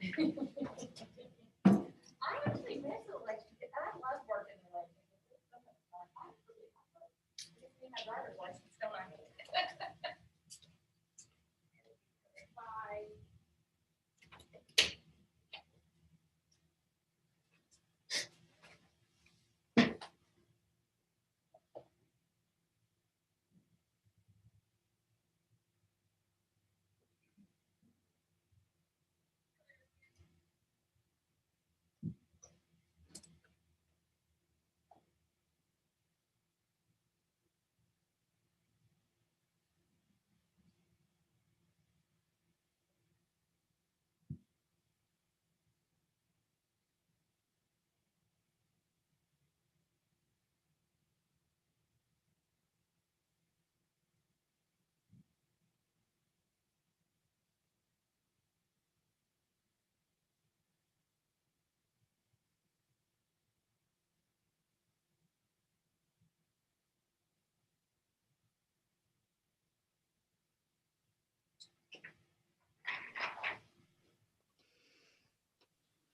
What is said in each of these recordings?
actually miss it. Like, I love working in like. My driver's license, don't I? Bye.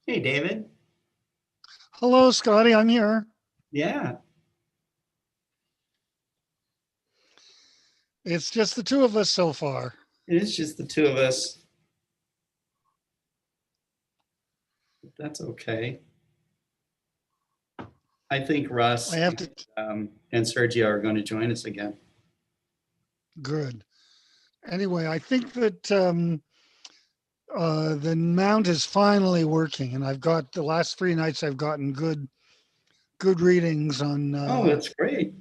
Hey, David. Hello, Scotty. I'm here. Yeah. It's just the two of us so far. It is just the two of us. That's okay. I think Russ I have to. and Sergio are going to join us again. Good. Anyway, I think that the mount is finally working, and I've got the last 3 nights I've gotten good readings on. Oh, that's great.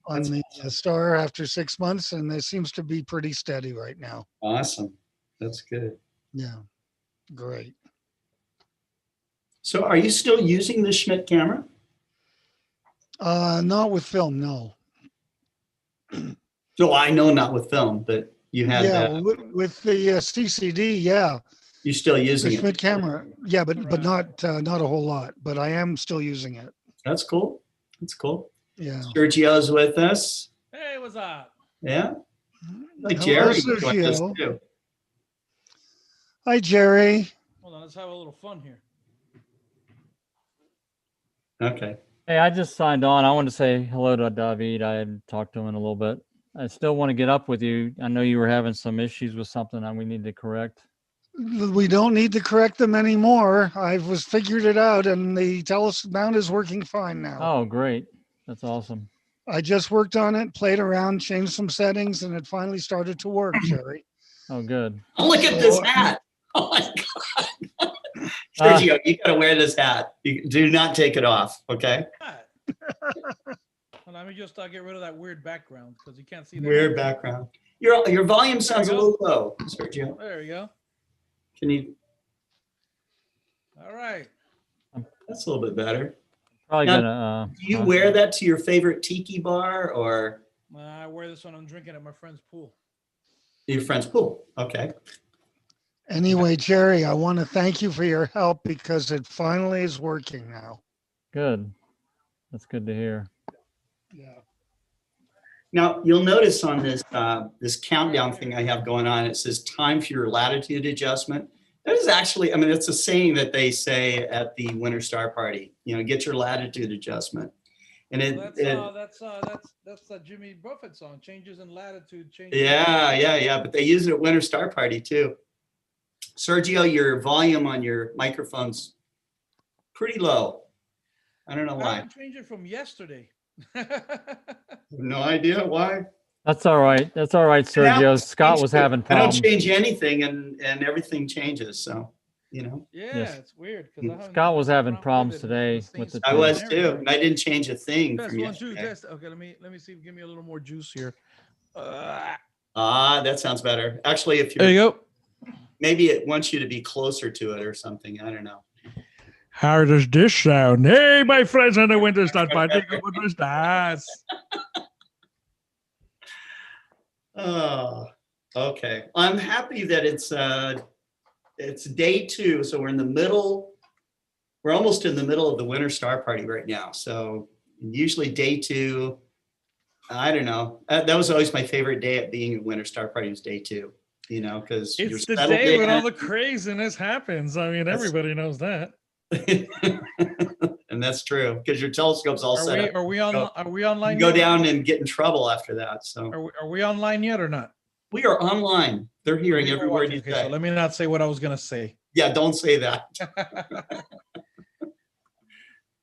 On That's the awesome. star after 6 months, and it seems to be pretty steady right now. Awesome. That's good. Yeah, great. So are you still using the Schmidt camera? Not with film, no. So I know not with film, but you had Yeah, that. with the CCD, yeah. You're still The using it. Schmidt camera, yeah, but not a whole lot. But I am still using it. That's cool. That's cool. Yeah. Sergio's with us. Hey, what's up? Yeah. Like Hello, Jerry joined us Sergio. too. Hi, Jerry. Hold on, let's have a little fun here. Okay. Hey, I just signed on. I want to say hello to David. I hadn't talked to him in a little bit. I still want to get up with you. I know you were having some issues with something that we need to correct. We don't need to correct them anymore. I've figured it out, and the mount is working fine now. Oh, great. That's awesome. I just worked on it, played around, changed some settings, and it finally started to work, Jerry. Oh, good. Oh, look at this hat. Oh my God. Sergio, you got to wear this hat. You do not take it off. Okay. Well, let me just get rid of that weird background because you can't see that. Weird background. Your volume sounds a little low, Sergio. There you go. Can you? All right. That's a little bit better. Probably Now, gonna. Do you wear that to your favorite tiki bar or I wear this when I'm drinking at my friend's pool. your friend's pool? Okay. Anyway, Jerry, I want to thank you for your help because it finally is working now. Good. That's good to hear. Yeah. Now you'll notice on this this countdown thing I have going on, it says time for your latitude adjustment. That is actually, I mean, it's a saying that they say at the Winter Star Party. You know, get your latitude adjustment. And that's Jimmy Buffett song, Changes in Latitude. Changes. Yeah. But they use it at Winter Star Party too. Sergio, your volume on your microphone's pretty low. I don't know why. I changed it from yesterday. No idea why. That's all right. That's all right, Sergio. Scott was having I don't problems. change anything and everything changes. So, you know. Yeah, Yes. it's weird. Scott was having problems today with the. I was too. And I didn't change a thing Test from 1, 2, yesterday. test. Okay, let me see. Give me a little more juice here. That sounds better. Actually, if There you you're go. maybe it wants you to be closer to it or something. I don't know. How does this sound? Hey, my friends on the Winter Star Party. ¿Cómo estás? Oh, okay. I'm happy that it's day 2, so we're in the middle. We're almost in the middle of the Winter Star Party right now. So usually day 2. I don't know. That was always my favorite day at being at Winter Star Party was day 2. you know, because you're It's the settled day when in. all the craziness happens. I mean, everybody knows that. And that's true because your telescope's all set up. Are we on? Go- Are we You online? go yet? down and get in trouble after that. So Are we online yet or not? we are online. They're hearing every word you Okay, say. so let me not say what I was gonna say. Yeah, don't say that.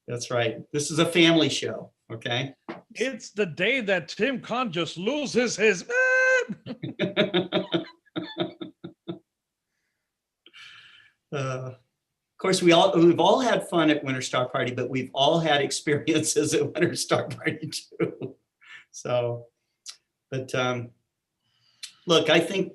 That's right. This is a family show. Okay. It's the day that Tim Khan just loses his man. Of course, we've all had fun at Winter Star Party, but we've all had experiences at Winter Star Party too. So, but look, I think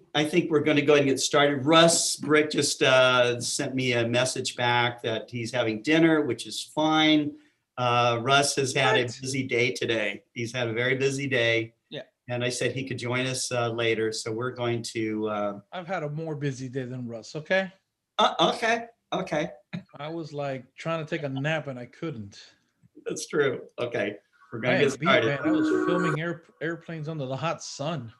we're going to go ahead and get started. Russ Brick just sent me a message back that he's having dinner, which is fine. Russ has had a busy day today. He's had a very busy day. Yeah. And I said he could join us later. So we're going to. I've had a more busy day than Russ. Okay. Okay. I was like trying to take a nap and I couldn't. That's true. Okay. We're going I to get had beat, started. man. I was filming airplanes under the hot sun.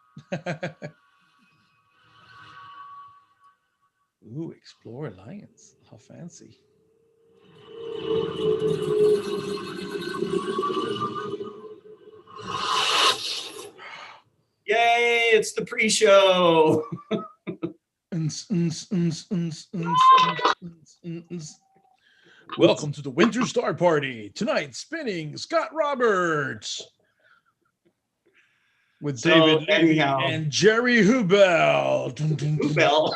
Ooh, Explore Alliance. How fancy. Yay, it's the pre-show. Welcome to the Winter Star Party. Tonight, spinning Scott Roberts with David Lee and Jerry Hubel. Hubel.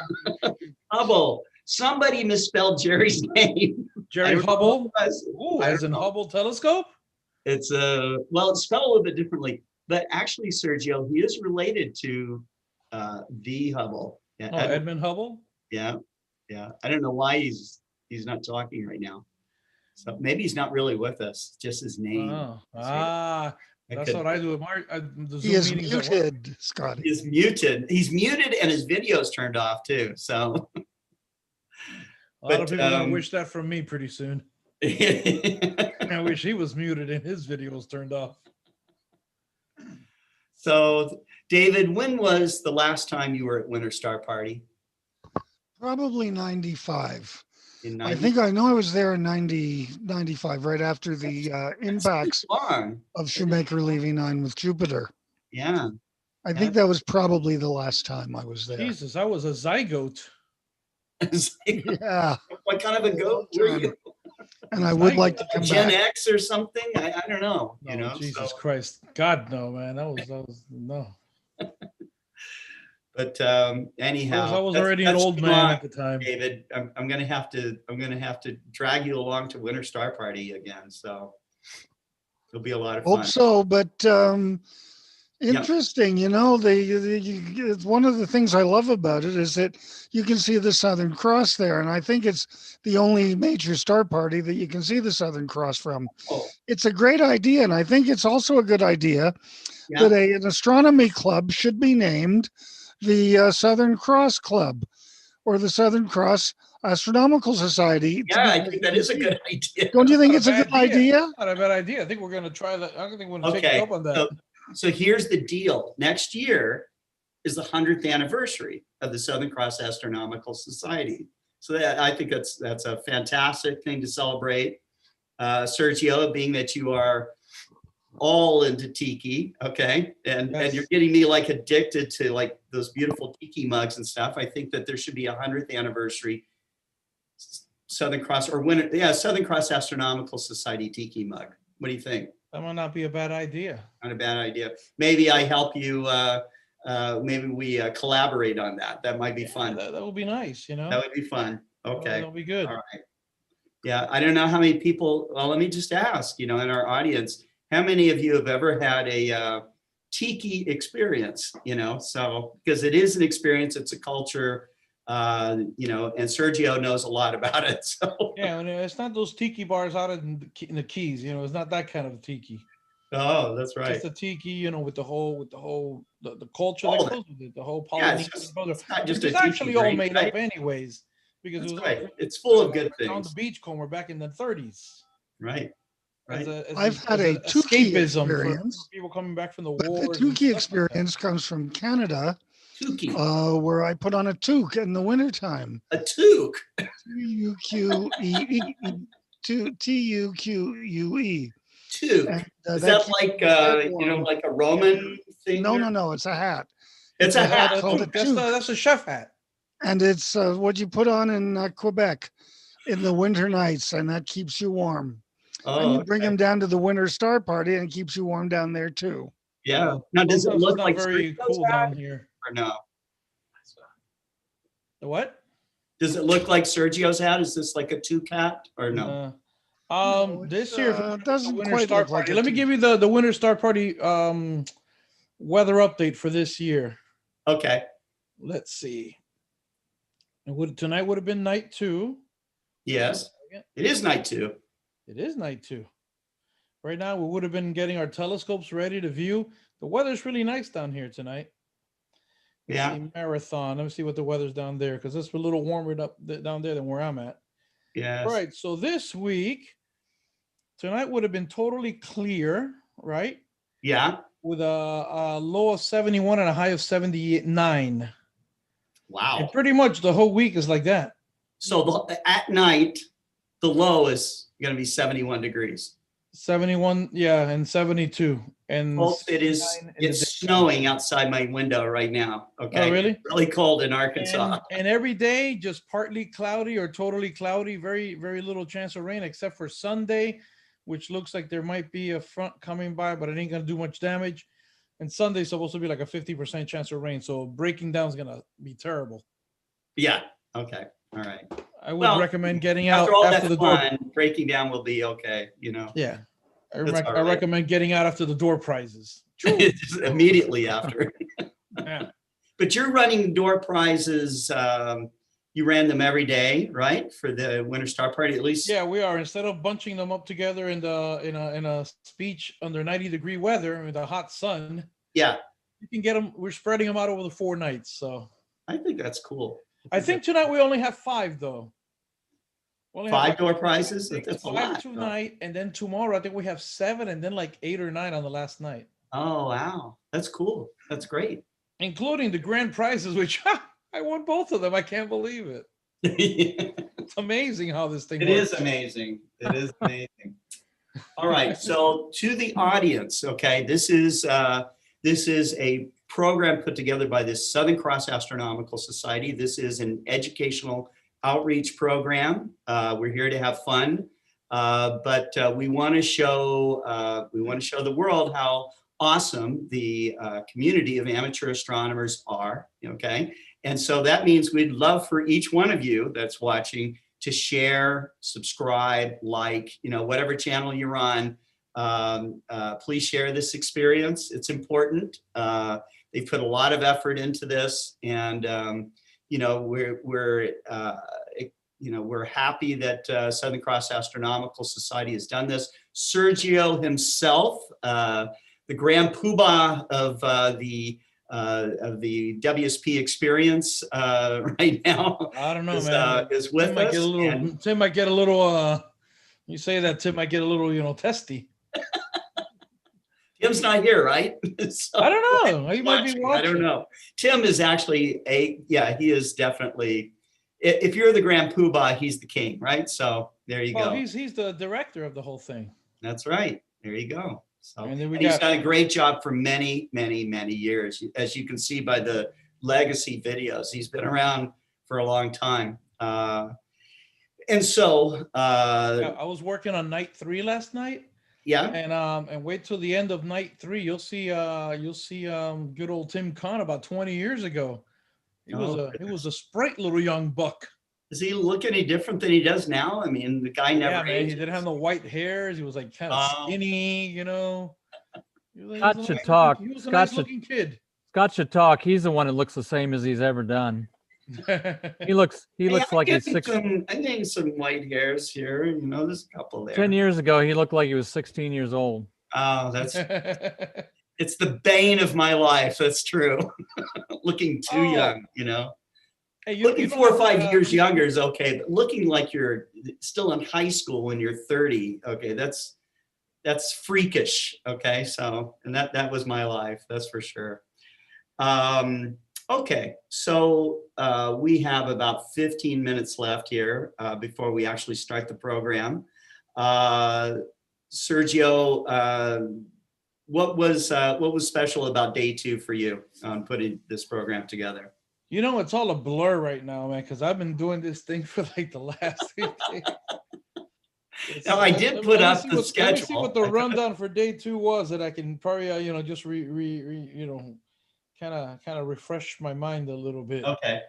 Hubble. Somebody misspelled Jerry's name. Jerry Hubble? Ooh, as in Hubble telescope? It's well, it's spelled a little bit differently, but actually, Sergio, he is related to the Hubble. Yeah, Edmund Hubble? Yeah. I don't know why he's not talking right now. So maybe he's not really with us, just his name. That's what I do with the Zoom He is meetings at work. muted, Scotty. He's muted. He's muted and his video's turned off too. So a lot of people are gonna wish that from me pretty soon. I wish he was muted and his videos turned off. So, David, when was the last time you were at Winter Star Party? Probably 95. In I think I know I was there in 95, right after the impacts of Shoemaker leaving 9 with Jupiter. Yeah. I think that was probably the last time I was there. Jesus, I was a zygote. Yeah. What kind of a goat were you? And I would like to come Gen back. X or something? I don't know. No, You know, Jesus Christ. God, no, man. That was no. But anyhow, I was already an old man at the time. David, I'm gonna have to drag you along to Winter Star Party again. So it'll be a lot of fun. Hope so, but interesting. You know, it's one of the things I love about it is that you can see the Southern Cross there, and I think it's the only major star party that you can see the Southern Cross from. Oh. It's a great idea, and I think it's also a good idea that an astronomy club should be named the Southern Cross Club or the Southern Cross Astronomical Society. Yeah, I think that is a good idea. Don't you think it's a good idea? Not a bad idea. I think we're going to try that. I think we're going to take you up on that. So here's the deal. Next year is the 100th anniversary of the Southern Cross Astronomical Society. So I think that's a fantastic thing to celebrate. Sergio, being that you are all into tiki, okay, and you're getting me like addicted to like those beautiful tiki mugs and stuff. I think that there should be a 100th anniversary Southern Cross Southern Cross Astronomical Society tiki mug. What do you think? That might not be a bad idea. Not a bad idea. Maybe I help you. Maybe we collaborate on that. That might be fun. That would be nice. You know. That would be fun. Okay. That'll be good. All right. Yeah, I don't know how many people. Well, let me just ask. You know, in our audience, how many of you have ever had a tiki experience? You know, so because it is an experience, it's a culture. You know, and Sergio knows a lot about it. So yeah, and it's not those tiki bars out in the Keys. You know, it's not that kind of tiki. Oh, that's right. Just the tiki, you know, with the culture that goes with it, the whole Polynesian. It's not just it's actually all made up anyways, because that's it was right. It's full of good things. On the beachcomber back in the 30s. Right. Right. I've had a Tukey escapism experience. for people coming back from the But war. the Tukey experience comes from Canada, Tukey. Where I put on a toque in the wintertime. A toque. Tuque. Tuque. Toque. And, Is that that keeps like my head you know, warm. like a Roman thing? No, it's a hat. It's a hat. called a That's, toque. that's a chef hat. And it's what you put on in Quebec in the winter nights, and that keeps you warm. And Oh, you bring them down to the Winter Star Party, and it keeps you warm down there too. yeah. Now, does it Sometimes look it's not like very Sergio's cool hat down here? or no? The what? Does it look like Sergio's hat? Is this like a toque hat or no? No, This it's, year it the doesn't Winter quite Star look like Party. a Let me toque. give you the Winter Star Party weather update for this year. Okay. Let's see. Tonight would have been night 2. Yes. It is night 2. It is night 2. Right now, we would have been getting our telescopes ready to view. The weather's really nice down here tonight. Yeah. Marathon. Let me see what the weather's down there, because it's a little warmer down there than where I'm at. Yes. All right. So this week, tonight would have been totally clear, right? Yeah. With a low of 71 and a high of 79. Wow. And pretty much the whole week is like that. So at night, the low is going to be 71 degrees. 71, yeah, and 72. And Folks, it's 69 in the daytime. snowing outside my window right now. Okay. Oh, really? It's really cold in Arkansas. And every day, just partly cloudy or totally cloudy, very, very little chance of rain, except for Sunday, which looks like there might be a front coming by, but it ain't going to do much damage. And Sunday's supposed to be like a 50% chance of rain. So breaking down is going to be terrible. Yeah. Okay. All right. I would recommend getting out After all after that the door. fun, breaking down will be okay, you know. Yeah. I That's all right. recommend getting out after the door prizes. Just immediately after. Yeah. But you're running door prizes. You ran them every day, right? For the Winter Star Party, at least. Yeah, we are. Instead of bunching them up together in a speech under 90-degree weather with a hot sun. Yeah. You can get them. We're spreading them out over the 4 nights. So I think that's cool. I think tonight we only have 5 though. We only have 5 like door prizes? That's a 5 lot. tonight, and then tomorrow I think we have 7, and then like 8 or 9 on the last night. Oh, wow. That's cool. That's great. Including the grand prizes, which I won both of them. I can't believe it. It's amazing how this thing It works. is amazing. It is amazing. All right. So to the audience, okay, this is a program put together by the Southern Cross Astronomical Society. This is an educational outreach program. We're here to have fun, but we want to show the world how awesome the community of amateur astronomers are. Okay, and so that means we'd love for each one of you that's watching to share, subscribe, like, whatever channel you're on. Please share this experience. It's important. They've put a lot of effort into this, and we're happy that Southern Cross Astronomical Society has done this. Sergio himself, the grand poobah of the WSP experience right now. I don't know, man. Is with us. Tim might get a little. You say that Tim might get a little, testy. Tim's not here, right? So, I don't know. He might be watching. I don't know. Tim is actually he is definitely. If you're the grand poobah, he's the king, right? So there you go. He's the director of the whole thing. That's right. There you go. So and then he's done a great job for many, many, many years. As you can see by the legacy videos, he's been around for a long time. And so I was working on night 3 last night. Yeah. And wait till the end of night 3. You'll see good old Tim Kahn about 20 years ago. He was a sprite little young buck. Does he look any different than he does now? I mean, the guy never man, he didn't have no white hairs. He was like kind of skinny, Scott should talk. He was a nice looking kid. Scott should talk. He's the one that looks the same as he's ever done. He looks like he's 16. I'm getting some white hairs here. There's a couple there. 10 years ago, he looked like he was 16 years old. Oh, it's the bane of my life. That's true. Looking too young, Hey, looking 4 or 5 years younger is okay, but looking like you're still in high school when you're 30, okay, that's freakish. Okay, so and that was my life, that's for sure. Okay, so we have about 15 minutes left here before we actually start the program. Sergio, what was special about day 2 for you on putting this program together? You know, it's all a blur right now, man, because I've been doing this thing for like the last 3 days. Now, I did put up the schedule. Let me see what the rundown for day 2 was, that I can probably, just kind of refresh my mind a little bit. Okay.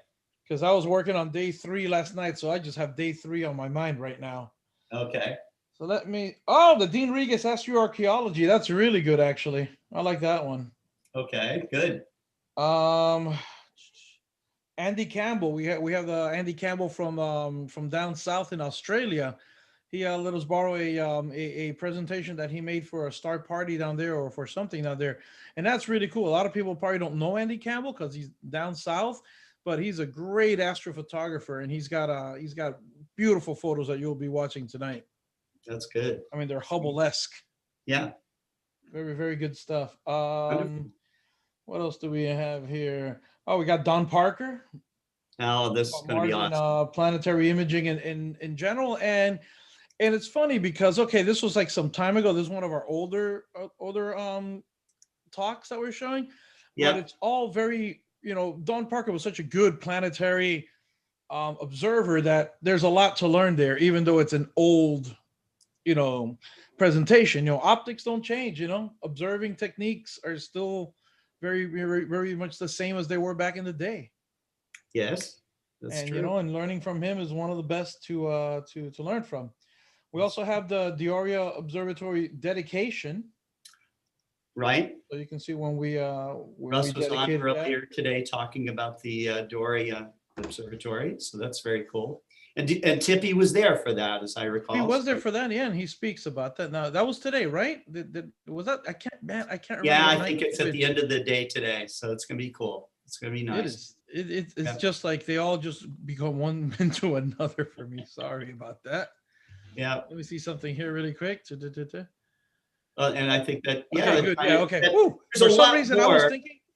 Because I was working on day 3 last night, so I just have day 3 on my mind right now. Okay. So the Dean Regas Astroarchaeology. That's really good, actually. I like that one. Okay, good. Andy Campbell. We have the Andy Campbell from down south in Australia. He let us borrow a presentation that he made for a star party down there, or for something down there, and that's really cool. A lot of people probably don't know Andy Campbell because he's down south, but he's a great astrophotographer, and he's got beautiful photos that you'll be watching tonight. That's good. I mean, they're Hubble-esque. Yeah. Very, very good stuff. What else do we have here? Oh, we got Don Parker. Oh, this is going to be awesome. Planetary imaging in general. And it's funny because, okay, this was like some time ago. This is one of our older talks that we're showing. Yeah. But it's all very, Don Parker was such a good planetary observer that there's a lot to learn there, even though it's an old, presentation. Optics don't change. Observing techniques are still very, very, very much the same as they were back in the day. Yes, that's true. And learning from him is one of the best to learn from. We also have the Doria Observatory dedication. Right. So you can see when we Russ was on earlier today talking about the Doria Observatory, so that's very cool. And Tippy was there for that, as I recall. He was there for that, yeah, and he speaks about that. Now that was today, right? Was that? I can't remember. Yeah, I think it's at the end of the day today, so it's gonna be cool. It's gonna be nice. It's just like they all just become one into another for me. Sorry about that. Yeah. Let me see something here really quick. And I think that okay, good. Yeah, okay. For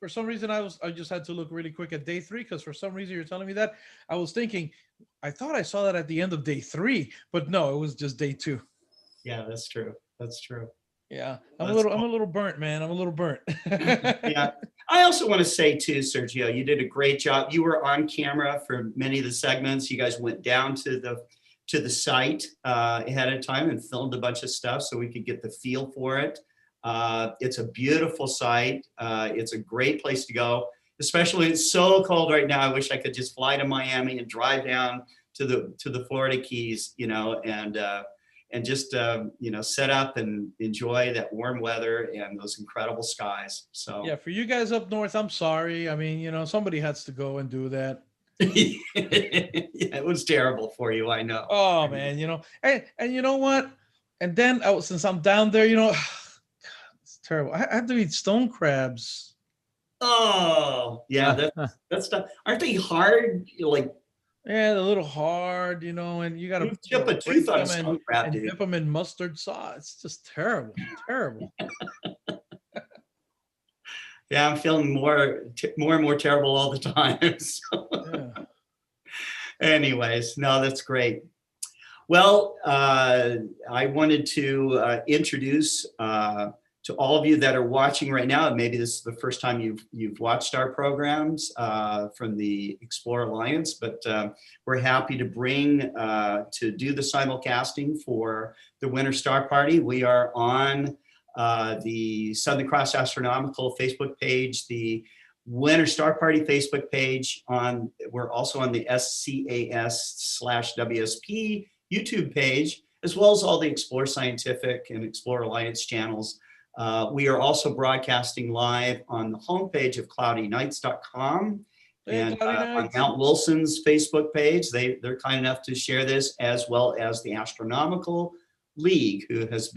some reason I just had to look really quick at day 3, because for some reason you're telling me that. I was thinking, I thought I saw that at the end of day 3, but no, it was just day 2. Yeah, that's true. That's true. Yeah, I'm a little burnt, man. I'm a little burnt. Yeah. I also want to say too, Sergio, you did a great job. You were on camera for many of the segments. You guys went down to the site ahead of time and filmed a bunch of stuff so we could get the feel for it. It's a beautiful site. It's a great place to go, especially it's so cold right now. I wish I could just fly to Miami and drive down to the Florida Keys, and just set up and enjoy that warm weather and those incredible skies. So yeah, for you guys up north, I'm sorry. I mean, somebody has to go and do that. Yeah, it was terrible for you, I know. Oh man, and you know what? And then since I'm down there, it's terrible. I have to eat stone crabs. Oh yeah, that's tough. Aren't they hard? Yeah, they're a little hard, and you gotta chip a tooth on a stone crab, and dip them in mustard sauce. It's just terrible, terrible. Yeah, I'm feeling more and more terrible all the time. So. Yeah. Anyways, no, that's great. Well, I wanted to introduce to all of you that are watching right now, and maybe this is the first time you've watched our programs from the Explore Alliance, but we're happy to bring to do the simulcasting for the Winter Star Party. We are on the Southern Cross Astronomical Facebook page, the Winter Star Party Facebook page. We're also on the SCAS/WSP YouTube page, as well as all the Explore Scientific and Explore Alliance channels. We are also broadcasting live on the homepage of cloudynights.com and on Mount Wilson's Facebook page. They're kind enough to share this, as well as the Astronomical League, who has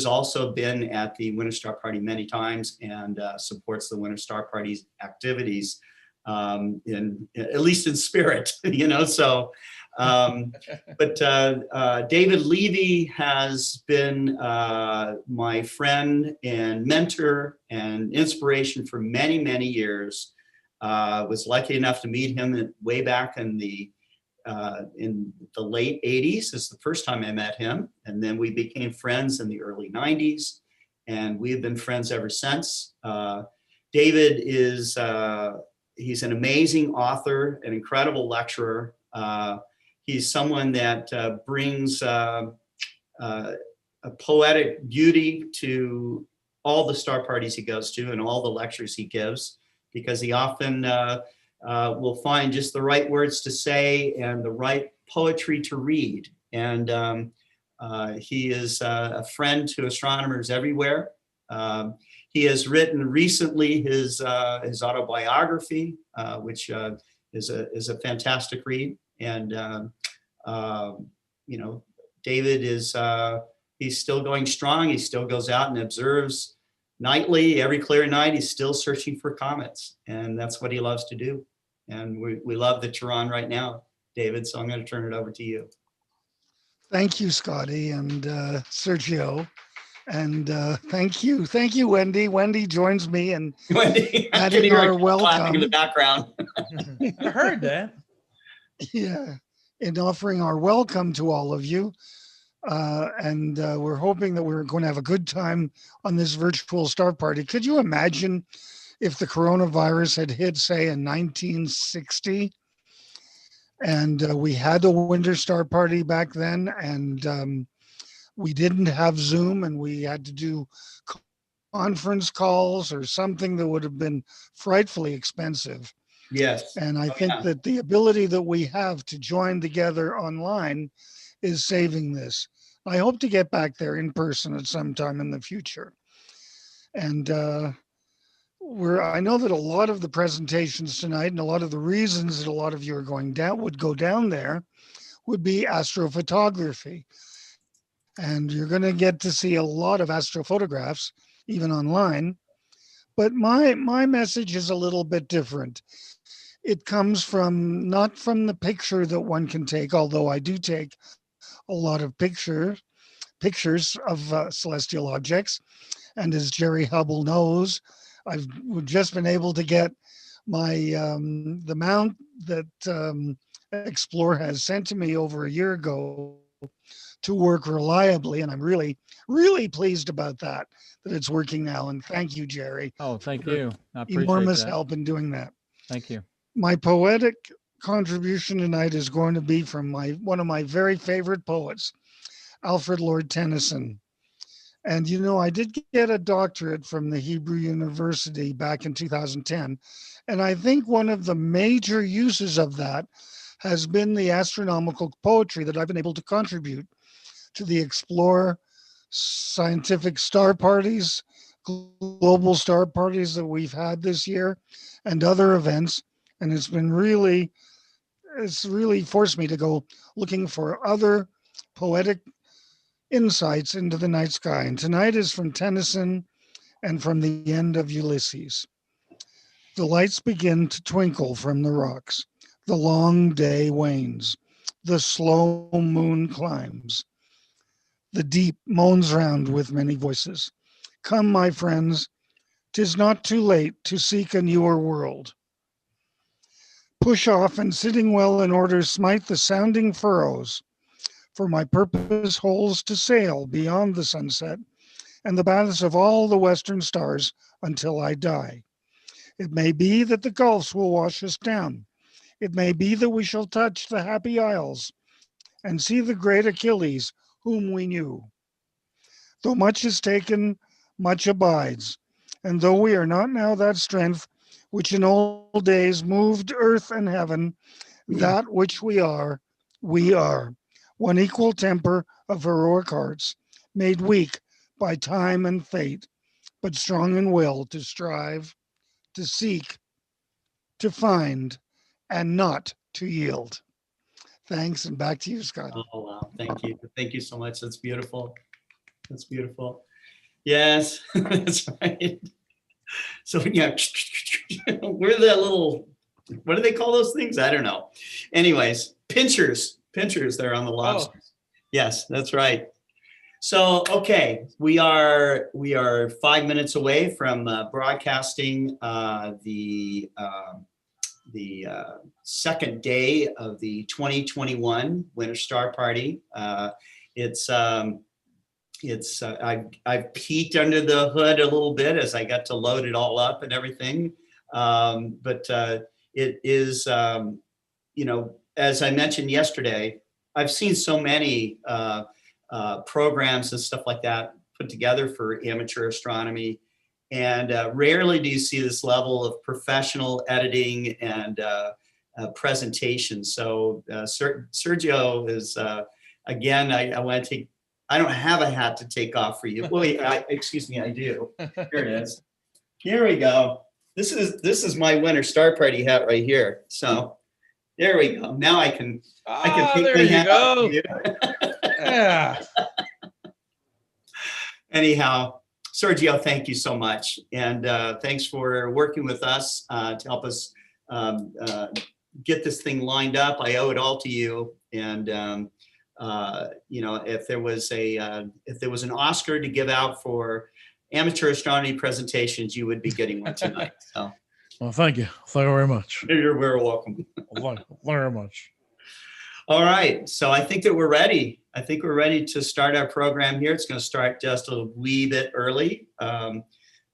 also been at the Winter Star Party many times and supports the Winter Star Party's activities, at least in spirit, So, but David Levy has been my friend and mentor and inspiration for many, many years. Was lucky enough to meet him way back in the late 80s. It's the first time I met him. And then we became friends in the early 90s. And we have been friends ever since. David is, he's an amazing author, an incredible lecturer. He's someone that brings a poetic beauty to all the star parties he goes to and all the lectures he gives, because he often will find just the right words to say and the right poetry to read. And he is a friend to astronomers everywhere. He has written recently his autobiography, which is a fantastic read. And David is he's still going strong. He still goes out and observes nightly. Every clear night, he's still searching for comets, and that's what he loves to do. And we love that you're on right now, David. So I'm going to turn it over to you. Thank you, Scotty and Sergio. And thank you, Wendy. Wendy joins me in Wendy, I can adding hear our her clapping in the welcome. background. I heard that. Yeah, in offering our welcome to all of you. And we're hoping that we're going to have a good time on this virtual star party. Could you imagine if the coronavirus had hit, say, in 1960, and we had a winter star party back then, and we didn't have Zoom, and we had to do conference calls or something that would have been frightfully expensive. Yes. And I think that the ability that we have to join together online is saving this. I hope to get back there in person at some time in the future. And I know that a lot of the presentations tonight and a lot of the reasons that a lot of you are going down would go down there would be astrophotography. And you're going to get to see a lot of astrophotographs, even online. But my message is a little bit different. It comes from not from the picture that one can take, although I do take a lot of pictures of celestial objects. And as Jerry Hubble knows, I've just been able to get my the mount that Explore has sent to me over a year ago to work reliably, and I'm really, really pleased about that it's working now. And thank you, Jerry. Oh, thank you. I appreciate Enormous that. help in doing that. Thank you. My poetic contribution tonight is going to be from one of my very favorite poets, Alfred Lord Tennyson. And I did get a doctorate from the Hebrew University back in 2010. And I think one of the major uses of that has been the astronomical poetry that I've been able to contribute to the Explore scientific star parties, global star parties that we've had this year, and other events. And it's really forced me to go looking for other poetic insights into the night sky. And tonight is from Tennyson and from the end of Ulysses. The lights begin to twinkle from the rocks. The long day wanes. The slow moon climbs. The deep moans round with many voices. Come, my friends, 'tis not too late to seek a newer world. Push off and sitting well in order smite the sounding furrows. For my purpose holds to sail beyond the sunset and the baths of all the western stars until I die. It may be that the gulfs will wash us down. It may be that we shall touch the happy isles and see the great Achilles whom we knew. Though much is taken, much abides. And though we are not now that strength which in old days moved earth and heaven, that which we are, one equal temper of heroic hearts, made weak by time and fate, but strong in will to strive, to seek, to find, and not to yield. Thanks, and back to you, Scott. Oh, wow. Thank you. Thank you so much. That's beautiful. That's beautiful. Yes, that's right. So, yeah, we're that little, what do they call those things? I don't know. Anyways, pinchers there on the lobsters. Yes, that's right. So, okay, we are 5 minutes away from broadcasting the second day of the 2021 Winter Star Party. I've peeked under the hood a little bit as I got to load it all up and everything. But it is, as I mentioned yesterday, I've seen so many programs and stuff like that put together for amateur astronomy. And rarely do you see this level of professional editing and presentation. So Sergio is, again, I want to take, I don't have a hat to take off for you. Well, excuse me, I do. Here it is. Here we go. This is my Winter Star Party hat right here. So there we go. Now I can take there my you hat go. off for you. Yeah. Anyhow, Sergio, thank you so much. And thanks for working with us to help us get this thing lined up. I owe it all to you. And if there was an Oscar to give out for amateur astronomy presentations, you would be getting one tonight. So, Well, thank you. Thank you very much. You're very welcome. Thank you very much. All right. So I think that we're ready. I think we're ready to start our program here. It's going to start just a wee bit early.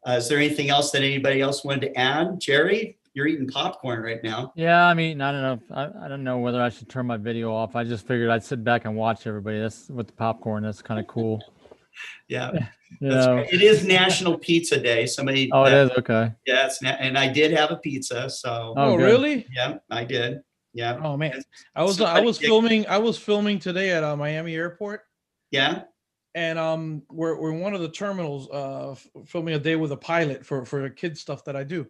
Is there anything else that anybody else wanted to add? Jerry, you're eating popcorn right now. Yeah, I mean, I don't know. I don't know whether I should turn my video off. I just figured I'd sit back and watch everybody. That's with the popcorn. That's kind of cool. Yeah. Right. It is National Pizza Day. Somebody. Oh, it is? Okay. Yeah, and I did have a pizza. So. Oh, really? Yeah, I did. Yeah. Oh man, I was filming today at Miami Airport. Yeah. And we're in one of the terminals filming a day with a pilot for the kids stuff that I do.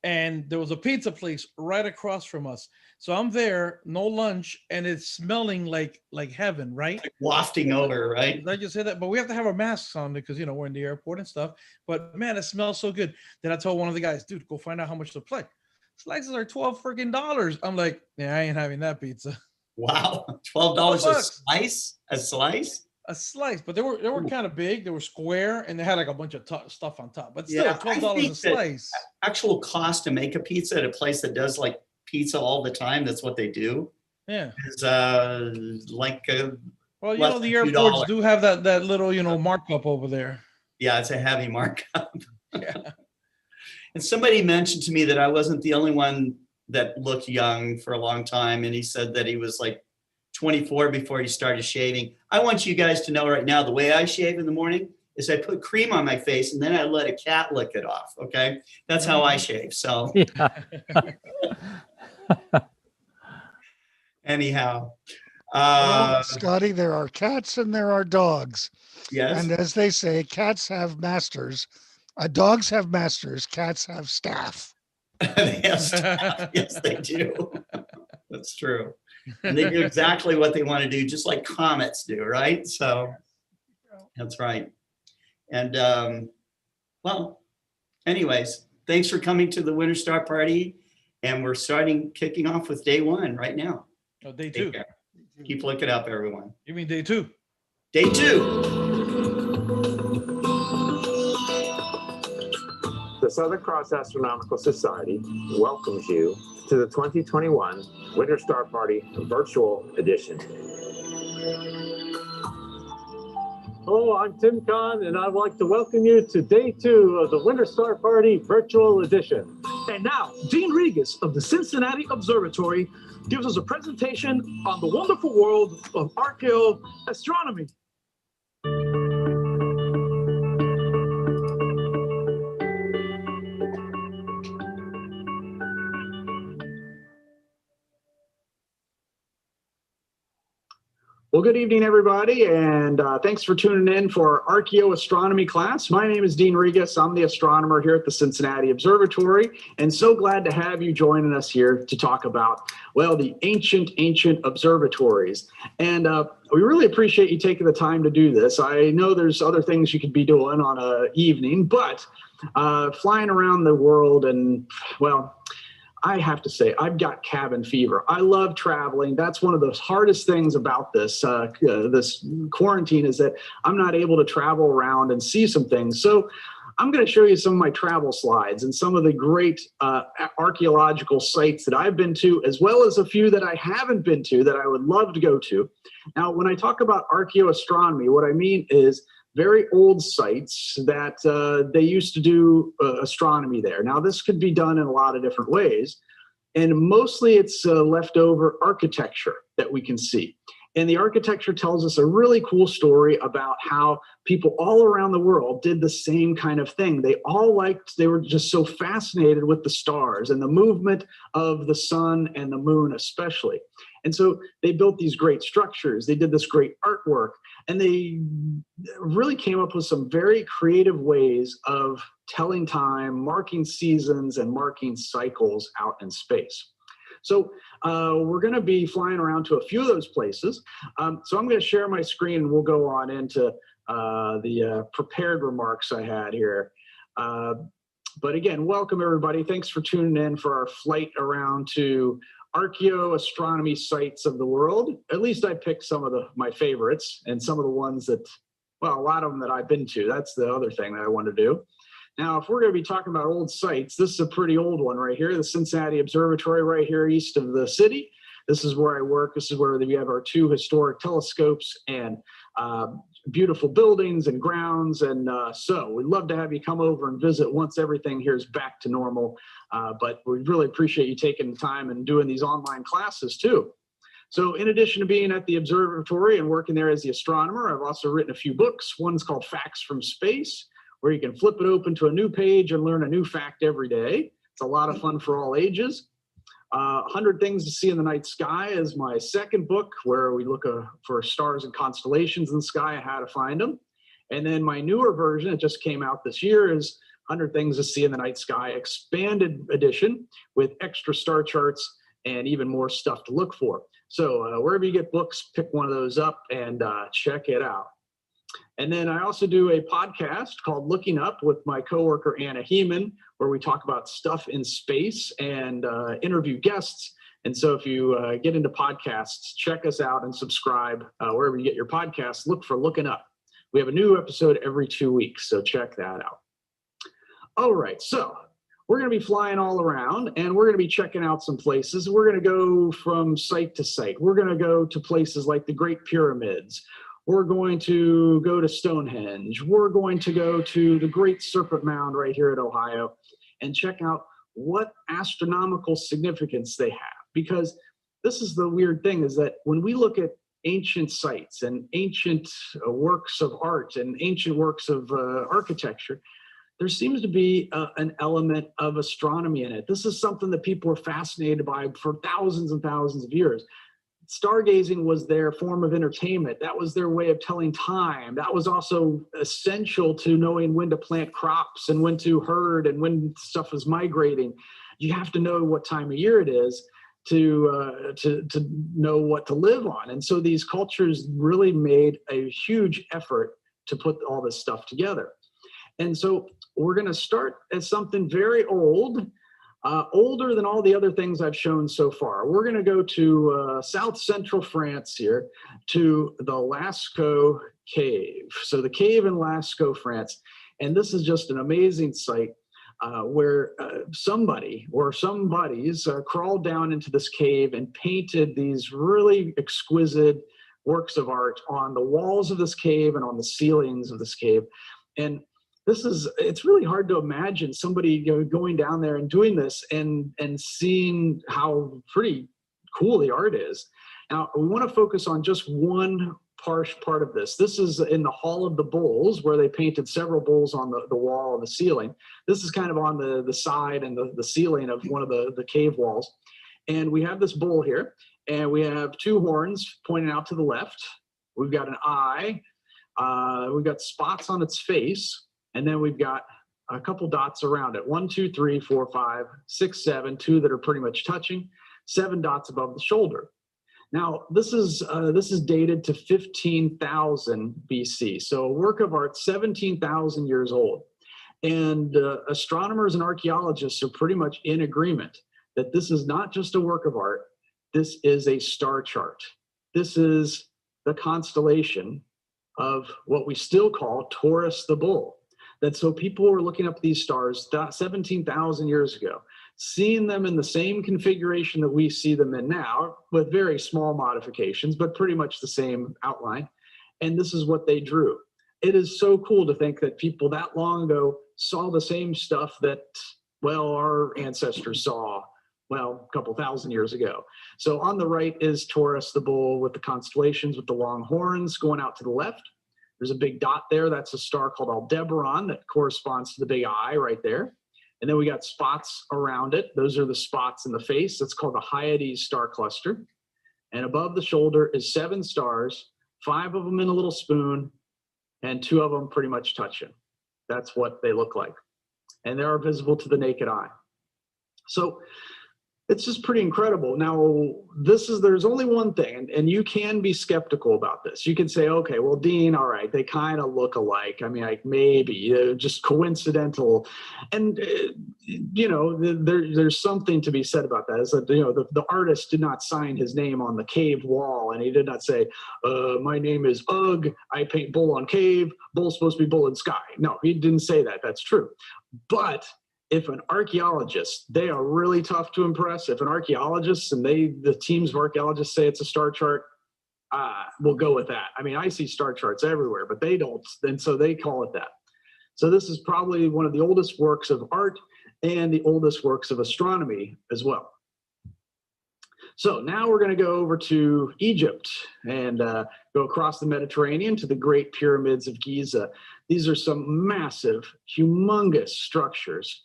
And there was a pizza place right across from us. So I'm there, no lunch, and it's smelling like heaven, right? Like wafting over, right? Did I just say that? But we have to have our masks on because we're in the airport and stuff. But man, it smells so good. Then I told one of the guys, dude, go find out how much the plate. Slices are $12 I'm like, yeah, I ain't having that pizza. Wow, $12 a slice? A slice? A slice, but they were kind of big. They were square, and they had like a bunch of stuff on top. But still, $12 a slice. Actual cost to make a pizza at a place that does like pizza all the time. That's what they do. Yeah, is like well, the airports do have that little markup over there. Yeah, it's a heavy markup. Yeah. And somebody mentioned to me that I wasn't the only one that looked young for a long time, and he said that he was like 24 before he started shaving. I want you guys to know right now, the way I shave in the morning is I put cream on my face and then I let a cat lick it off. Okay. That's how I shave. So Yeah. Anyhow, well, Scotty, there are cats and there are dogs. Yes. And as they say, cats have masters. Dogs have masters. Cats have staff. They have staff. Yes, they do. That's true. And they do exactly what they want to do, just like comets do, right? So that's right. And well, anyways, thanks for coming to the Winter Star Party. And we're kicking off with day one right now. Oh, day two. Keep looking up, everyone. You mean day two? Day two. The Southern Cross Astronomical Society welcomes you to the 2021 Winter Star Party Virtual Edition. Hello, I'm Tim Kahn, and I'd like to welcome you to day two of the Winter Star Party Virtual Edition. And now, Dean Regas of the Cincinnati Observatory gives us a presentation on the wonderful world of archaeoastronomy. Well, good evening, everybody, and thanks for tuning in for our archaeoastronomy class. My name is Dean Regas. I'm the astronomer here at the Cincinnati Observatory, and so glad to have you joining us here to talk about, well, the ancient observatories. And we really appreciate you taking the time to do this. I know there's other things you could be doing on an evening, but flying around the world and, well, I have to say, I've got cabin fever. I love traveling. That's one of the hardest things about this this quarantine is that I'm not able to travel around and see some things. So I'm going to show you some of my travel slides and some of the great archaeological sites that I've been to, as well as a few that I haven't been to that I would love to go to. Now, when I talk about archaeoastronomy, what I mean is very old sites that they used to do astronomy there. Now, this could be done in a lot of different ways, and mostly it's leftover architecture that we can see. And the architecture tells us a really cool story about how people all around the world did the same kind of thing. They were just so fascinated with the stars and the movement of the sun and the moon especially. And so they built these great structures. They did this great artwork, and they really came up with some very creative ways of telling time, marking seasons, and marking cycles out in space. So we're going to be flying around to a few of those places. So I'm going to share my screen, and we'll go on into the prepared remarks I had here. But again, welcome everybody. Thanks for tuning in for our flight around to archaeoastronomy sites of the world. At least I picked some of my favorites and some of the ones that, well, a lot of them that I've been to. That's the other thing that I want to do. Now, if we're going to be talking about old sites, this is a pretty old one right here, the Cincinnati Observatory right here east of the city. This is where I work. This is where we have our 2 historic telescopes and beautiful buildings and grounds. And so we'd love to have you come over and visit once everything here is back to normal. But we really appreciate you taking the time and doing these online classes too. So in addition to being at the observatory and working there as the astronomer, I've also written a few books. One's called Facts from Space, where you can flip it open to a new page and learn a new fact every day. It's a lot of fun for all ages. 100 Things to See in the Night Sky is my second book, where we look for stars and constellations in the sky and how to find them. And then my newer version, it just came out this year, is 100 Things to See in the Night Sky Expanded Edition with extra star charts and even more stuff to look for. So wherever you get books, pick one of those up and check it out. And then I also do a podcast called Looking Up with my coworker, Anna Heeman, where we talk about stuff in space and interview guests. And so if you get into podcasts, check us out and subscribe wherever you get your podcasts. Look for Looking Up. We have a new episode every 2 weeks, so check that out. All right, so we're going to be flying all around, and we're going to be checking out some places. We're going to go from site to site. We're going to go to places like the Great Pyramids. We're going to go to Stonehenge. We're going to go to the Great Serpent Mound right here at Ohio and check out what astronomical significance they have. Because this is the weird thing, is that when we look at ancient sites and ancient works of art and ancient works of architecture, there seems to be an element of astronomy in it. This is something that people were fascinated by for thousands and thousands of years. Stargazing was their form of entertainment. That was their way of telling time. That was also essential to knowing when to plant crops and when to herd and when stuff is migrating. You have to know what time of year it is to know what to live on. And so these cultures really made a huge effort to put all this stuff together. And so we're going to start at something very old, older than all the other things I've shown so far. We're going to go to south central France here, to the Lascaux Cave. So the cave in Lascaux, France. And this is just an amazing site where somebody or some buddies crawled down into this cave and painted these really exquisite works of art on the walls of this cave and on the ceilings of this cave. And it's really hard to imagine somebody going down there and doing this and seeing how pretty cool the art is. Now, we want to focus on just one part of this. This is in the Hall of the Bulls, where they painted several bulls on the wall and the ceiling. This is kind of on the side and the ceiling of one of the cave walls. And we have this bull here, and we have 2 horns pointing out to the left. We've got an eye. We've got spots on its face. And then we've got a couple dots around it. 1, 2, 3, 4, 5, 6, 7, 2 that are pretty much touching, 7 dots above the shoulder. Now, this is dated to 15,000 BC. So a work of art 17,000 years old. And astronomers and archaeologists are pretty much in agreement that this is not just a work of art. This is a star chart. This is the constellation of what we still call Taurus the Bull. That so people were looking up these stars 17,000 years ago, seeing them in the same configuration that we see them in now, with very small modifications, but pretty much the same outline. And this is what they drew. It is so cool to think that people that long ago saw the same stuff that, well, our ancestors saw, well, a couple thousand years ago. So on the right is Taurus the Bull with the constellations with the long horns going out to the left. There's a big dot there. That's a star called Aldebaran that corresponds to the big eye right there. And then we got spots around it. Those are the spots in the face. That's called the Hyades star cluster. And above the shoulder is 7 stars, 5 of them in a little spoon, and 2 of them pretty much touching. That's what they look like. And they are visible to the naked eye. So it's just pretty incredible. Now, there's only one thing, and you can be skeptical about this. You can say, okay, well, Dean, all right, they kind of look alike. I mean, like maybe just coincidental. And, there's something to be said about that. Is that, the artist did not sign his name on the cave wall, and he did not say, my name is Ugg, I paint bull on cave, bull's supposed to be bull in sky. No, he didn't say that. That's true. But if an archaeologist, they are really tough to impress. If an archaeologist and the teams of archaeologists say it's a star chart, we'll go with that. I mean, I see star charts everywhere, but they don't, and so they call it that. So this is probably one of the oldest works of art and the oldest works of astronomy as well. So now we're going to go over to Egypt and go across the Mediterranean to the Great Pyramids of Giza. These are some massive, humongous structures.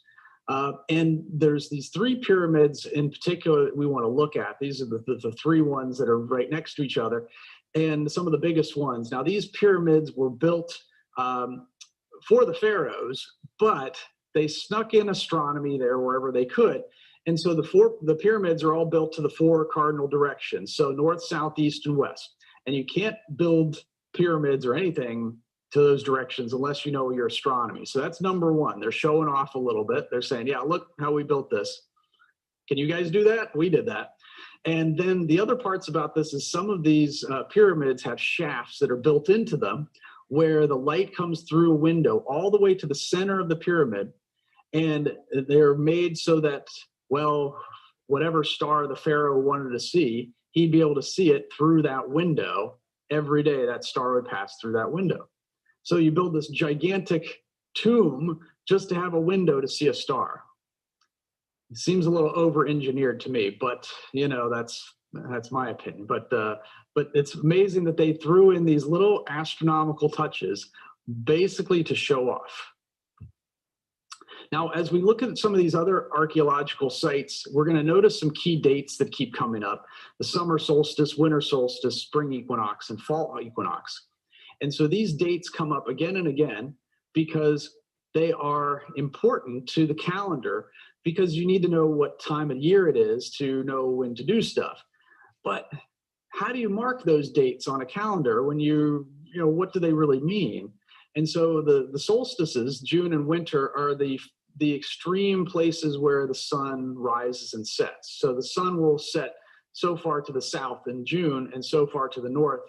And there's these 3 pyramids in particular that we want to look at. These are the 3 ones that are right next to each other, and some of the biggest ones. Now, these pyramids were built for the pharaohs, but they snuck in astronomy there wherever they could. And so the pyramids are all built to the 4 cardinal directions, so north, south, east, and west. And you can't build pyramids or anything to those directions unless you know your astronomy. So that's number 1. They're showing off a little bit. They're saying, yeah, look how we built this. Can you guys do that? We did that. And then the other parts about this is some of these pyramids have shafts that are built into them where the light comes through a window all the way to the center of the pyramid. And they're made so that, well, whatever star the pharaoh wanted to see, he'd be able to see it through that window. Every day that star would pass through that window. So you build this gigantic tomb just to have a window to see a star. It seems a little over-engineered to me, but that's my opinion. But it's amazing that they threw in these little astronomical touches basically to show off. Now, as we look at some of these other archaeological sites, we're going to notice some key dates that keep coming up: the summer solstice, winter solstice, spring equinox, and fall equinox. And so these dates come up again and again because they are important to the calendar, because you need to know what time of year it is to know when to do stuff. But how do you mark those dates on a calendar when what do they really mean? And so the solstices, June and winter, are the extreme places where the sun rises and sets. So the sun will set so far to the south in June and so far to the north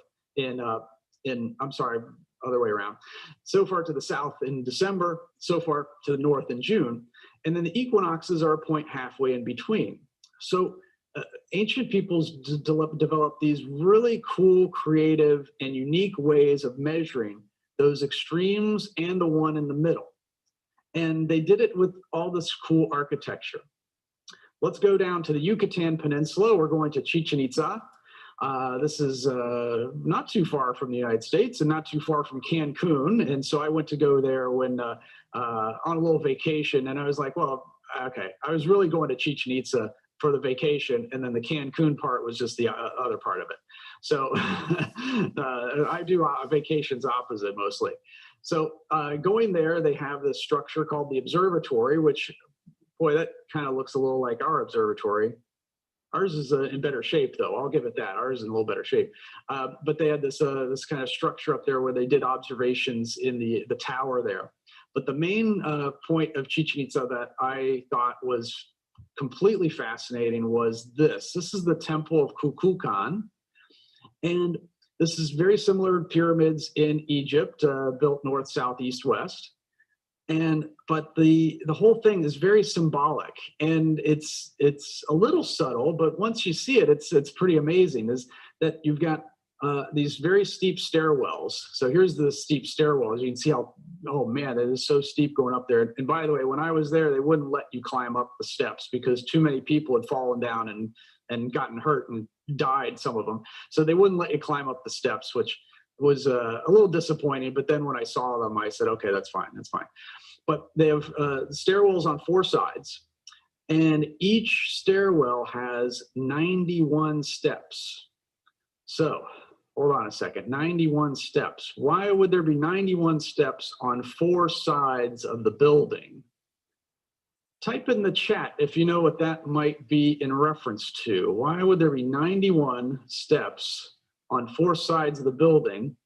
other way around. So far to the south in December, so far to the north in June. And then the equinoxes are a point halfway in between. So ancient peoples developed these really cool, creative, and unique ways of measuring those extremes and the one in the middle. And they did it with all this cool architecture. Let's go down to the Yucatan Peninsula. We're going to Chichen Itza. This is not too far from the United States and not too far from Cancun. And so I went to go there when on a little vacation, and I was like, well, okay, I was really going to Chichen Itza for the vacation, and then the Cancun part was just the other part of it. So I do vacations opposite mostly. So going there, they have this structure called the Observatory, which, boy, that kind of looks a little like our observatory. Ours is in better shape, though. I'll give it that. Ours is in a little better shape. But they had this kind of structure up there where they did observations in the tower there. But the main point of Chichen Itza that I thought was completely fascinating was this. This is the Temple of Kukulkan. And this is very similar to pyramids in Egypt, built north, south, east, west. But the whole thing is very symbolic, and it's a little subtle, but once you see it, it's pretty amazing. Is that you've got these very steep stairwells. So here's the steep stairwells. You can see how, oh man, it is so steep going up there. And by the way, when I was there, they wouldn't let you climb up the steps because too many people had fallen down and gotten hurt and died, some of them. So they wouldn't let you climb up the steps, which was a little disappointing. But then when I saw them, I said, okay, that's fine, that's fine. But they have stairwells on 4 sides, and each stairwell has 91 steps. So hold on a second, 91 steps. Why would there be 91 steps on 4 sides of the building? Type in the chat if you know what that might be in reference to. Why would there be 91 steps on 4 sides of the building?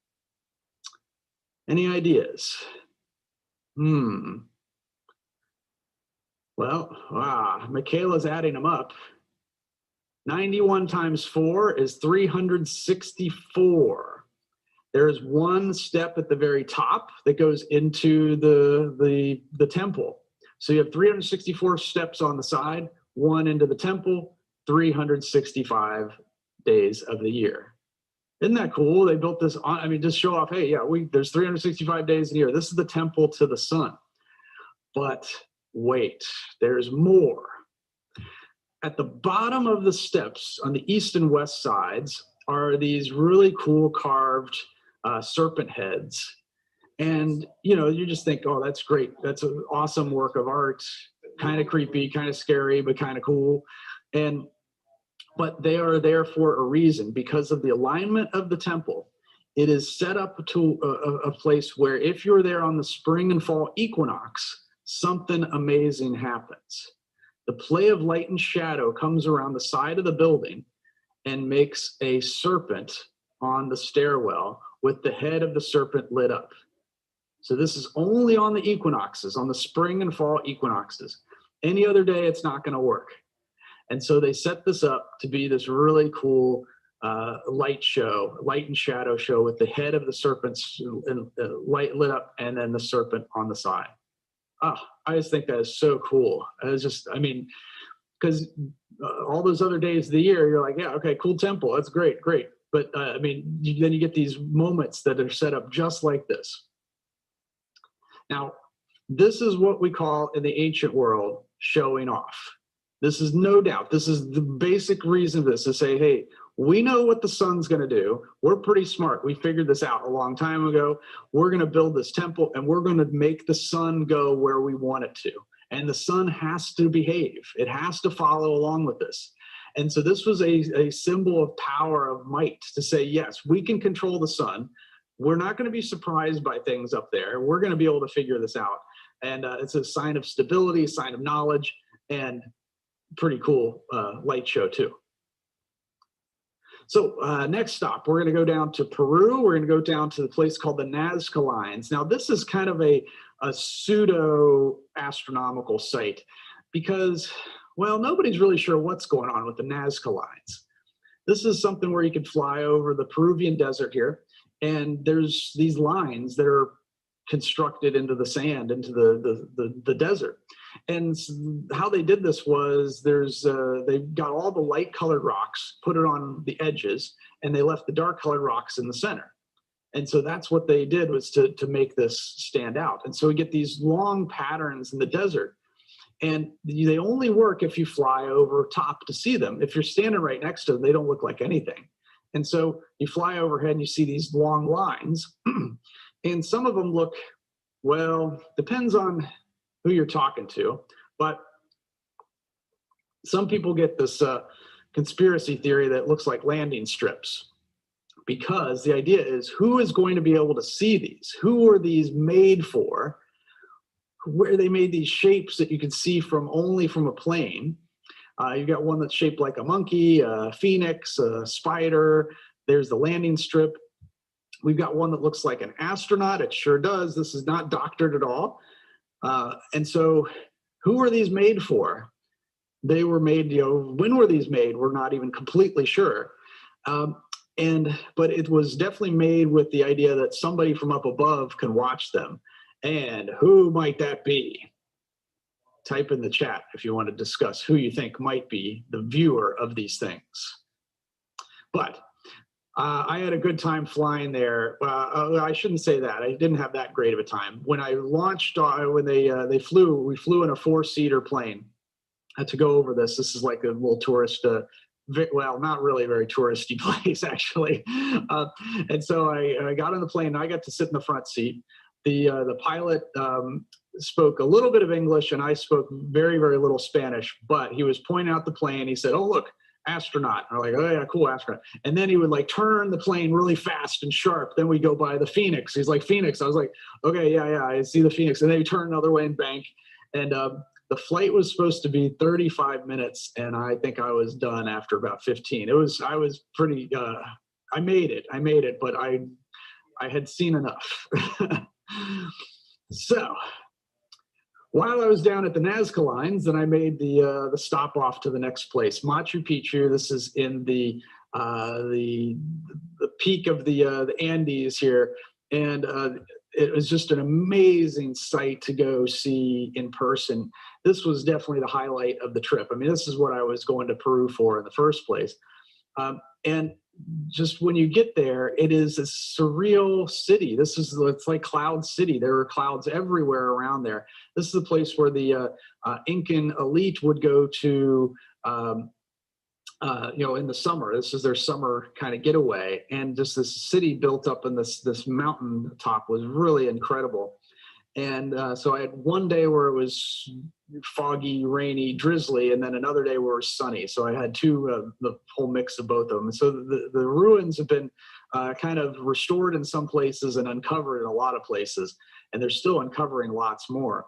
Any ideas? Well, Michaela's adding them up. 91 times 4 is 364. There's 1 step at the very top that goes into the temple. So you have 364 steps on the side, 1 into the temple, 365 days of the year. Isn't that cool? They built this on, I mean, just show off, hey, yeah, there's 365 days in a year. This is the temple to the sun. But wait, there's more. At the bottom of the steps on the east and west sides are these really cool carved serpent heads. And, you know, you just think, oh, that's great. That's an awesome work of art. Kind of creepy, kind of scary, but kind of cool. But they are there for a reason, because of the alignment of the temple. It is set up to a place where if you're there on the spring and fall equinox, something amazing happens. The play of light and shadow comes around the side of the building and makes a serpent on the stairwell with the head of the serpent lit up. So this is only on the equinoxes, on the spring and fall equinoxes. Any other day, it's not going to work. And so they set this up to be this really cool light and shadow show with the head of the serpent's light lit up and then the serpent on the side. Oh, I just think that is so cool. Because all those other days of the year, you're like, yeah, okay, cool temple. That's great. But then you get these moments that are set up just like this. Now, this is what we call in the ancient world showing off. This is no doubt, this is the basic reason for this, to say, hey, we know what the sun's going to do. We're pretty smart. We figured this out a long time ago. We're going to build this temple and we're going to make the sun go where we want it to. And the sun has to behave. It has to follow along with this. And so this was a symbol of power, of might, to say, yes, we can control the sun. We're not going to be surprised by things up there. We're going to be able to figure this out. And it's a sign of stability, a sign of knowledge, and pretty cool light show too. So next stop, we're going to go down to Peru. We're going to go down to the place called the Nazca Lines. Now this is kind of a pseudo astronomical site because, well, nobody's really sure what's going on with the Nazca Lines. This is something where you could fly over the Peruvian desert here, and there's these lines that are constructed into the sand, into the desert. And how they did this was they got all the light colored rocks, put it on the edges, and they left the dark colored rocks in the center. And so that's what they did, was to make this stand out. And so we get these long patterns in the desert, and they only work if you fly over top to see them. If you're standing right next to them, they don't look like anything. And so you fly overhead and you see these long lines, and some of them look, well, depends on who you're talking to, but some people get this conspiracy theory that looks like landing strips, because the idea is, who is going to be able to see these? Who are these made for? Where they made these shapes that you can see only from a plane. You've got one that's shaped like a monkey, a phoenix, a spider. There's the landing strip. We've got one that looks like an astronaut. It sure does. This is not doctored at all. And so who are these made for? they were made, when were these made? We're not even completely sure. But it was definitely made with the idea that somebody from up above can watch them. And who might that be? Type in the chat if you want to discuss who you think might be the viewer of these things. But I had a good time flying there. I shouldn't say that. I didn't have that great of a time. When I launched, when we flew in a 4-seater plane to go over this. This is like a little tourist, well, not really very touristy place actually. And so I got on the plane and I got to sit in the front seat. The pilot spoke a little bit of English and I spoke very, very little Spanish, but he was pointing out the plane. He said, "Oh, look, astronaut." And I'm like, "Oh yeah, cool, astronaut." And then he would like turn the plane really fast and sharp. Then we go by the Phoenix. He's like, "Phoenix." I was like, "Okay, yeah, I see the Phoenix." And then he turned another way and bank. And the flight was supposed to be 35 minutes. And I think I was done after about 15. I was pretty, I made it, but I had seen enough. So while I was down at the Nazca Lines, then I made the stop off to the next place, Machu Picchu. This is in the peak of the Andes here, and it was just an amazing sight to go see in person. This was definitely the highlight of the trip. I mean, this is what I was going to Peru for in the first place, and just when you get there, it is a surreal city. It's like Cloud City. There are clouds everywhere around there. This is the place where the Incan elite would go to, in the summer. This is their summer kind of getaway. And just this city built up in this mountain top was really incredible. And so I had one day where it was foggy, rainy, drizzly, and then another day where it was sunny. So I had the whole mix of both of them. And so the ruins have been kind of restored in some places and uncovered in a lot of places. And they're still uncovering lots more.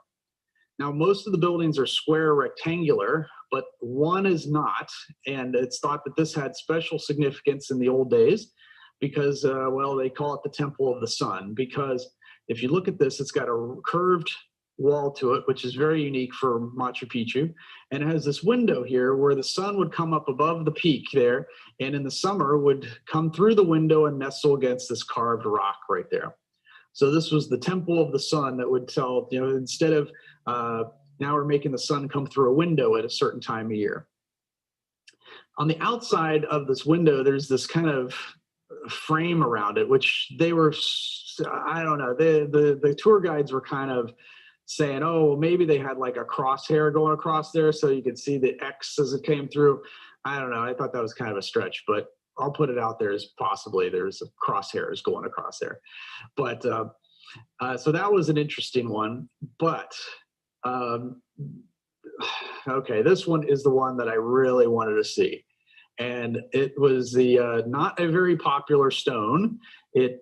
Now, most of the buildings are square rectangular, but one is not. And it's thought that this had special significance in the old days because, they call it the Temple of the Sun, because if you look at this, it's got a curved wall to it, which is very unique for Machu Picchu. And it has this window here where the sun would come up above the peak there, and in the summer would come through the window and nestle against this carved rock right there. So this was the Temple of the Sun that would tell, instead of now we're making the sun come through a window at a certain time of year. On the outside of this window, there's this kind of frame around it, which they were, I don't know, the tour guides were kind of saying, oh, well, maybe they had like a crosshair going across there so you could see the X as it came through. I don't know. I thought that was kind of a stretch, but I'll put it out there as possibly there's a crosshairs going across there. But so that was an interesting one. But okay, this one is the one that I really wanted to see. And it was the not a very popular stone. It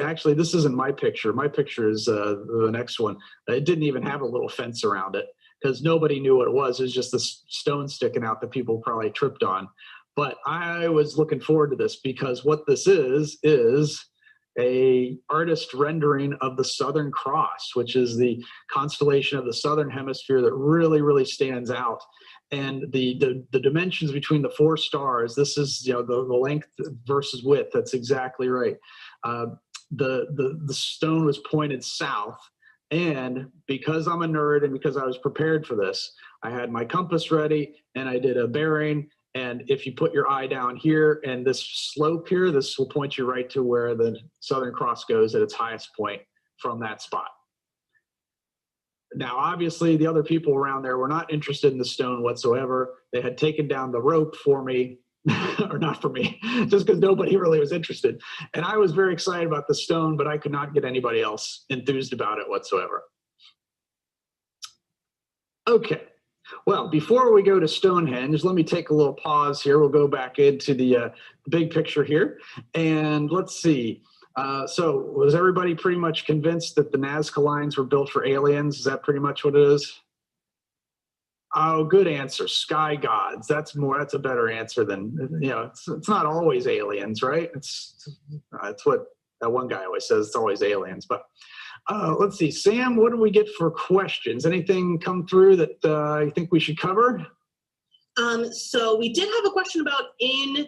actually, this isn't my picture. My picture is the next one. It didn't even have a little fence around it because nobody knew what it was. It was just this stone sticking out that people probably tripped on. But I was looking forward to this because what this is a artist rendering of the Southern Cross, which is the constellation of the Southern Hemisphere that really, really stands out. And the dimensions between the 4 stars, this is the length versus width. That's exactly right. The stone was pointed south, and because I'm a nerd and because I was prepared for this, I had my compass ready and I did a bearing. And if you put your eye down here and this slope here, this will point you right to where the Southern Cross goes at its highest point from that spot. Now, obviously, the other people around there were not interested in the stone whatsoever. They had taken down the rope for me, or not for me, just because nobody really was interested. And I was very excited about the stone, but I could not get anybody else enthused about it whatsoever. Okay. Well, before we go to Stonehenge, let me take a little pause here. We'll go back into the big picture here. And let's see. So was everybody pretty much convinced that the Nazca Lines were built for aliens? Is that pretty much what it is? Oh, good answer. Sky gods. That's a better answer than, it's not always aliens, right? It's what that one guy always says. It's always aliens. But let's see. Sam, what do we get for questions? Anything come through that you think we should cover? So we did have a question about in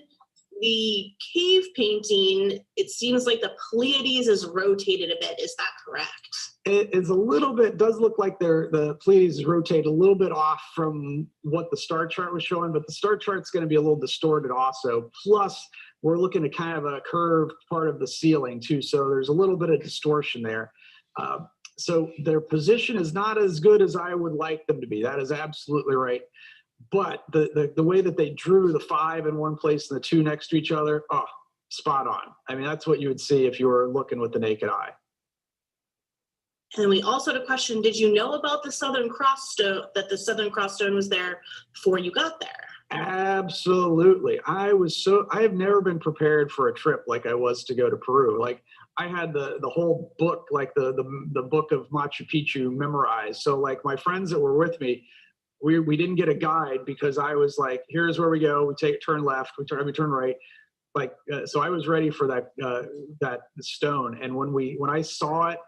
the cave painting, it seems like the Pleiades is rotated a bit. Is that correct? It is a little bit, does look like the Pleiades rotate a little bit off from what the star chart was showing, but the star chart's going to be a little distorted also. Plus, we're looking at kind of a curved part of the ceiling too, so there's a little bit of distortion there. So their position is not as good as I would like them to be. That is absolutely right. But the way that they drew the 5 in one place and the 2 next to each other, oh, spot on. I mean, that's what you would see if you were looking with the naked eye. And we also had a question, did you know about the Southern Cross stone, that the Southern Cross stone was there before you got there? Absolutely. I have never been prepared for a trip like I was to go to Peru. Like, I had the whole book, like the book of Machu Picchu memorized. So like my friends that were with me, we didn't get a guide because I was like, here's where we go. We take a turn left, we turn right. Like, so I was ready for that stone. And when I saw it,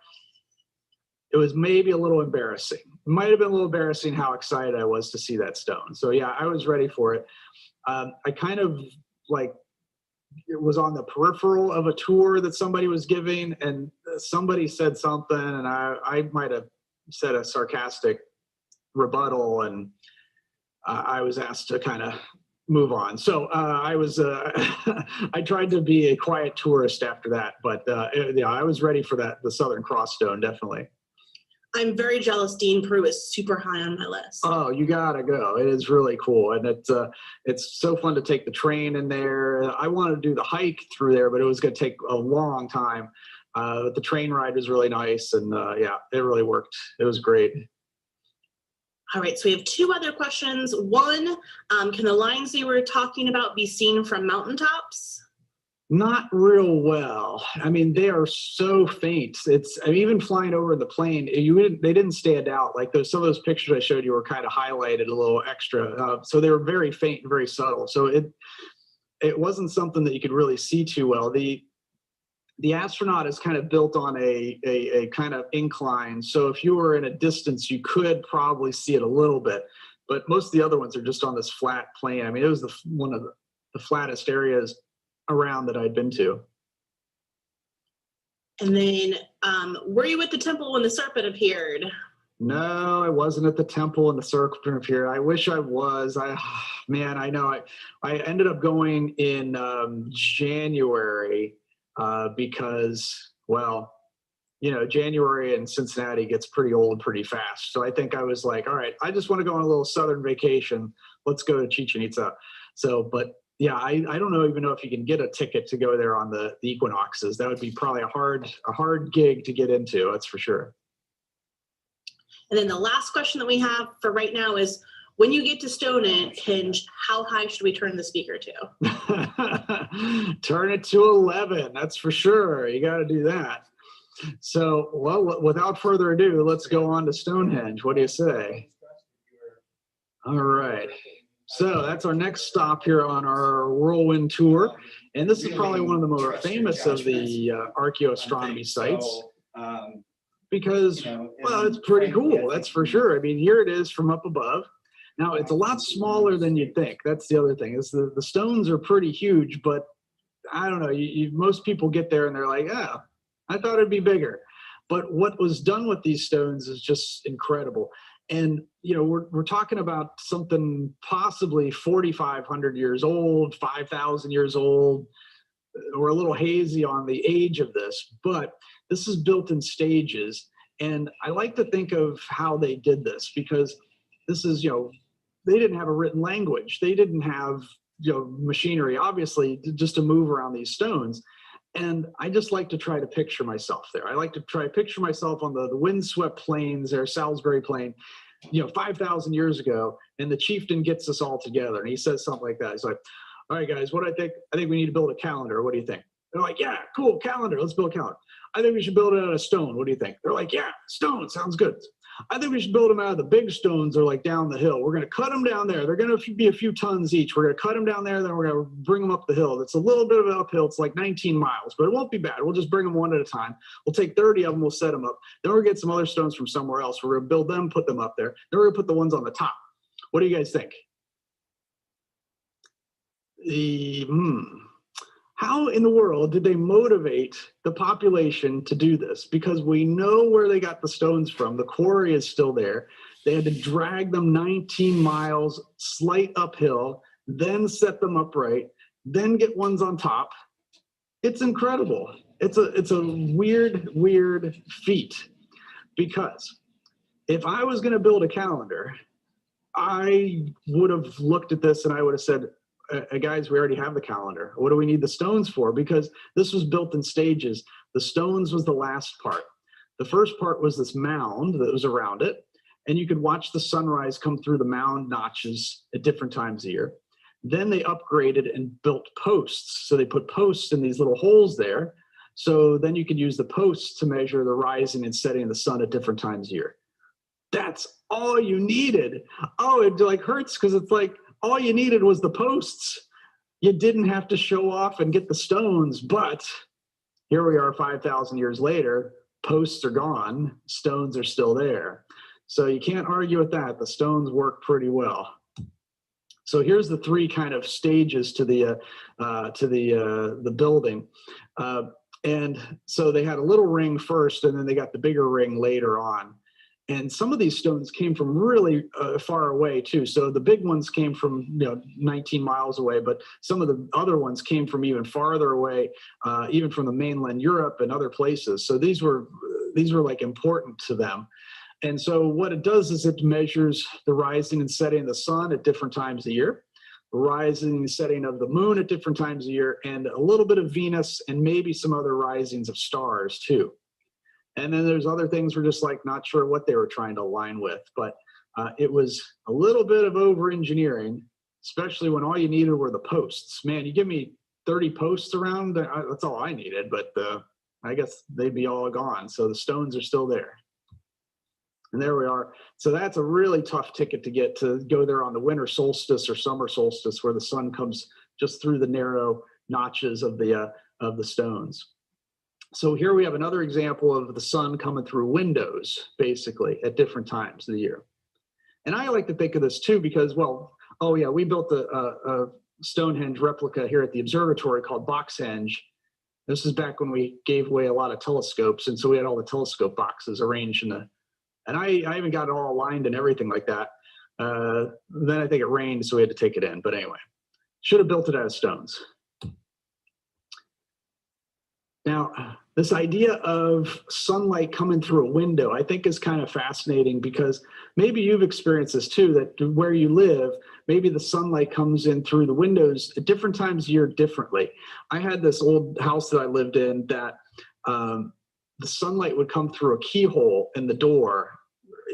it was maybe a little embarrassing. It might have been a little embarrassing how excited I was to see that stone. So yeah, I was ready for it. I kind of like, it was on the peripheral of a tour that somebody was giving, and somebody said something, and I might have said a sarcastic rebuttal, and I was asked to kind of move on. So I tried to be a quiet tourist after that, but yeah, I was ready for the Southern Cross stone, definitely. I'm very jealous. Dean, Peru is super high on my list. Oh, you gotta go. It is really cool. And it's so fun to take the train in there. I wanted to do the hike through there, but it was gonna take a long time. But the train ride was really nice, and yeah, it really worked. It was great. All right, so we have 2 other questions. One, can the lines you were talking about be seen from mountaintops? Not real well. I mean, they are so faint. I mean, even flying over the plane, they didn't stand out. Like some of those pictures I showed you were kind of highlighted a little extra. So they were very faint and very subtle. So it wasn't something that you could really see too well. The astronaut is kind of built on a kind of incline. So if you were in a distance, you could probably see it a little bit. But most of the other ones are just on this flat plane. I mean, it was one of the flattest areas around that I'd been to. And then, were you at the temple when the serpent appeared? No, I wasn't at the temple when the serpent appeared. I wish I was. Man, I know. I ended up going in January because, well, you know, January in Cincinnati gets pretty old pretty fast. So I think I was like, all right, I just want to go on a little southern vacation. Let's go to Chichen Itza. So, but yeah, I don't even know if you can get a ticket to go there on the equinoxes. That would be probably a hard gig to get into, that's for sure. And then the last question that we have for right now is, when you get to Stonehenge, how high should we turn the speaker to? Turn it to 11, that's for sure. You got to do that. So, well, without further ado, let's go on to Stonehenge. What do you say? All right. So that's our next stop here on our whirlwind tour. And this is probably one of the more famous of the archaeoastronomy sites because, well, it's pretty cool, that's for sure. I mean, here it is from up above. Now, it's a lot smaller than you'd think. That's the other thing, is the stones are pretty huge, but I don't know, most people get there and they're like, oh, I thought it'd be bigger. But what was done with these stones is just incredible. And, you know, we're talking about something possibly 4,500 years old, 5,000 years old. We're a little hazy on the age of this, but this is built in stages. And I like to think of how they did this, because this is, you know, they didn't have a written language. They didn't have, you know, machinery, obviously, just to move around these stones. And I just like to try to picture myself there. I like to try to picture myself on the windswept plains there, Salisbury Plain, you know, 5,000 years ago, and the chieftain gets us all together. And he says something like that. He's like, all right, guys, what do I think? I think we need to build a calendar. What do you think? They're like, yeah, cool, calendar. Let's build a calendar. I think we should build it out of stone. What do you think? They're like, yeah, stone, sounds good. I think we should build them out of the big stones that are like down the hill. We're going to cut them down there. They're going to be a few tons each. We're going to cut them down there, then we're going to bring them up the hill. It's a little bit of an uphill. It's like 19 miles, but it won't be bad. We'll just bring them one at a time. We'll take 30 of them. We'll set them up. Then we'll get some other stones from somewhere else. We're going to build them, put them up there. Then we're going to put the ones on the top. What do you guys think? how in the world did they motivate the population to do this? Because we know where they got the stones from. The quarry is still there. They had to drag them 19 miles, slight uphill, then set them upright, then get ones on top. It's incredible. It's a weird feat, because if I was going to build a calendar, I would have looked at this and I would have said, guys, we already have the calendar. What do we need the stones for? Because this was built in stages. The stones was the last part. The first part was this mound that was around it, and you could watch the sunrise come through the mound notches at different times of year. Then they upgraded and built posts. So they put posts in these little holes there. So then you could use the posts to measure the rising and setting of the sun at different times of year. That's all you needed. Oh, it like hurts because it's like all you needed was the posts. You didn't have to show off and get the stones, but here we are 5,000 years later, posts are gone, stones are still there. So you can't argue with that. The stones work pretty well. So here's the three kind of stages to the building. And so they had a little ring first, and then they got the bigger ring later on. And some of these stones came from really far away too. So the big ones came from 19 miles away, but some of the other ones came from even farther away, even from the mainland Europe and other places. So these were like important to them. And so what it does is it measures the rising and setting of the sun at different times of year, the rising and setting of the moon at different times of year, and a little bit of Venus and maybe some other risings of stars too. And then there's other things we're just like not sure what they were trying to align with, but it was a little bit of over engineering, especially when all you needed were the posts. Man, you give me 30 posts around, that's all I needed, but I guess they'd be all gone. So the stones are still there. And there we are. So that's a really tough ticket to get to go there on the winter solstice or summer solstice, where the sun comes just through the narrow notches of the stones. So here we have another example of the sun coming through windows, basically, at different times of the year. And I like to think of this too, because, well, oh yeah, we built a Stonehenge replica here at the observatory called Boxhenge. This is back when we gave away a lot of telescopes, and so we had all the telescope boxes arranged in the, and I even got it all aligned and everything like that. Then I think it rained, so we had to take it in. But anyway, should have built it out of stones. Now, this idea of sunlight coming through a window, I think is kind of fascinating, because maybe you've experienced this too, that where you live, maybe the sunlight comes in through the windows at different times of year differently. I had this old house that I lived in that the sunlight would come through a keyhole in the door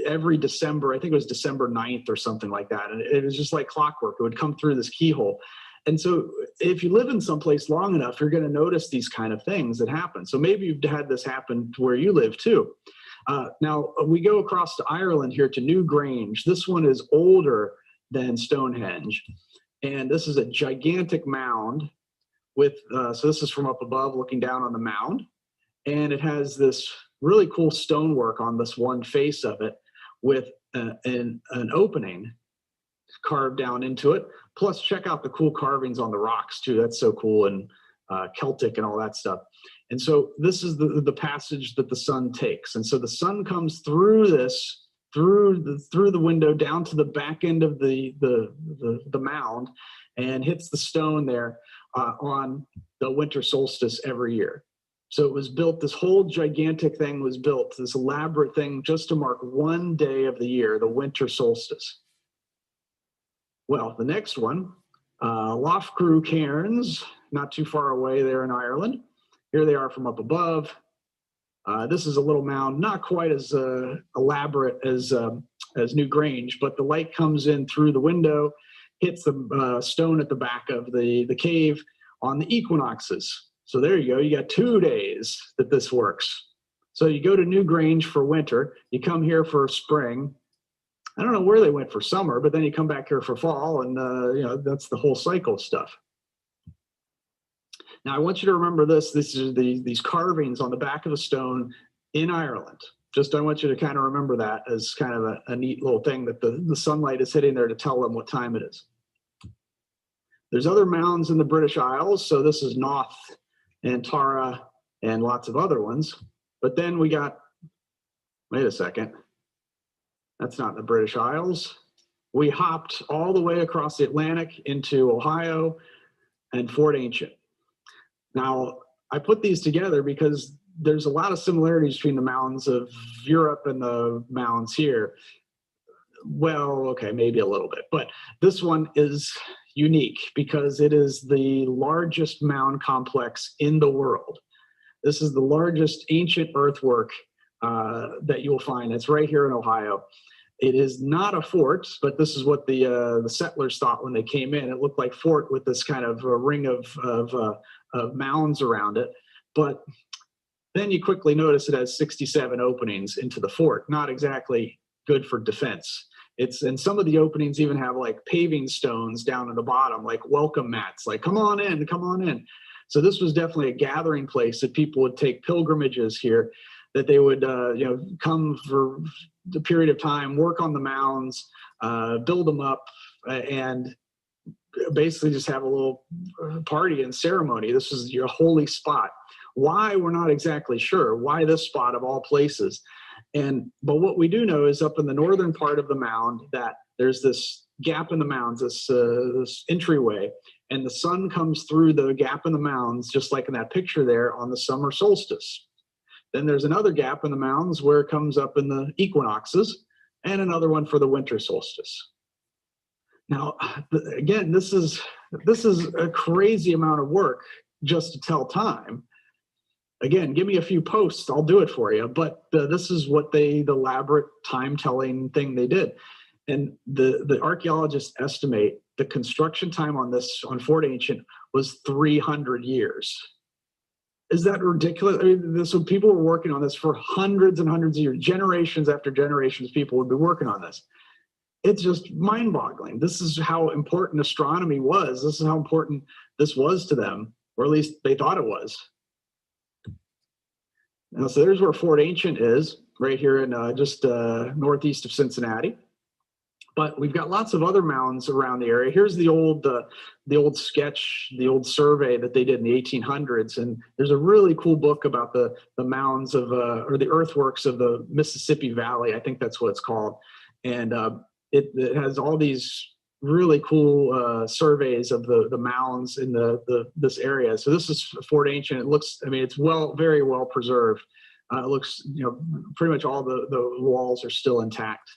every December. I think it was December 9th or something like that. And it was just like clockwork. It would come through this keyhole. And so if you live in someplace long enough, you're going to notice these kind of things that happen. So maybe you've had this happen to where you live too. Now we go across to Ireland here to New Grange. This one is older than Stonehenge. And this is a gigantic mound with, so this is from up above looking down on the mound. And it has this really cool stonework on this one face of it with an opening carved down into it. Plus, check out the cool carvings on the rocks too. That's so cool, and Celtic and all that stuff. And so this is the passage that the sun takes. And so the sun comes through this, through the window down to the back end of the mound, and hits the stone there on the winter solstice every year. So it was built, this whole gigantic thing was built, this elaborate thing just to mark one day of the year, the winter solstice. Well, the next one, Loughcrew Cairns, not too far away there in Ireland. Here they are from up above. This is a little mound, not quite as elaborate as New Grange, but the light comes in through the window, hits the stone at the back of the cave on the equinoxes. So there you go, you got 2 days that this works. So you go to New Grange for winter, you come here for spring. I don't know where they went for summer, but then you come back here for fall, and you know, that's the whole cycle stuff. Now I want you to remember this. This is these carvings on the back of a stone in Ireland. Just I want you to kind of remember that as kind of a neat little thing that the sunlight is hitting there to tell them what time it is. There's other mounds in the British Isles. So this is Noth and Tara and lots of other ones. But then we got, wait a second, that's not the British Isles. We hopped all the way across the Atlantic into Ohio and Fort Ancient. Now, I put these together because there's a lot of similarities between the mounds of Europe and the mounds here. Well, okay, maybe a little bit, but this one is unique because it is the largest mound complex in the world. This is the largest ancient earthwork that you'll find. It's right here in Ohio. It is not a fort, but this is what the settlers thought when they came in. It looked like fort with this kind of a ring of mounds around it. But then you quickly notice it has 67 openings into the fort. Not exactly good for defense. And some of the openings even have like paving stones down at the bottom, like welcome mats, like come on in, come on in. So this was definitely a gathering place that people would take pilgrimages here, that they would come for the period of time, work on the mounds, build them up, and basically just have a little party and ceremony. This is your holy spot. Why, we're not exactly sure. Why this spot of all places? But what we do know is up in the northern part of the mound that there's this gap in the mounds, this entryway, and the sun comes through the gap in the mounds, just like in that picture there, on the summer solstice. Then there's another gap in the mounds where it comes up in the equinoxes, and another one for the winter solstice. Now, again, this is a crazy amount of work just to tell time. Again, give me a few posts, I'll do it for you. But this is what the elaborate time-telling thing they did. And the archaeologists estimate the construction time on Fort Ancient was 300 years. Is that ridiculous? I mean, so people were working on this for hundreds and hundreds of years, generations after generations, people would be working on this. It's just mind-boggling. This is how important astronomy was. This is how important this was to them, or at least they thought it was. Now, so there's where Fort Ancient is, right here in just northeast of Cincinnati. But we've got lots of other mounds around the area. Here's the old sketch, the old survey that they did in the 1800s. And there's a really cool book about the mounds of, or the earthworks of the Mississippi Valley. I think that's what it's called. And it has all these really cool surveys of the mounds in this area. So this is Fort Ancient. It looks, I mean, it's very well preserved. It looks, pretty much all the walls are still intact.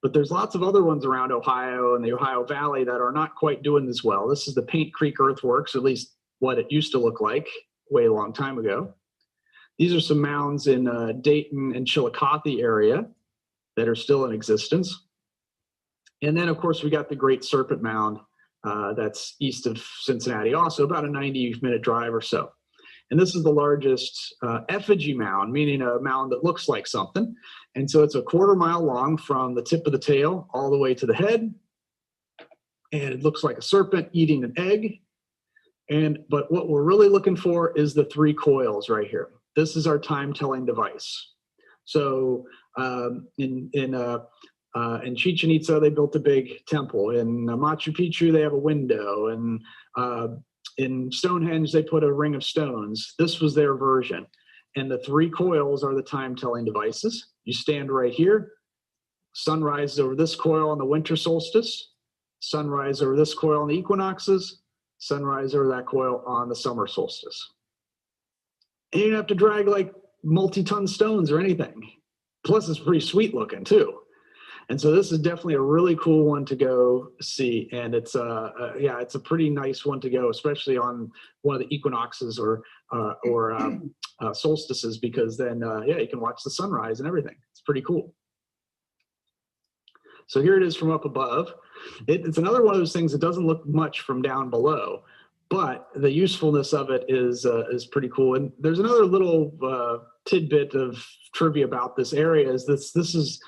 But there's lots of other ones around Ohio and the Ohio Valley that are not quite doing this well. This is the Paint Creek earthworks, at least what it used to look like way a long time ago. These are some mounds in Dayton and Chillicothe area that are still in existence. And then, of course, we got the Great Serpent Mound that's east of Cincinnati, also about a 90-minute drive or so. And this is the largest effigy mound, meaning a mound that looks like something. And so it's a 1/4 mile long from the tip of the tail all the way to the head. And it looks like a serpent eating an egg. But what we're really looking for is the 3 coils right here. This is our time-telling device. So in Chichen Itza, they built a big temple. In Machu Picchu, they have a window. And in Stonehenge, they put a ring of stones. This was their version. And the 3 coils are the time-telling devices. You stand right here. Sun rises over this coil on the winter solstice. Sunrise over this coil on the equinoxes. Sunrise over that coil on the summer solstice. And you don't have to drag like multi-ton stones or anything. Plus, it's pretty sweet looking too. And so this is definitely a really cool one to go see. And it's it's a pretty nice one to go, especially on one of the equinoxes or solstices, because then, you can watch the sunrise and everything. It's pretty cool. So here it is from up above. It's another one of those things that doesn't look much from down below, but the usefulness of it is pretty cool. And there's another little tidbit of trivia about this area is this is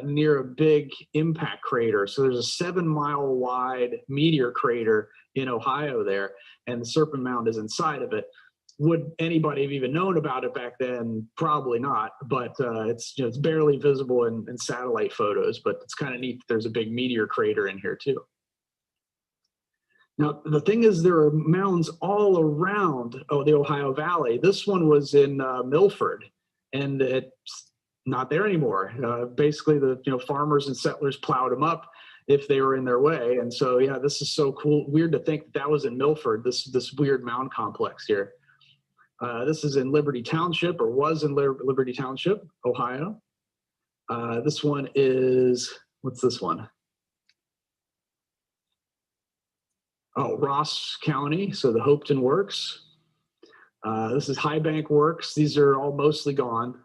near a big impact crater. So there's a 7-mile wide meteor crater in Ohio there, and the Serpent Mound is inside of it. Would anybody have even known about it back then? Probably not, but it's barely visible in satellite photos, but it's kind of neat that there's a big meteor crater in here too. Now, the thing is, there are mounds all around the Ohio Valley. This one was in Milford, and it's not there anymore. Basically, the farmers and settlers plowed them up if they were in their way. And so, yeah, this is so cool. Weird to think that was in Milford, this weird mound complex here. This is in Liberty Township, or was in Liberty Township, Ohio. This one is, what's this one? Oh, Ross County, so the Hopeton Works. This is High Bank Works. These are all mostly gone.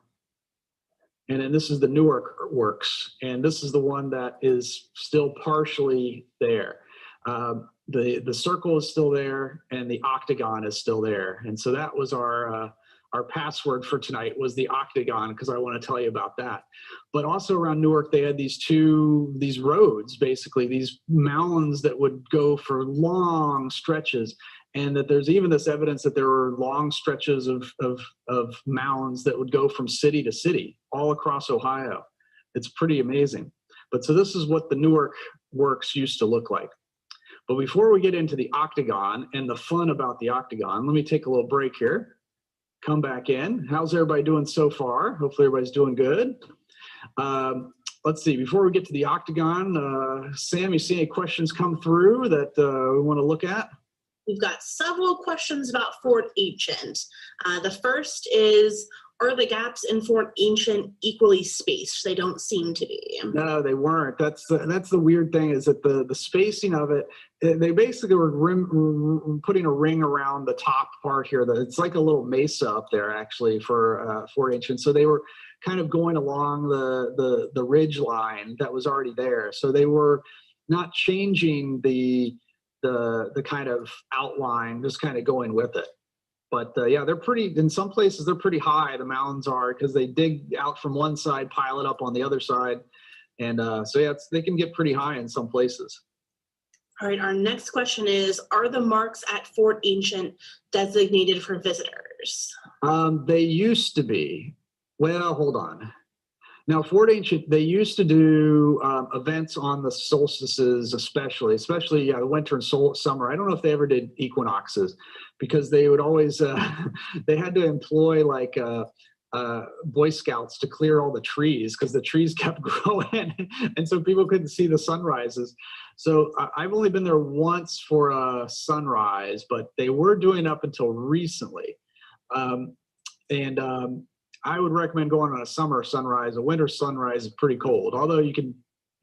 And then this is the Newark Works, and this is the one that is still partially there. The circle is still there, and the octagon is still there. And so that was our password for tonight, was the octagon, because I want to tell you about that. But also around Newark, they had these roads, basically these mounds that would go for long stretches, and that there's even this evidence that there were long stretches of mounds that would go from city to city all across Ohio. It's pretty amazing. But so this is what the Newark Works used to look like. But before we get into the octagon and the fun about the octagon, let me take a little break here. Come back in. How's everybody doing so far? Hopefully everybody's doing good. Let's see, before we get to the octagon, Sam, you see any questions come through that we want to look at? We've got several questions about Fort Ancient. The first is, are the gaps in Fort Ancient equally spaced? They don't seem to be. No, they weren't. That's the weird thing, is that the spacing of it, they basically were putting a ring around the top part here. It's like a little mesa up there, actually, for Fort Ancient. So they were kind of going along the ridge line that was already there. So they were not changing the kind of outline, just kind of going with it. But yeah, they're pretty, in some places they're pretty high, the mounds are, because they dig out from one side, pile it up on the other side. And so yeah, they can get pretty high in some places. All right, our next question is, are the marks at Fort Ancient designated for visitors? They used to be. Well, hold on. Now, Fort Ancient, they used to do events on the solstices, especially the winter and summer. I don't know if they ever did equinoxes, because they would always, they had to employ like Boy Scouts to clear all the trees, because the trees kept growing, and so people couldn't see the sunrises. So I've only been there once for a sunrise, but they were doing up until recently. I would recommend going on a summer sunrise. A winter sunrise is pretty cold, although you can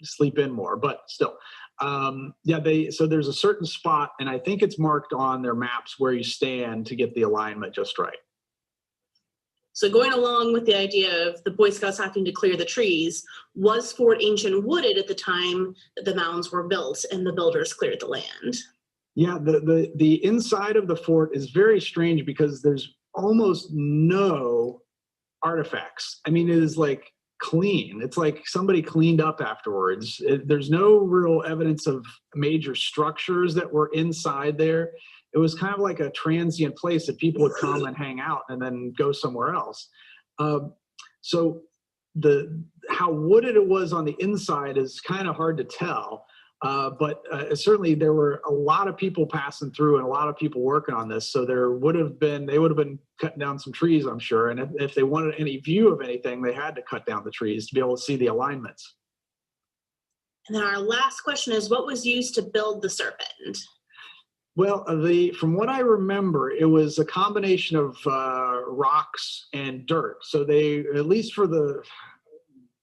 sleep in more, but still. Yeah, so there's a certain spot, and I think it's marked on their maps where you stand to get the alignment just right. So going along with the idea of the Boy Scouts having to clear the trees, was Fort Ancient wooded at the time that the mounds were built and the builders cleared the land? Yeah, the inside of the fort is very strange, because there's almost no artifacts. I mean, it is like clean. It's like somebody cleaned up afterwards. There's no real evidence of major structures that were inside there. It was kind of like a transient place that people would come and hang out and then go somewhere else. So how wooded it was on the inside is kind of hard to tell. But certainly there were a lot of people passing through and a lot of people working on this. So they would have been cutting down some trees, I'm sure. And if they wanted any view of anything, they had to cut down the trees to be able to see the alignments. And then our last question is, what was used to build the serpent? Well, from what I remember, it was a combination of rocks and dirt. So they, at least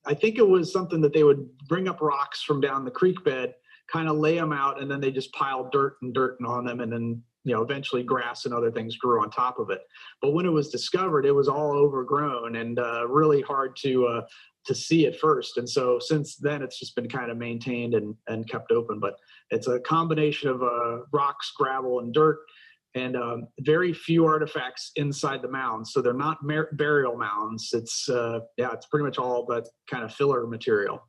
I think it was something that they would bring up rocks from down the creek bed, kind of lay them out, and then they just piled dirt on them, and then eventually grass and other things grew on top of it. But when it was discovered, it was all overgrown and really hard to see at first. And so since then, it's just been kind of maintained and kept open. But it's a combination of rocks, gravel, and dirt, and very few artifacts inside the mounds. So they're not burial mounds. It's pretty much all that kind of filler material.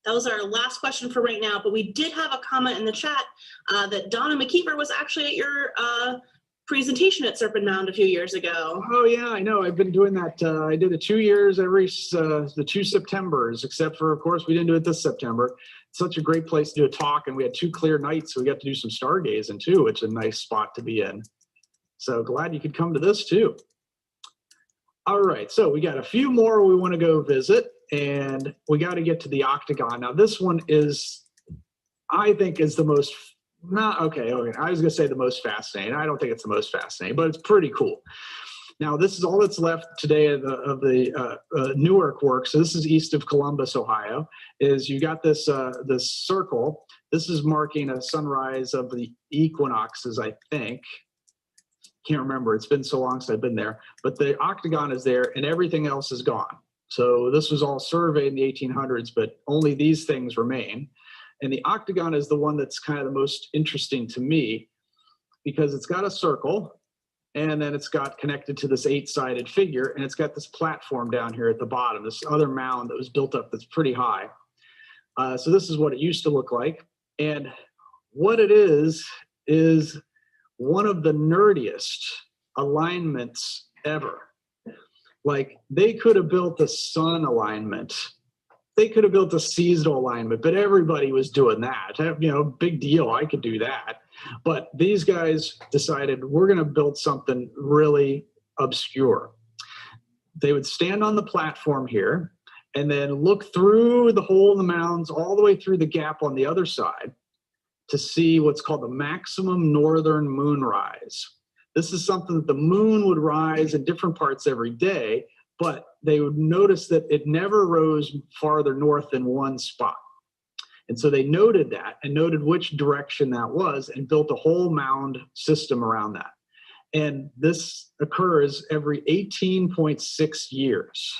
That was our last question for right now, but we did have a comment in the chat that Donna McKeever was actually at your presentation at Serpent Mound a few years ago. Oh yeah, I know. I've been doing that. I did it 2 years every the 2 Septembers, except for, of course, we didn't do it this September. such a great place to do a talk, and we had 2 clear nights, so we got to do some stargazing too, which is a nice spot to be in. So glad you could come to this too. All right, so we got a few more we want to go visit, and we got to get to the Octagon. Now this one is, I think, is the most, okay, I was gonna say the most fascinating. I don't think it's the most fascinating, but it's pretty cool. Now this is all that's left today of the Newark work. So this is east of Columbus, Ohio. Is you got this this circle. This is marking a sunrise of the equinoxes, I think. Can't remember. It's been so long since I've been there. But the Octagon is there, and everything else is gone. So this was all surveyed in the 1800s, but only these things remain. And the Octagon is the one that's kind of the most interesting to me, because it's got a circle, and then it's got connected to this 8-sided figure, and it's got this platform down here at the bottom, this other mound that was built up that's pretty high. So this is what it used to look like. And what it is one of the nerdiest alignments ever. Like, they could have built a sun alignment. They could have built a seasonal alignment, but everybody was doing that. You know, big deal, I could do that. But these guys decided, we're gonna build something really obscure. They would stand on the platform here and then look through the hole in the mounds all the way through the gap on the other side to see what's called the maximum northern moonrise. This is something that the moon would rise in different parts every day, but they would notice that it never rose farther north than one spot. And so they noted that and noted which direction that was and built a whole mound system around that. And this occurs every 18.6 years.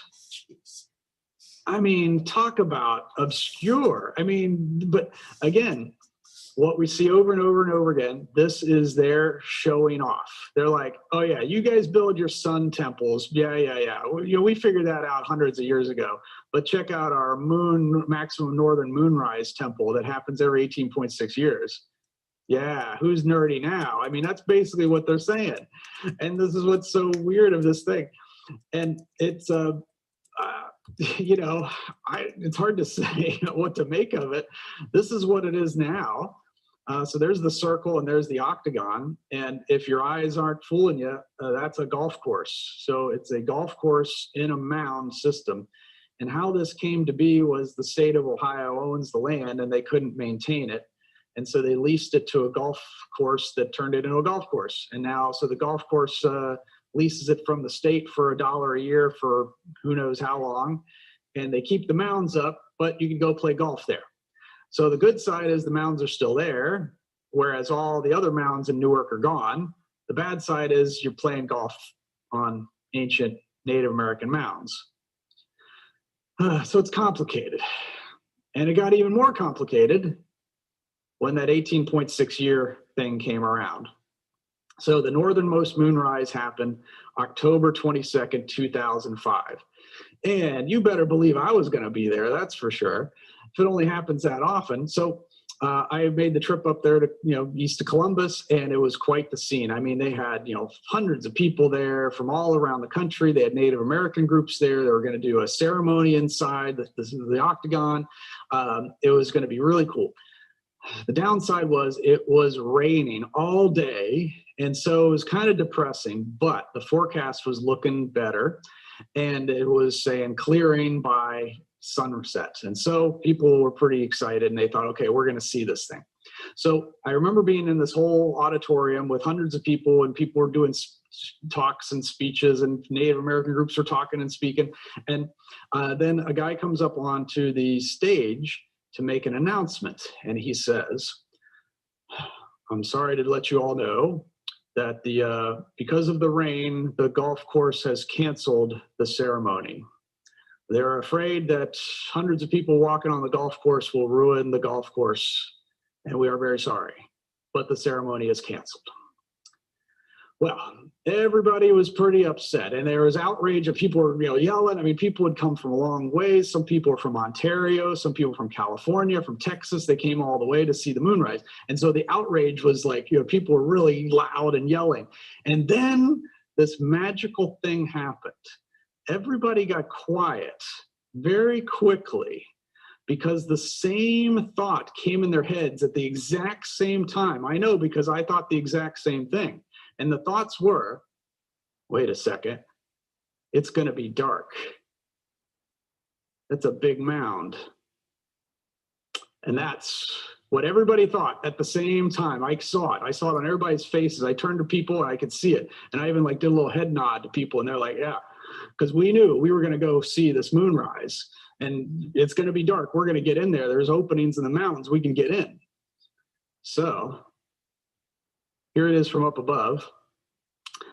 I mean, talk about obscure. I mean, but again, what we see over and over and over again, this is their showing off. They're like, oh yeah, you guys build your sun temples. Yeah. You know, we figured that out hundreds of years ago. But check out our moon, maximum northern moonrise temple that happens every 18.6 years. Yeah, who's nerdy now? I mean, that's basically what they're saying. And this is what's so weird of this thing. And it's, you know, it's hard to say what to make of it. This is what it is now. So there's the circle and there's the octagon. And if your eyes aren't fooling you, that's a golf course. So it's a golf course in a mound system. And how this came to be was the state of Ohio owns the land and they couldn't maintain it. And so they leased it to a golf course that turned it into a golf course. And now, so the golf course leases it from the state for $1 a year for who knows how long. And they keep the mounds up, but you can go play golf there. So the good side is the mounds are still there, whereas all the other mounds in Newark are gone. The bad side is you're playing golf on ancient Native American mounds. So it's complicated. And it got even more complicated when that 18.6 year thing came around. So the northernmost moonrise happened October 22nd, 2005. And you better believe I was going to be there, that's for sure. If it only happens that often. So I made the trip up there to, you know, east of Columbus, and it was quite the scene. I mean, they had, you know, hundreds of people there from all around the country. They had Native American groups there. They were going to do a ceremony inside the octagon. It was going to be really cool. The downside was it was raining all day, and so it was kind of depressing, but the forecast was looking better, and it was saying clearing by sunset. And so people were pretty excited, and they thought, okay, we're going to see this thing. So I remember being in this whole auditorium with hundreds of people, and people were doing talks and speeches, and Native American groups were talking and speaking. And then a guy comes up onto the stage to make an announcement. And he says, I'm sorry to let you all know that because of the rain, the golf course has canceled the ceremony. They're afraid that hundreds of people walking on the golf course will ruin the golf course, and we are very sorry, but the ceremony is canceled. Well, everybody was pretty upset, and there was outrage of people were, you know, yelling. I mean, people would come from a long ways. Some people were from Ontario, some people from California, from Texas. They came all the way to see the moonrise. And so the outrage was like, you know, people were really loud and yelling. And then this magical thing happened. Everybody got quiet very quickly because the same thought came in their heads at the exact same time. I know because I thought the exact same thing. And the thoughts were, wait a second, it's going to be dark. That's a big mound. And that's what everybody thought at the same time. I saw it. I saw it on everybody's faces. I turned to people and I could see it. And I even like did a little head nod to people and they're like, yeah, because we knew we were going to go see this moonrise and it's going to be dark. We're going to get in there. There's openings in the mountains. We can get in. So here it is from up above.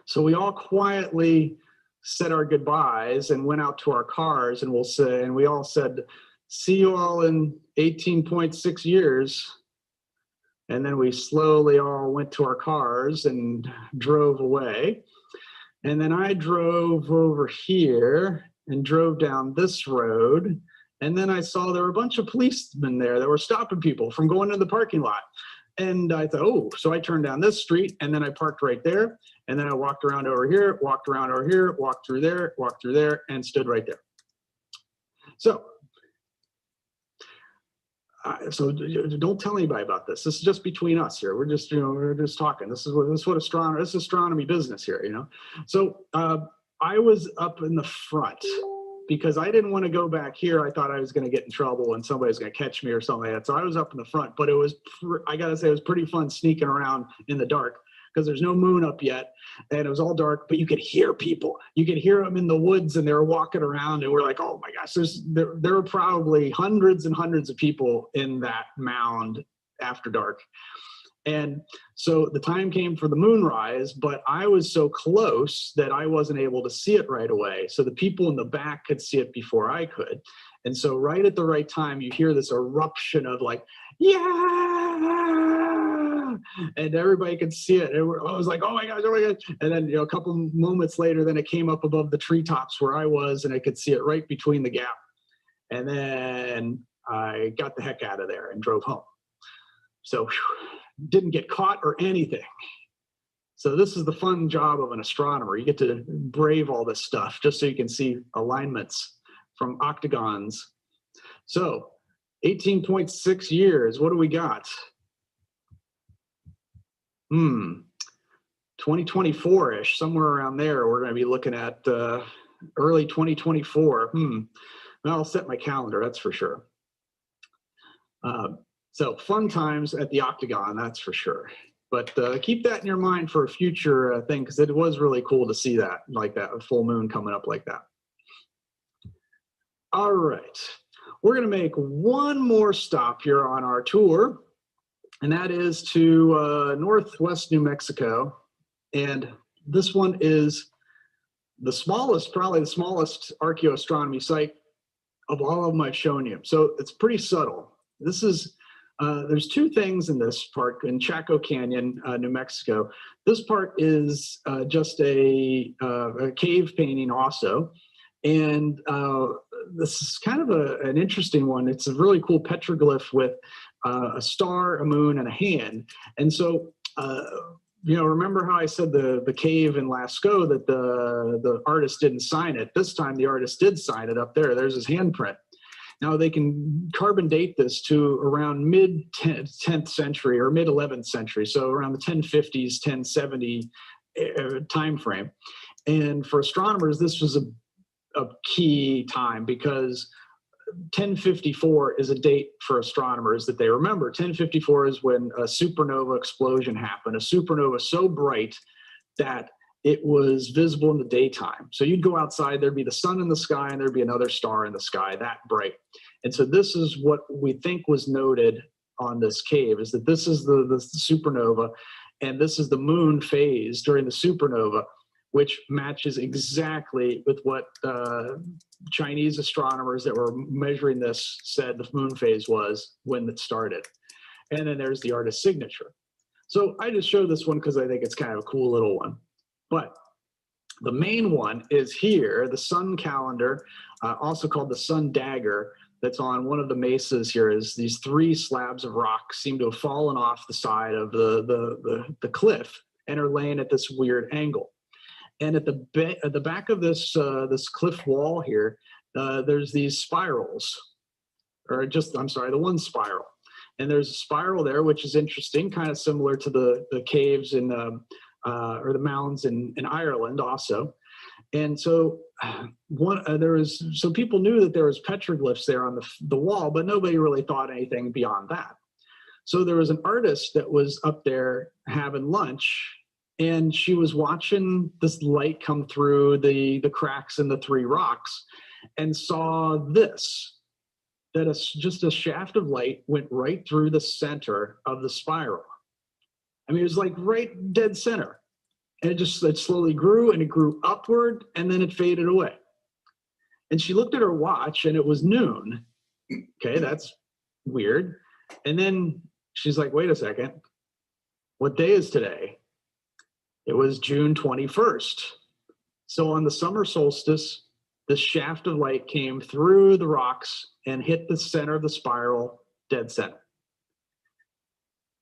So we all quietly said our goodbyes and went out to our cars, and we all said, see you all in 18.6 years. And then we slowly all went to our cars and drove away. And then I drove over here and drove down this road. And then I saw there were a bunch of policemen there that were stopping people from going into the parking lot. And I thought, oh, so I turned down this street and then I parked right there. And then I walked around over here, walked around over here, walked through there, and stood right there. So don't tell anybody about this. This is just between us here. We're just talking. This is what astronomy business here, So I was up in the front because I didn't want to go back here. I thought I was going to get in trouble and somebody was going to catch me or something like that. So I was up in the front, but I got to say, it was pretty fun sneaking around in the dark because there's no moon up yet and it was all dark, but you could hear people. You could hear them in the woods and they were walking around and we're like, oh my gosh, there were probably hundreds and hundreds of people in that mound after dark. And so the time came for the moonrise, but I was so close that I wasn't able to see it right away. So the people in the back could see it before I could. And so right at the right time, you hear this eruption of like, yeah, and everybody could see it. I was like, oh my gosh. And then, a couple moments later, then it came up above the treetops where I was and I could see it right between the gap. And then I got the heck out of there and drove home. So didn't get caught or anything. So this is the fun job of an astronomer. You get to brave all this stuff just so you can see alignments from octagons. So 18.6 years, what do we got? 2024-ish, somewhere around there. We're going to be looking at early 2024. Well, I'll set my calendar, that's for sure. So fun times at the Octagon, that's for sure. But keep that in your mind for a future thing, because it was really cool to see that, like that, a full moon coming up like that. All right, we're going to make one more stop here on our tour, and that is to northwest New Mexico. And this one is the smallest, probably the smallest archaeoastronomy site of all of them I've shown you. So it's pretty subtle. This is there's two things in this park in Chaco Canyon, New Mexico. This part is just a cave painting also. And this is kind of an interesting one. It's a really cool petroglyph with a star, a moon, and a hand. And so, remember how I said the cave in Lascaux that the artist didn't sign it? This time the artist did sign it up there. There's his handprint. Now they can carbon date this to around mid-10th century or mid-11th century, so around the 1050s, 1070 time frame. And for astronomers, this was a key time because 1054 is a date for astronomers that they remember. 1054 is when a supernova explosion happened, a supernova so bright that it was visible in the daytime. So you'd go outside, there'd be the sun in the sky, and there'd be another star in the sky, that bright. And so this is what we think was noted on this cave, is that this is the supernova, and this is the moon phase during the supernova, which matches exactly with what Chinese astronomers that were measuring this said the moon phase was when it started. And then there's the artist's signature. So I just show this one because I think it's kind of a cool little one. But the main one is here, the sun calendar, also called the sun dagger, that's on one of the mesas here. Is these three slabs of rock seem to have fallen off the side of the cliff and are laying at this weird angle. And at the back of this this cliff wall here, there's these spirals or just, I'm sorry, the one spiral. And there's a spiral there, which is interesting, kind of similar to the caves in, or the mounds in Ireland also. And so so people knew that there was petroglyphs there on the wall, but nobody really thought anything beyond that. So there was an artist that was up there having lunch, and she was watching this light come through the cracks in the 3 rocks and saw this, that just a shaft of light went right through the center of the spiral. I mean, it was like right dead center. And it slowly grew, and it grew upward, and then it faded away. And she looked at her watch, and it was noon. Okay, that's weird. And then she's like, wait a second, what day is today? It was June 21st. So on the summer solstice, the shaft of light came through the rocks and hit the center of the spiral, dead center.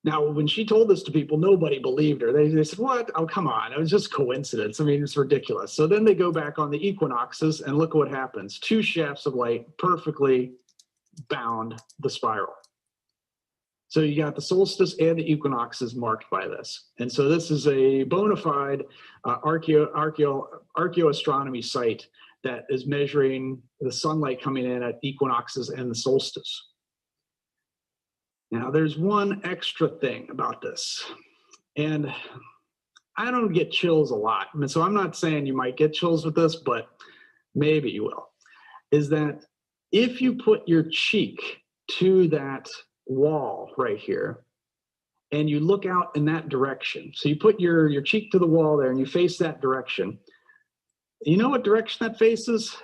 Now, when she told this to people, nobody believed her. They said, what? Oh, come on. It was just coincidence. I mean, it's ridiculous. So then they go back on the equinoxes, and look what happens. 2 shafts of light perfectly bound the spiral. So you got the solstice and the equinoxes marked by this. And so this is a bona fide archaeoastronomy site that is measuring the sunlight coming in at equinoxes and the solstice. Now, there's one extra thing about this, and I don't get chills a lot. I mean, so I'm not saying you might get chills with this, but maybe you will, is that if you put your cheek to that wall right here, and you look out in that direction, so you put your cheek to the wall there and you face that direction, you know what direction that faces?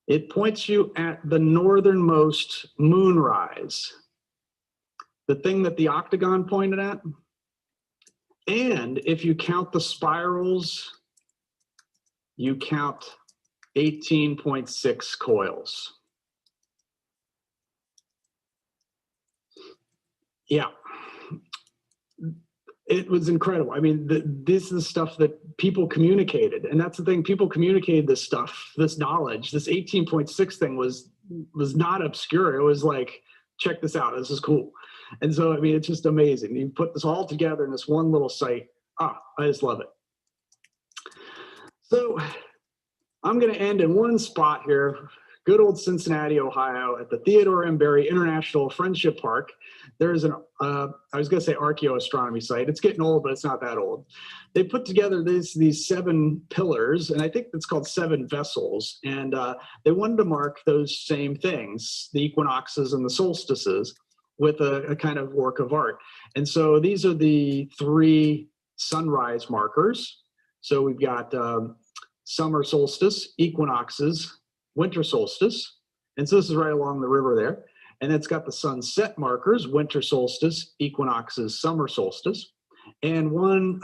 It points you at the northernmost moonrise. The thing that the octagon pointed at. And if you count the spirals, you count 18.6 coils. Yeah, it was incredible. I mean, this is stuff that people communicated, and that's the thing, people communicated this stuff, this knowledge. This 18.6 thing was not obscure. It was like, check this out, this is cool. And so, I mean, it's just amazing. You put this all together in this one little site. I just love it. So I'm going to end in one spot here, good old Cincinnati, Ohio, at the Theodore M. Berry International Friendship Park. There's an, I was going to say archaeoastronomy site. It's getting old, but it's not that old. They put together these 7 pillars, and I think it's called 7 vessels. And they wanted to mark those same things, the equinoxes and the solstices, with a kind of work of art. And so these are the 3 sunrise markers. So we've got summer solstice, equinoxes, winter solstice. And so this is right along the river there. And it's got the sunset markers, winter solstice, equinoxes, summer solstice. And one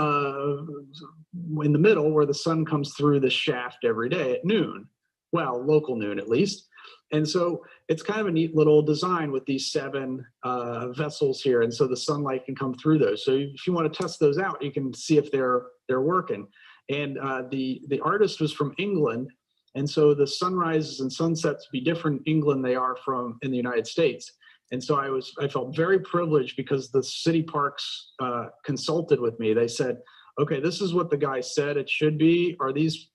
in the middle where the sun comes through the shaft every day at noon. Well, local noon at least. And so it's kind of a neat little design with these 7 vessels here. And so the sunlight can come through those. So if you want to test those out, you can see if they're working. And the artist was from England. And so the sunrises and sunsets be different in England they are from in the United States. And so I felt very privileged because the city parks consulted with me. They said, okay, this is what the guy said it should be. Are these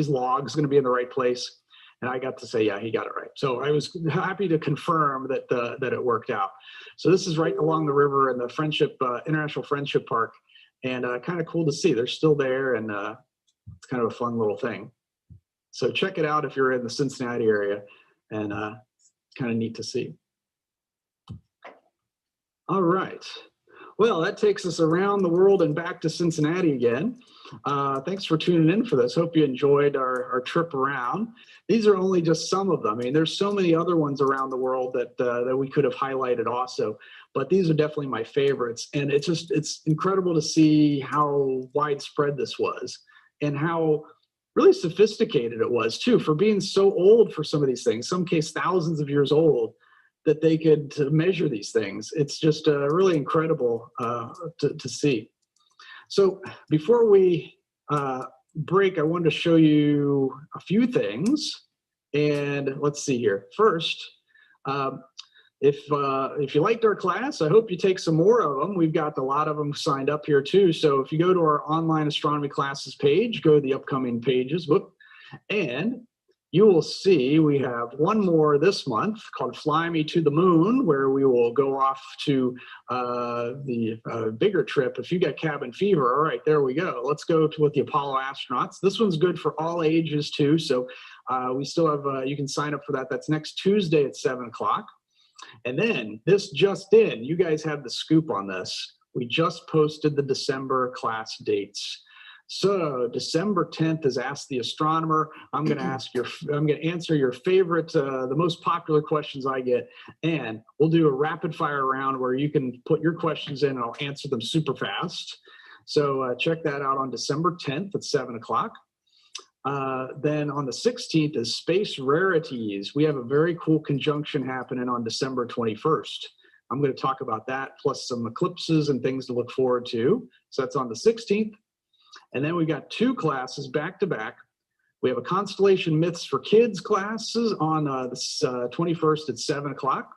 logs going to be in the right place? And I got to say, yeah, he got it right. So I was happy to confirm that it worked out. So this is right along the river in the International Friendship Park, and kind of cool to see. They're still there, and it's kind of a fun little thing. So check it out if you're in the Cincinnati area, and it's kind of neat to see. All right. Well, that takes us around the world and back to Cincinnati again. Thanks for tuning in for this. Hope you enjoyed our trip around. These are only just some of them. I mean, there's so many other ones around the world that we could have highlighted also, but these are definitely my favorites. And it's incredible to see how widespread this was and how really sophisticated it was too, for being so old for some of these things, some case thousands of years old, that they could measure these things. It's just really incredible to see. So before we break, I wanted to show you a few things. And let's see here. First, if you liked our class, I hope you take some more of them. We've got a lot of them signed up here too. So if you go to our online astronomy classes page, go to the upcoming pages, and you will see we have one more this month called Fly Me to the Moon, where we will go off to the bigger trip. If you got cabin fever, all right, there we go. Let's go with the Apollo astronauts. This one's good for all ages too. So we still have, you can sign up for that. That's next Tuesday at 7 o'clock. And then this just in, you guys have the scoop on this. We just posted the December class dates. So December 10th is Ask the Astronomer. I'm going to answer your favorite, the most popular questions I get, and we'll do a rapid fire round where you can put your questions in and I'll answer them super fast. So check that out on December 10th at 7 o'clock. Then on the 16th is Space Rarities. We have a very cool conjunction happening on December 21st. I'm going to talk about that, plus some eclipses and things to look forward to. So that's on the 16th. And then we got 2 classes back to back. We have a Constellation Myths for Kids classes on the 21st at 7 o'clock.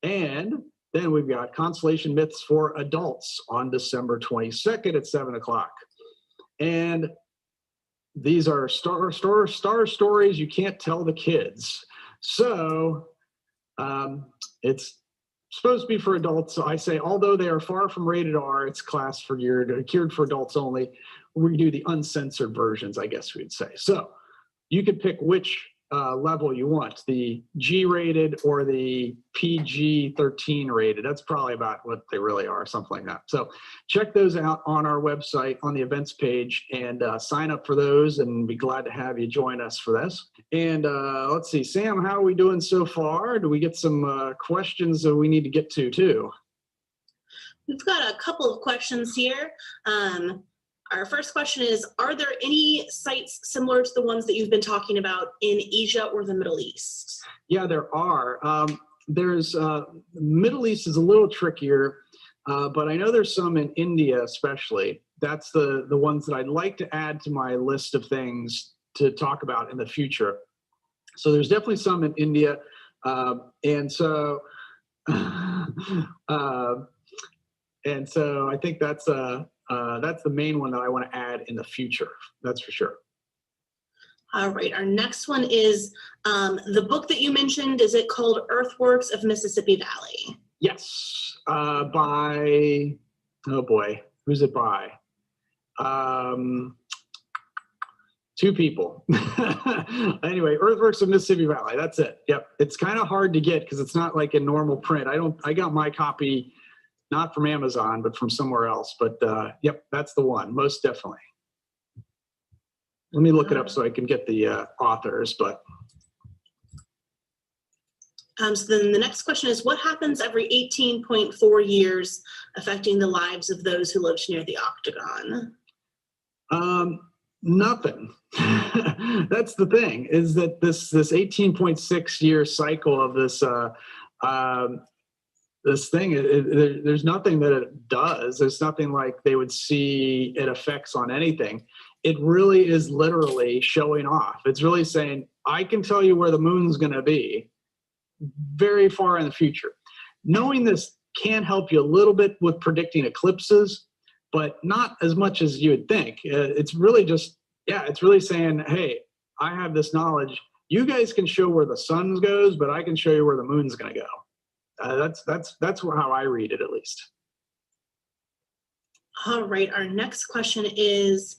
And then we've got Constellation Myths for Adults on December 22nd at 7 o'clock. And these are star stories you can't tell the kids. So it's supposed to be for adults. So I say, although they are far from rated R, it's class for geared for adults only. We do the uncensored versions, I guess we'd say. So you could pick which level you want, the G-rated or the PG-13 rated. That's probably about what they really are, something like that. So check those out on our website on the events page and sign up for those, and be glad to have you join us for this. And let's see, Sam, how are we doing so far? Do we get some questions that we need to get to too? We've got a couple of questions here. Our first question is, are there any sites similar to the ones that you've been talking about in Asia or the Middle East? Yeah, there are. There's Middle East is a little trickier, but I know there's some in India especially. That's the ones that I'd like to add to my list of things to talk about in the future. So there's definitely some in India. And so I think that's the main one that I want to add in the future. That's for sure. All right, our next one is the book that you mentioned. Is it called Earthworks of Mississippi Valley? Yes, by, oh boy, who's it by? 2 people. Anyway, Earthworks of Mississippi Valley, that's it. Yep, it's kind of hard to get because it's not like in normal print. I got my copy not from Amazon, but from somewhere else. But yep, that's the one, most definitely. Let me look it up so I can get the authors. But so then the next question is, what happens every 18.4 years affecting the lives of those who lived near the octagon? Nothing. That's the thing, is that this 18.6 year cycle of this thing, there's nothing that it does. There's nothing like they would see it affects on anything. It really is literally showing off. It's really saying, I can tell you where the moon's going to be very far in the future. Knowing this can help you a little bit with predicting eclipses, but not as much as you would think. It's really just, yeah, it's really saying, hey, I have this knowledge. You guys can show where the sun goes, but I can show you where the moon's going to go. That's how I read it, at least. All right, our next question is,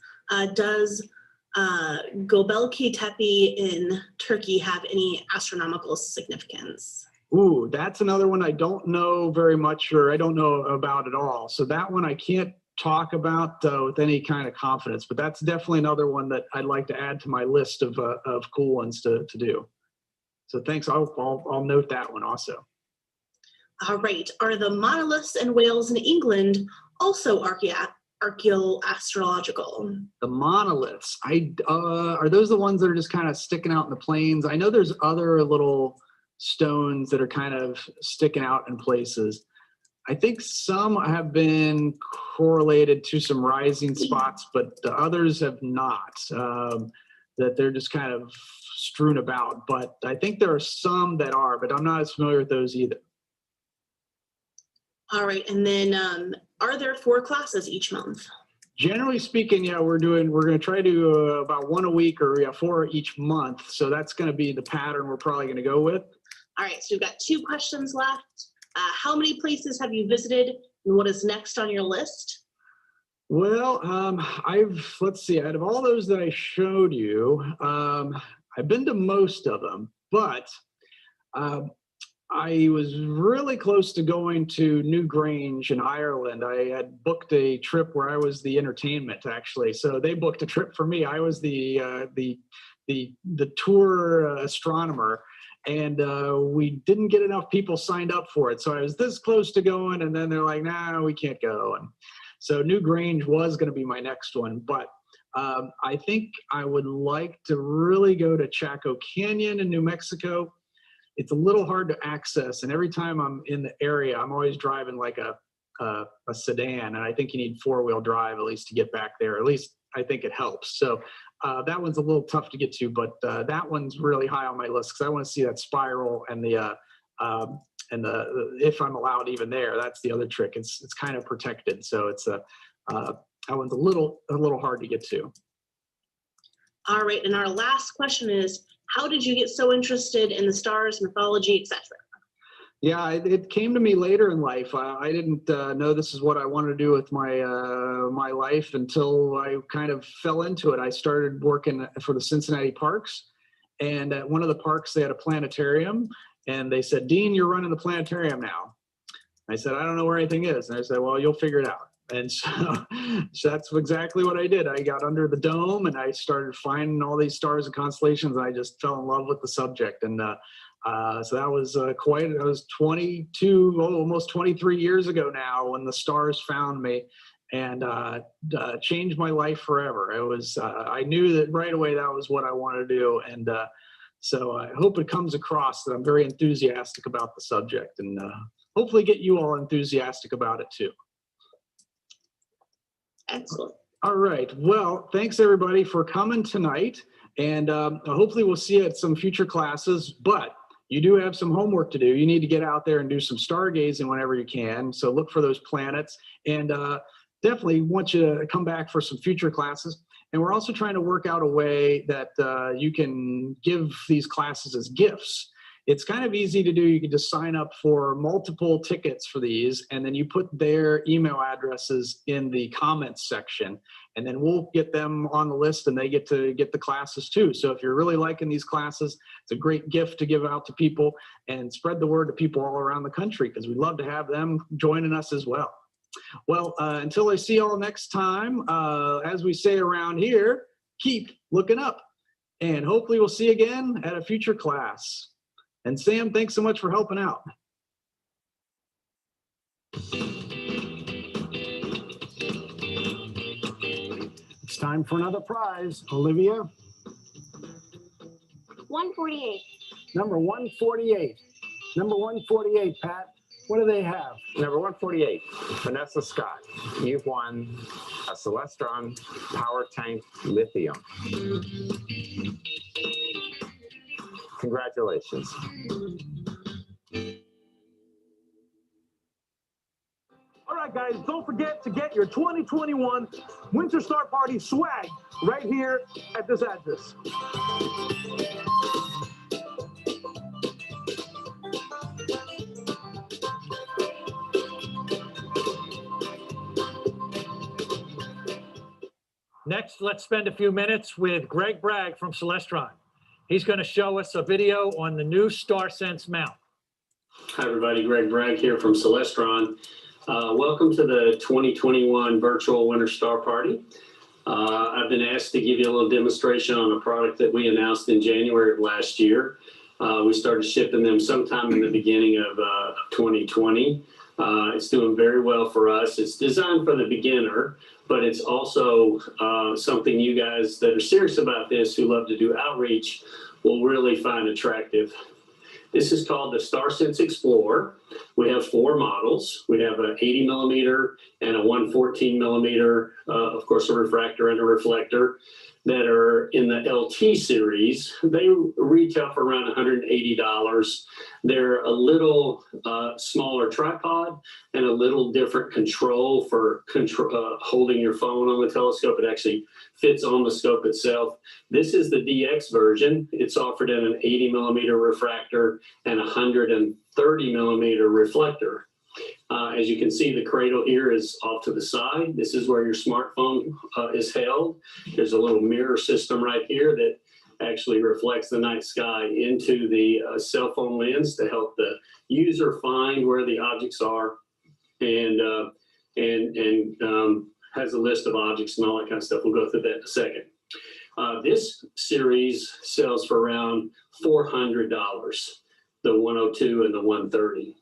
does Göbekli Tepe in Turkey have any astronomical significance? Ooh, that's another one I don't know very much, or I don't know about at all. So that one I can't talk about with any kind of confidence, but that's definitely another one that I'd like to add to my list of cool ones to do. So thanks, I'll note that one also. All right, are the monoliths in Wales and England also archaeoastrological? The monoliths, are those the ones that are just kind of sticking out in the plains? I know there's other little stones that are kind of sticking out in places. I think some have been correlated to some rising spots, but the others have not. that they're just kind of strewn about. But I think there are some that are, but I'm not as familiar with those either. All right, and then are there 4 classes each month? Generally speaking, yeah, we're going to try to do about 1 a week, or 4 each month. So that's going to be the pattern we're probably going to go with. All right, so we've got 2 questions left. How many places have you visited, and what is next on your list? Well, let's see, out of all those that I showed you, I've been to most of them, but I was really close to going to Newgrange in Ireland. I had booked a trip where I was the entertainment, actually. So they booked a trip for me. I was the tour astronomer, and we didn't get enough people signed up for it. So I was this close to going, and then they're like, "Nah, we can't go." And so Newgrange was going to be my next one, but I think I would like to really go to Chaco Canyon in New Mexico. It's a little hard to access, and every time I'm in the area, I'm always driving like a sedan, and I think you need 4-wheel drive at least to get back there. At least I think it helps. So that one's a little tough to get to, but that one's really high on my list because I want to see that spiral and the if I'm allowed even there. That's the other trick. It's kind of protected, so it's that one's a little hard to get to. All right, and our last question is, how did you get so interested in the stars, mythology, etc.? Yeah, it came to me later in life. I didn't know this is what I wanted to do with my my life until I kind of fell into it. I started working for the Cincinnati parks, and at one of the parks they had a planetarium, and they said, "Dean, you're running the planetarium now." I said, "I don't know where anything is." And I said, "Well, you'll figure it out." And so that's exactly what I did. I got under the dome and I started finding all these stars and constellations. And I just fell in love with the subject. And so that was that was 22, almost 23 years ago now when the stars found me and changed my life forever. It was, I knew that right away that was what I wanted to do. And so I hope it comes across that I'm very enthusiastic about the subject and hopefully get you all enthusiastic about it too. Excellent. All right. Well, thanks everybody for coming tonight. And hopefully we'll see you at some future classes, but you do have some homework to do. You need to get out there and do some stargazing whenever you can. So look for those planets and definitely want you to come back for some future classes. And we're also trying to work out a way that you can give these classes as gifts. It's kind of easy to do. You can just sign up for multiple tickets for these, and then you put their email addresses in the comments section, and then we'll get them on the list and they get to get the classes too. So if you're really liking these classes, it's a great gift to give out to people and spread the word to people all around the country because we'd love to have them joining us as well. Well, until I see y'all next time, as we say around here, keep looking up, and hopefully we'll see you again at a future class. And Sam, thanks so much for helping out. It's time for another prize. Olivia? 148. Number 148. Number 148, Pat. What do they have? Number 148, Vanessa Scott. You've won a Celestron Power Tank Lithium. Congratulations. All right, guys, don't forget to get your 2021 Winter Star Party swag right here at this address. Next, let's spend a few minutes with Greg Bragg from Celestron. He's going to show us a video on the new StarSense mount. Hi, everybody. Greg Bragg here from Celestron. Welcome to the 2021 Virtual Winter Star Party. I've been asked to give you a little demonstration on a product that we announced in January of last year. We started shipping them sometime in the beginning of 2020. It's doing very well for us. It's designed for the beginner, but it's also something you guys that are serious about this, who love to do outreach, will really find attractive. This is called the StarSense Explorer. We have 4 models. We have an 80 millimeter and a 114 millimeter, of course, a refractor and a reflector. that are in the LT series, they retail for around $180. They're a little smaller tripod and a little different control for holding your phone on the telescope. It actually fits on the scope itself. This is the DX version. It's offered in an 80 millimeter refractor and 130 millimeter reflector. As you can see, the cradle here is off to the side. This is where your smartphone is held. There's a little mirror system right here that actually reflects the night sky into the cell phone lens to help the user find where the objects are, and has a list of objects and all that kind of stuff. We'll go through that in a second. This series sells for around $400, the 102 and the 130.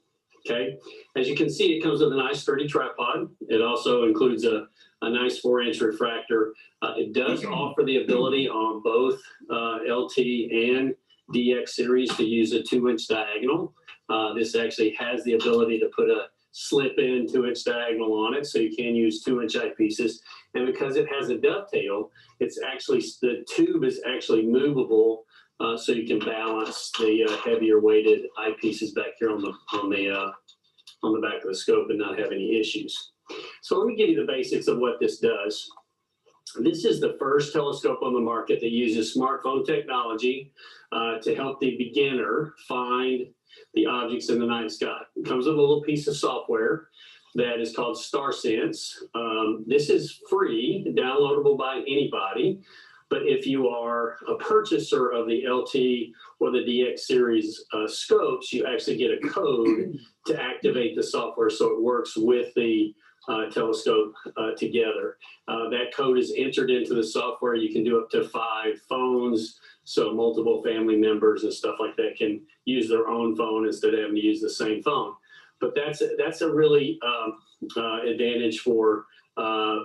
Okay, as you can see, it comes with a nice sturdy tripod. It also includes a nice 4-inch refractor. It does offer the ability on both LT and DX series to use a 2-inch diagonal. This actually has the ability to put a slip-in 2-inch diagonal on it, so you can use 2-inch eyepieces. And because it has a dovetail, it's actually, the tube is actually movable. So you can balance the heavier weighted eyepieces back here on the back of the scope and not have any issues. So let me give you the basics of what this does. This is the first telescope on the market that uses smartphone technology to help the beginner find the objects in the night sky. It comes with a little piece of software that is called StarSense. This is free, downloadable by anybody. But if you are a purchaser of the LT or the DX series scopes, you actually get a code to activate the software so it works with the telescope together. That code is entered into the software. You can do up to 5 phones, so multiple family members and stuff like that can use their own phone instead of having to use the same phone. But that's a really advantage for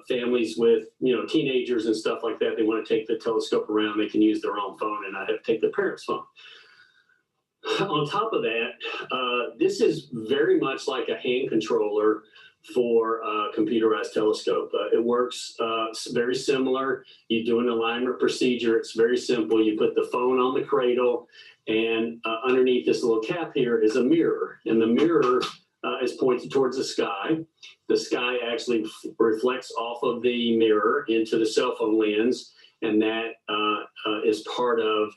families with, teenagers and stuff like that. They want to take the telescope around, they can use their own phone and not have to take their parents' phone. On top of that, this is very much like a hand controller for a computerized telescope. It works very similar. You do an alignment procedure. It's very simple. You put the phone on the cradle, and underneath this little cap here is a mirror, and the mirror is pointed towards the sky. The sky actually reflects off of the mirror into the cell phone lens, and that is part of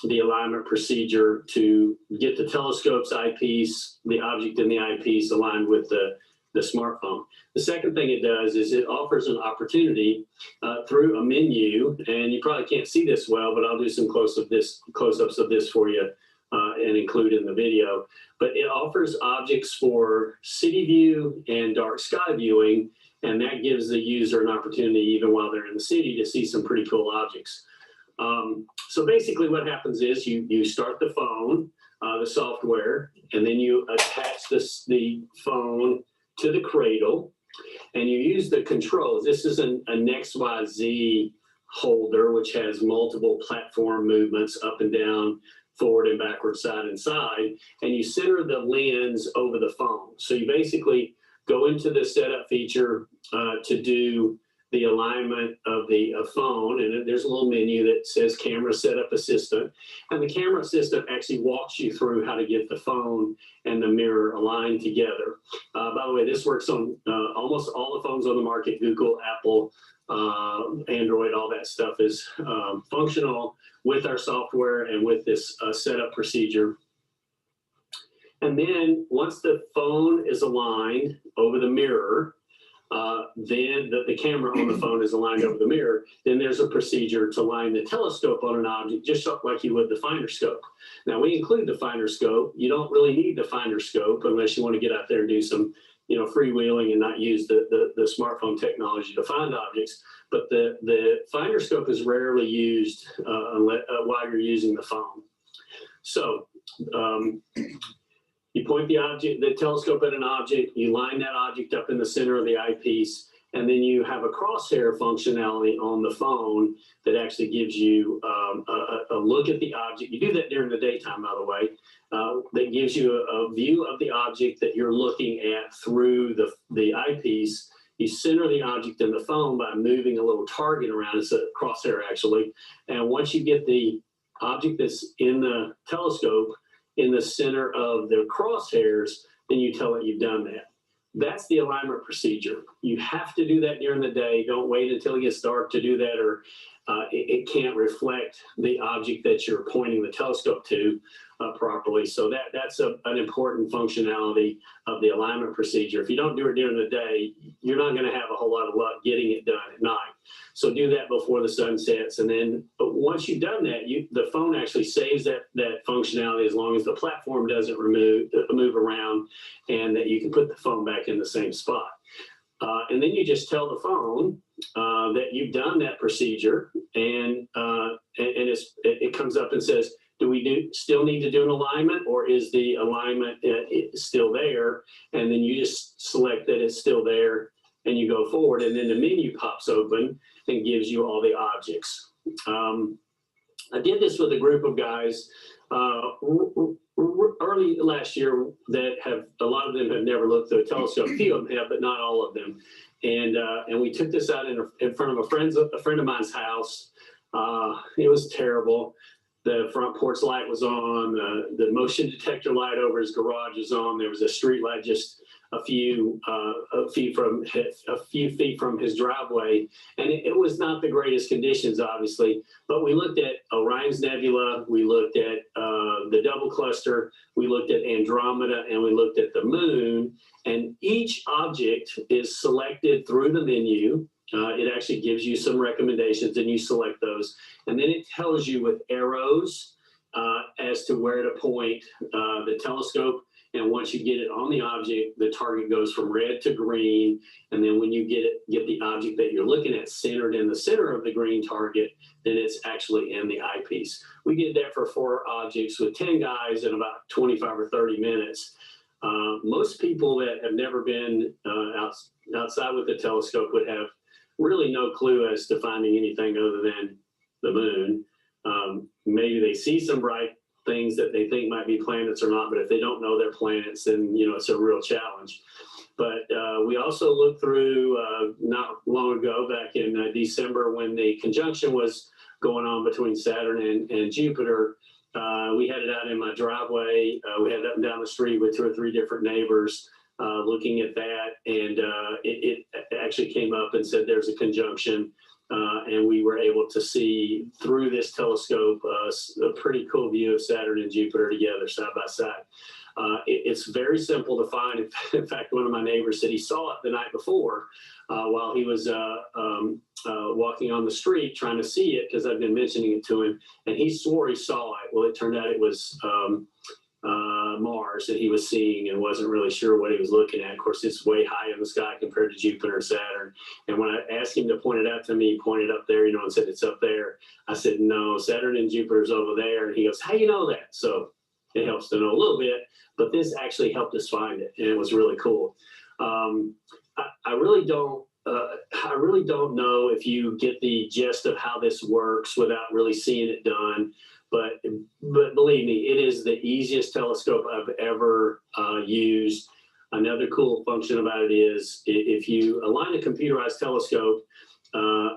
the alignment procedure to get the telescope's eyepiece, the object in the eyepiece, aligned with the smartphone. The second thing it does is it offers an opportunity through a menu, and you probably can't see this well, but I'll do some close-ups of this for you and include in the video. But it offers objects for city view and dark sky viewing, and that gives the user an opportunity, even while they're in the city, to see some pretty cool objects. So basically what happens is you start the phone, the software, and then you attach the phone to the cradle, and you use the controls. This is an XYZ holder, which has multiple platform movements up and down, forward and backward, side and side, and you center the lens over the phone. So you basically go into the setup feature to do the alignment of the phone, and there's a little menu that says Camera Setup Assistant, and the camera assistant actually walks you through how to get the phone and the mirror aligned together. By the way, this works on almost all the phones on the market: Google, Apple, Android, all that stuff is functional with our software and with this setup procedure. And then once the phone is aligned over the mirror, then the camera on the phone is aligned over the mirror, then there's a procedure to line the telescope on an object, just like you would the finder scope. Now, we include the finder scope. You don't really need the finder scope unless you want to get out there and do some freewheeling and not use the smartphone technology to find objects. But the finder scope is rarely used while you're using the phone. So you point the telescope at an object, you line that object up in the center of the eyepiece, and then you have a crosshair functionality on the phone that actually gives you a look at the object. You do that during the daytime, by the way. That gives you a view of the object that you're looking at through the eyepiece, You center the object in the phone by moving a little target around. It's a crosshair actually. And once you get the object that's in the telescope in the center of the crosshairs, then you tell it you've done that. That's the alignment procedure. You have to do that during the day. Don't wait until it gets dark to do that, or it can't reflect the object that you're pointing the telescope to properly. So that's an important functionality of the alignment procedure. If you don't do it during the day, you're not going to have a whole lot of luck getting it done at night. So do that before the sun sets. And then but once you've done that, the phone actually saves that functionality as long as the platform doesn't move around, and that you can put the phone back in the same spot. And then you just tell the phone that you've done that procedure, and it comes up and says, do we still need to do an alignment, or is the alignment still there? And then you just select that it's still there, and you go forward, and then the menu pops open and gives you all the objects. I did this with a group of guys early last year that a lot of them have never looked through a telescope. A few of them have, but not all of them. And we took this out in front of a friend of mine's house. It was terrible. The front porch light was on. The motion detector light over his garage was on. There was a street light just a few feet from his driveway, and it was not the greatest conditions, obviously. But we looked at Orion's Nebula, we looked at the double cluster, we looked at Andromeda, and we looked at the moon. And each object is selected through the menu. It actually gives you some recommendations, and you select those. And then it tells you with arrows as to where to point the telescope. And once you get it on the object, the target goes from red to green. And then when you get the object that you're looking at centered in the center of the green target, then it's actually in the eyepiece. We did that for 4 objects with 10 guys in about 25 or 30 minutes. Most people that have never been outside with the telescope would have really no clue as to finding anything other than the moon. Maybe they see some bright things that they think might be planets or not, but if they don't know they're planets, then it's a real challenge. But we also looked through not long ago, back in December, when the conjunction was going on between Saturn and Jupiter. We had it out in my driveway. We had it up and down the street with 2 or 3 different neighbors looking at that, and it actually came up and said there's a conjunction. And we were able to see through this telescope a pretty cool view of Saturn and Jupiter together side by side. It's very simple to find. In fact, one of my neighbors said he saw it the night before while he was walking on the street trying to see it, because I've been mentioning it to him, and he swore he saw it. Well, it turned out it was Mars that he was seeing, and wasn't really sure what he was looking at. Of course, it's way high in the sky compared to Jupiter and Saturn. And when I asked him to point it out to me, he pointed up there, and said, it's up there. I said, no, Saturn and Jupiter's over there. And he goes, how do you know that? So it helps to know a little bit, but this actually helped us find it, and it was really cool. I really don't know if you get the gist of how this works without really seeing it done. But believe me, it is the easiest telescope I've ever used. Another cool function about it is if you align a computerized telescope,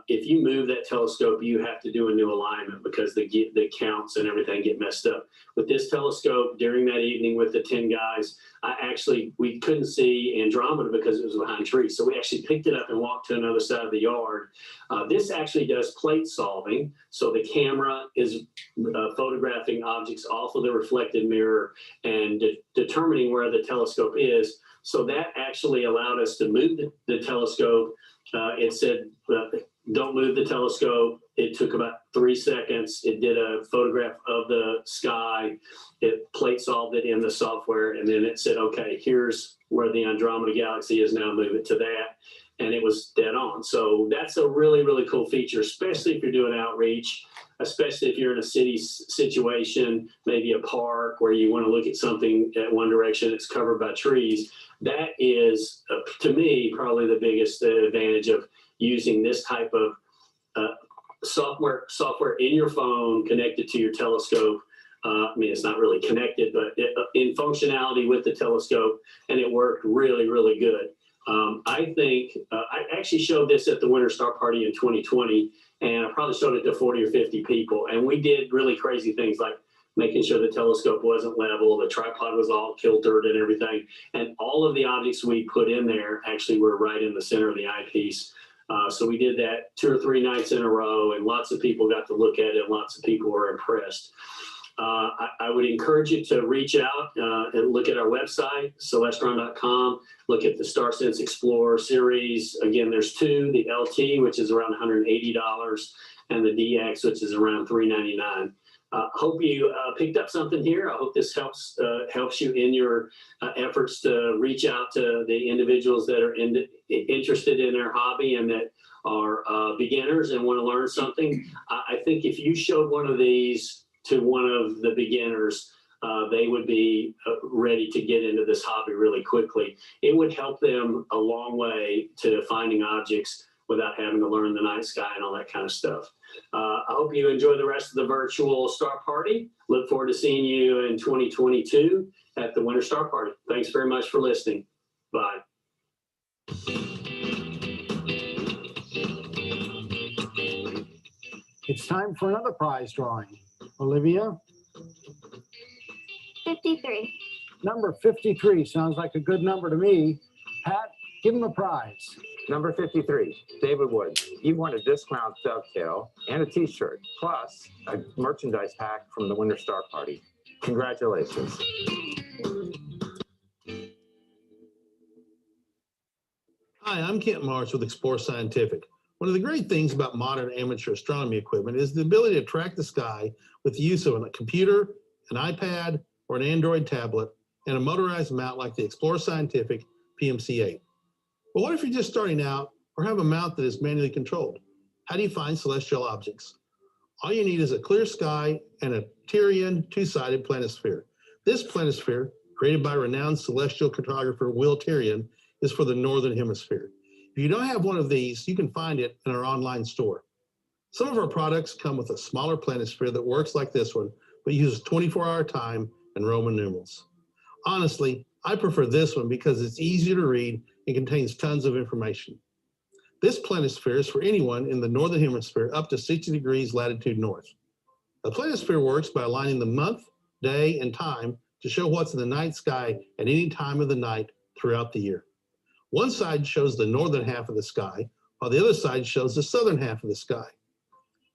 if you move that telescope, you have to do a new alignment because the counts and everything get messed up. With this telescope, during that evening with the 10 guys, we couldn't see Andromeda because it was behind trees. So we actually picked it up and walked to another side of the yard. This actually does plate solving. So the camera is photographing objects off of the reflected mirror and determining where the telescope is. So that actually allowed us to move the telescope. It said, don't move the telescope. It took about 3 seconds. It did a photograph of the sky. It plate solved it in the software. And then it said, okay, here's where the Andromeda galaxy is now, move it to that. And it was dead on. So that's a really, really cool feature, especially if you're doing outreach, especially if you're in a city situation, maybe a park where you want to look at something at one direction that's covered by trees. That is, to me, probably the biggest advantage of using this type of software in your phone connected to your telescope. I mean, it's not really connected, but in functionality with the telescope, and it worked really, really good. I think I actually showed this at the Winter Star Party in 2020, and I probably showed it to 40 or 50 people. And we did really crazy things like making sure the telescope wasn't level, the tripod was all kiltered and everything. And all of the objects we put in there actually were right in the center of the eyepiece. So we did that 2 or 3 nights in a row, and lots of people got to look at it, and lots of people were impressed. I would encourage you to reach out and look at our website, celestron.com. Look at the StarSense Explorer series. Again, there's 2, the LT, which is around $180, and the DX, which is around $399. Hope you picked up something here. I hope this helps you in your efforts to reach out to the individuals that are interested in their hobby and that are beginners and want to learn something. I think if you showed one of these to one of the beginners, they would be ready to get into this hobby really quickly. It would help them a long way to finding objects without having to learn the night sky and all that kind of stuff. I hope you enjoy the rest of the virtual Star Party. Look forward to seeing you in 2022 at the Winter Star Party. Thanks very much for listening. Bye. It's time for another prize drawing. Olivia? 53. Number 53 sounds like a good number to me. Pat, give him a prize. Number 53, David Woods. You won a discount dovetail and a t-shirt, plus a merchandise pack from the Winter Star Party. Congratulations. Hi, I'm Kent Marsh with Explore Scientific. One of the great things about modern amateur astronomy equipment is the ability to track the sky with the use of a computer, an iPad, or an Android tablet, and a motorized mount like the Explore Scientific PMC-8. But what if you're just starting out or have a mount that is manually controlled? How do you find celestial objects? All you need is a clear sky and a Tyrian two-sided planisphere. This planisphere, created by renowned celestial cartographer Will Tyrian, is for the Northern Hemisphere. If you don't have one of these, you can find it in our online store. Some of our products come with a smaller planisphere that works like this one, but uses 24-hour time and Roman numerals. Honestly, I prefer this one because it's easier to read and contains tons of information. This planisphere is for anyone in the Northern Hemisphere up to 60 degrees latitude north. The planisphere works by aligning the month, day, and time to show what's in the night sky at any time of the night throughout the year. One side shows the northern half of the sky, while the other side shows the southern half of the sky.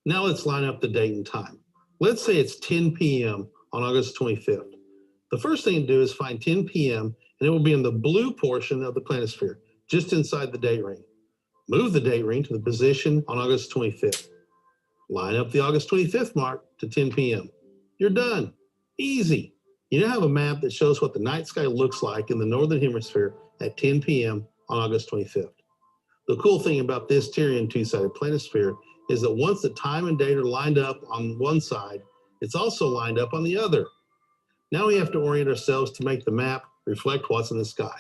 Now let's line up the date and time. Let's say it's 10 p.m. on August 25th. The first thing to do is find 10 p.m. and it will be in the blue portion of the planisphere, just inside the date ring. Move the date ring to the position on August 25th. Line up the August 25th mark to 10 p.m. You're done. Easy. You now have a map that shows what the night sky looks like in the Northern Hemisphere at 10 p.m. on August 25th. The cool thing about this Tyrian two-sided planisphere is that once the time and date are lined up on one side, it's also lined up on the other. Now we have to orient ourselves to make the map reflect what's in the sky.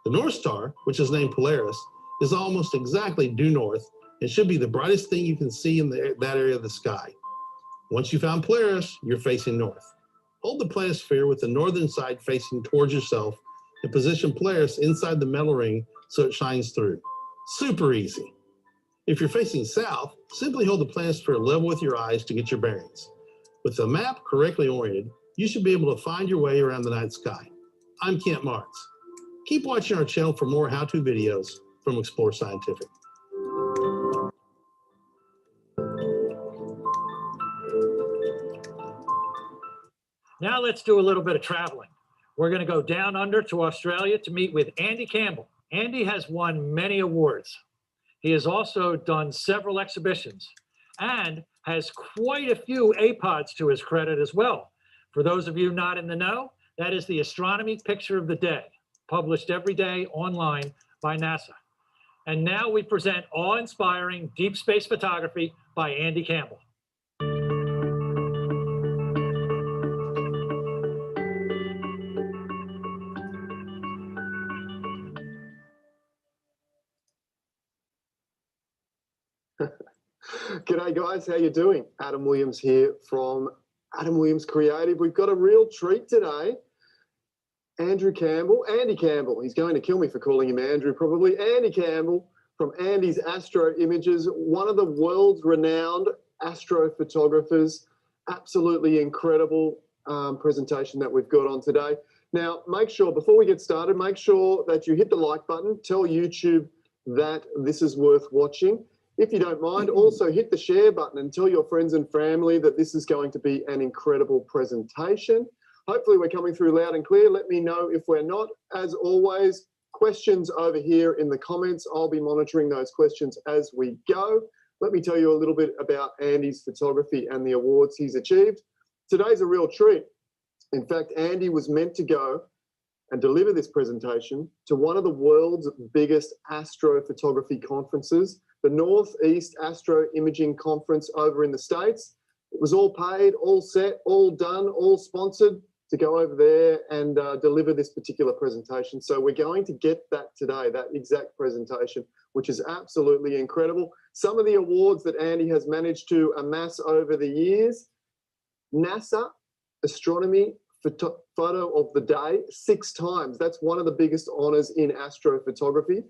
The North Star, which is named Polaris, is almost exactly due north and should be the brightest thing you can see in that area of the sky. Once you found Polaris, you're facing north. Hold the planisphere with the northern side facing towards yourself and position Polaris inside the metal ring so it shines through. Super easy. If you're facing south, simply hold the planisphere level with your eyes to get your bearings. With the map correctly oriented, you should be able to find your way around the night sky. I'm Kent Martz. Keep watching our channel for more how-to videos from Explore Scientific. Now let's do a little bit of traveling. We're going to go down under to Australia to meet with Andy Campbell. Andy has won many awards. He has also done several exhibitions and has quite a few APODs to his credit as well. For those of you not in the know, that is the Astronomy Picture of the Day, published every day online by NASA. And now we present awe-inspiring deep space photography by Andy Campbell. G'day guys, how you doing? Adam Williams here from Adam Williams Creative. We've got a real treat today. Andrew Campbell, Andy Campbell. He's going to kill me for calling him Andrew, probably. Andy Campbell from Andy's Astro Images, one of the world's renowned astrophotographers. Absolutely incredible presentation that we've got on today. Now, make sure, before we get started, make sure that you hit the like button. Tell YouTube that this is worth watching. If you don't mind, also hit the share button and tell your friends and family that this is going to be an incredible presentation. Hopefully we're coming through loud and clear. Let me know if we're not. As always, questions over here in the comments. I'll be monitoring those questions as we go. Let me tell you a little bit about Andy's photography and the awards he's achieved. Today's a real treat. In fact, Andy was meant to go and deliver this presentation to one of the world's biggest astrophotography conferences, the Northeast Astro Imaging Conference over in the States. It was all paid, all set, all done, all sponsored to go over there and deliver this particular presentation. So we're going to get that today, that exact presentation, which is absolutely incredible. Some of the awards that Andy has managed to amass over the years: NASA Astronomy Photo of the Day 6 times. That's one of the biggest honors in astrophotography,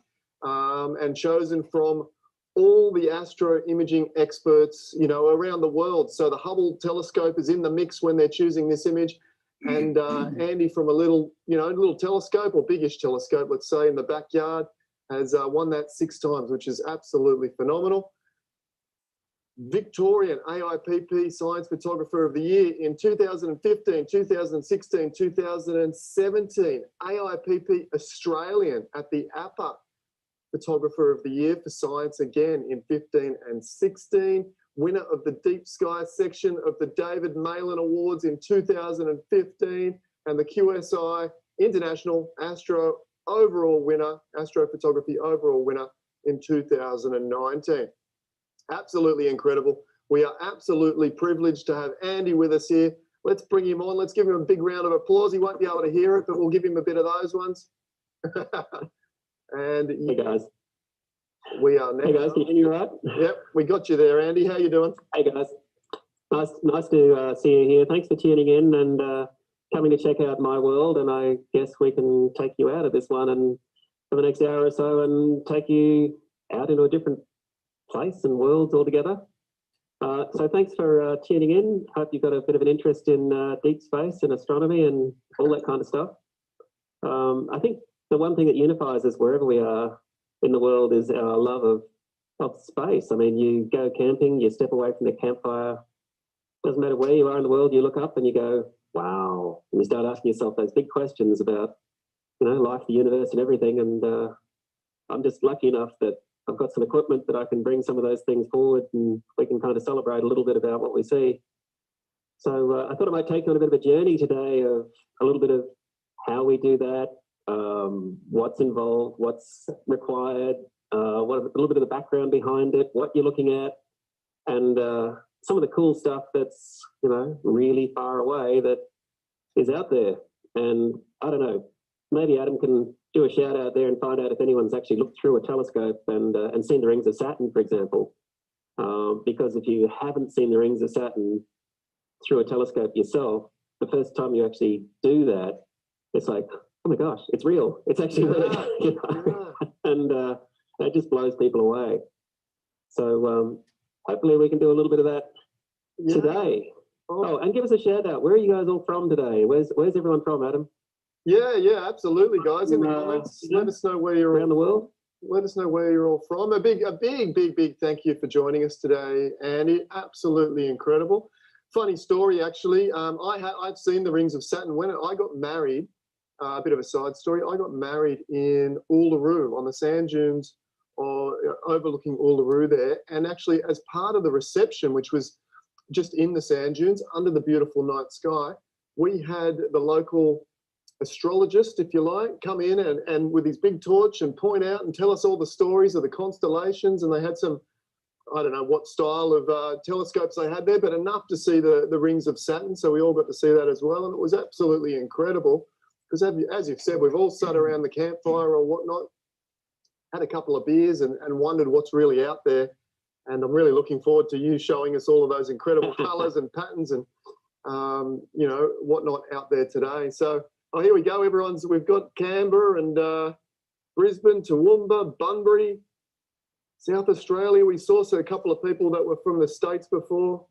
and chosen from all the astro imaging experts, you know, around the world. So the Hubble telescope is in the mix when they're choosing this image. And Andy from a little, you know, little telescope, or biggish telescope, let's say, in the backyard, has won that 6 times, which is absolutely phenomenal. Victorian AIPP Science Photographer of the Year in 2015, 2016, 2017. AIPP Australian at the APA Photographer of the Year for Science again in 15 and 16. Winner of the Deep Sky section of the David Malin Awards in 2015, and the QSI International Astro overall winner, astrophotography overall winner in 2019. Absolutely incredible. We are absolutely privileged to have Andy with us here. Let's bring him on. Let's give him a big round of applause. He won't be able to hear it, but we'll give him a bit of those ones. And hey guys. We are now. Hey guys, can you hear me right? Yep, we got you there, Andy. How you doing? Hey guys. Nice to see you here. Thanks for tuning in and coming to check out my world. And I guess we can take you out of this one and for the next hour or so and take you out into a different place and worlds altogether. So thanks for tuning in. Hope you've got a bit of an interest in deep space and astronomy and all that kind of stuff. I think the one thing that unifies us wherever we are in the world is our love of space. I mean, you go camping, you step away from the campfire, doesn't matter where you are in the world, you look up and you go, wow, and you start asking yourself those big questions about, you know, life, the universe and everything. And I'm just lucky enough that I've got some equipment that I can bring some of those things forward and we can kind of celebrate a little bit about what we see. So I thought I might take you on a bit of a journey today of a little bit of how we do that, what's involved, what's required, a little bit of the background behind it, what you're looking at, and some of the cool stuff that's, you know, really far away that is out there. And I don't know, maybe Adam can do a shout out there and find out if anyone's actually looked through a telescope and seen the rings of Saturn, for example. Because if you haven't seen the rings of Saturn through a telescope yourself, the first time you actually do that, it's like, oh my gosh, it's real. It's actually there. You know? And it just blows people away. So hopefully we can do a little bit of that today. Oh, and give us a shout out. Where are you guys all from today? Where's everyone from, Adam? Yeah, absolutely, guys. In the comments, let us know where you're around the world. Let us know where you're all from. A big thank you for joining us today, Andy. Absolutely incredible. Funny story, actually. I've seen the rings of Saturn. When I got married, a bit of a side story. I got married in Uluru on the sand dunes, overlooking Uluru there. And actually, as part of the reception, which was just in the sand dunes under the beautiful night sky, we had the local astrologist, if you like, come in and with his big torch and point out and tell us all the stories of the constellations. And they had some, I don't know what style of telescopes they had there, but enough to see the rings of Saturn. So we all got to see that as well. And it was absolutely incredible because, as you've said, we've all sat around the campfire or whatnot, had a couple of beers and wondered what's really out there. And I'm really looking forward to you showing us all of those incredible colors and patterns and, you know, whatnot out there today. So Oh, here we go. We've got Canberra and Brisbane, Toowoomba, Bunbury, South Australia. We saw a couple of people that were from the States before.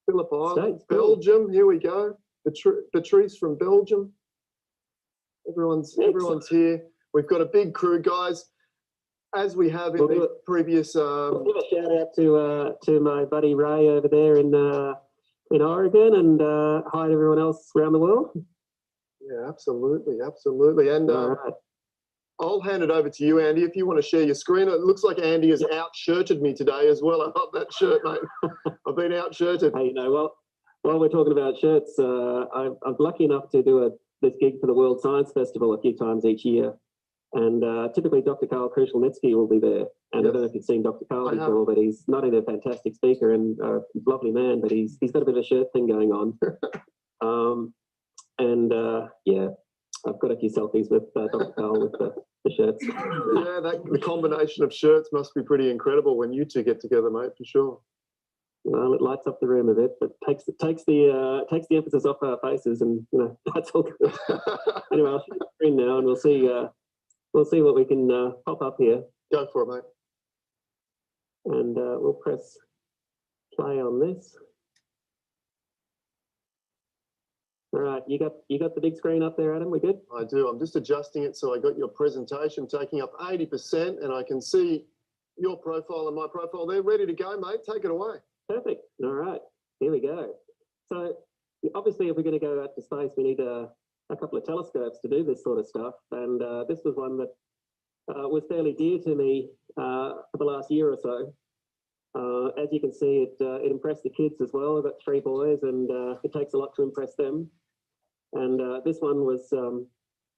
Phillip Island, Belgium. Here we go. Patrice from Belgium. Everyone's here. We've got a big crew, guys. As we have in the previous. We'll give a shout out to my buddy Ray over there in Oregon, and hi to everyone else around the world. Yeah, absolutely. And I'll hand it over to you, Andy, if you want to share your screen. It looks like Andy has out-shirted me today as well. I love that shirt, mate. I've been out-shirted. Hey, while we're talking about shirts, I'm lucky enough to do this gig for the World Science Festival a few times each year. And typically Dr. Karl Krushelnitsky will be there. And I don't know if you've seen Dr. Karl before, but he's not only a fantastic speaker and a lovely man, but he's got a bit of a shirt thing going on. Yeah, I've got a few selfies with Dr. Karl with the shirts. Yeah, the combination of shirts must be pretty incredible when you two get together, mate, for sure. Well, it lights up the room a bit, but takes the emphasis off our faces, and that's all good. Anyway, I'll share the screen now, and we'll see what we can pop up here. Go for it, mate. And we'll press play on this. All right, you got the big screen up there, Adam? We good? I do. I'm just adjusting it so I got your presentation taking up 80%, and I can see your profile and my profile. They're ready to go, mate. Take it away. Perfect. All right, here we go. So obviously, if we're going to go out to space, we need a couple of telescopes to do this sort of stuff. And this was one that was fairly dear to me for the last year or so. As you can see, it impressed the kids as well. I've got 3 boys, and it takes a lot to impress them. And this one was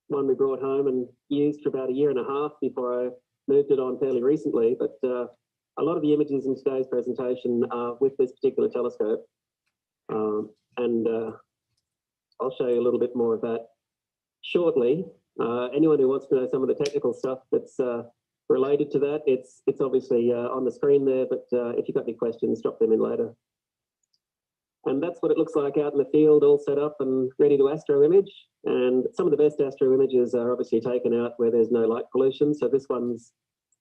one we brought home and used for about 1.5 years before I moved it on fairly recently. But a lot of the images in today's presentation are with this particular telescope. And I'll show you a little bit more of that shortly. Anyone who wants to know some of the technical stuff that's related to that, it's obviously on the screen there, but if you've got any questions, drop them in later. And that's what it looks like out in the field, all set up and ready to astro image. And some of the best astro images are obviously taken out where there's no light pollution. So this one's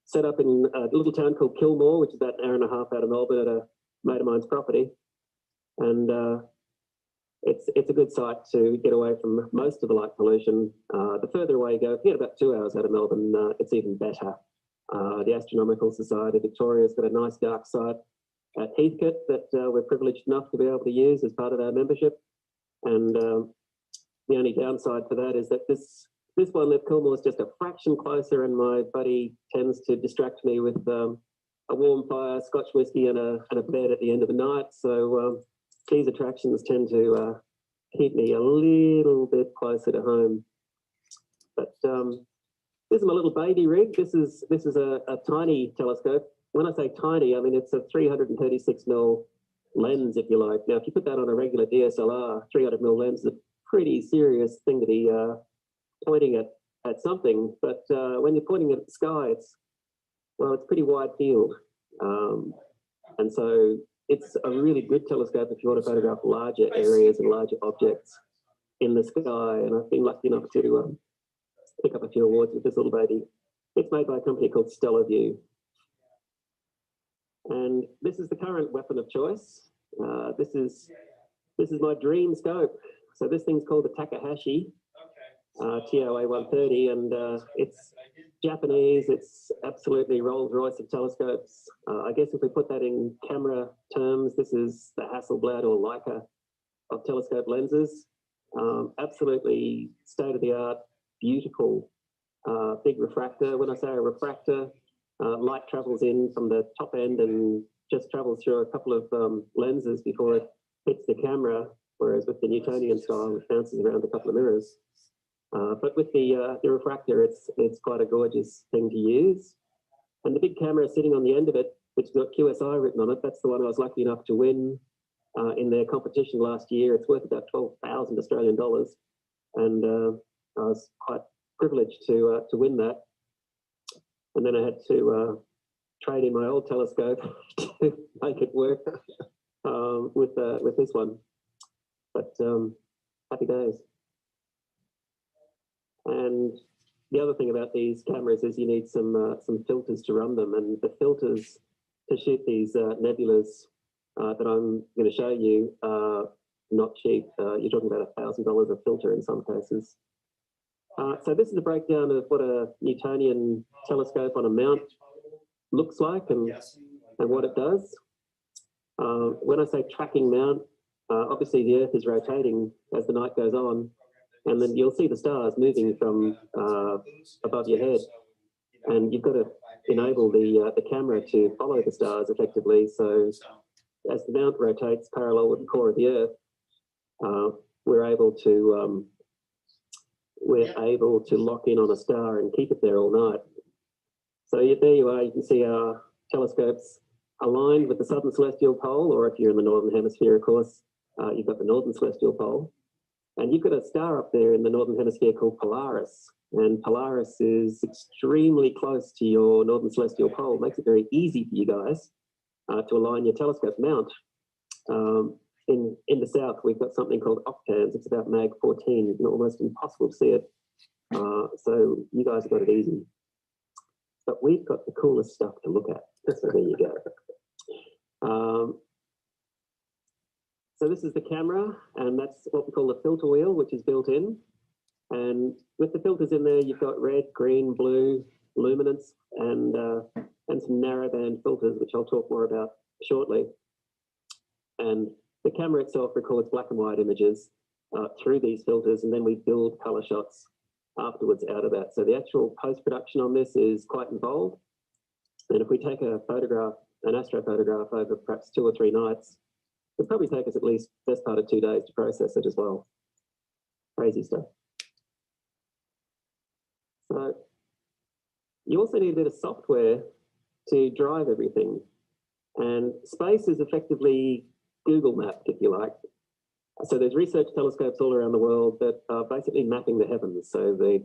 set up in a little town called Kilmore, which is about 1.5 hours out of Melbourne at a mate of mine's property. And it's a good site to get away from most of the light pollution. The further away you go, if you get about 2 hours out of Melbourne, it's even better. The Astronomical Society of Victoria's got a nice dark site at Heathcote that we're privileged enough to be able to use as part of our membership. And the only downside for that is that this one at Kilmore is just a fraction closer, and my buddy tends to distract me with a warm fire, Scotch whiskey, and a bed at the end of the night. So these attractions tend to keep me a little bit closer to home. But this is my little baby rig. This is a tiny telescope. When I say tiny, I mean it's a 336mm lens, if you like. Now, if you put that on a regular DSLR, 300mm lens is a pretty serious thing to be pointing at something. But when you're pointing at the sky, it's pretty wide field. And so it's a really good telescope if you want to photograph larger areas and larger objects in the sky. And I've been lucky enough to pick up a few awards with this little baby. It's made by a company called Stellarview. And this is the current weapon of choice. This is my dream scope. So this thing's called the Takahashi TOA 130, and it's Japanese. It's absolutely Rolls-Royce of telescopes. I guess if we put that in camera terms, this is the Hasselblad or Leica of telescope lenses. Absolutely state-of-the-art, beautiful, big refractor. When I say a refractor, light travels in from the top end and just travels through a couple of lenses before it hits the camera, whereas with the Newtonian style, it bounces around a couple of mirrors. But with the refractor, it's quite a gorgeous thing to use. And the big camera sitting on the end of it, which has got QSI written on it, that's the one I was lucky enough to win in their competition last year. It's worth about 12,000 Australian dollars. And I was quite privileged to win that. And then I had to trade in my old telescope to make it work with this one. But happy days. And the other thing about these cameras is you need some filters to run them, and the filters to shoot these nebulas that I'm going to show you are not cheap. You're talking about $1,000 a filter in some cases. So this is a breakdown of what a Newtonian telescope on a mount looks like and what it does. When I say tracking mount, obviously the Earth is rotating as the night goes on, and then you'll see the stars moving from above your head, and you've got to enable the camera to follow the stars effectively. So as the mount rotates parallel with the core of the Earth, we're able to lock in on a star and keep it there all night. So there you are. You can see our telescopes aligned with the southern celestial pole, or if you're in the northern hemisphere, of course, you've got the northern celestial pole. And you've got a star up there in the northern hemisphere called Polaris. And Polaris is extremely close to your northern celestial pole. It makes it very easy for you guys to align your telescope mount. In the south, we've got something called octans. It's about mag 14. It's almost impossible to see it. So you guys have got it easy. But we've got the coolest stuff to look at. So there you go. So this is the camera, and that's what we call the filter wheel, which is built in. And with the filters in there, you've got red, green, blue, luminance, and some narrowband filters, which I'll talk more about shortly. And the camera itself records black and white images through these filters, and then we build color shots afterwards out of that. So the actual post-production on this is quite involved. And if we take a photograph, an astrophotograph over perhaps 2 or 3 nights, it'll probably take us at least best part of 2 days to process it as well. Crazy stuff. So you also need a bit of software to drive everything. And space is effectively Google mapped, if you like. So there's research telescopes all around the world that are basically mapping the heavens. So they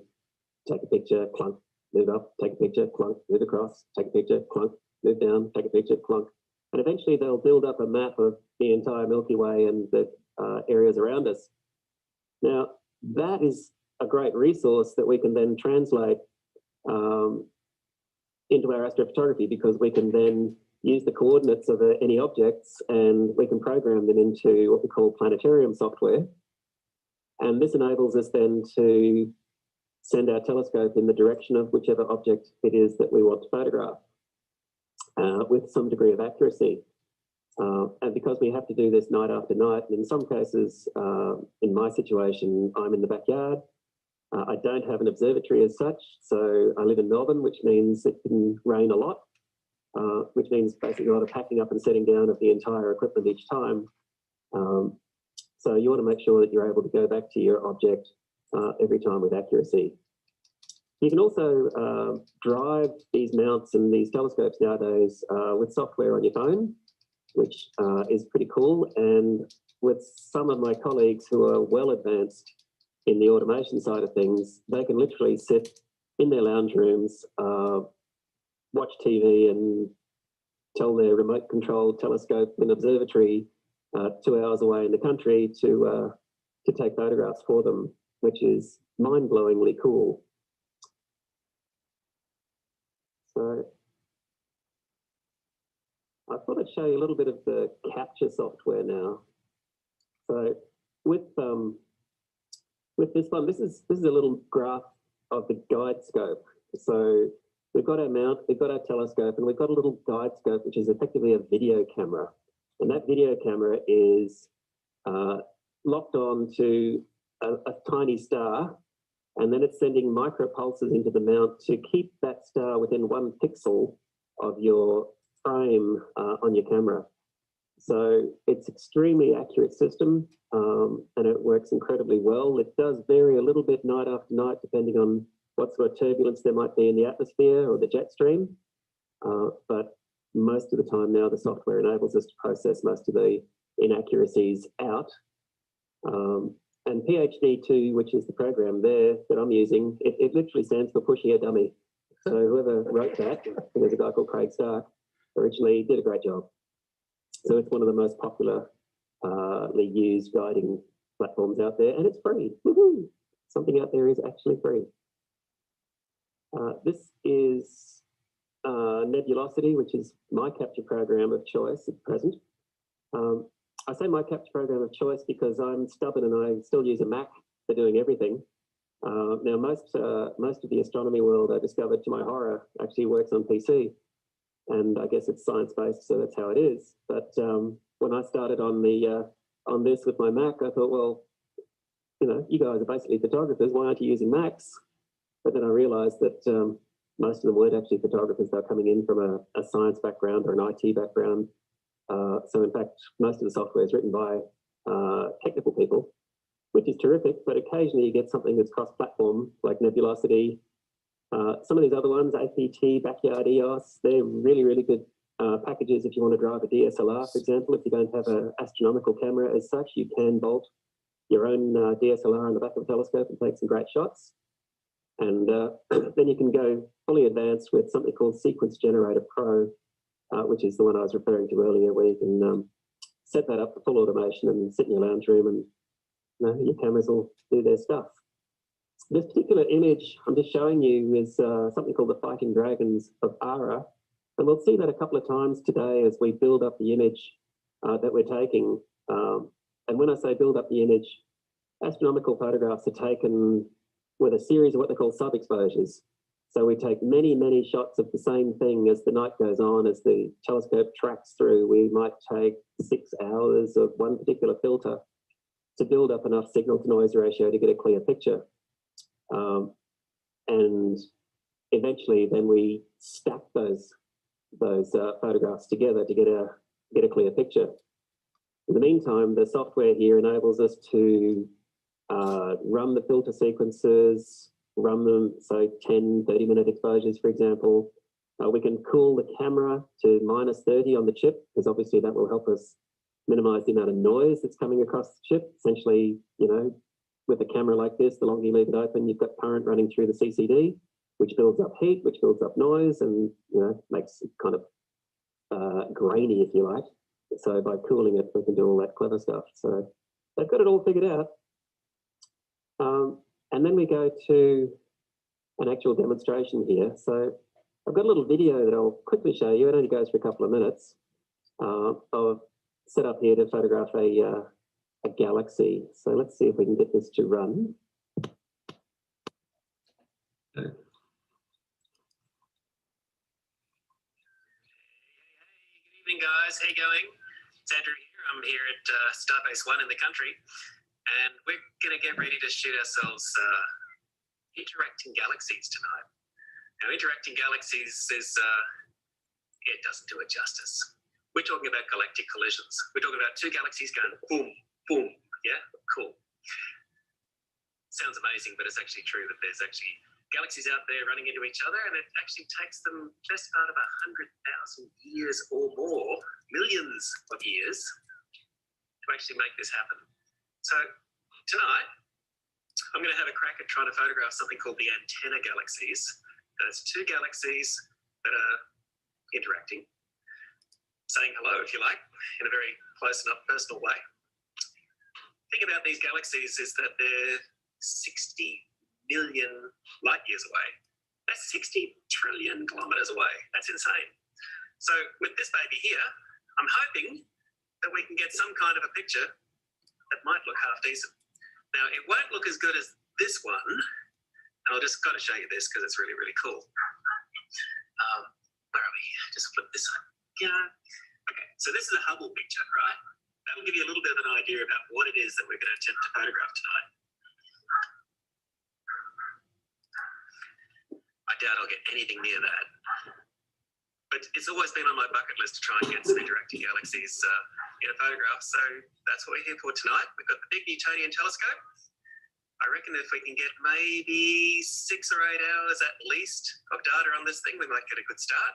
take a picture, clunk, move up, take a picture, clunk, move across, take a picture, clunk, move down, take a picture, clunk. And eventually they'll build up a map of the entire Milky Way and the areas around us. Now, that is a great resource that we can then translate into our astrophotography, because we can then use the coordinates of any objects and we can program them into what we call planetarium software. And this enables us then to send our telescope in the direction of whichever object it is that we want to photograph with some degree of accuracy. And because we have to do this night after night, and in some cases, in my situation, I'm in the backyard. I don't have an observatory as such, so I live in Melbourne, which means it can rain a lot, which means basically a lot of packing up and setting down of the entire equipment each time. So you want to make sure that you're able to go back to your object every time with accuracy. You can also drive these mounts and these telescopes nowadays with software on your phone, which is pretty cool. And with some of my colleagues who are well advanced in the automation side of things, they can literally sit in their lounge rooms, watch TV and tell their remote controlled telescope and observatory 2 hours away in the country to take photographs for them, which is mind-blowingly cool. So I thought I'd show you a little bit of the capture software now. So with this one, this is a little graph of the guide scope. So we've got our mount, we've got our telescope, and we've got a little guide scope, which is effectively a video camera. And that video camera is locked on to a tiny star, and then it's sending micropulses into the mount to keep that star within 1 pixel of your frame on your camera. So it's extremely accurate system, and it works incredibly well. It does vary a little bit night after night, depending on what sort of turbulence there might be in the atmosphere or the jet stream. But most of the time now, the software enables us to process most of the inaccuracies out. And PhD2, which is the program there that I'm using, it literally stands for pushing a dummy. So whoever wrote that, I think there's a guy called Craig Stark, originally did a great job. So it's one of the most popularly used guiding platforms out there, and it's free. Woohoo! something out there is actually free. This is Nebulosity, which is my capture program of choice at present. I say my capture program of choice because I'm stubborn and I still use a Mac for doing everything. Now, most of the astronomy world, I discovered to my horror, actually works on PC. And I guess it's science-based, so that's how it is. But when I started on this with my Mac, I thought, well, you know, you guys are basically photographers. Why aren't you using Macs? But then I realized that most of them weren't actually photographers. They're coming in from a science background or an IT background. So in fact, most of the software is written by technical people, which is terrific. But occasionally you get something that's cross-platform, like Nebulosity. Some of these other ones, APT, Backyard EOS, they're really, really good packages if you want to drive a DSLR, for example. If you don't have an astronomical camera as such, you can bolt your own DSLR on the back of a telescope and take some great shots. And then you can go fully advanced with something called Sequence Generator Pro, which is the one I was referring to earlier, where you can set that up for full automation and sit in your lounge room and your cameras will do their stuff. This particular image I'm just showing you is something called the Fighting Dragons of Ara. And we'll see that a couple of times today as we build up the image that we're taking. And when I say build up the image, astronomical photographs are taken with a series of what they call sub-exposures. So we take many, many shots of the same thing as the night goes on, as the telescope tracks through. We might take 6 hours of one particular filter to build up enough signal to noise ratio to get a clear picture. And eventually then we stack those photographs together to get a clear picture. In the meantime, the software here enables us to run the filter sequences, run them, so 10, 30-minute exposures, for example. We can cool the camera to -30 on the chip, because obviously that will help us minimize the amount of noise that's coming across the chip. Essentially, you know, with a camera like this, the longer you leave it open, you've got current running through the CCD, which builds up heat, which builds up noise, and, you know, makes it kind of grainy, if you like. So by cooling it, we can do all that clever stuff. So they've got it all figured out. And then we go to an actual demonstration here. So I've got a little video that I'll quickly show you. It only goes for a couple of minutes. I've set up here to photograph a galaxy. So let's see if we can get this to run. Good evening, guys. How you going? It's Andrew here. I'm here at Starbase 1 in the country, and we're going to get ready to shoot ourselves interacting galaxies tonight. Now, interacting galaxies is, it doesn't do it justice. We're talking about galactic collisions. We're talking about two galaxies going boom, boom. Yeah, cool. Sounds amazing, but it's actually true that there's actually galaxies out there running into each other, and it actually takes them best part of 100,000 years or more, millions of years, to actually make this happen. So tonight, I'm going to have a crack at trying to photograph something called the antenna galaxies. That's two galaxies that are interacting, saying hello, if you like, in a very close and up personal way. The thing about these galaxies is that they're 60 million light years away. That's 60 trillion kilometers away. That's insane. So with this baby here, I'm hoping that we can get some kind of a picture that might look half decent. Now, it won't look as good as this one. And I'll just got to show you this because it's really, really cool. Where are we? Just flip this one. Yeah. Okay, so this is a Hubble picture, right? That'll give you a little bit of an idea about what it is that we're going to attempt to photograph tonight. I doubt I'll get anything near that. But it's always been on my bucket list to try and get some interacting galaxies in a photograph. So that's what we're here for tonight. We've got the big Newtonian telescope. I reckon if we can get maybe 6 or 8 hours at least of data on this thing, we might get a good start.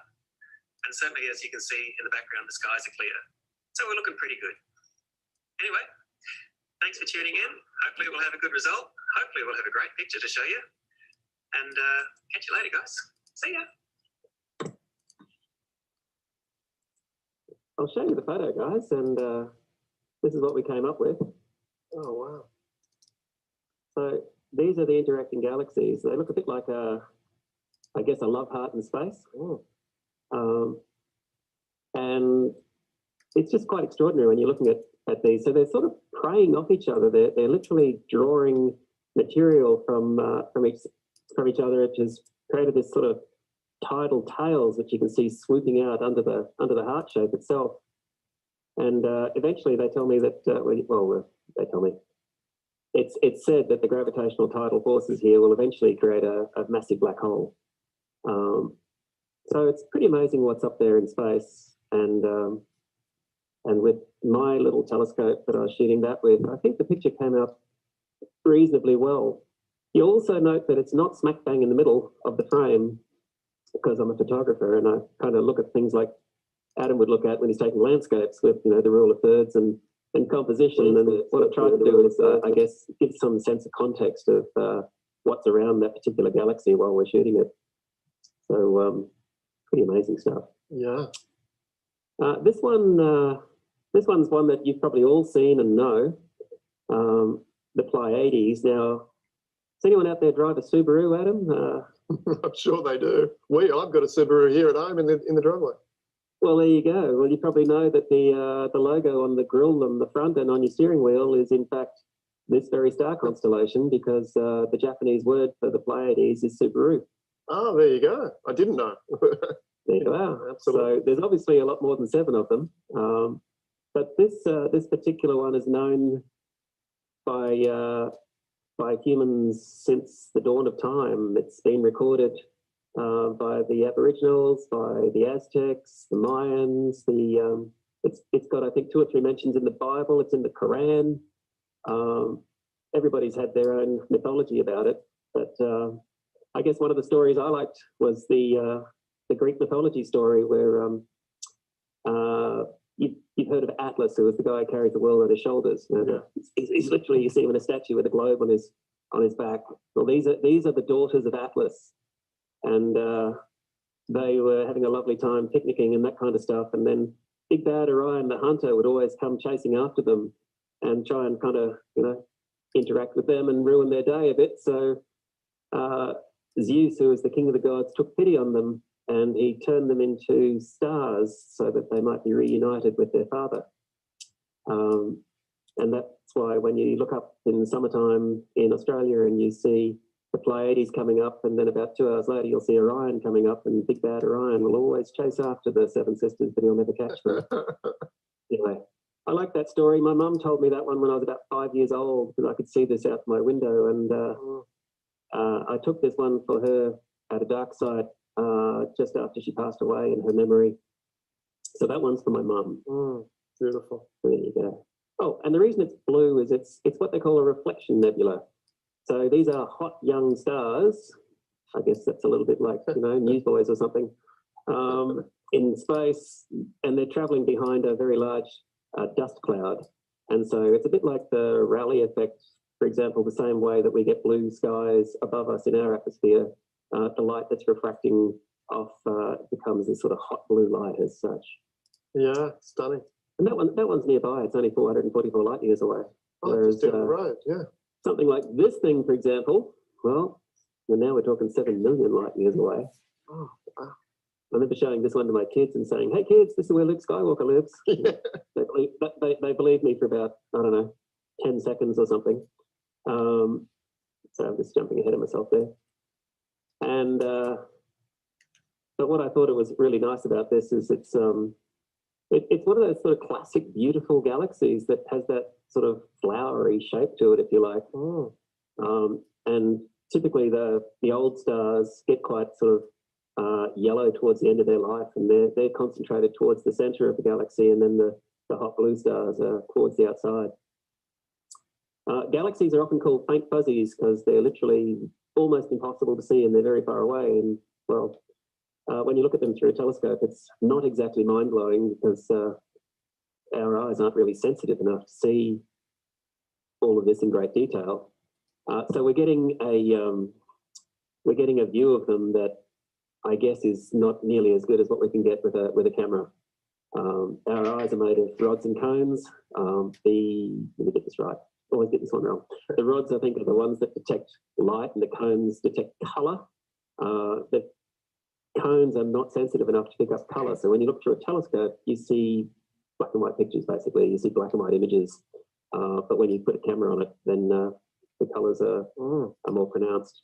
And certainly, as you can see in the background, the skies are clear. So we're looking pretty good. Anyway, thanks for tuning in. Hopefully we'll have a good result. Hopefully we'll have a great picture to show you. And catch you later, guys. See ya. I'll show you the photo, guys, and this is what we came up with. Oh, wow. So these are the interacting galaxies. They look a bit like I guess, a love heart in space. And it's just quite extraordinary when you're looking at these. So they're sort of preying off each other. They're literally drawing material from each other. It has created this sort of tidal tails, which you can see swooping out under the heart shape itself. And eventually, they tell me that they tell me it's said that the gravitational tidal forces here will eventually create a massive black hole. So it's pretty amazing what's up there in space. And with my little telescope that I was shooting that with, I think the picture came out reasonably well. You also note that it's not smack bang in the middle of the frame, because I'm a photographer and I kind of look at things like Adam would look at when he's taking landscapes with, you know, the rule of thirds and composition. And what I try to do is, I guess, give some sense of context of what's around that particular galaxy while we're shooting it. So pretty amazing stuff. Yeah. This one's one that you've probably all seen and know, the Pleiades. Now, does anyone out there drive a Subaru, Adam? I'm sure they do. I've got a Subaru here at home in the driveway. Well, there you go. Well, you probably know that the logo on the grille on the front and on your steering wheel is in fact this very star constellation, because the Japanese word for the Pleiades is Subaru. Oh, there you go. I didn't know. There you are. Absolutely. So there's obviously a lot more than 7 of them. But this particular one is known by humans since the dawn of time. It's been recorded by the Aboriginals, by the Aztecs, the Mayans. It's got, I think, 2 or 3 mentions in the Bible. It's in the Quran. Everybody's had their own mythology about it. But I guess one of the stories I liked was the Greek mythology story where you've heard of Atlas, who was the guy who carries the world on his shoulders. And, he's literally, you see him in a statue with a globe on his back. Well, these are the daughters of Atlas, and they were having a lovely time picnicking and that kind of stuff. And then Big Bad Orion, the hunter, would always come chasing after them and try and kind of, you know, interact with them and ruin their day a bit. So Zeus, who was the king of the gods, took pity on them, and he turned them into stars so that they might be reunited with their father. And that's why when you look up in the summertime in Australia and you see the Pleiades coming up, and then about 2 hours later you'll see Orion coming up, and Big Bad Orion will always chase after the 7 sisters, but he'll never catch them. Anyway, I like that story. My mum told me that one when I was about 5 years old, because I could see this out my window, and I took this one for her at a dark site just after she passed away in her memory. So that one's for my mum. Beautiful. There you go. Oh, and the reason it's blue is it's what they call a reflection nebula. So these are hot young stars. I guess that's a little bit like, you know, Newsboys or something, in space, and they're traveling behind a very large dust cloud. And so it's a bit like the Rayleigh effect, for example, the same way that we get blue skies above us in our atmosphere. The light that's refracting off becomes this sort of hot blue light as such. Yeah, stunning. And that one's nearby. It's only 444 light years away. Just down the road, yeah. Something like this thing, for example, well, and now we're talking 7 million light years away. Oh, wow. I remember showing this one to my kids and saying, "Hey kids, this is where Luke Skywalker lives." They believed me for about, I don't know, 10 seconds or something. So I'm just jumping ahead of myself there. And but what I thought it was really nice about this is it's one of those sort of classic beautiful galaxies that has that sort of flowery shape to it, if you like. And typically the old stars get quite sort of yellow towards the end of their life, and they're concentrated towards the center of the galaxy, and then the hot blue stars are towards the outside. Galaxies are often called faint fuzzies because they're literally almost impossible to see, and they're very far away. And well, when you look at them through a telescope, it's not exactly mind-blowing because our eyes aren't really sensitive enough to see all of this in great detail. So we're getting a view of them that I guess is not nearly as good as what we can get with a camera. Our eyes are made of rods and cones. Let me get this right. always get this one wrong. The rods, I think, are the ones that detect light, and the cones detect color. The cones are not sensitive enough to pick up color. So when you look through a telescope, you see black and white pictures, basically. You see black and white images. But when you put a camera on it, then the colors are more pronounced.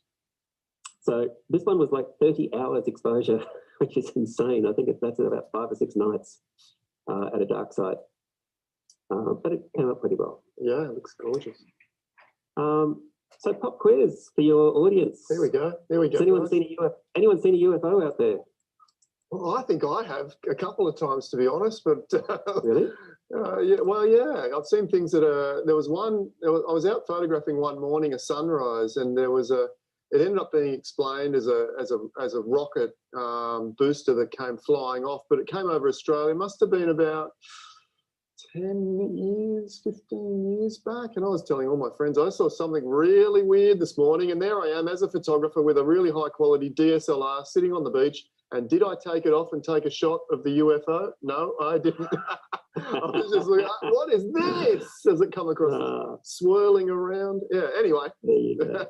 So this one was like 30 hours exposure, which is insane. I think that's about 5 or 6 nights at a dark site. But it came up pretty well. Yeah, it looks gorgeous. So pop quiz for your audience. There we go. There we go. Has anyone seen a UFO out there? Well, I think I have a couple of times, to be honest. But really, yeah. I've seen things that are. There was one. I was out photographing one morning, a sunrise, and there was a. It ended up being explained as a rocket booster that came flying off, but it came over Australia. It must have been about 10 years, 15 years back. And I was telling all my friends, I saw something really weird this morning. And there I am as a photographer with a really high quality DSLR sitting on the beach. And did I take it off and take a shot of the UFO? No, I didn't. I was just like, what is this? As it come across, swirling around. Yeah, anyway. There you go.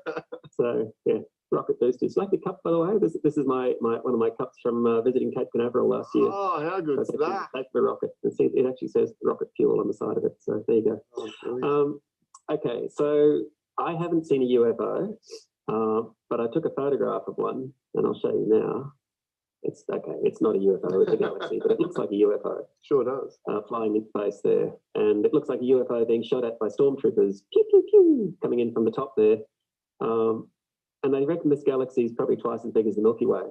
So, yeah, rocket boosters. Like the cup, by the way. This is my one of my cups from visiting Cape Canaveral last year. Oh, how good is that? That's the rocket. It actually says rocket fuel on the side of it. So there you go. Okay, so I haven't seen a UFO, but I took a photograph of one, and I'll show you now. It's okay. It's not a UFO. It's a galaxy, but it looks like a UFO. Sure does. Flying in space there, and it looks like a UFO being shot at by stormtroopers. Pew pew pew, coming in from the top there. And they reckon this galaxy is probably twice as big as the Milky Way.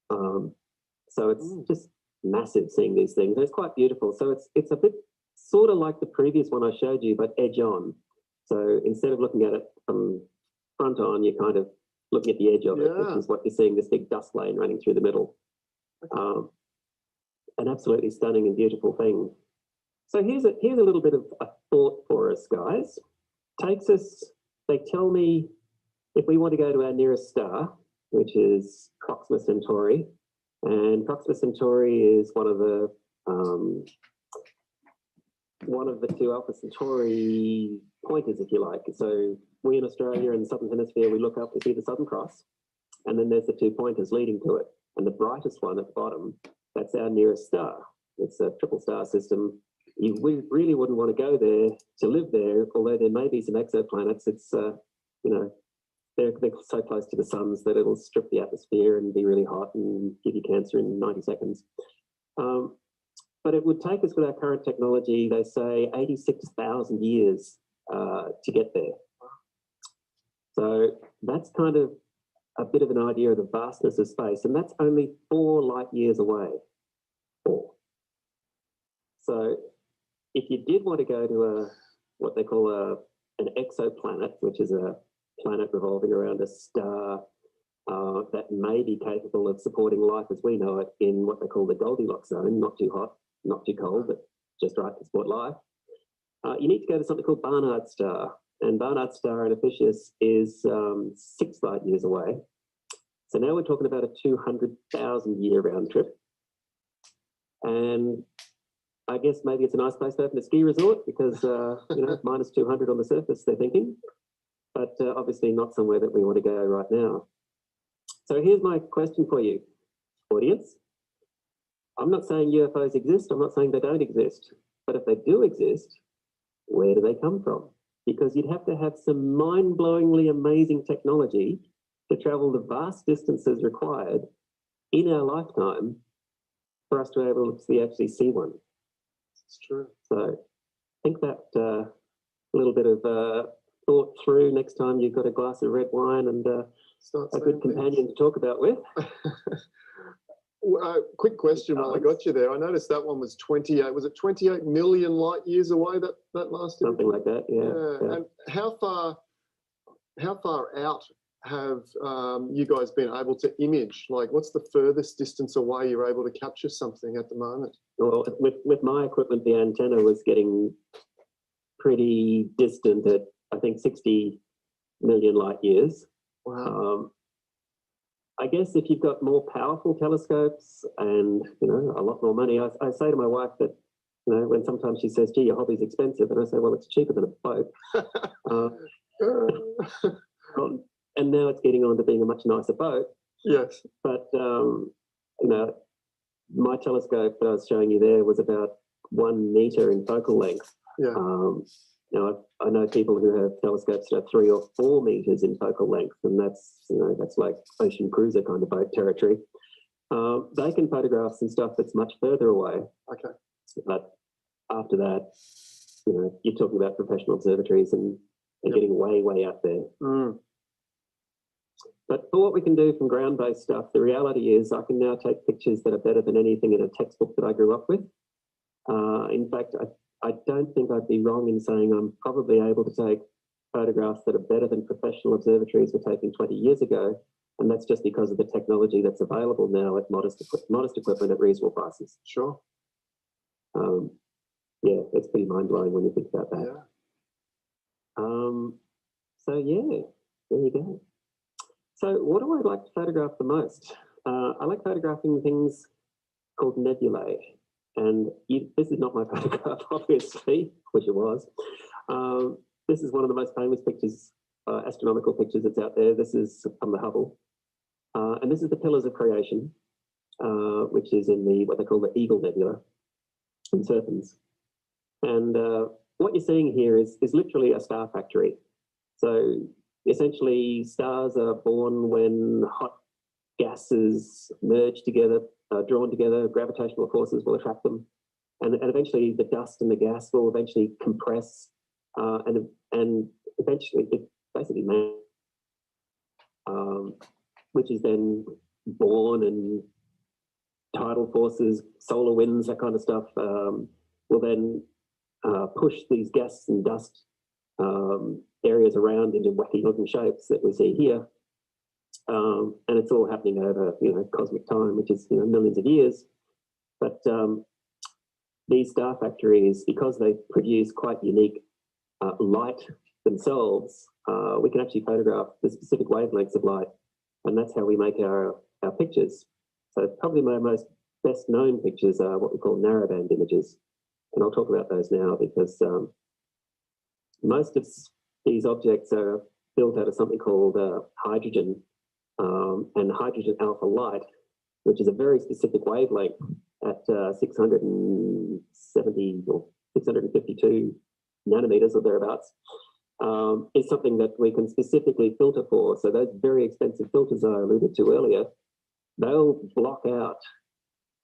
So it's just massive seeing these things. And it's quite beautiful. So it's a bit sort of like the previous one I showed you, but edge on. So instead of looking at it from front on, you're kind of looking at the edge of it, which is what you're seeing, this big dust lane running through the middle. An absolutely stunning and beautiful thing. So here's a little bit of a thought for us, guys. They tell me if we want to go to our nearest star, which is Proxima Centauri, and Proxima Centauri is one of the 2 Alpha Centauri pointers, if you like. So we in Australia in the Southern Hemisphere, we look up, we see the Southern Cross, and then there's the 2 pointers leading to it. And the brightest one at the bottom, that's our nearest star. It's a triple star system. You really wouldn't want to go there to live there, although there may be some exoplanets. It's, they're so close to the suns that it'll strip the atmosphere and be really hot and give you cancer in 90 seconds. But it would take us with our current technology, they say 86,000 years to get there. So that's kind of a bit of an idea of the vastness of space, and that's only 4 light years away. 4. So if you did want to go to what they call an exoplanet, which is a planet revolving around a star that may be capable of supporting life as we know it in what they call the Goldilocks zone, not too hot, not too cold, but just right to support life, you need to go to something called Barnard's star. And Barnard's star in Ophiuchus is 6 light years away. So now we're talking about a 200,000 year round trip. And I guess maybe it's a nice place to open a ski resort because, minus 200 on the surface, they're thinking. But obviously not somewhere that we want to go right now. So here's my question for you, audience. I'm not saying UFOs exist. I'm not saying they don't exist. But if they do exist, where do they come from? Because you'd have to have some mind-blowingly amazing technology to travel the vast distances required in our lifetime for us to be able to actually see one. It's true. So think that a little bit of thought through next time you've got a glass of red wine and a good companion to talk about with. Quick question while I got you there. I noticed that one was 28. Was it 28 million light years away that last? Something like that, yeah. And how far out have you guys been able to image? Like, what's the furthest distance away you're able to capture something at the moment? Well, with my equipment, the antenna was getting pretty distant at, I think, 60 million light years. Wow. I guess if you've got more powerful telescopes and, a lot more money, I say to my wife that You know, when sometimes she says, gee, your hobby's expensive. And I say, well, it's cheaper than a boat. And now it's getting on to being a much nicer boat. Yes. But, you know, my telescope that I was showing you there was about 1 meter in focal length. Yeah. You know, I know people who have telescopes that are 3 or 4 meters in focal length, and that's, you know, that's like ocean cruiser kind of boat territory. They can photograph some stuff that's much further away. Okay. But after that, you know, you're talking about professional observatories and getting way, way out there. Mm. But for what we can do from ground-based stuff, the reality is I can now take pictures that are better than anything in a textbook that I grew up with. In fact, I don't think I'd be wrong in saying I'm probably able to take photographs that are better than professional observatories were taking 20 years ago. And that's just because of the technology that's available now at modest equipment at reasonable prices. Sure. Yeah, it's pretty mind-blowing when you think about that. Yeah. So yeah, there you go. So what do I like to photograph the most? I like photographing things called nebulae. And this is not my photograph, obviously, which it was. This is one of the most famous pictures, astronomical pictures that's out there. This is from the Hubble. And this is the Pillars of Creation, which is in the what they call the Eagle Nebula in Serpens. And what you're seeing here is literally a star factory. So essentially, stars are born when hot gases merge together, drawn together, gravitational forces will attract them. And eventually the dust and the gas will eventually compress and eventually it basically which is then born, and tidal forces, solar winds, that kind of stuff will then push these gas and dust areas around into wacky looking shapes that we see here. And it's all happening over, you know, cosmic time, which is, you know, millions of years. But these star factories, because they produce quite unique light themselves, we can actually photograph the specific wavelengths of light, and that's how we make our pictures. So probably my most best known pictures are what we call narrowband images, and I'll talk about those now because most of these objects are built out of something called hydrogen and hydrogen alpha light, which is a very specific wavelength at 670 or 652 nanometers or thereabouts, is something that we can specifically filter for. So those very expensive filters I alluded to earlier, they'll block out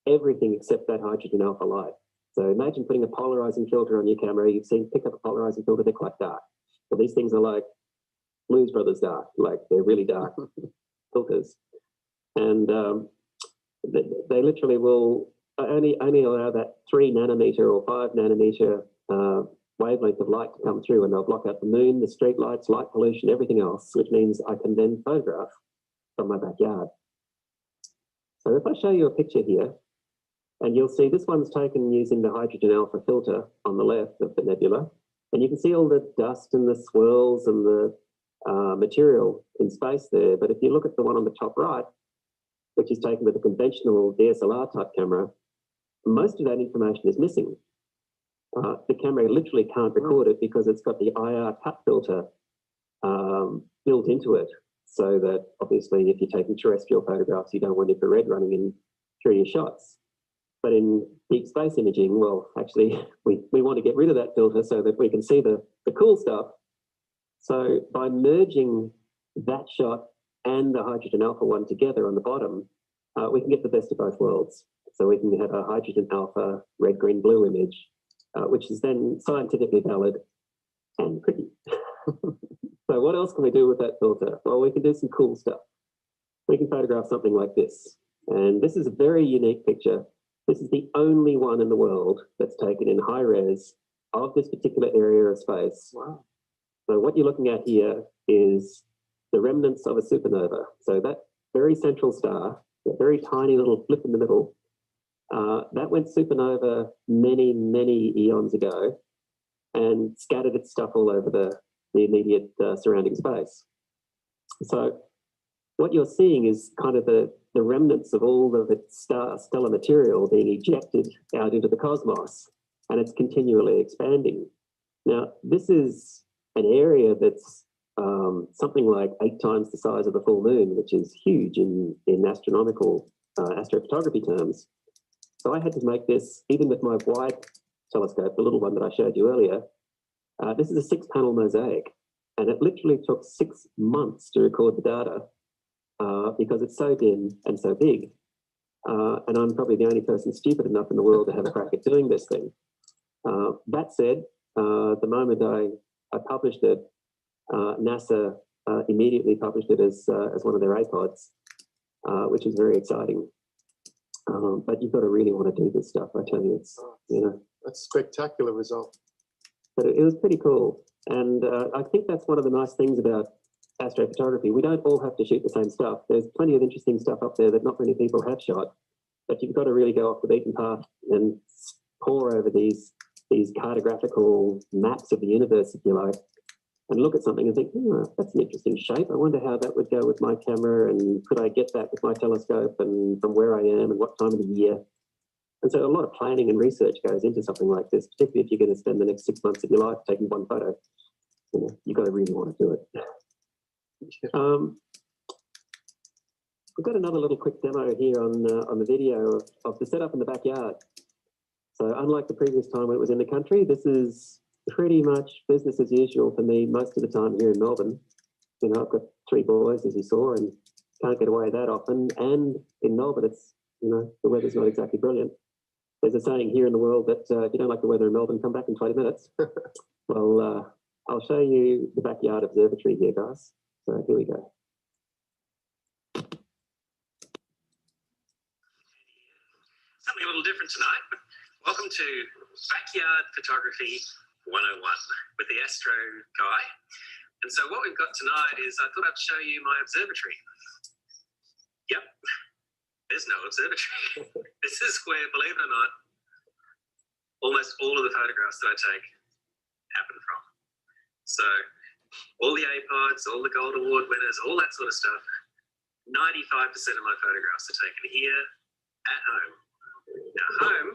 everything except that hydrogen alpha light. So imagine putting a polarizing filter on your camera. You've seen, pick up a polarizing filter, they're quite dark. Well, these things are like Blues Brothers dark, like they're really dark filters. And they literally will only allow that 3 nanometer or 5 nanometer wavelength of light to come through, and they'll block out the moon, the street lights, light pollution, everything else, which means I can then photograph from my backyard. So if I show you a picture here, and you'll see this one's taken using the hydrogen alpha filter on the left of the nebula, and you can see all the dust and the swirls and the material in space there. But if you look at the one on the top right, which is taken with a conventional DSLR type camera, most of that information is missing. The camera literally can't record it because it's got the IR cut filter built into it, so that obviously if you're taking terrestrial photographs, you don't want infrared running in through your shots. But in deep space imaging, well, actually, we want to get rid of that filter so that we can see the cool stuff. So by merging that shot and the hydrogen alpha one together on the bottom, we can get the best of both worlds. So we can have a hydrogen alpha red, green, blue image, which is then scientifically valid and pretty. So what else can we do with that filter? Well, we can do some cool stuff. We can photograph something like this. And this is a very unique picture. This is the only one in the world that's taken in high res of this particular area of space. Wow. So what you're looking at here is the remnants of a supernova. So that very central star, that very tiny little blip in the middle, that went supernova many, many eons ago and scattered its stuff all over the immediate surrounding space. So what you're seeing is kind of the remnants of all of its stellar material being ejected out into the cosmos. and it's continually expanding. Now, this is an area that's something like 8 times the size of the full moon, which is huge in astronomical astrophotography terms. So I had to make this, even with my wide telescope, the little one that I showed you earlier. This is a 6-panel mosaic, and it literally took 6 months to record the data because it's so dim and so big. And I'm probably the only person stupid enough in the world to have a crack at doing this thing. That said, the moment I published it, NASA immediately published it as one of their APODs, which is very exciting. But you've got to really want to do this stuff. I tell you, it's, you know. That's a spectacular result. But it was pretty cool. And I think that's one of the nice things about astrophotography. We don't all have to shoot the same stuff. There's plenty of interesting stuff up there that not many people have shot. But you've got to really go off the beaten path and pore over these cartographical maps of the universe, if you like, and look at something and think, that's an interesting shape. I wonder how that would go with my camera, and could I get that with my telescope, and from where I am and what time of the year. And so a lot of planning and research goes into something like this, particularly if you're going to spend the next 6 months of your life taking one photo. You know, you've got to really want to do it. We've got another little quick demo here on the video of the setup in the backyard. So unlike the previous time when it was in the country, this is pretty much business as usual for me most of the time here in Melbourne. You know, I've got 3 boys, as you saw, and can't get away that often. And in Melbourne, it's, you know, the weather's not exactly brilliant. There's a saying here in the world that if you don't like the weather in Melbourne, come back in 20 minutes. Well, I'll show you the backyard observatory here, guys. So here we go. Something a little different tonight. Welcome to Backyard Photography 101 with the Astro guy. And so what we've got tonight is I thought I'd show you my observatory. Yep, there's no observatory. This is where, believe it or not, almost all of the photographs that I take happen from. So all the APODs, all the Gold Award winners, all that sort of stuff, 95% of my photographs are taken here at home. Now, home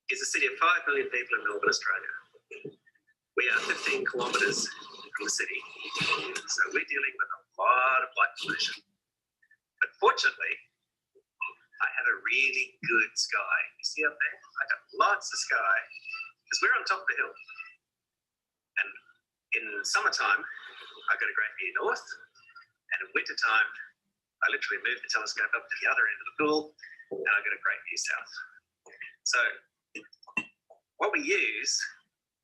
is a city of 5 million people in Melbourne, Australia. We are 15 kilometres from the city, so we're dealing with a lot of light pollution. But fortunately, I have a really good sky. You see up there? I got lots of sky because we're on top of the hill. And in summertime, I've got a great view north, and in wintertime, I literally move the telescope up to the other end of the pool, and I've got a great view south. So what we use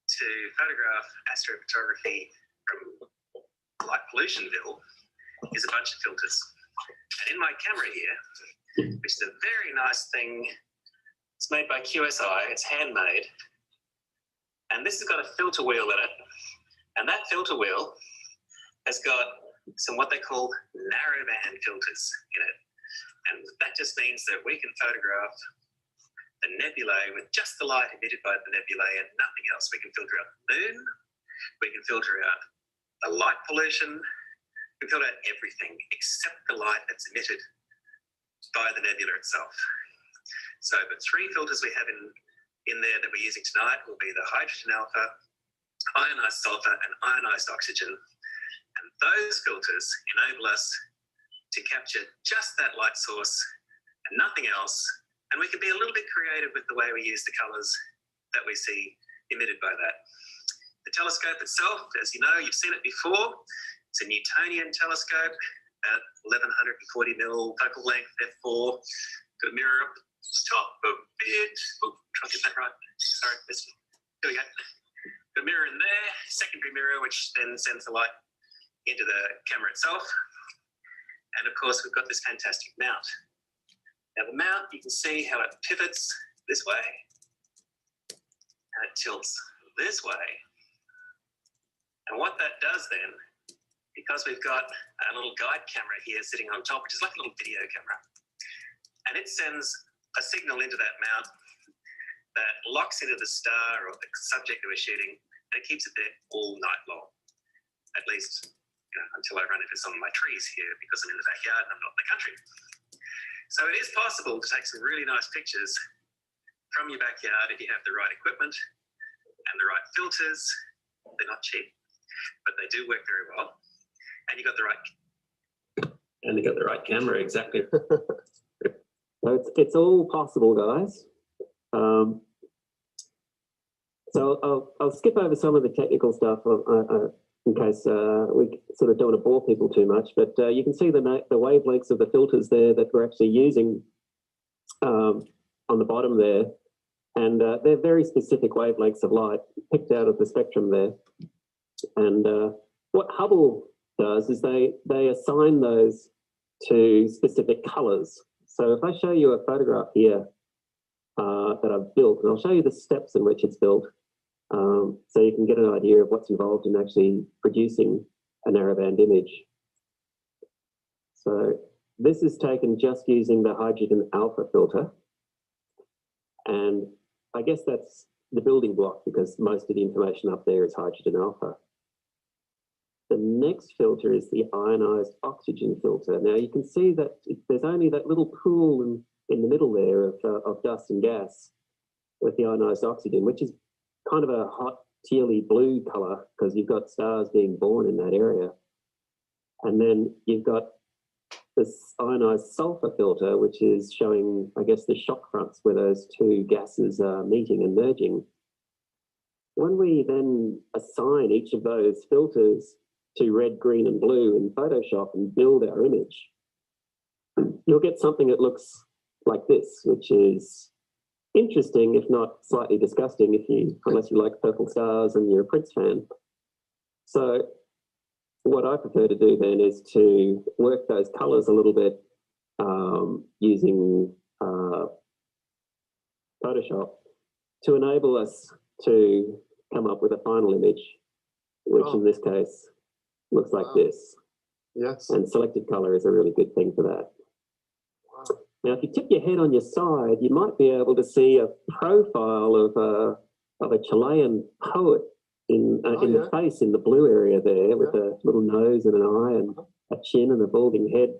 to photograph astrophotography from light pollutionville is a bunch of filters. And in my camera here, which is a very nice thing, it's made by QSI, it's handmade, and this has got a filter wheel in it, and that filter wheel has got some what they call narrowband filters in it. And that just means that we can photograph the nebulae with just the light emitted by the nebulae and nothing else. We can filter out the moon, we can filter out the light pollution, we can filter out everything except the light that's emitted by the nebula itself. So the 3 filters we have in there that we're using tonight will be the hydrogen alpha, ionized sulfur, and ionized oxygen. And those filters enable us to capture just that light source and nothing else. And we can be a little bit creative with the way we use the colors that we see emitted by that. The telescope itself, as you know, you've seen it before. It's a Newtonian telescope, about 1140 mil focal length, f4. Got a mirror up the top a bit. Oh, try to get that right. Sorry, missed it. Here we go. Got a mirror in there, secondary mirror, which then sends the light into the camera itself. And of course, we've got this fantastic mount. Now the mount, you can see how it pivots this way and it tilts this way. And what that does then, because we've got a little guide camera here sitting on top, which is like a little video camera, and it sends a signal into that mount that locks into the star or the subject that we're shooting, and it keeps it there all night long, at least until I run into some of my trees here because I'm in the backyard and I'm not in the country. So it is possible to take some really nice pictures from your backyard if you have the right equipment and the right filters. They're not cheap, but they do work very well. And you got the right camera, exactly. So it's all possible, guys. So I'll skip over some of the technical stuff in case we sort of don't want to bore people too much. But you can see the wavelengths of the filters there that we're actually using on the bottom there. And they're very specific wavelengths of light picked out of the spectrum there. And what Hubble does is they assign those to specific colors. So if I show you a photograph here that I've built, and I'll show you the steps in which it's built, so you can get an idea of what's involved in actually producing a narrowband image. So this is taken just using the hydrogen alpha filter. And I guess that's the building block because most of the information up there is hydrogen alpha. The next filter is the ionized oxygen filter. Now you can see that there's only that little pool in the middle there of dust and gas with the ionized oxygen, which is kind of a hot tealy blue color because you've got stars being born in that area. And then you've got this ionized sulfur filter, which is showing, I guess, the shock fronts where those two gases are meeting and merging. When we then assign each of those filters to red, green, and blue in Photoshop and build our image, you'll get something that looks like this, which is interesting, if not slightly disgusting, unless you like purple stars and you're a Prince fan. So what I prefer to do then is to work those colors a little bit using Photoshop to enable us to come up with a final image, which in this case looks like this. Yes. And selected color is a really good thing for that. Wow. Now, if you tip your head on your side, you might be able to see a profile of a Chilean poet in the face in the blue area there with a little nose and an eye and a chin and a balding head.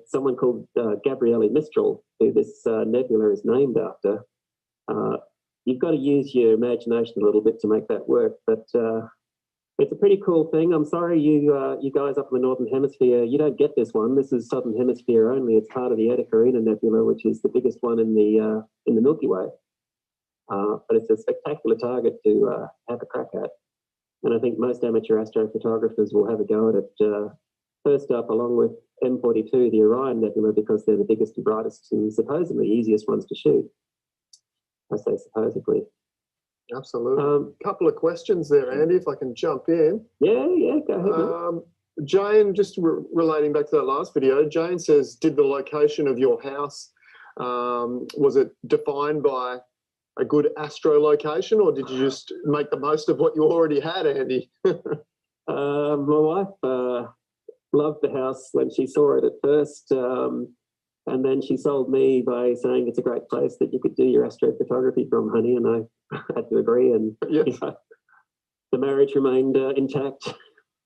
Someone called Gabriele Mistral, who this nebula is named after. You've got to use your imagination a little bit to make that work, but it's a pretty cool thing. I'm sorry, you guys up in the Northern Hemisphere, you don't get this one. This is Southern Hemisphere only. It's part of the Eta Carina Nebula, which is the biggest one in the Milky Way. But it's a spectacular target to have a crack at. And I think most amateur astrophotographers will have a go at it first up, along with M42, the Orion Nebula, because they're the biggest and brightest and supposedly easiest ones to shoot. I say supposedly. Absolutely. Couple of questions there, Andy, if I can jump in. Yeah, go ahead. Jane, just relating back to that last video, Jane says, did the location of your house, was it defined by a good astro location, or did you just make the most of what you already had, Andy? My wife loved the house when she saw it at first, and then she sold me by saying it's a great place that you could do your astrophotography from, honey, and I had to agree, and the marriage remained intact.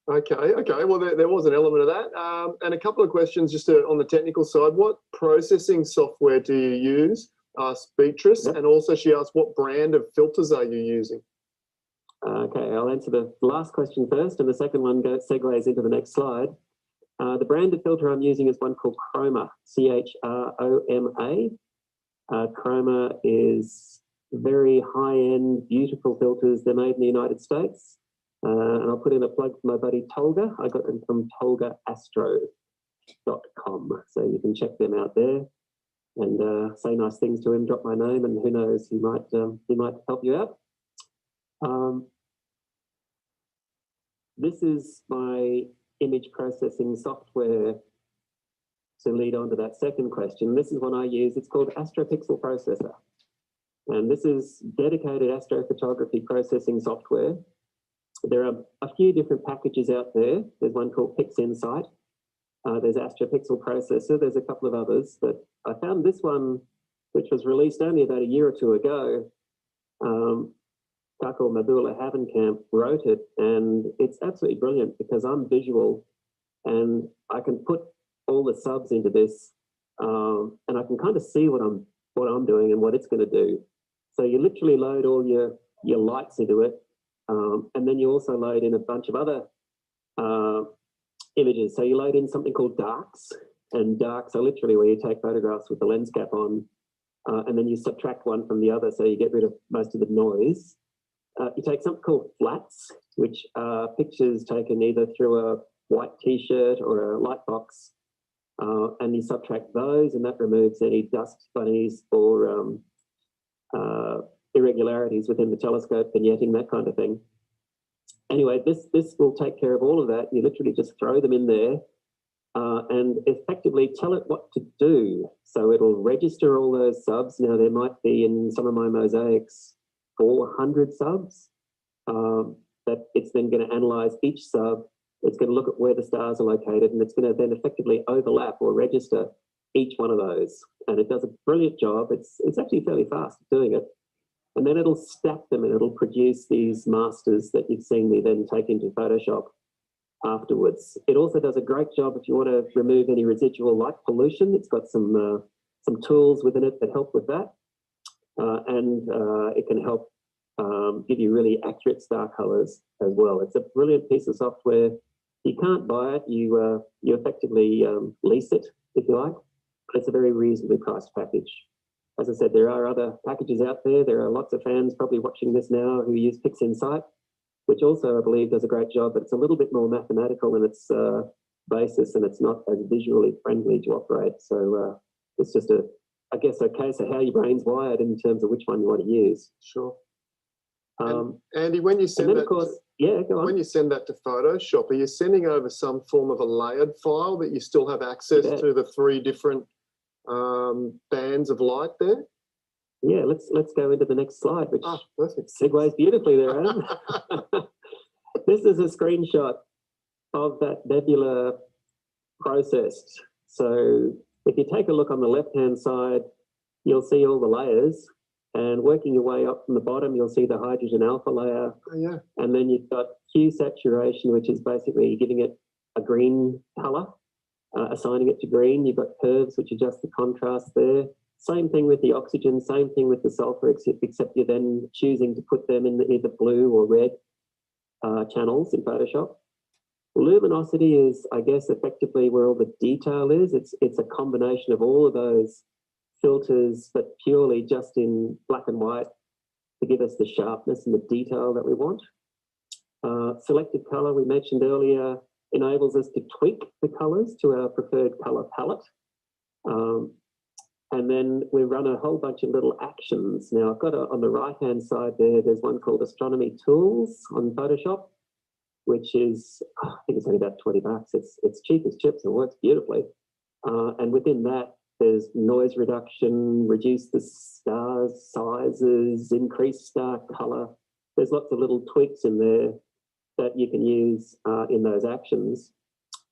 Okay. Well, there was an element of that. And a couple of questions just on the technical side. What processing software do you use? Asked Beatrice, and also she asked, what brand of filters are you using? Okay, I'll answer the last question first, and the second one segues into the next slide. The brand of filter I'm using is one called Chroma, C-H-R-O-M-A. Chroma is very high-end, beautiful filters. They're made in the United States. And I'll put in a plug for my buddy Tolga. I got them from tolgaastro.com. So you can check them out there and say nice things to him, drop my name, and who knows, he might help you out. This is my image processing software to lead on to that second question. This is one I use. It's called AstroPixel Processor. And this is dedicated astrophotography processing software. There are a few different packages out there. There's one called PixInsight. There's AstroPixel Processor. There's a couple of others, but I found this one, which was released only about a year or two ago. Kako Mabula Havenkamp wrote it, and it's absolutely brilliant because I'm visual and I can put all the subs into this, and I can kind of see what I'm I'm doing and what it's going to do. So you literally load all your lights into it, and then you also load in a bunch of other images. So you load in something called darks, and darks are literally where you take photographs with the lens cap on, and then you subtract one from the other, so you get rid of most of the noise. You take something called flats, which are pictures taken either through a white t-shirt or a light box, and you subtract those, and that removes any dust bunnies or irregularities within the telescope, vignetting, that kind of thing. Anyway, this will take care of all of that. You literally just throw them in there and effectively tell it what to do. So it'll register all those subs. Now, there might be in some of my mosaics 400 subs that it's then going to analyze each sub. It's going to look at where the stars are located, and it's going to then effectively overlap or register each one of those. And it does a brilliant job. It's actually fairly fast at doing it. And then it'll stack them, and it'll produce these masters that you've seen me then take into Photoshop afterwards. It also does a great job if you want to remove any residual light pollution. It's got some tools within it that help with that. And it can help give you really accurate star colors as well. It's a brilliant piece of software. You can't buy it. You effectively lease it, if you like. But it's a very reasonably priced package. As I said, there are other packages out there. There are lots of fans probably watching this now who use PixInsight, which also, I believe, does a great job, but it's a little bit more mathematical in its basis, and it's not as visually friendly to operate. So it's just I guess, a case of how your brain's wired in terms of which one you want to use. Sure. Andy, when you send that, of course, go on. When you send that to Photoshop, are you sending over some form of a layered file that you still have access to the 3 different bands of light there? Yeah, let's go into the next slide, which segues beautifully there, Adam. This is a screenshot of that nebula processed. So if you take a look on the left-hand side, you'll see all the layers, and working your way up from the bottom, you'll see the hydrogen alpha layer. Oh, yeah. And then you've got hue saturation, which is basically giving it a green color, assigning it to green. You've got curves, which adjust the contrast there. Same thing with the oxygen, same thing with the sulfur, except you're then choosing to put them in either blue or red channels in Photoshop. Luminosity is, I guess, effectively where all the detail is. It's a combination of all of those filters, but purely just in black and white to give us the sharpness and the detail that we want. Selective color, we mentioned earlier, enables us to tweak the colors to our preferred color palette. And then we run a whole bunch of little actions. Now, I've got on the right-hand side there's one called Astronomy Tools on Photoshop, which is, I think it's only about $20. It's cheap as chips and works beautifully. And within that, there's noise reduction, reduce the stars sizes, increase star color. There's lots of little tweaks in there that you can use in those actions.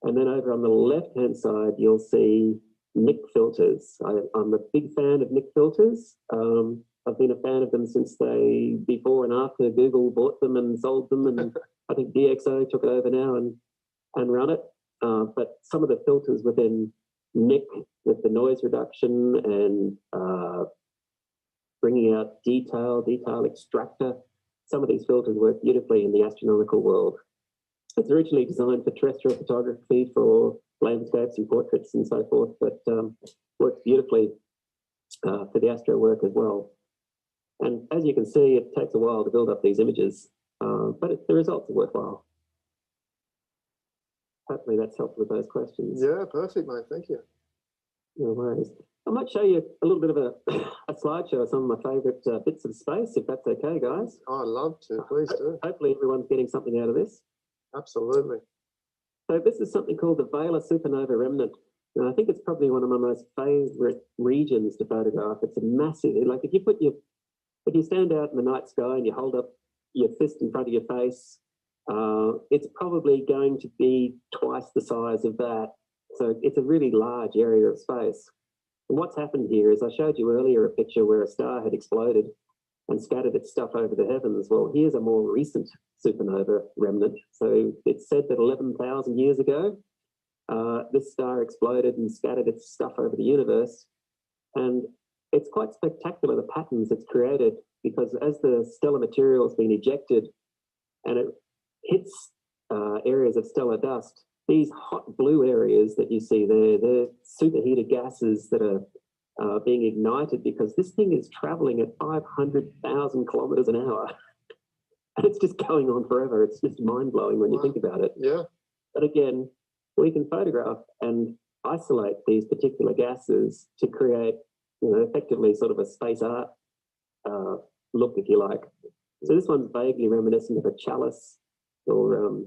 And then over on the left-hand side, you'll see Nik filters. I'm a big fan of Nik filters. I've been a fan of them since before and after Google bought them and sold them, and I think DxO took it over now and run it. But some of the filters within Nik, with the noise reduction and bringing out detail extractor, some of these filters work beautifully in the astronomical world. It's originally designed for terrestrial photography, for landscapes and portraits and so forth, but works beautifully for the astro work as well. And as you can see, it takes a while to build up these images, but the results are worthwhile. Hopefully that's helped with those questions. Yeah, perfect, mate. Thank you. No worries. I might show you a little bit of a slideshow of some of my favourite bits of space, if that's okay, guys. Oh, I'd love to. Please do. Hopefully everyone's getting something out of this. Absolutely. So this is something called the Vela supernova remnant. And I think it's probably one of my most favourite regions to photograph. It's a massive, like if you stand out in the night sky and you hold up your fist in front of your face, it's probably going to be twice the size of that. So it's a really large area of space. And what's happened here is I showed you earlier a picture where a star had exploded and scattered its stuff over the heavens. Well, here's a more recent supernova remnant. So it's said that 11,000 years ago, this star exploded and scattered its stuff over the universe. And it it's quite spectacular, the patterns it's created, because as the stellar material has been ejected and it hits areas of stellar dust, these hot blue areas that you see there, they're superheated gases that are being ignited because this thing is traveling at 500,000 kilometers an hour. And it's just going on forever. It's just mind-blowing when you think about it. Yeah. But again, we can photograph and isolate these particular gases to create, effectively sort of a space art look, if you like. So this one's vaguely reminiscent of a chalice or,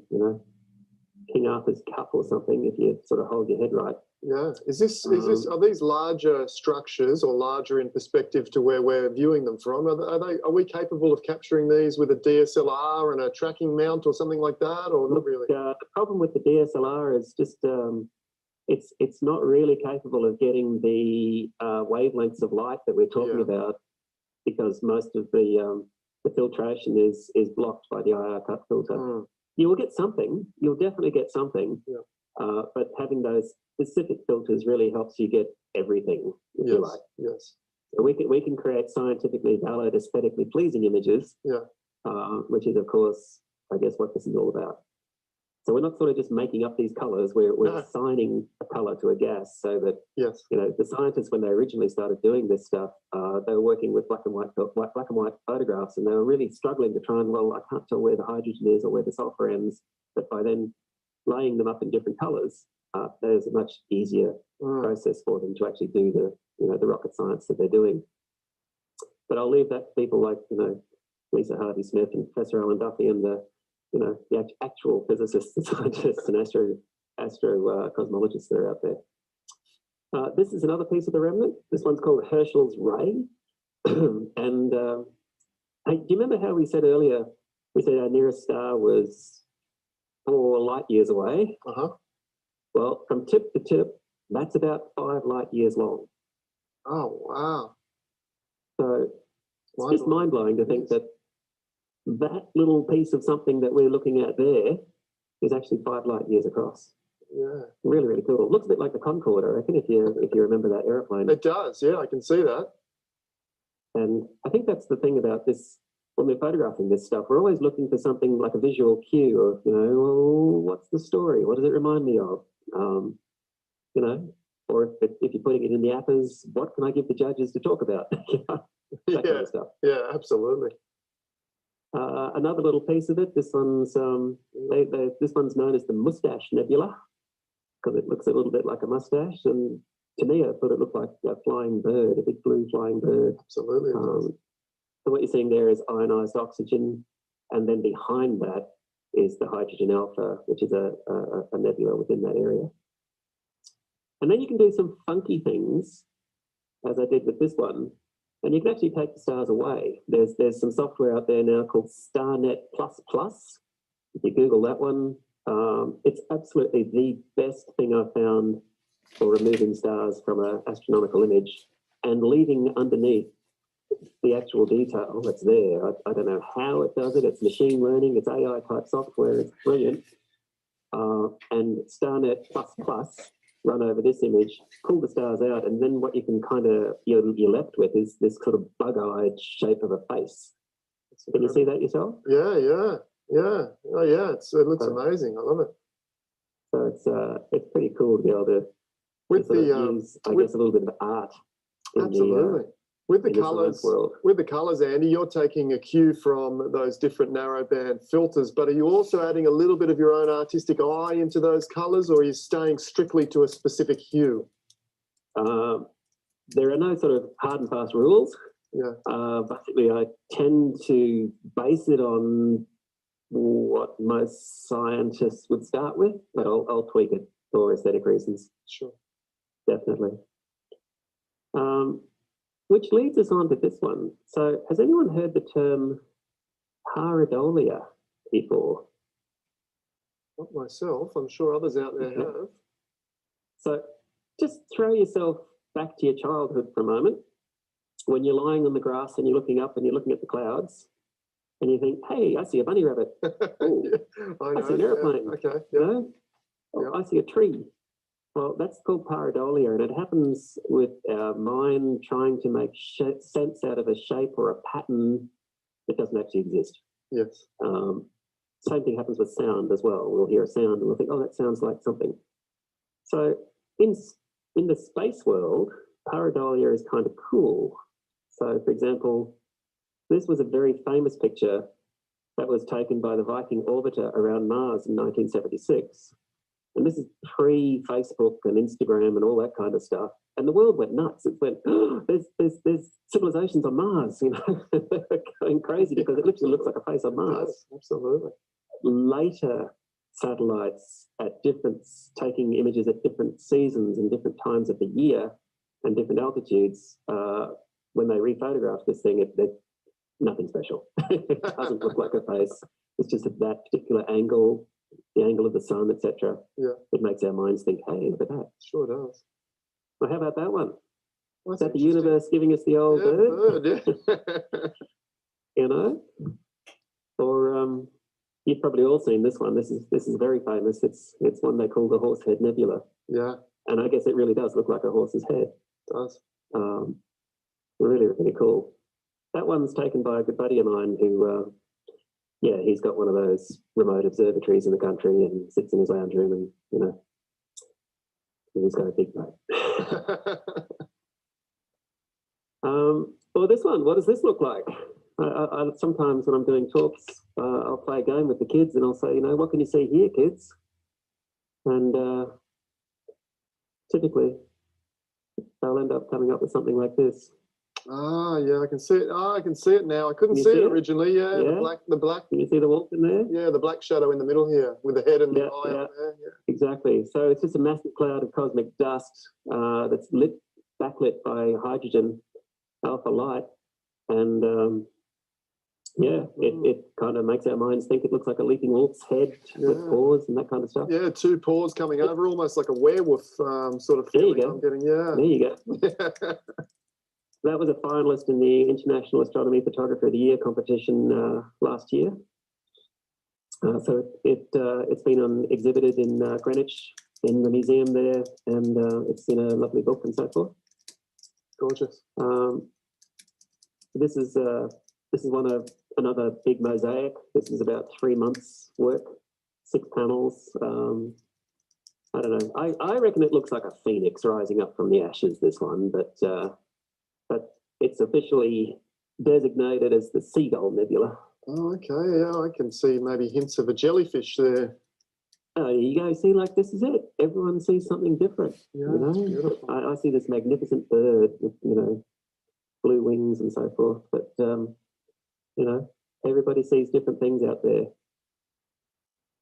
King Arthur's cup or something, if you sort of hold your head right. Yeah. Are these larger structures or larger in perspective to where we're viewing them from? Are we capable of capturing these with a DSLR and a tracking mount or something like that, or not really? The problem with the DSLR is just it's not really capable of getting the wavelengths of light that we're talking about, because most of the filtration is blocked by the IR cut filter. You will get something. You'll definitely get something. Yeah. But having those specific filters really helps you get everything, if you like. Yes. So we can create scientifically valid, aesthetically pleasing images. Yeah. Which is, of course, I guess what this is all about. So we're not sort of just making up these colors. We're assigning a color to a gas, so that the scientists, when they originally started doing this stuff, they were working with black and white photographs, and they were really struggling to try and, I can't tell where the hydrogen is or where the sulfur ends. But by then laying them up in different colors, there's a much easier process for them to actually do the rocket science that they're doing. But I'll leave that to people like Lisa Harvey-Smith and Professor Alan Duffy and the actual physicists and scientists and cosmologists that are out there. This is another piece of the remnant. This one's called Herschel's Ray. And hey, do you remember how we said earlier, we said our nearest star was 4 light years away? Well, from tip to tip, that's about 5 light years long. Oh, wow. So it's just mind-blowing to think that little piece of something that we're looking at there is actually 5 light years across. Yeah. Really, really cool. It looks a bit like the Concorde, I reckon, if you remember that aeroplane. It does, yeah, I can see that. And I think that's the thing about this, when we're photographing this stuff, we're always looking for something like a visual cue of, what's the story? What does it remind me of? Or if you're putting it in the appers, what can I give the judges to talk about? That kind of stuff. Yeah, absolutely. Another little piece of it. This one's this one's known as the Mustache Nebula, because it looks a little bit like a mustache. And to me, I thought it looked like a flying bird, a big blue flying bird. Absolutely. So what you're seeing there is ionized oxygen, and then behind that is the hydrogen alpha, which is a nebula within that area. And then you can do some funky things, as I did with this one. And you can actually take the stars away. There's some software out there now called StarNet++. If you Google that one, it's absolutely the best thing I've found for removing stars from an astronomical image and leaving underneath the actual detail that's there. I don't know how it does it. It's machine learning. It's AI type software. It's brilliant. And StarNet++. Run over this image, pull the stars out, and then what you can you're left with is this sort of bug-eyed shape of a face. Can you see that yourself? Yeah. Oh yeah, it looks amazing. I love it. So it's pretty cool to be able to use, I guess, a little bit of art. Absolutely. With the colours, Andy, you're taking a cue from those different narrowband filters, but are you also adding a little bit of your own artistic eye into those colours, or are you staying strictly to a specific hue? There are no sort of hard and fast rules. Yeah. Basically, I tend to base it on what most scientists would start with, but I'll tweak it for aesthetic reasons. Sure. Definitely. Which leads us on to this one. So has anyone heard the term pareidolia before? Not myself. I'm sure others out there have. So just throw yourself back to your childhood for a moment. When you're lying on the grass and you're looking up and you're looking at the clouds and you think, hey, I see a bunny rabbit. Oh, I see an airplane. Okay. I see a tree. Well, that's called pareidolia, and it happens with our mind trying to make sense out of a shape or a pattern that doesn't actually exist. Yes. Same thing happens with sound as well. We'll hear a sound and we'll think, oh, that sounds like something. So in the space world, pareidolia is kind of cool. So, for example, this was a very famous picture that was taken by the Viking orbiter around Mars in 1976. And this is pre-Facebook and Instagram and all that kind of stuff. And the world went nuts. It went, oh, there's civilizations on Mars, you know, going crazy because it literally looks like a face on Mars. Absolutely. Later satellites taking images at different seasons and different times of the year and different altitudes, when they rephotograph this thing, nothing special. It doesn't look like a face. It's just at that particular angle, the angle of the sun, etc. Yeah. It makes our minds think, hey, look at that. Sure does. Well, how about that one? Well, is that the universe giving us the old bird? Yeah. You know? Or you've probably all seen this one. This is very famous. It's one they call the Horsehead Nebula. Yeah. And I guess it really does look like a horse's head. It does. Really, really cool. That one's taken by a good buddy of mine who, he's got one of those remote observatories in the country and sits in his lounge room and, you know, he's got a big boat. Well, this one, what does this look like? I sometimes when I'm doing talks, I'll play a game with the kids and I'll say, you know, what can you see here, kids? And typically, they'll end up coming up with something like this. Ah, yeah, I can see it. I can see it now. I couldn't see it originally. Yeah, yeah, the black. Can you see the wolf in there? Yeah, the black shadow in the middle here with the head and the eye on there. Yeah. Exactly. So it's just a massive cloud of cosmic dust that's backlit by hydrogen alpha light, and it kind of makes our minds think it looks like a leaping wolf's head with paws and that kind of stuff. Yeah, two paws coming over, almost like a werewolf sort of feeling. I'm getting. Yeah. There you go. That was a finalist in the International Astronomy Photographer of the Year competition last year. So it's been exhibited in Greenwich in the museum there, and it's in a lovely book and so forth. Gorgeous. This is another big mosaic. This is about 3 months' work, 6 panels. I don't know. I reckon it looks like a phoenix rising up from the ashes. This one, but it's officially designated as the Seagull Nebula. Oh, okay. Yeah, I can see maybe hints of a jellyfish there. Oh, there you go. See, like this is it. Everyone sees something different. Yeah, you know? beautiful. I see this magnificent bird with, you know, blue wings and so forth. But you know, everybody sees different things out there.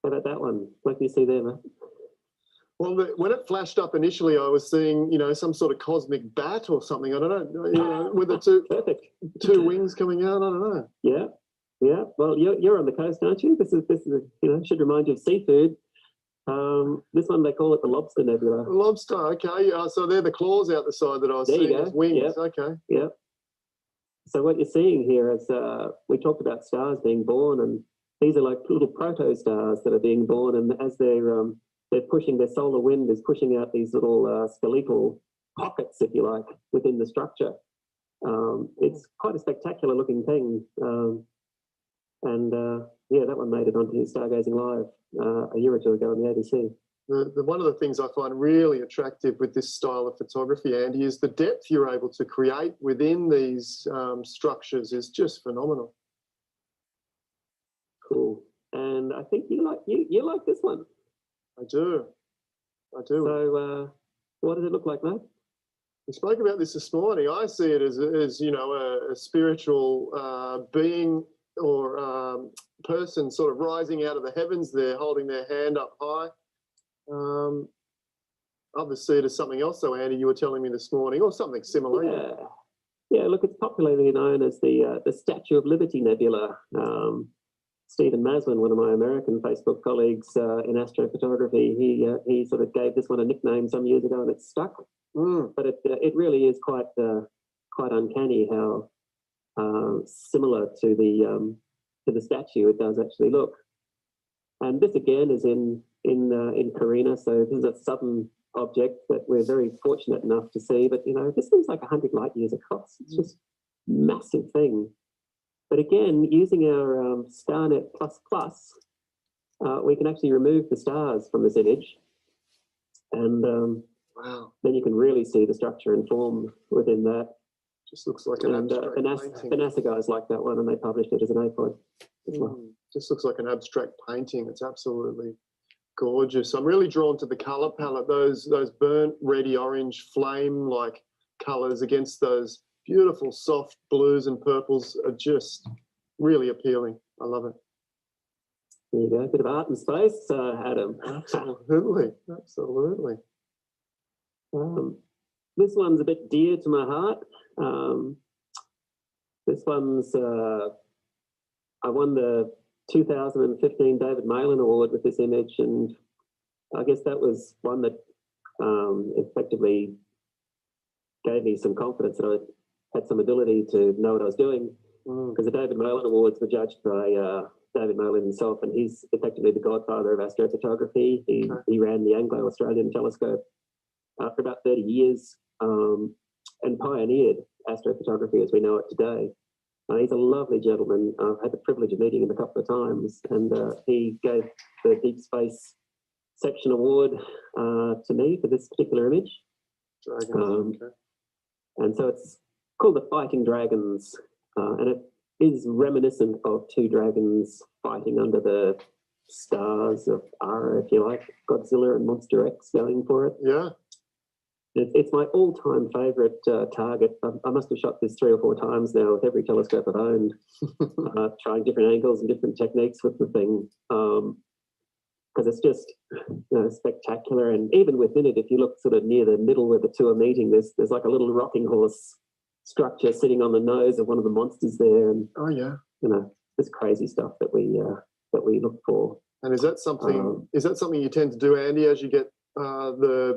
How about that one? What do you see there, mate? Well, when it flashed up initially, I was seeing, you know, some sort of cosmic bat or something. I don't know, you know, with the two wings coming out. I don't know. Yeah, yeah. Well, you're on the coast, aren't you? This is you know, should remind you of seafood. This one they call it the Lobster Nebula. Lobster. Okay. So they're the claws out the side that I was seeing as wings. Yep. Okay. Yeah. So what you're seeing here is we talked about stars being born, and these are like little proto-stars that are being born, and as they're pushing, their solar wind is pushing out these little skeletal pockets, if you like, within the structure. It's quite a spectacular looking thing. Yeah, that one made it onto Stargazing Live a year or two ago on the ABC. One of the things I find really attractive with this style of photography, Andy, is the depth you're able to create within these structures is just phenomenal. Cool. And I think you like this one. I do. So what does it look like, mate? We spoke about this morning. I see it as you know, a spiritual being or person sort of rising out of the heavens there, holding their hand up high. Others see it as something else, though, Andy, you were telling me this morning, or something similar. Yeah, look, it's popularly known as the Statue of Liberty Nebula. Stephen Maslin, one of my American Facebook colleagues in astrophotography, he sort of gave this one a nickname some years ago, and it's stuck. But it really is quite uncanny how similar to the statue it does actually look. And this again is in Carina, so this is a southern object that we're very fortunate enough to see. But, you know, this thing's like 100 light years across. It's just a massive thing. But again, using our StarNet++, we can actually remove the stars from this image. And wow, then you can really see the structure and form within that. Just looks like an abstract painting. The NASA guys like that one, and they published it as an APOD as well. Just looks like an abstract painting. It's absolutely gorgeous. I'm really drawn to the color palette. Those burnt reddy orange flame-like colors against those beautiful soft blues and purples are just really appealing. I love it. There you go, a bit of art and space, Adam. Absolutely, absolutely. This one's a bit dear to my heart. This one's, I won the 2015 David Malin Award with this image, and I guess that was one that effectively gave me some confidence that I had some ability to know what I was doing, because the David Malin Awards were judged by David Malin himself, and he's effectively the godfather of astrophotography. He ran the Anglo-Australian telescope for about 30 years and pioneered astrophotography as we know it today. He's a lovely gentleman. I've had the privilege of meeting him a couple of times, and he gave the Deep Space Section Award to me for this particular image. And so it's called the Fighting Dragons, and it is reminiscent of two dragons fighting under the stars of Ara, if you like, Godzilla and Monster X going for it. Yeah. It's my all-time favourite target. I must have shot this 3 or 4 times now with every telescope I've owned, trying different angles and different techniques with the thing, because it's just spectacular. And even within it, if you look sort of near the middle where the two are meeting, there's like a little rocking horse structure sitting on the nose of one of the monsters there. And this crazy stuff that we look for. And is that something you tend to do, Andy, as you get the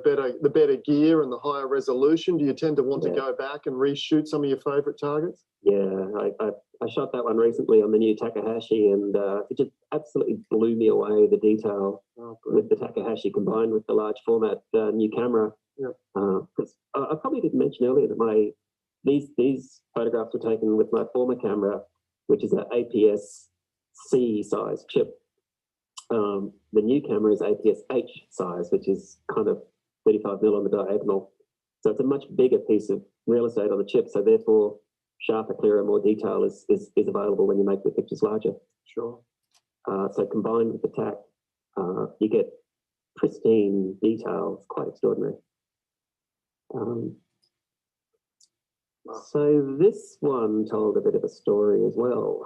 better gear and the higher resolution? Do you tend to want to go back and reshoot some of your favourite targets? Yeah, I shot that one recently on the new Takahashi, and it just absolutely blew me away, the detail with the Takahashi combined with the large format new camera. I probably didn't mention earlier that these photographs were taken with my former camera, which is an APS-C size chip. The new camera is APS-H size, which is kind of 35mm on the diagonal. So it's a much bigger piece of real estate on the chip. So therefore, sharper, clearer, more detail is available when you make the pictures larger. Sure. So combined with the TAC, you get pristine detail. It's quite extraordinary. So this one told a bit of a story as well.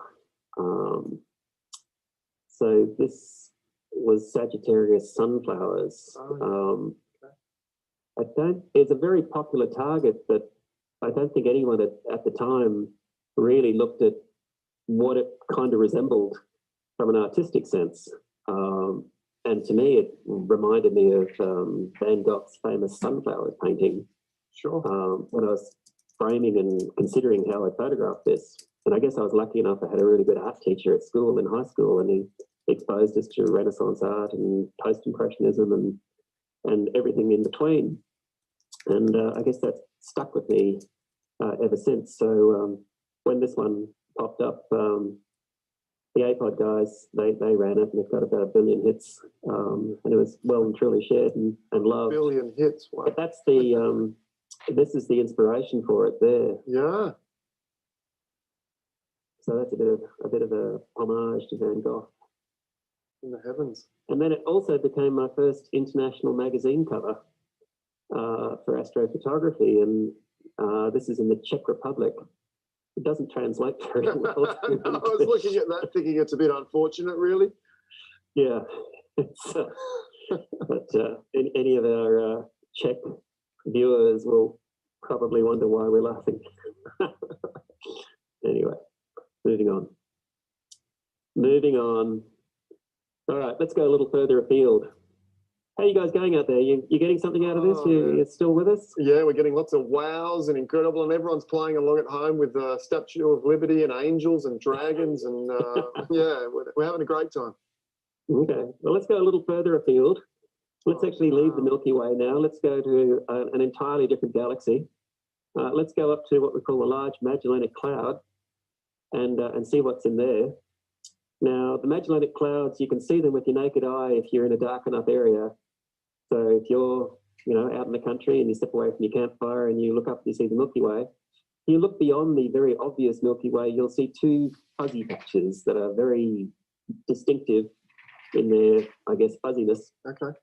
So this was Sagittarius sunflowers. It's a very popular target, but I don't think anyone at the time really looked at what it kind of resembled from an artistic sense. And to me, it reminded me of Van Gogh's famous sunflowers painting. Sure. When I was framing and considering how I photographed this. And I guess I was lucky enough I had a really good art teacher at school, in high school, and he exposed us to Renaissance art and post-impressionism and everything in between. And I guess that's stuck with me ever since. So when this one popped up, the APOD guys, they ran it, and they've got about 1 billion hits, and it was well and truly shared and loved. 1 billion hits, wow. But that's the, this is the inspiration for it there. Yeah. So that's a bit of a homage to Van Gogh. In the heavens. And then it also became my first international magazine cover for astrophotography, and this is in the Czech Republic. It doesn't translate very well. I was looking at that thinking it's a bit unfortunate, really. Yeah. It's, but any of our Czech viewers will probably wonder why we're laughing. Anyway, moving on. All right, let's go a little further afield. How are you guys going out there? You getting something out of this? You're still with us? Yeah, we're getting lots of wows and incredible, and everyone's playing along at home with the Statue of Liberty and angels and dragons, and yeah, we're having a great time. Okay, well, let's go a little further afield. Let's actually leave the Milky Way now. Let's go to an entirely different galaxy. Let's go up to what we call the Large Magellanic Cloud and see what's in there. Now, the Magellanic Clouds, you can see them with your naked eye if you're in a dark enough area. So if you're, out in the country and you step away from your campfire and you look up and you see the Milky Way, you look beyond the very obvious Milky Way, you'll see two fuzzy patches that are very distinctive in their, I guess, fuzziness. Okay.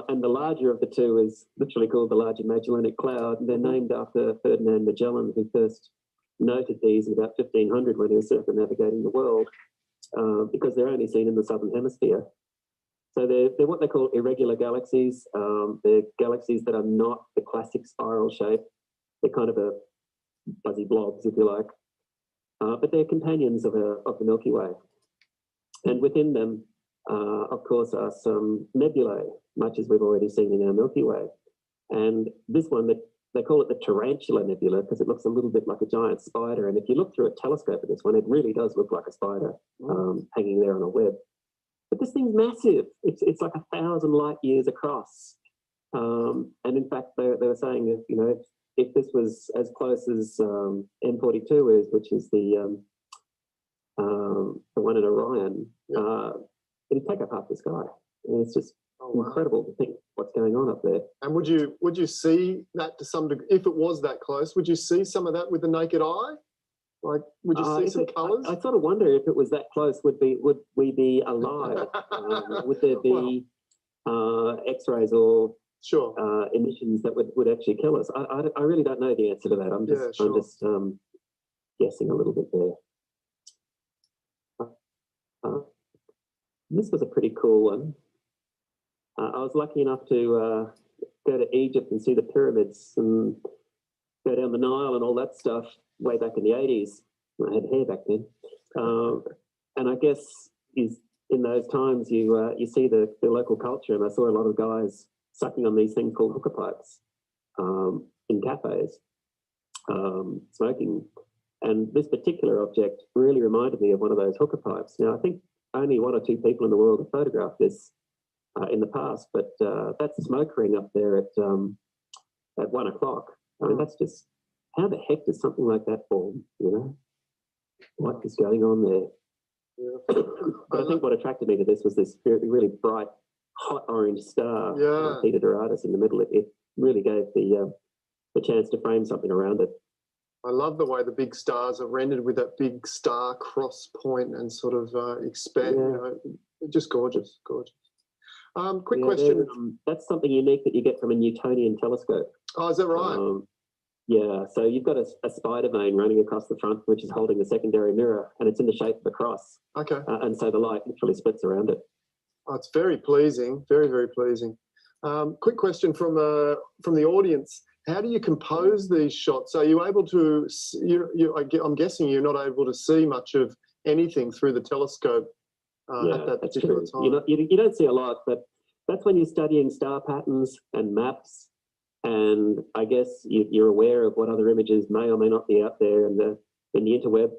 And the larger of the two is literally called the Larger Magellanic Cloud. And they're named after Ferdinand Magellan, who first noted these in about 1500 when he was circumnavigating the world, because they're only seen in the southern hemisphere. So they're what they call irregular galaxies. They're galaxies that are not the classic spiral shape. They're kind of a fuzzy blobs, if you like. But they're companions of the Milky Way. And within them, of course, are some nebulae, much as we've already seen in our Milky Way. And this one, they call it the Tarantula Nebula because it looks a little bit like a giant spider. And if you look through a telescope at this one, it really does look like a spider hanging there on a web. But this thing's massive. It's like 1,000 light years across. And in fact, they were saying, if this was as close as M42 is, which is the one in Orion, it'd take up half the sky. And it's just incredible to think what's going on up there. And would you see that to some degree, if it was that close? Would you see some of that with the naked eye? Like, would you see some colours? I sort of wonder if it was that close, would we be alive? Would there be X-rays or emissions that would actually kill us? I really don't know the answer to that. I'm just guessing a little bit there. This was a pretty cool one. I was lucky enough to go to Egypt and see the pyramids and go down the Nile and all that stuff way back in the 80s. I had hair back then. And I guess in those times you see the local culture, and I saw a lot of guys sucking on these things called hookah pipes in cafes, smoking. And this particular object really reminded me of one of those hookah pipes. Now, I think only one or two people in the world have photographed this in the past, but that smoke ring up there at 1 o'clock, I mean, that's just, how the heck does something like that form, What is going on there? But I think what attracted me to this was this really bright, hot orange star, Theta Doradus in the middle. It really gave the chance to frame something around it. I love the way the big stars are rendered with that big star cross point and sort of expand, just gorgeous, gorgeous. Quick question. That's something unique that you get from a Newtonian telescope. Oh, is that right? Yeah, so you've got a spider vein running across the front, which is holding the secondary mirror, and it's in the shape of a cross. Okay. And so the light literally splits around it. Oh, it's very pleasing, very, very pleasing. Quick question from the audience. How do you compose these shots? Are you able to, I'm guessing you're not able to see much of anything through the telescope at that particular time. You don't see a lot, but that's when you're studying star patterns and maps. And I guess you're aware of what other images may or may not be out there in the interweb.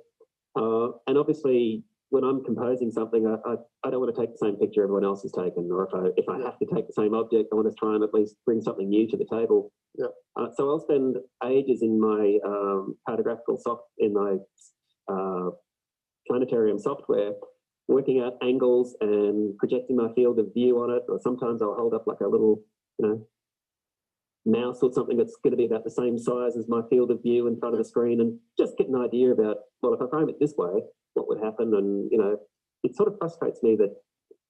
And obviously, when I'm composing something, I don't want to take the same picture everyone else has taken, or if I have to take the same object, I want to try and at least bring something new to the table. Yeah. So I'll spend ages in my in my planetarium software, working out angles and projecting my field of view on it. Or sometimes I'll hold up like a little, mouse or something that's going to be about the same size as my field of view in front of the screen, and just get an idea about, well, if I frame it this way, what would happen? And, it sort of frustrates me that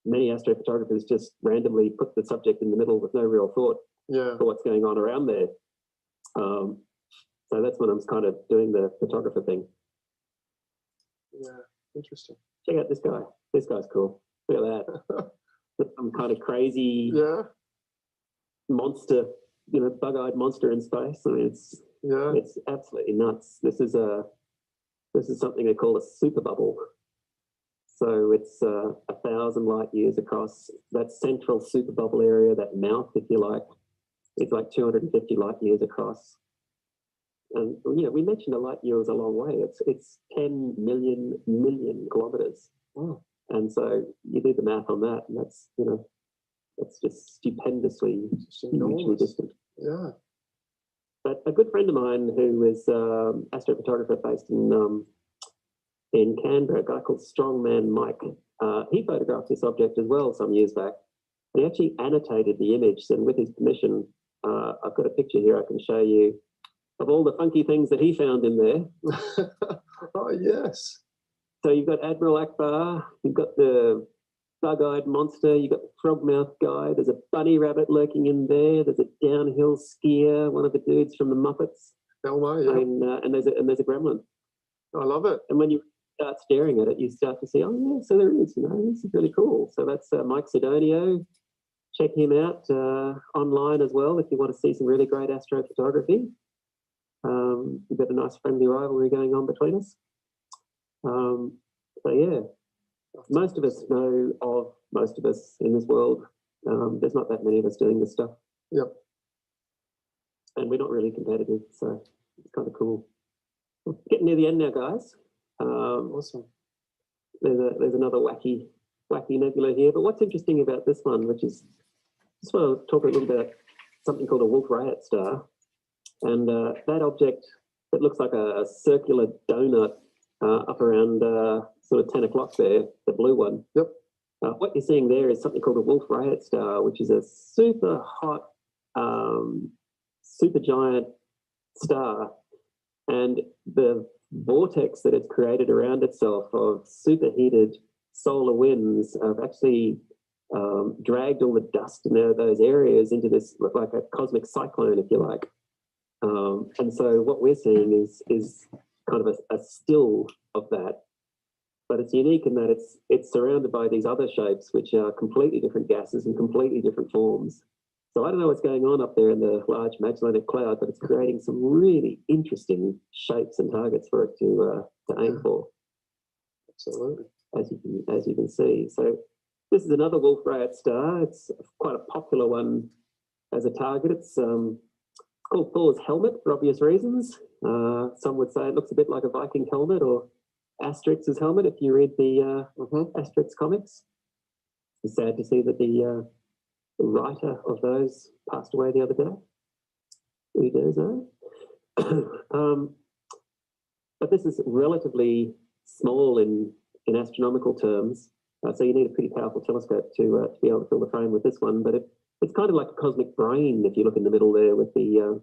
many astrophotographers just randomly put the subject in the middle with no real thought for what's going on around there. So that's when I'm kind of doing the photographer thing. Yeah, interesting. Check out this guy. This guy's cool. Look at that. Some kind of crazy monster, bug-eyed monster in space. I mean, it's absolutely nuts. This is something they call a super bubble. So it's 1,000 light years across. That central super bubble area, that mouth, if you like, is like 250 light years across. And we mentioned a light year is a long way. It's 10 million kilometers. Oh. And so you do the math on that, and that's It's just stupendously, hugely distant. Yeah. But a good friend of mine who is astrophotographer based in Canberra, a guy called Strongman Mike, he photographed this object as well some years back. And he actually annotated the image, and with his permission, I've got a picture here I can show you of all the funky things that he found in there. Oh, yes. So you've got Admiral Akbar, you've got the bug-eyed monster, you've got the frog-mouthed guy, there's a bunny rabbit lurking in there, there's a downhill skier, one of the dudes from the Muppets. Elmo, yeah. And there's a gremlin. I love it. And when you start staring at it, you start to see, oh yeah, so there is, this is really cool. So that's Mike Sidonio. Check him out online as well if you want to see some really great astrophotography. We've got a nice friendly rivalry going on between us. So yeah, most of us know of most of us in this world. There's not that many of us doing this stuff. Yep. And we're not really competitive, so it's kind of cool. Getting near the end now, guys. Awesome. There's another wacky nebula here. But what's interesting about this one, which is, just want to talk a little bit about something called a Wolf-Rayet star. And that object, it looks like a circular donut up around sort of 10 o'clock there, the blue one. Yep. What you're seeing there is something called a Wolf-Rayet star, which is a super hot, super giant star. And the vortex that it's created around itself of superheated solar winds have actually dragged all the dust in those areas into this, like a cosmic cyclone, if you like. And so what we're seeing is kind of a still of that, but it's unique in that it's surrounded by these other shapes, which are completely different gases and completely different forms. So I don't know what's going on up there in the Large Magellanic Cloud, but it's creating some really interesting shapes and targets for it to aim for. Absolutely. As you can see. So this is another Wolf-Rayet star. It's quite a popular one as a target. It's called Thor's helmet for obvious reasons. Some would say it looks a bit like a Viking helmet or Asterix's helmet if you read the Asterix comics. It's sad to see that the writer of those passed away the other day. Who dares know? But this is relatively small in astronomical terms, so you need a pretty powerful telescope to be able to fill the frame with this one. But it's kind of like a cosmic brain if you look in the middle there with the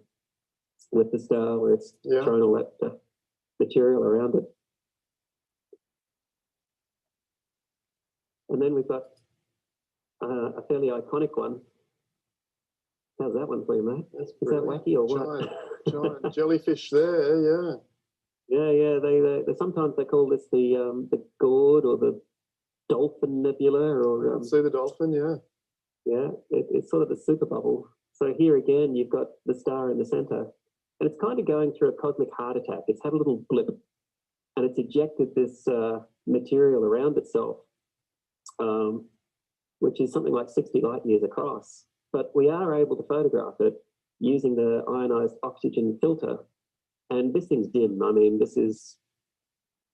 star where it's thrown all that material around it. And then we've got a fairly iconic one. How's that one for you, mate? Is that wacky or what? Giant jellyfish there, yeah. Yeah. They sometimes they call this the gourd or the dolphin nebula, or see the dolphin, yeah. Yeah, it's sort of a super bubble. So here again, you've got the star in the center, and it's kind of going through a cosmic heart attack. It's had a little blip, and it's ejected this material around itself, which is something like 60 light years across. But we are able to photograph it using the ionized oxygen filter. And this thing's dim. I mean, this is,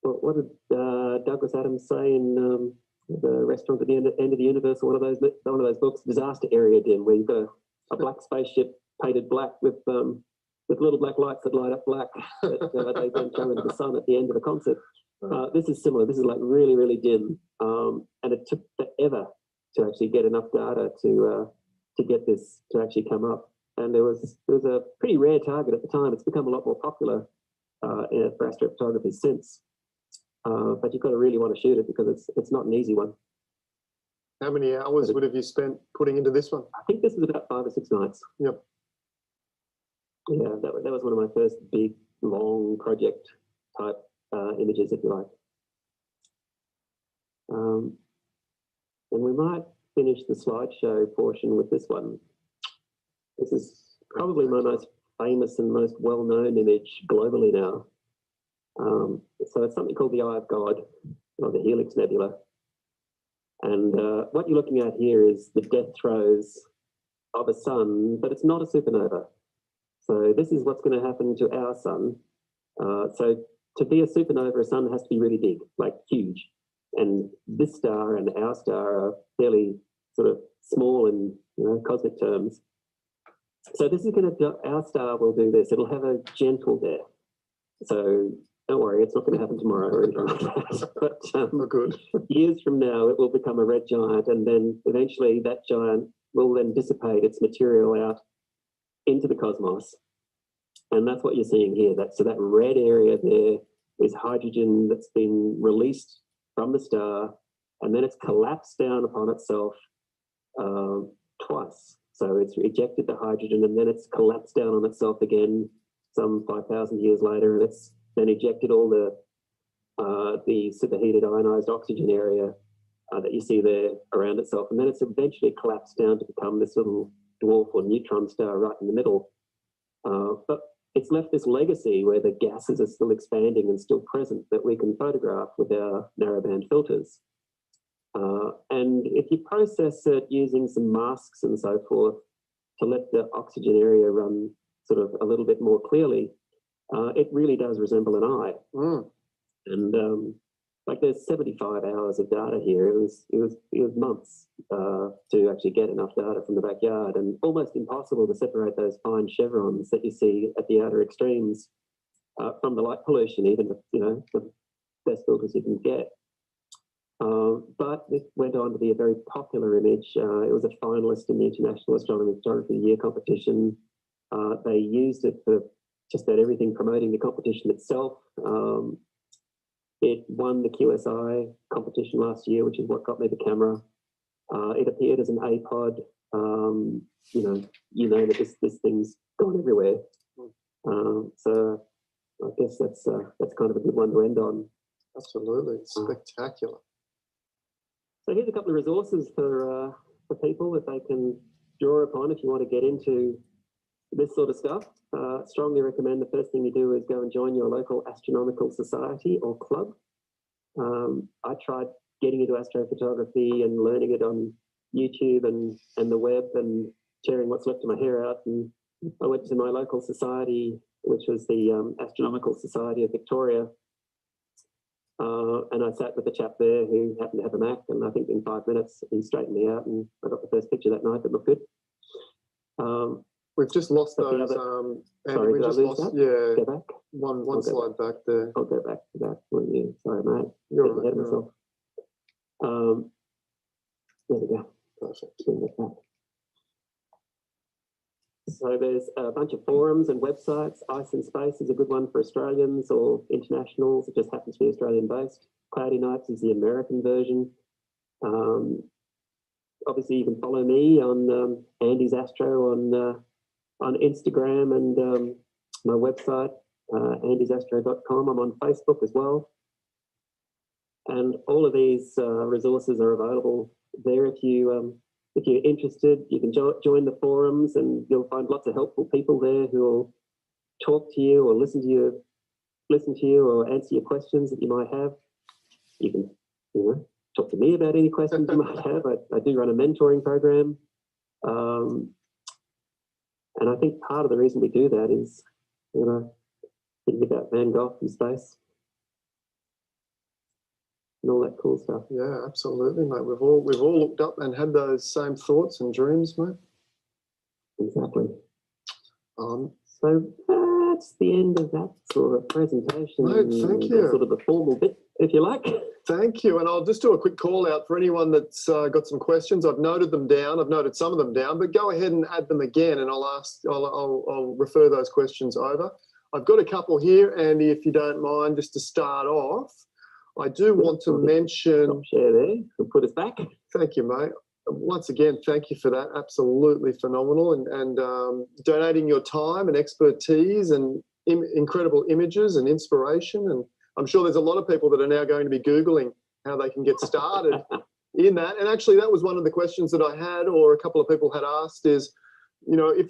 what did Douglas Adams say in the Restaurant at the End of the Universe, or one of those books, Disaster Area Dim, where you've got a black spaceship painted black with little black lights that light up black that they then throw into the sun at the end of a concert. This is similar. This is like really, really dim. And it took forever to actually get enough data to get this to actually come up. And there was a pretty rare target at the time. It's become a lot more popular for astrophotography since. But you've got to really want to shoot it because it's not an easy one. How many hours would have you spent putting into this one? I think this was about 5 or 6 nights. Yep. Yeah, that was one of my first big, long project type images, if you like. And we might finish the slideshow portion with this one. This is probably my most famous and most well-known image globally now. So it's something called the Eye of God, or the Helix Nebula. And what you're looking at here is the death throes of a sun, but it's not a supernova. So this is what's going to happen to our sun. So to be a supernova, a sun has to be really big, like huge. And this star and our star are fairly sort of small in cosmic terms. So this is going to, our star will do this. It'll have a gentle death. So don't worry, it's not going to happen tomorrow or anything like that. But good. Years from now, it will become a red giant, and then eventually that giant will then dissipate its material out into the cosmos. And that's what you're seeing here. So that red area there is hydrogen that's been released from the star, and then it's collapsed down upon itself twice. So it's ejected the hydrogen, and then it's collapsed down on itself again some 5,000 years later, and it's then ejected all the superheated ionized oxygen area that you see there around itself, and then it's eventually collapsed down to become this little dwarf or neutron star right in the middle. But it's left this legacy where the gases are still expanding and still present that we can photograph with our narrowband filters. And if you process it using some masks and so forth to let the oxygen area run sort of a little bit more clearly, it really does resemble an eye. And like there's 75 hours of data here. It was months to actually get enough data from the backyard, and almost impossible to separate those fine chevrons that you see at the outer extremes from the light pollution, even with the best filters you can get. But it went on to be a very popular image. It was a finalist in the International Astronomy Photography of the Year competition. They used it for just about everything, promoting the competition itself. It won the QSI competition last year, which is what got me the camera. It appeared as an APOD. You know that this thing's gone everywhere. So I guess that's kind of a good one to end on. Absolutely, it's spectacular. So here's a couple of resources for people that they can draw upon if you want to get into this sort of stuff. Strongly recommend the first thing you do is go and join your local astronomical society or club. I tried getting into astrophotography and learning it on YouTube and the web and tearing what's left of my hair out. And I went to my local society, which was the Astronomical Society of Victoria. And I sat with a chap there who happened to have a Mac, and I think in 5 minutes he straightened me out, and I got the first picture that night that looked good. We've just lost those. Sorry, we just lost. Yeah, go back. One slide back there. I'll go back to that one. Yeah, sorry, mate. You're right. Ahead of myself. There we go. Perfect. So there's a bunch of forums and websites. Ice in Space is a good one for Australians or internationals. It just happens to be Australian-based. Cloudy Nights is the American version. Obviously, you can follow me on Andy's Astro on Instagram and my website, andysastro.com. I'm on Facebook as well. And all of these resources are available there. If you're interested, you can join the forums, and you'll find lots of helpful people there who will talk to you or listen to you or answer your questions that you might have. You can, talk to me about any questions you might have. I do run a mentoring program. And I think part of the reason we do that is, thinking about Van Gogh from space and all that cool stuff. Yeah, absolutely, mate. We've all looked up and had those same thoughts and dreams, mate. Exactly. So that's the end of that sort of presentation. Mate, thank you. Sort of the formal bit, if you like. Thank you. And I'll just do a quick call out for anyone that's got some questions. I've noted them down. I've noted some of them down, but go ahead and add them again, and I'll refer those questions over. I've got a couple here, Andy, if you don't mind, just to start off. I do want to mention... Share there, and put us back. Thank you, mate. Once again, thank you for that. Absolutely phenomenal. And donating your time and expertise and incredible images and inspiration. And I'm sure there's a lot of people that are now going to be Googling how they can get started in that. And actually, that was one of the questions that I had, or a couple of people had asked, is, if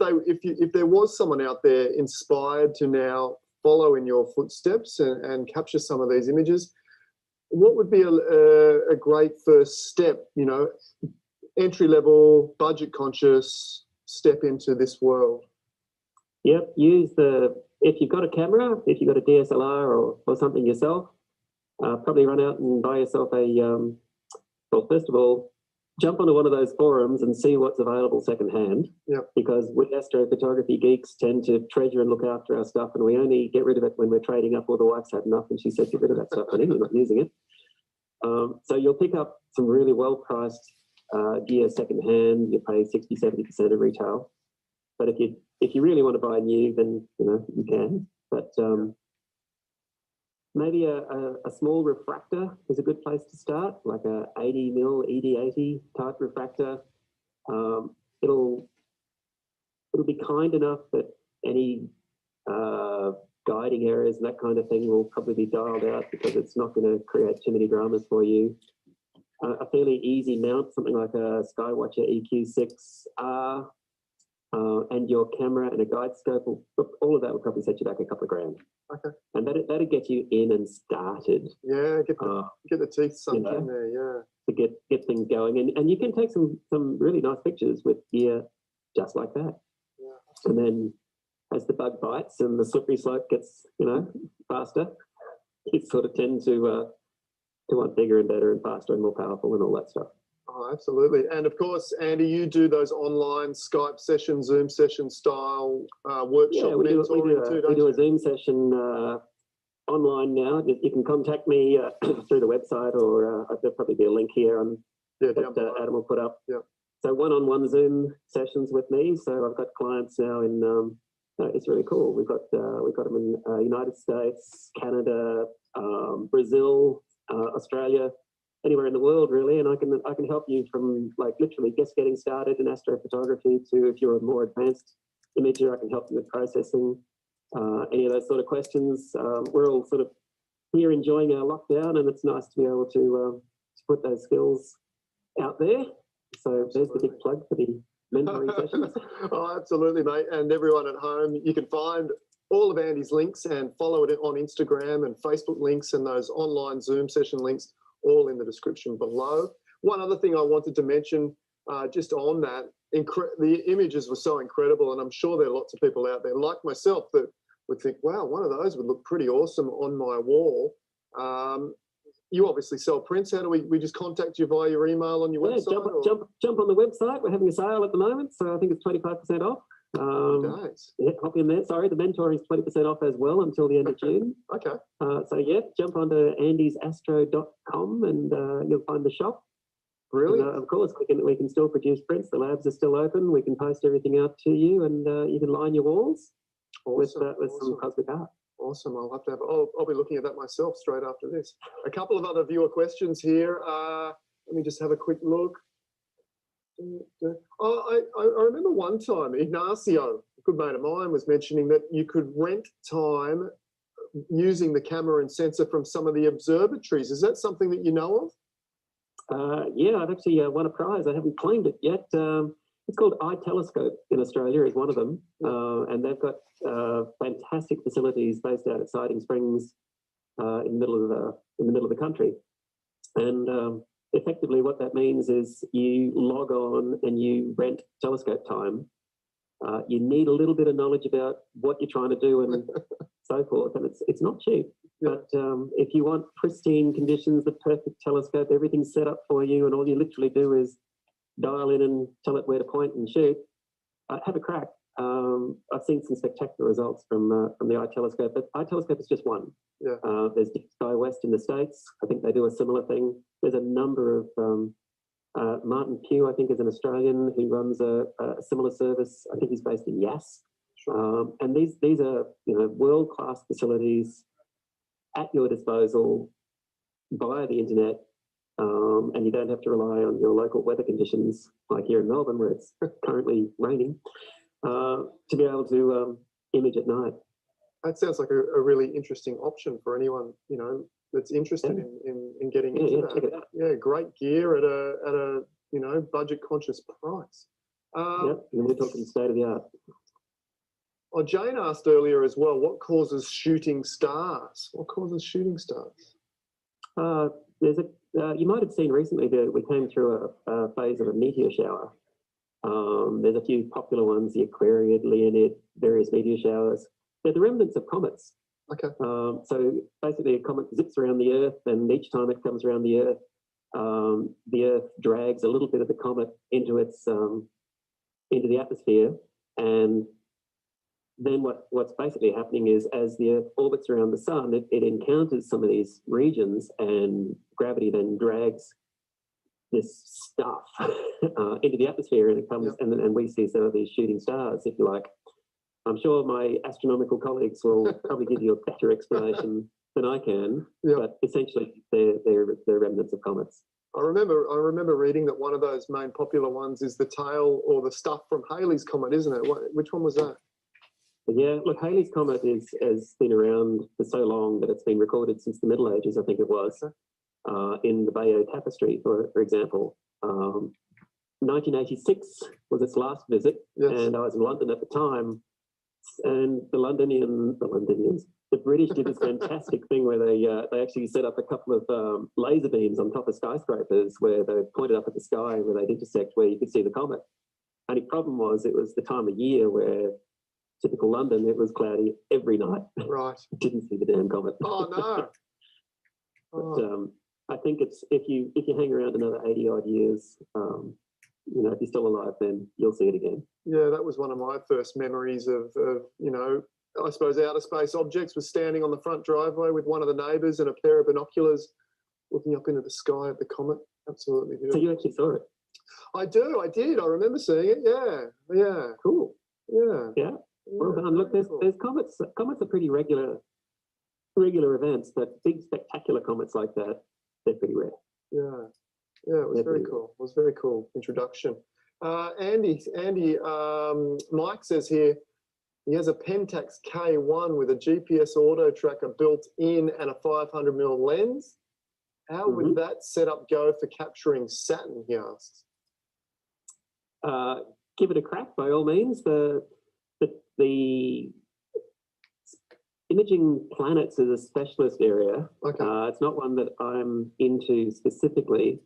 there was someone out there inspired to now follow in your footsteps and capture some of these images, what would be a great first step, entry-level, budget-conscious step into this world? Yep, if you've got a camera, if you've got a DSLR or something yourself, probably run out and buy yourself well, first of all, jump onto one of those forums and see what's available secondhand. Yep. Because we astrophotography geeks tend to treasure and look after our stuff, and we only get rid of it when we're trading up or the wife's had enough and she said, get rid of that stuff, honey, you're not using it. So you'll pick up some really well-priced gear secondhand. You pay 60-70% of retail. But if you really want to buy new, then you can. But maybe a small refractor is a good place to start, like a 80mm ED80 type refractor. It'll be kind enough that any guiding errors and that kind of thing will probably be dialed out because it's not going to create too many dramas for you. A fairly easy mount, something like a Skywatcher EQ6R, and your camera and a guide scope, all of that will probably set you back a couple of grand. Okay. And that'll get you in and started. Yeah, get the teeth sunk in there, yeah. To get things going. And you can take some really nice pictures with gear just like that. Yeah. And then as the bug bites and the slippery slope gets, faster, you sort of tend to want bigger and better and faster and more powerful and all that stuff. Oh, absolutely. And of course, Andy, you do those online Skype session, Zoom session style workshop. Yeah, we do a Zoom session online now. You can contact me through the website, or there'll probably be a link here that Adam will put up. Yeah. So one-on-one Zoom sessions with me. So I've got clients now in. It's really cool. We've got them in United States, Canada, Brazil, Australia, anywhere in the world really, and I can help you from like literally just getting started in astrophotography to, if you're a more advanced imager, I can help you with processing, any of those sort of questions. We're all sort of here enjoying our lockdown, and it's nice to be able to put those skills out there. So there's the big plug for the mentoring sessions. Oh, absolutely, mate. And everyone at home, you can find all of Andy's links and follow it on Instagram and Facebook links and those online Zoom session links, all in the description below. One other thing I wanted to mention just on that, the images were so incredible, and I'm sure there are lots of people out there like myself that would think, wow, one of those would look pretty awesome on my wall. You obviously sell prints. How do we just contact you via your email on your website? Jump on the website. We're having a sale at the moment, so I think it's 25% off. Yeah, hop in there. Sorry, the mentoring is 20% off as well until the end of June. Okay. So yeah, jump onto andysastro.com and you'll find the shop. Brilliant. And, of course, we can still produce prints. The labs are still open. We can post everything out to you, and you can line your walls with some cosmic art. Awesome. I'll have to have. I'll be looking at that myself straight after this. A couple of other viewer questions here. Let me just have a quick look. I remember one time Ignacio, a good mate of mine, was mentioning that you could rent time using the camera and sensor from some of the observatories. Is that something that you know of? Yeah, I've actually won a prize. I haven't claimed it yet. It's called iTelescope in Australia, is one of them, and they've got fantastic facilities based out at Siding Springs, in the middle of the country, and effectively what that means is you log on and you rent telescope time. You need a little bit of knowledge about what you're trying to do and so forth, and it's not cheap. But if you want pristine conditions, the perfect telescope, everything's set up for you, and all you literally do is dial in and tell it where to point and shoot, have a crack. I've seen some spectacular results from the iTelescope, but iTelescope is just one. Yeah. There's Deep Sky West in the States. I think they do a similar thing. There's a number of Martin Pugh, I think, is an Australian who runs a similar service. I think he's based in Yass. Sure. And these are world-class facilities at your disposal via the internet. And you don't have to rely on your local weather conditions, like here in Melbourne, where it's currently raining, to be able to image at night. That sounds like a really interesting option for anyone that's interested in getting into that. Check it out. Yeah, great gear at a budget conscious price. Yep, and we're talking state of the art. Oh, Jane asked earlier as well, what causes shooting stars? What causes shooting stars? There's you might have seen recently that we came through a phase of a meteor shower. There's a few popular ones, the Aquariid, Leonid, various meteor showers. They're the remnants of comets. Okay. So basically a comet zips around the Earth, and each time it comes around the Earth, the Earth drags a little bit of the comet into its into the atmosphere, and then what's basically happening is as the Earth orbits around the sun, it encounters some of these regions, and gravity then drags this stuff into the atmosphere, and it comes, and we see some of these shooting stars, if you like. I'm sure my astronomical colleagues will probably give you a better explanation than I can, but essentially they're remnants of comets. I remember reading that one of those main popular ones is the tail or the stuff from Halley's Comet, isn't it? Which one was that? Yeah, look, Halley's Comet has been around for so long that it's been recorded since the Middle Ages, I think it was, in the Bayeux Tapestry, for example. 1986 was its last visit, and I was in London at the time, and the British did this fantastic thing where they actually set up a couple of laser beams on top of skyscrapers where they pointed up at the sky and where they'd intersect where you could see the comet. And the problem was it was the time of year where typical London, it was cloudy every night. Right. Didn't see the damn comet. Oh no. But I think it's if you hang around another 80 odd years, you know, if you're still alive, then you'll see it again. Yeah, that was one of my first memories of you know, I suppose outer space objects, was standing on the front driveway with one of the neighbours and a pair of binoculars looking up into the sky at the comet. Absolutely beautiful. So you actually saw it? I did. I remember seeing it. Yeah. Cool. Yeah. Well done. Look, there's comets. Comets are pretty regular events, but big spectacular comets like that, they're pretty rare. Yeah, it was very cool. It was a very cool introduction. Andy, Mike says here, he has a Pentax K1 with a GPS auto tracker built in and a 500mm lens. How would that setup go for capturing Saturn, he asks? Give it a crack, by all means. The imaging planets is a specialist area. It's not one that I'm into specifically,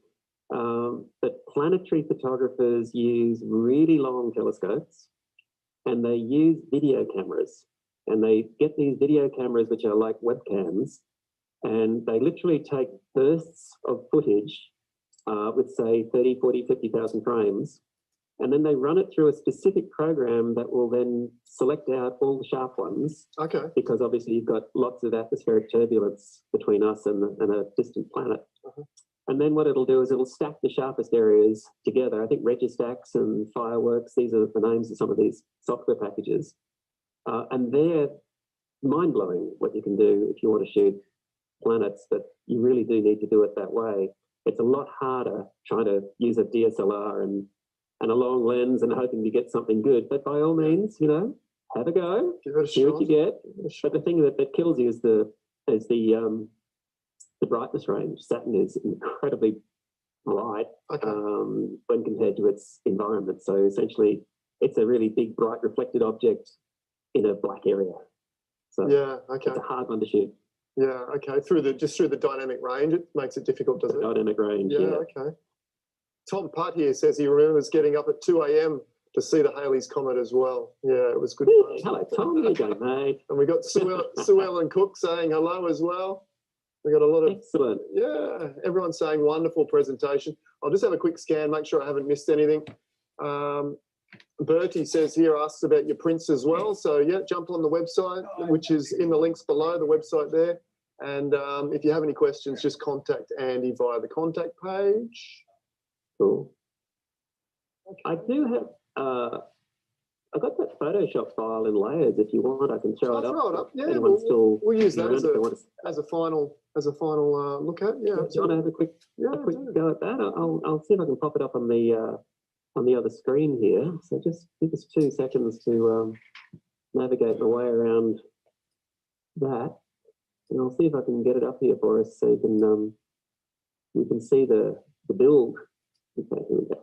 but planetary photographers use really long telescopes, and they use video cameras, and they get these video cameras which are like webcams, and they literally take bursts of footage with say 30, 40, 50,000 frames, and then they run it through a specific program that will then select out all the sharp ones. Okay. Because obviously you've got lots of atmospheric turbulence between us and a distant planet. And then what it'll do is it'll stack the sharpest areas together. I think Registax and Fireworks, these are the names of some of these software packages. And they're mind-blowing what you can do if you want to shoot planets, but you really do need to do it that way. It's a lot harder trying to use a DSLR and a long lens and hoping to get something good. But by all means, you know, have a go. Give it a see shot. what you get. But the thing that kills you is the brightness range. Saturn is incredibly bright when compared to its environment. So essentially, it's a really big, bright, reflected object in a black area. So it's a hard one to shoot. Yeah, okay. Just through the dynamic range, it makes it difficult, does it? Dynamic range, yeah. Okay. Tom Putt here says he remembers getting up at 2 a.m. to see the Halley's Comet as well. Yeah, it was good fun. Hello, Tom. How you going, mate? And we got Sue Ellen Cook saying hello as well. We got a lot of excellent. Yeah, everyone's saying wonderful presentation. I'll just have a quick scan, make sure I haven't missed anything. Bertie says here, asks about your prints as well. So yeah, jump on the website, which is in the links below the website there. And if you have any questions, just contact Andy via the contact page. Cool. Okay. I do have, I got that Photoshop file in layers. If you want, I can throw it up. Throw it up. Yeah, we'll use that as a final look at. Yeah. Do you want to have a quick go at that? I'll see if I can pop it up on the other screen here. So just give us 2 seconds to navigate my way around that, and I'll see if I can get it up here for us so you can see the build. Okay, here we go.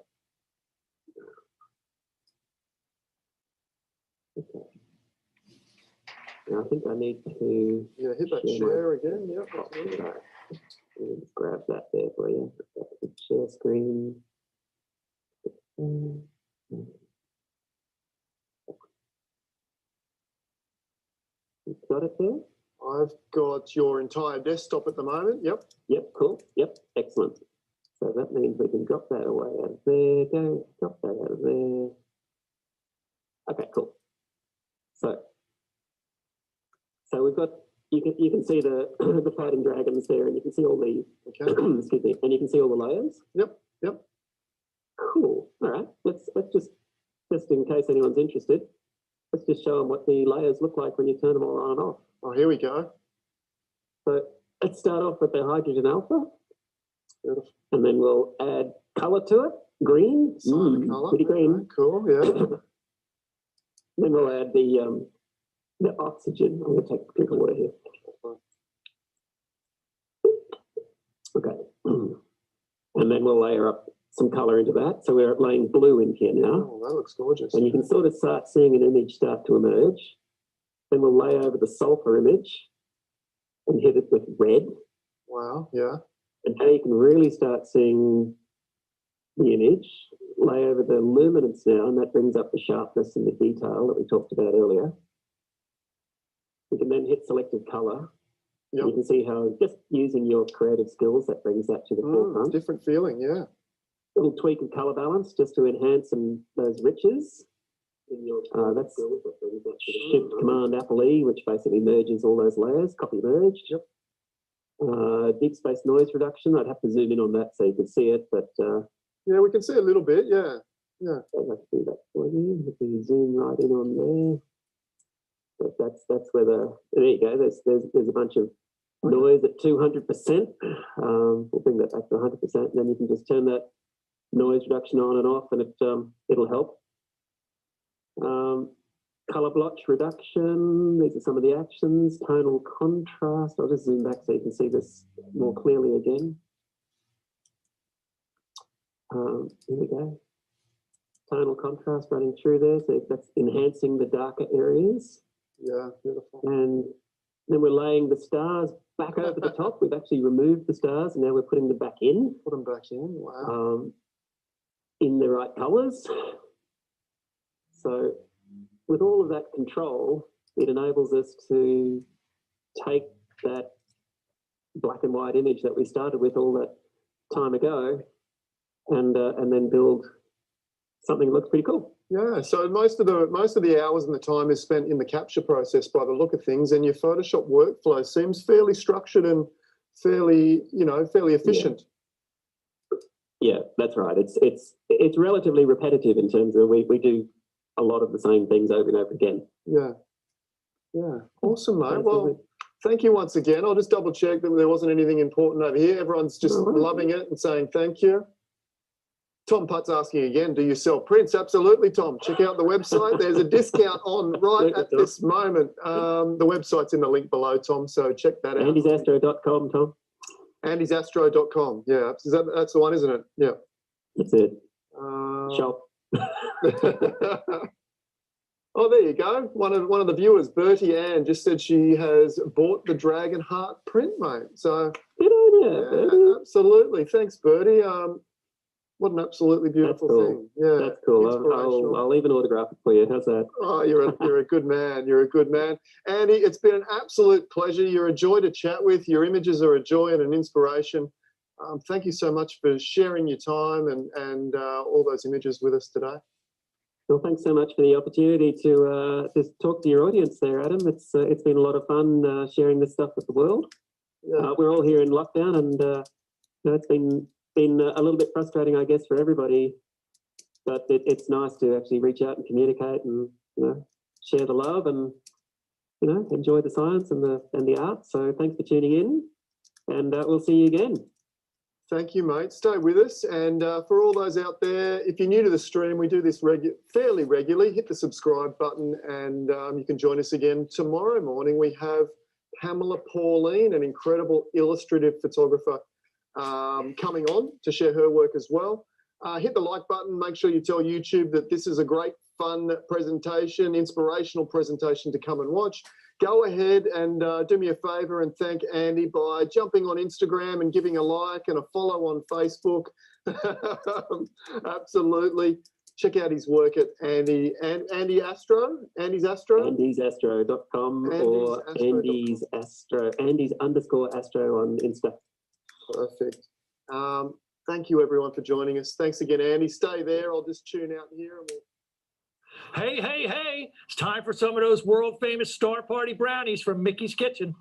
Okay. Now I think I need to hit that share again. Yep. Right. Let's grab that there for you. Share screen. You got it there? I've got your entire desktop at the moment. Yep. Yep. Cool. Yep. Excellent. So that means we can drop that away out of there, go, drop that out of there. Okay, cool. So we've got, you can see the the fighting dragons there, and you can see all the excuse me, and you can see all the layers. Yep. Cool. All right. Let's just in case anyone's interested, let's just show them what the layers look like when you turn them all on and off. Oh, here we go. So let's start off with the hydrogen alpha. Beautiful. And then we'll add color to it. Green. Color. Pretty green. Okay, cool, yeah. Then we'll add the oxygen. I'm going to take a drink of water here. Okay. And then we'll layer up some color into that. So we're laying blue in here now. Oh, that looks gorgeous. And you can sort of start seeing an image start to emerge. Then we'll lay over the sulfur image and hit it with red. Wow, yeah. And now you can really start seeing the image. Lay over the luminance now, and that brings up the sharpness and the detail that we talked about earlier. We can then hit selective color. Yep. You can see how just using your creative skills, that brings that to the forefront. Different feeling, yeah. Little tweak of color balance just to enhance those riches. That's Shift Command Apple E, which basically merges all those layers. Copy merge. Yep. Deep space noise reduction. I'd have to zoom in on that so you can see it, but yeah, we can see a little bit. Yeah. I'd like to do that for you. If you zoom right in on there, that's where there you go. There's a bunch of noise at 200%. We'll bring that back to 100%, and then you can just turn that noise reduction on and off, and it'll help. Color blotch reduction. These are some of the actions. Tonal contrast. I'll just zoom back so you can see this more clearly again. Here we go. Tonal contrast running through there. So that's enhancing the darker areas. Yeah, beautiful. And then we're laying the stars back over the top. We've actually removed the stars and now we're putting them back in. Put them back in. Wow. In the right colors. So with all of that control, it enables us to take that black and white image that we started with all that time ago and then build something that looks pretty cool. Yeah, so most of the hours and the time is spent in the capture process by the look of things, and your Photoshop workflow seems fairly structured and fairly efficient. Yeah, that's right. It's relatively repetitive in terms of we do a lot of the same things over and over again. Yeah. Awesome, mate. Well, thank you once again. I'll just double check that there wasn't anything important over here. Everyone's just loving it and saying thank you. Tom Putt's asking again, do you sell prints? Absolutely, Tom. Check out the website. There's a discount on right at this moment. The website's in the link below, Tom, so check that out. AndysAstro.com, Tom. AndysAstro.com. Yeah, that's the one, isn't it? Yeah. That's it. Shop. Oh, there you go. One of the viewers, Bertie Ann, just said she has bought the Dragon Heart print, mate. So good idea. Yeah, absolutely. Thanks, Bertie. What an absolutely beautiful thing. Yeah, that's cool. I'll even autograph it for you. How's that? Oh, you're a good man. You're a good man. Andy, it's been an absolute pleasure. You're a joy to chat with. Your images are a joy and an inspiration. Thank you so much for sharing your time and all those images with us today. Well, thanks so much for the opportunity to just talk to your audience there, Adam. It's been a lot of fun sharing this stuff with the world. Yeah. We're all here in lockdown, and it's been a little bit frustrating, I guess, for everybody. But it's nice to actually reach out and communicate, and share the love, and enjoy the science and the art. So thanks for tuning in, and we'll see you again. Thank you, mate. Stay with us. And for all those out there, if you're new to the stream, we do this fairly regularly. Hit the subscribe button and you can join us again tomorrow morning. We have Pamela Pauline, an incredible illustrative photographer, coming on to share her work as well. Hit the like button. Make sure you tell YouTube that this is a great, fun presentation, inspirational presentation to come and watch. Go ahead and do me a favour and thank Andy by jumping on Instagram and giving a like and a follow on Facebook. Absolutely. Check out his work at Andy Astro. Andy's Astro? AndysAstro.com or Andys Astro, Andys_Astro on Insta. Perfect. Thank you, everyone, for joining us. Thanks again, Andy. Stay there. I'll just tune out here. And Hey, hey, hey, it's time for some of those world famous Star Party brownies from Mickey's Kitchen.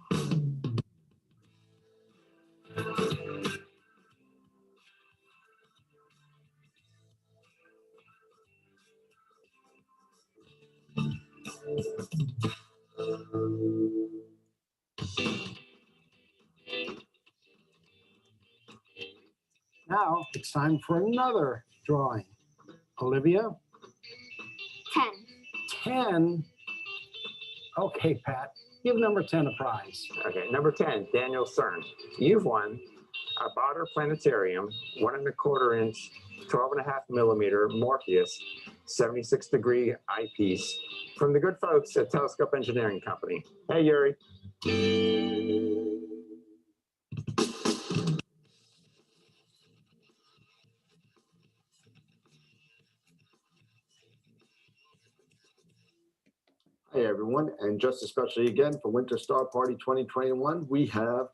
Now it's time for another drawing. Olivia? 10. 10. Okay, Pat, give number 10 a prize. Okay, number 10, Daniel Cern. You've won a Botter Planetarium, 1¼ inch, 12.5 millimeter Morpheus, 76-degree eyepiece from the good folks at Telescope Engineering Company. Hey, Yuri. Hey everyone, and just especially again for Winter Star Party 2021, we have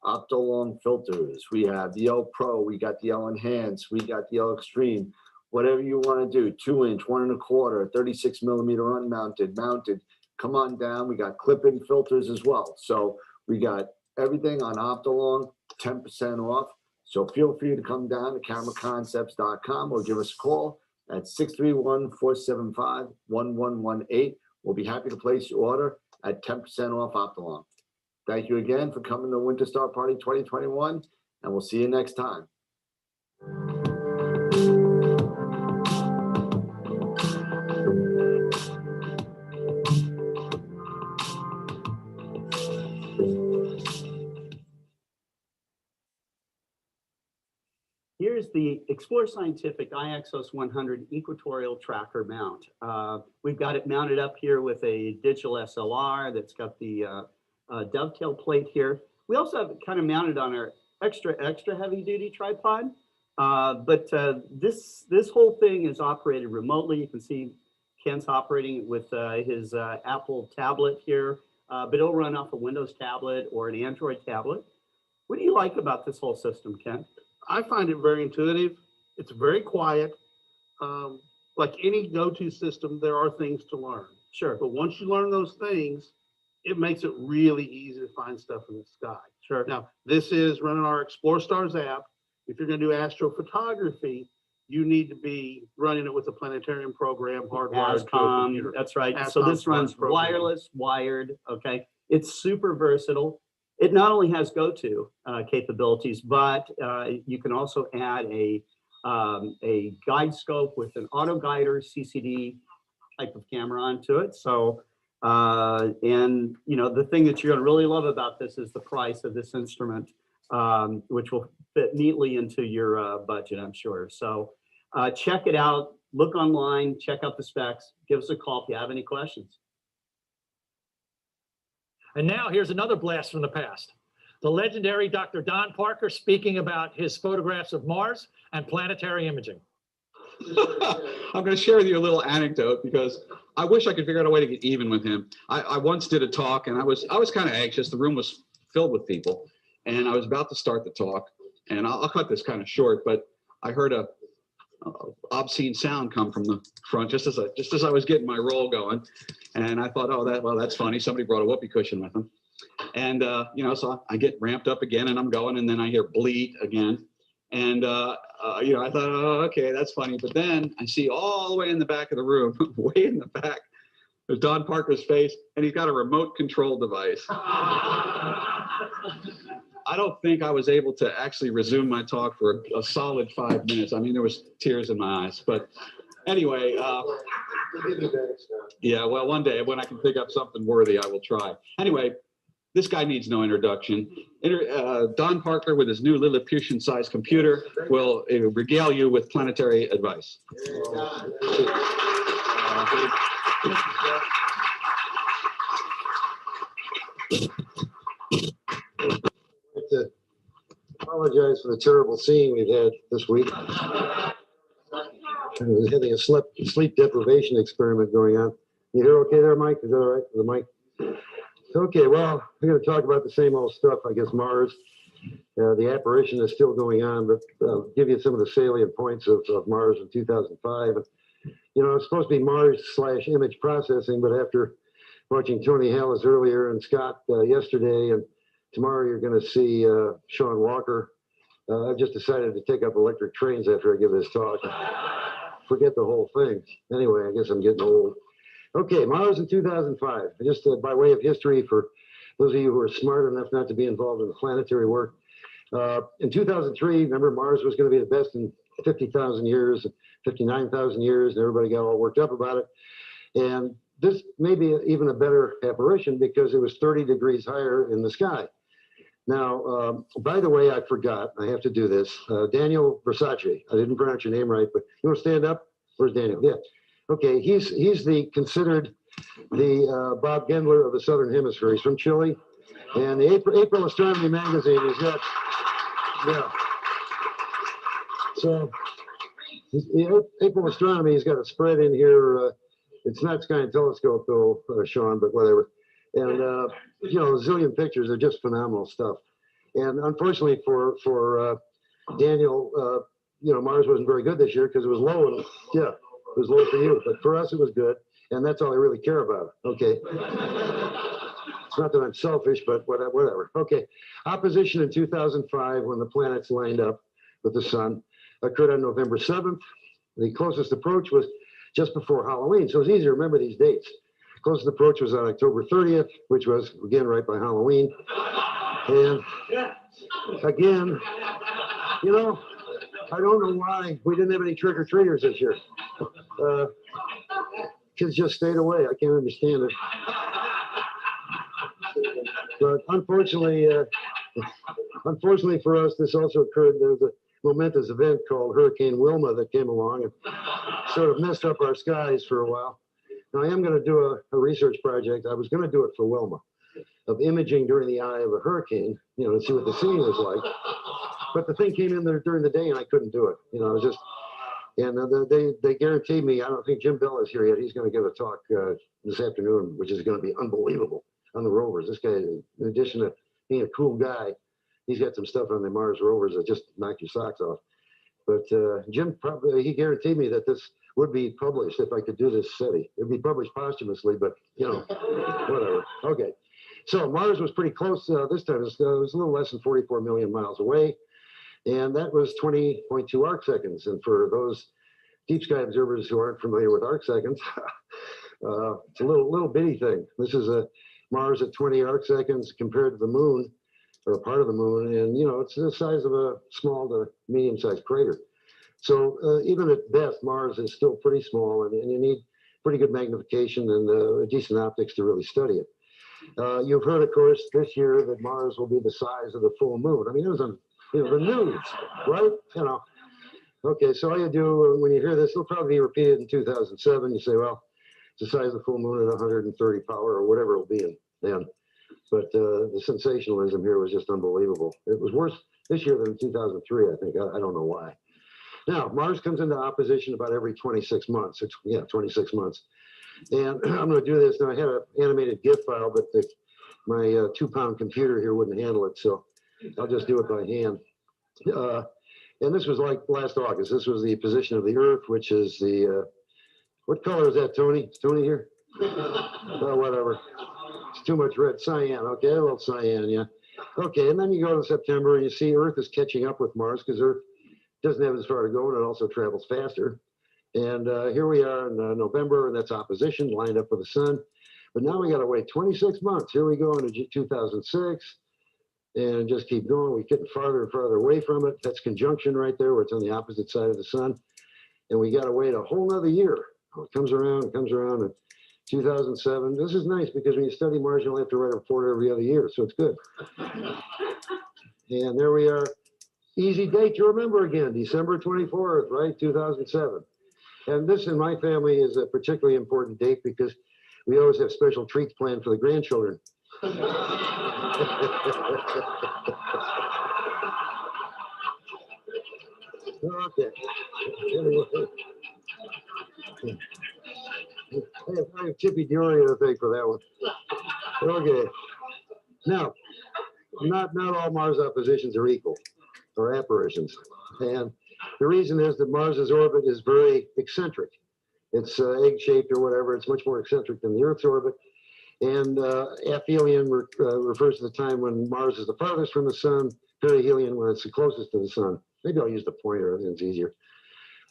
Optolong filters. We have the L Pro, we got the L Enhance, we got the L Extreme. Whatever you want to do, 2-inch, 1¼ 36 millimeter unmounted, mounted. Come on down. We got clip-in filters as well. So we got everything on Optolong, 10% off. So feel free to come down to cameraconcepts.com or give us a call at 631-475-1118. We'll be happy to place your order at 10% off Optolong. Thank you again for coming to Winter Star Party 2021, and we'll see you next time. Here's the Explore Scientific iAxos 100 Equatorial Tracker mount. We've got it mounted up here with a digital SLR that's got the dovetail plate here. We also have it kind of mounted on our extra heavy duty tripod. This whole thing is operated remotely. You can see Kent's operating it with his Apple tablet here, but it'll run off a Windows tablet or an Android tablet. What do you like about this whole system, Kent? I find it very intuitive. It's very quiet. Like any go-to system, there are things to learn. Sure. But once you learn those things, it makes it really easy to find stuff in the sky. Sure. Now, this is running our Explore Stars app. If you're going to do astrophotography, you need to be running it with a planetarium program, hardwired to a computer. That's right. ASCOM So this runs program. wireless, wired, okay? It's super versatile. It not only has go-to capabilities, but you can also add a guide scope with an auto guider CCD type of camera onto it. So, and you know, the thing that you're gonna really love about this is the price of this instrument, which will fit neatly into your budget, I'm sure. So check it out, look online, check out the specs, give us a call if you have any questions. And now here's another blast from the past. The legendary Dr. Don Parker speaking about his photographs of Mars and planetary imaging. I'm going to share with you a little anecdote because I wish I could figure out a way to get even with him. I once did a talk and I was kind of anxious. The room was filled with people and I was about to start the talk, and I'll cut this kind of short, but I heard a obscene sound come from the front just as I was getting my roll going, and I thought, oh, that's funny. Somebody brought a whoopee cushion with them, and you know, so I get ramped up again, and I'm going, and then I hear bleat again, and you know, I thought, oh, okay, that's funny, but then I see all the way in the back of the room, way in the back, there's Don Parker's face, and he's got a remote control device. I don't think I was able to actually resume my talk for a solid 5 minutes. I mean, there was tears in my eyes, but anyway, yeah, well, one day when I can pick up something worthy, I will try. Anyway, this guy needs no introduction. Don Parker with his new Lilliputian-sized computer will regale you with planetary advice. To apologize for the terrible scene we've had this week. I was having a sleep deprivation experiment going on. You hear okay there, Mike? Is that all right? The mic? Okay, well, we're going to talk about the same old stuff, I guess, Mars. The apparition is still going on, but I'll give you some of the salient points of Mars in 2005. You know, it's supposed to be Mars/image processing, but after watching Tony Hallis earlier and Scott yesterday, and tomorrow you're going to see Sean Walker, I've just decided to take up electric trains after I give this talk. Forget the whole thing. Anyway, I guess I'm getting old. Okay, Mars in 2005. Just by way of history, for those of you who are smart enough not to be involved in the planetary work. In 2003, remember, Mars was going to be the best in 50,000 years, 59,000 years, and everybody got all worked up about it. And this may be even a better apparition because it was 30 degrees higher in the sky. Now, by the way, I forgot, I have to do this. Daniel Versace, I didn't pronounce your name right, but you want to stand up? Where's Daniel? Yeah. Okay, he's the considered the Bob Gendler of the Southern Hemisphere. He's from Chile. And the April Astronomy magazine has got, yeah. So, April Astronomy has got a spread in here. It's not Sky and Telescope though, Sean, but whatever. And, you know, a zillion pictures are just phenomenal stuff. And unfortunately for Daniel, you know, Mars wasn't very good this year because it was low. And, yeah, it was low for you. But for us, it was good. And that's all I really care about. Okay. It's not that I'm selfish, but whatever. Okay. Opposition in 2005 when the planets lined up with the sun occurred on November 7th. The closest approach was just before Halloween. So it's easy to remember these dates. Closest approach was on October 30th, which was, again, right by Halloween. And again, you know, I don't know why we didn't have any trick-or-treaters this year. Kids just stayed away. I can't understand it. But unfortunately for us, this also occurred. There was a momentous event called Hurricane Wilma that came along and sort of messed up our skies for a while. Now, I am going to do a research project. I was going to do it for Wilma, of imaging during the eye of a hurricane, you know, to see what the scene was like. But the thing came in there during the day and I couldn't do it. You know, I was just, and they guaranteed me, I don't think Jim Bell is here yet. He's going to give a talk this afternoon, which is going to be unbelievable on the rovers. This guy, in addition to being a cool guy, he's got some stuff on the Mars rovers that just knock your socks off. But Jim, probably, he guaranteed me that this would be published if I could do this study. It'd be published posthumously, but, you know, whatever. Okay. So Mars was pretty close this time. It was a little less than 44 million miles away. And that was 20.2 arc seconds. And for those deep sky observers who aren't familiar with arc seconds, it's a little bitty thing. This is a Mars at 20 arc seconds compared to the moon, or a part of the moon. And, you know, it's the size of a small to medium-sized crater. So even at best, Mars is still pretty small, and you need pretty good magnification and decent optics to really study it. You've heard, of course, this year that Mars will be the size of the full moon. I mean, it was on the news, right? You know. Okay, so all you do when you hear this, it'll probably be repeated in 2007. You say, well, it's the size of the full moon at 130 power or whatever it'll be then. But the sensationalism here was just unbelievable. It was worse this year than in 2003, I think. I don't know why. Now, Mars comes into opposition about every 26 months. 26 months. And I'm going to do this. Now, I had an animated GIF file, but my 2-pound computer here wouldn't handle it, so I'll just do it by hand. And this was like last August. This was the position of the Earth, which is the, what color is that, Tony? Is Tony here? Oh, whatever. It's too much red. Cyan. Okay, a little cyan, yeah. Okay, and then you go to September, and you see Earth is catching up with Mars because Earth doesn't have as far to go, and it also travels faster. And here we are in November, and that's opposition, lined up with the sun. But now we got to wait 26 months. Here we go into 2006, and just keep going. We're getting farther and farther away from it. That's conjunction right there, where it's on the opposite side of the sun. And we got to wait a whole nother year. It comes around, and 2007. This is nice because when you study Mars, you only have to write a report every other year, so it's good. And there we are. Easy date to remember again, December 24th, right, 2007. And this in my family is a particularly important date because we always have special treats planned for the grandchildren. Okay. I have Tippy Dury to thank for that one. Okay. Now, not all Mars oppositions are equal or apparitions. And the reason is that Mars's orbit is very eccentric. It's egg-shaped or whatever. It's much more eccentric than the Earth's orbit. And aphelion refers to the time when Mars is the farthest from the sun, perihelion when it's the closest to the sun. Maybe I'll use the pointer, I think it's easier.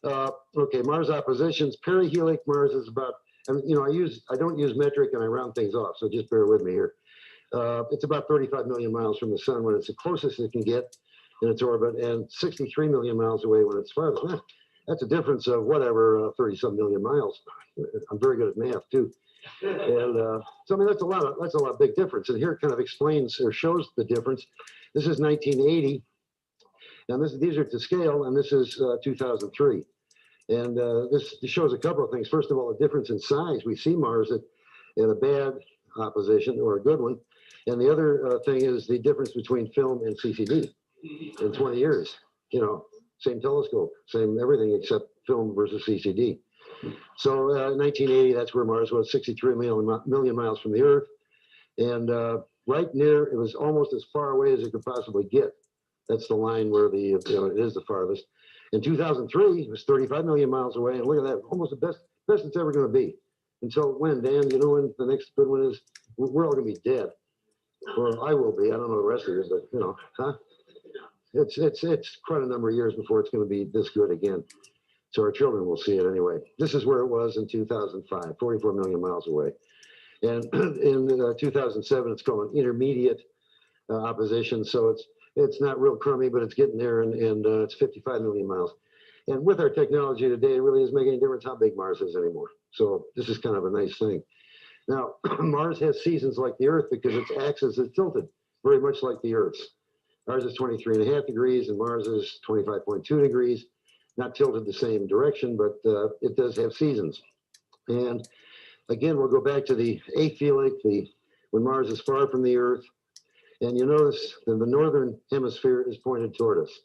Okay, Mars oppositions, perihelic Mars is about, and you know, I don't use metric and I round things off, so just bear with me here. It's about 35 million miles from the sun when it's the closest it can get in its orbit, and 63 million miles away when it's farthest. That's a difference of whatever, 30-some million miles. I'm very good at math too. And so I mean, that's a lot of big difference. And here it kind of explains or shows the difference. This is 1980, and these are to scale, and this is 2003. And this shows a couple of things. First of all, a difference in size. We see Mars at a bad opposition or a good one. And the other thing is the difference between film and CCD in 20 years. You know, same telescope, same everything except film versus CCD. So 1980, that's where Mars was, 63 million miles from the Earth. And right near, it was almost as far away as it could possibly get. That's the line where it is the farthest. In 2003, it was 35 million miles away. And look at that, almost the best it's ever going to be. Until when, Dan? You know when the next good one is? We're all going to be dead. Or I will be. I don't know the rest of you, but you know, huh? It's quite a number of years before it's going to be this good again. So our children will see it anyway. This is where it was in 2005, 44 million miles away. And in 2007, it's called an intermediate opposition. So it's not real crummy, but it's getting there, and it's 55 million miles. And with our technology today, it really doesn't make any difference how big Mars is anymore. So this is kind of a nice thing. Now, Mars has seasons like the Earth because its axis is tilted, very much like the Earth's. Ours is 23.5 degrees, and Mars is 25.2 degrees. Not tilted the same direction, but it does have seasons. And again, we'll go back to the aphelic, when Mars is far from the Earth. And you notice that the northern hemisphere is pointed toward us.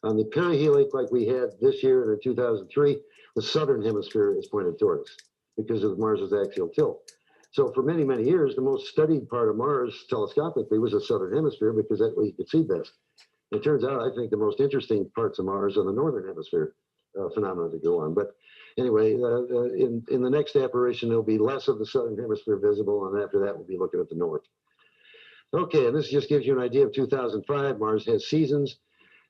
On the perihelic, like we had this year and in 2003, the southern hemisphere is pointed toward us because of Mars's axial tilt. So for many, many years, the most studied part of Mars telescopically was the southern hemisphere because that's where you could see best. It turns out, I think the most interesting parts of Mars are the northern hemisphere phenomena to go on. But anyway, in the next apparition, there'll be less of the southern hemisphere visible, and after that, we'll be looking at the north. Okay, and this just gives you an idea of 2005. Mars has seasons,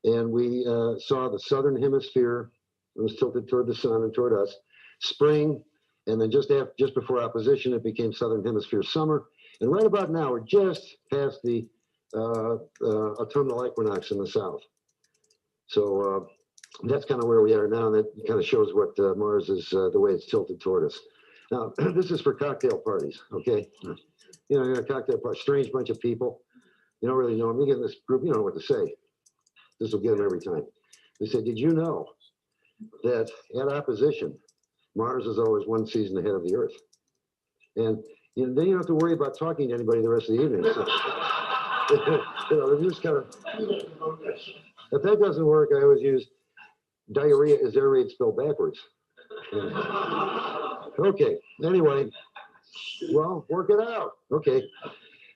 and we saw the southern hemisphere. It was tilted toward the sun and toward us. Spring, and then just before opposition, it became southern hemisphere summer. And right about now, we're just past the autumnal equinox in the south. So that's kind of where we are now. And that kind of shows what Mars is, the way it's tilted toward us. Now, this is for cocktail parties, okay? You know, you're a cocktail party, strange bunch of people. You don't really know them. You get in this group, you don't know what to say. This will get them every time. They say, did you know that at opposition, Mars is always one season ahead of the Earth? And you know, then you don't have to worry about talking to anybody the rest of the evening. So, you know, just kind of, if that doesn't work, I always use diarrhea is air raid spelled backwards. Okay, anyway, well, work it out. Okay.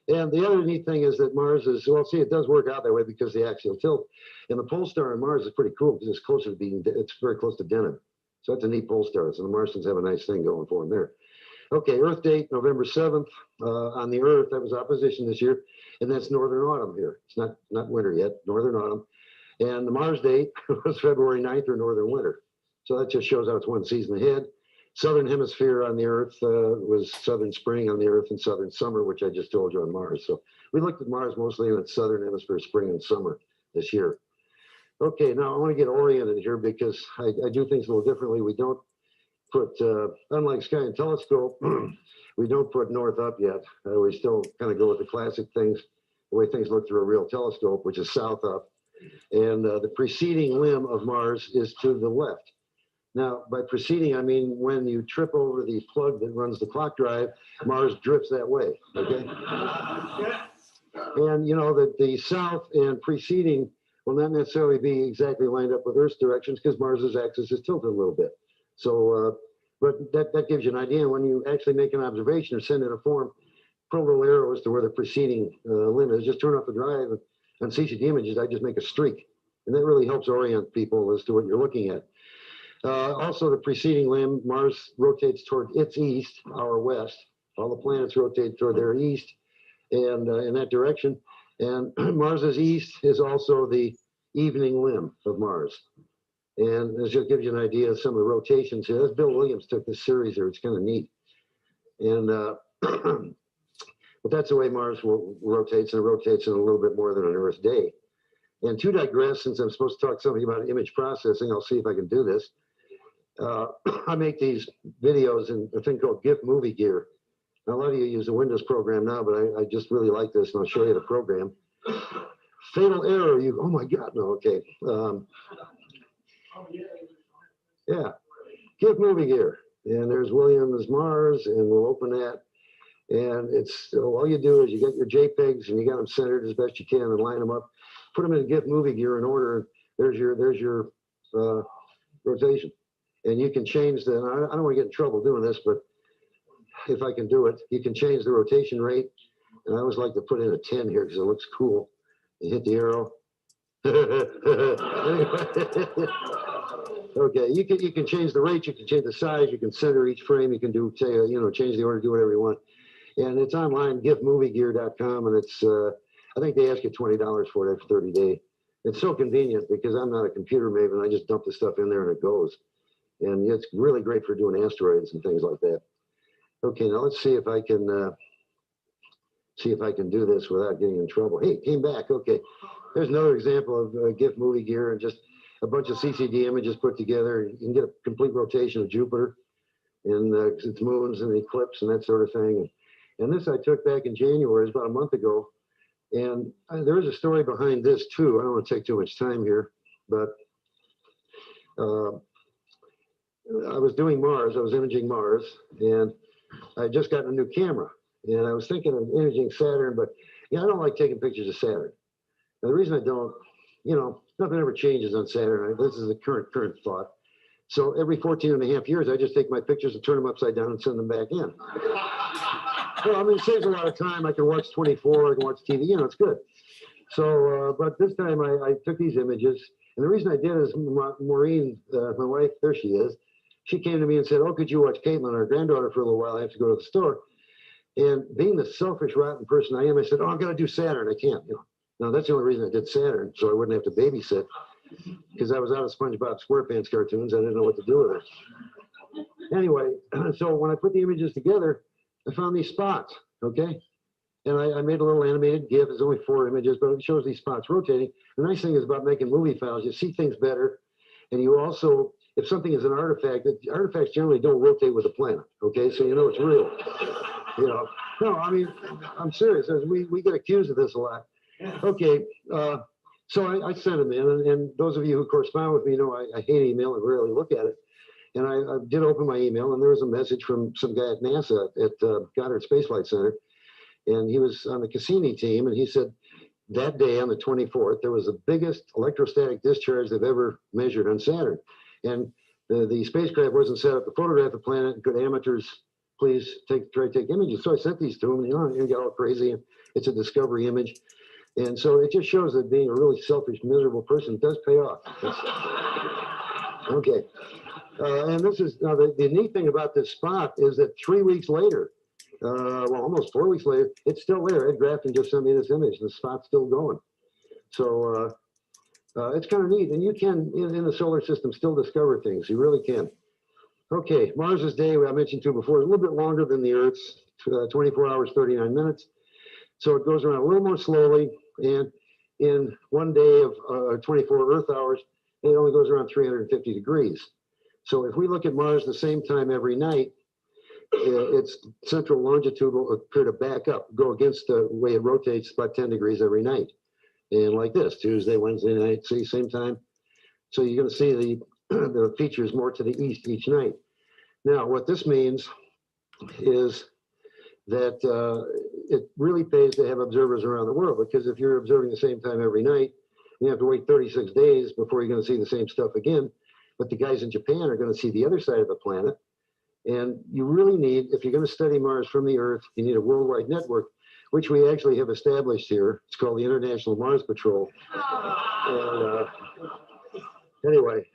And the other neat thing is that Mars is, well, see, it does work out that way because the axial tilt. And the pole star on Mars is pretty cool because it's closer to being, it's very close to Deneb. So that's a neat pole star. So the Martians have a nice thing going for them there. Okay, Earth date, November 7th. On the Earth, that was opposition this year. And that's northern autumn here. It's not winter yet, northern autumn. And the Mars date was February 9th or northern winter. So that just shows how it's one season ahead. Southern hemisphere on the Earth was southern spring on the Earth and southern summer, which I just told you on Mars. So we looked at Mars mostly in its southern hemisphere, spring and summer this year. Okay, now I want to get oriented here because I do things a little differently. We don't put, unlike Sky and Telescope, we don't put north up yet. We still kind of go with the classic things, the way things look through a real telescope, which is south up. And the preceding limb of Mars is to the left. Now, by preceding, I mean when you trip over the plug that runs the clock drive, Mars drifts that way, okay? And you know that the south and preceding will not necessarily be exactly lined up with Earth's directions because Mars's axis is tilted a little bit. So, but that gives you an idea. When you actually make an observation or send in a form, put a little arrow as to where the preceding limb is. Just turn off the drive and CCD images. I just make a streak, and that really helps orient people as to what you're looking at. Also, the preceding limb, Mars rotates toward its east, our west. All the planets rotate toward their east, and in that direction. And Mars's east is also the evening limb of Mars. And this just gives you an idea of some of the rotations here. That's Bill Williams took this series here. It's kind of neat. And but that's the way Mars rotates, and it rotates in a little bit more than an Earth day. And to digress, since I'm supposed to talk to somebody about image processing, I'll see if I can do this. I make these videos in a thing called GIF Movie Gear. Now, a lot of you use the Windows program now, but I just really like this, and I'll show you the program. Fatal error, oh my God, no, okay. Yeah, GIF Movie Gear. And there's Williams Mars, and we'll open that. And it's all you do is you get your JPEGs and you got them centered as best you can and line them up, put them in GIF Movie Gear in order. There's your rotation, and you can change the. I don't want to get in trouble doing this, but if I can do it, you can change the rotation rate. And I always like to put in a 10 here because it looks cool. You hit the arrow. Okay, you can change the rate, you can change the size, you can center each frame, you can do change the order, do whatever you want. And it's online, gifmoviegear.com, and it's I think they ask you $20 for it after 30 days. It's so convenient because I'm not a computer maven. I just dump the stuff in there and it goes. And it's really great for doing asteroids and things like that. Okay, now let's see if I can do this without getting in trouble. Hey, it came back. Okay, there's another example of GIF Movie Gear and just a bunch of CCD images put together. You can get a complete rotation of Jupiter and its moons and eclipse and that sort of thing. And this I took back in January, it was about a month ago. And there is a story behind this too. I don't want to take too much time here, but I was doing Mars, I was imaging Mars, and I just got a new camera. And I was thinking of imaging Saturn, but I don't like taking pictures of Saturn. Now, the reason I don't, nothing ever changes on Saturn. This is the current thought. So every 14 and a half years, I just take my pictures and turn them upside down and send them back in. Well, I mean, it saves a lot of time. I can watch 24, I can watch TV, it's good. So, but this time I took these images. And the reason I did is Maureen, my wife, there she is. She came to me and said, oh, could you watch Caitlin, our granddaughter, for a little while? I have to go to the store. And being the selfish, rotten person I am, I said, oh, I've got to do Saturn. I can't. Now, that's the only reason I did Saturn, so I wouldn't have to babysit, because I was out of SpongeBob SquarePants cartoons. I didn't know what to do with it. Anyway, so when I put the images together, I found these spots, okay? And I made a little animated GIF. There's only 4 images, but it shows these spots rotating. The nice thing is about making movie files, you see things better. And you also, if something is an artifact, artifacts generally don't rotate with the planet, okay? So it's real. No, I mean, I'm serious. We get accused of this a lot. Okay, so I sent them in, and those of you who correspond with me know I hate email and rarely look at it. And I did open my email, and there was a message from some guy at NASA at Goddard Space Flight Center, and he was on the Cassini team, and he said that day on the 24th, there was the biggest electrostatic discharge they've ever measured on Saturn. And the spacecraft wasn't set up to photograph the planet. Could amateurs please try to take images? So I sent these to him, and you get all crazy. It's a discovery image. And so it just shows that being a really selfish, miserable person does pay off. Okay. And this is, now the neat thing about this spot is that 3 weeks later, well, almost 4 weeks later, it's still there. Ed Grafton just sent me this image. The spot's still going. So it's kind of neat. And you can, in the solar system, still discover things. You really can. Okay, Mars's day, I mentioned to before, is a little bit longer than the Earth's, 24 hours, 39 minutes. So it goes around a little more slowly, and in 1 day of 24 Earth hours, it only goes around 350 degrees. So if we look at Mars the same time every night, its central longitude will appear to back up, go against the way it rotates about 10 degrees every night. And like this, Tuesday, Wednesday night, see, same time. So you're going to see the features more to the east each night. Now, what this means is that it really pays to have observers around the world, because if you're observing the same time every night, you have to wait 36 days before you're going to see the same stuff again. But the guys in Japan are going to see the other side of the planet. And you really need, if you're going to study Mars from the Earth, you need a worldwide network, which we actually have established here. It's called the International Mars Patrol. And anyway,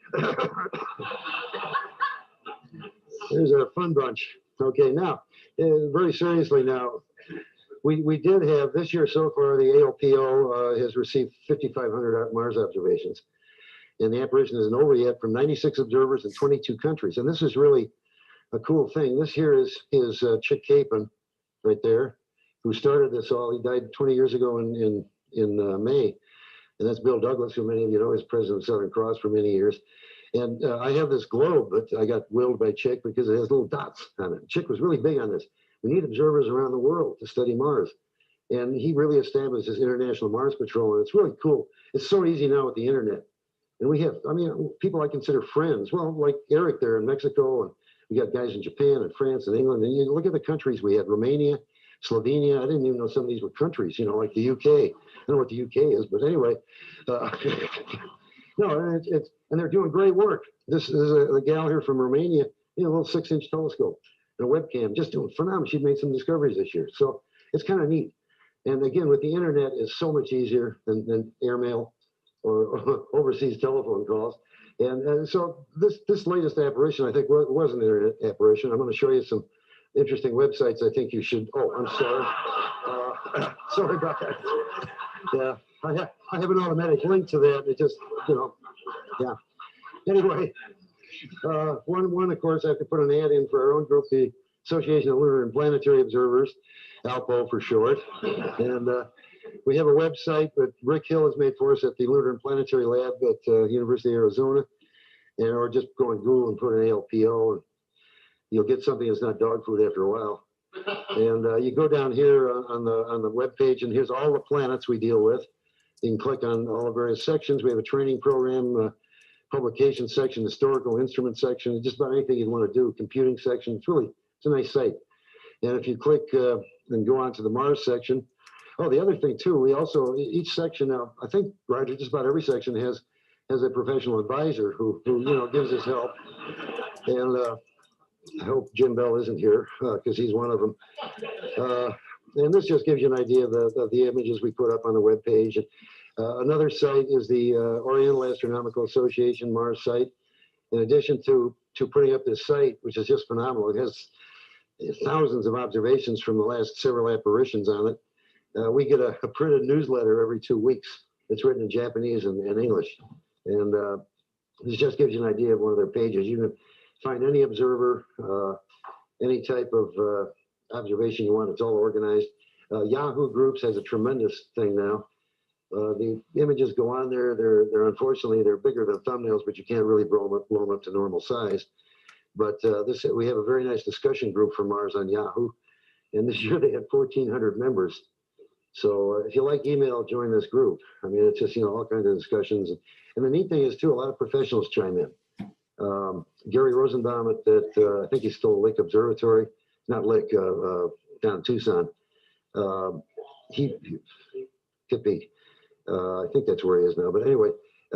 there's a fun bunch. Okay, now, very seriously now, we did have, this year so far, the ALPO has received 5,500 Mars observations. And the apparition isn't over yet, from 96 observers in 22 countries. And this is really a cool thing. This here is Chick Capon right there, who started this all. He died 20 years ago in May. And that's Bill Douglas, who many of you know is president of Southern Cross for many years. And I have this globe that I got willed by Chick because it has little dots on it. Chick was really big on this. We need observers around the world to study Mars. And he really established this International Mars Patrol, and it's really cool. It's so easy now with the internet. And we have, I mean, people I consider friends. Well, like Eric there in Mexico, and we got guys in Japan and France and England. And you look at the countries we had: Romania, Slovenia. I didn't even know some of these were countries, you know, like the UK. I don't know what the UK is, but anyway. No, and they're doing great work. This is a gal here from Romania, you know, a little 6-inch telescope and a webcam, just doing phenomenal. She made some discoveries this year. So it's kind of neat. And again, with the internet, it's so much easier than airmail or overseas telephone calls. And so this latest apparition, I think, was an internet apparition. I'm going to show you some interesting websites I think you should. Oh, I'm sorry. Sorry about that. Yeah, I have an automatic link to that. It just, you know, yeah. Anyway, one, of course, I have to put an ad in for our own group, the Association of Lunar and Planetary Observers, ALPO for short. And we have a website that Rick Hill has made for us at the Lunar and Planetary Lab at University of Arizona. And or just go on Google and put an ALPO, and you'll get something that's not dog food after a while. And you go down here on the web page, and here's all the planets we deal with. You can click on all the various sections. We have a training program, publication section, historical instrument section, just about anything you'd want to do, computing section. It's a nice site. And if you click and go on to the Mars section, oh, the other thing too, we also, each section now, I think, Roger, just about every section has a professional advisor who you know, gives us help. And I hope Jim Bell isn't here because he's one of them. And this just gives you an idea of the images we put up on the web page. Another site is the Oriental Astronomical Association Mars site. In addition to putting up this site, which is just phenomenal, it has thousands of observations from the last several apparitions on it. We get a printed newsletter every 2 weeks. It's written in Japanese and English. And this just gives you an idea of one of their pages. You can find any observer, any type of observation you want. It's all organized. Yahoo Groups has a tremendous thing now. The images go on there. They're unfortunately, they're bigger than thumbnails, but you can't really blow them up to normal size. But we have a very nice discussion group for Mars on Yahoo. And this year they had 1,400 members. So if you like email, join this group. I mean, it's just, you know, all kinds of discussions. And the neat thing is, too, a lot of professionals chime in. Gary Rosenbaum at I think he's still at Lake Observatory, not Lake, down in Tucson. He could be. I think that's where he is now. But anyway,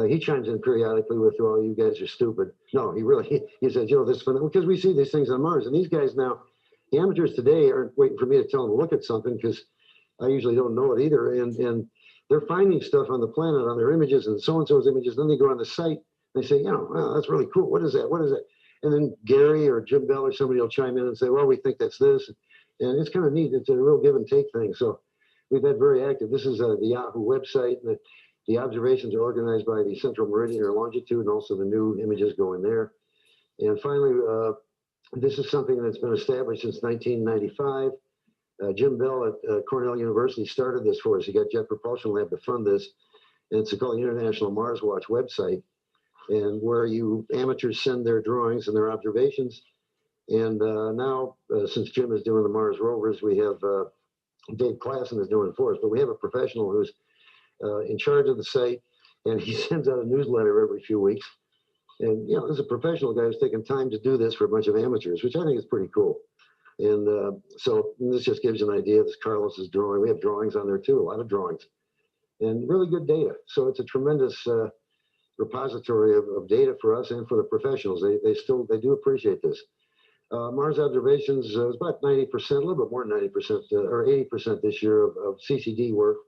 he chimes in periodically with, "Oh, you guys are stupid." No, he says, "You know, this," because we see these things on Mars. And these guys now, the amateurs today aren't waiting for me to tell them to look at something, because I usually don't know it either. And they're finding stuff on the planet on their images and so-and-so's images. Then they go on the site and they say, "You know, wow, that's really cool. What is that? What is that?" And then Gary or Jim Bell or somebody will chime in and say, "Well, we think that's this." And it's kind of neat. It's a real give and take thing. So we've been very active. This is the Yahoo website. The observations are organized by the central meridian or longitude, and also the new images go in there. And finally, this is something that's been established since 1995. Jim Bell at Cornell University started this for us. He got Jet Propulsion Lab to fund this. And it's called the International Mars Watch website, and where amateurs send their drawings and their observations. And now, since Jim is doing the Mars rovers, we have Dave Klassen is doing it for us. But we have a professional who's in charge of the site, and he sends out a newsletter every few weeks. And, you know, there's a professional guy who's taking time to do this for a bunch of amateurs, which I think is pretty cool. And so this just gives you an idea. This Carlos's drawing. We have drawings on there too, a lot of drawings, and really good data. So it's a tremendous repository of data for us and for the professionals. They do appreciate this. Mars observations was about 90%, a little bit more than 90%, or 80% this year of CCD work,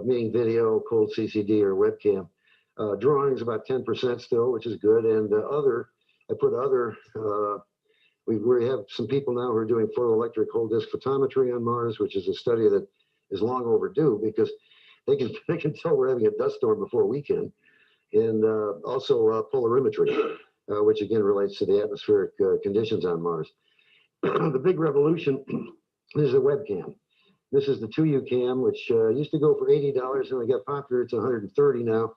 meaning video, cold CCD, or webcam. Drawings about 10% still, which is good. And I put other, we have some people now who are doing photoelectric whole disk photometry on Mars, which is a study that is long overdue because they can tell we're having a dust storm before we can. And also polarimetry, which again relates to the atmospheric conditions on Mars. The big revolution is a webcam. This is the 2U cam, which used to go for $80, and it got popular. It's $130 now.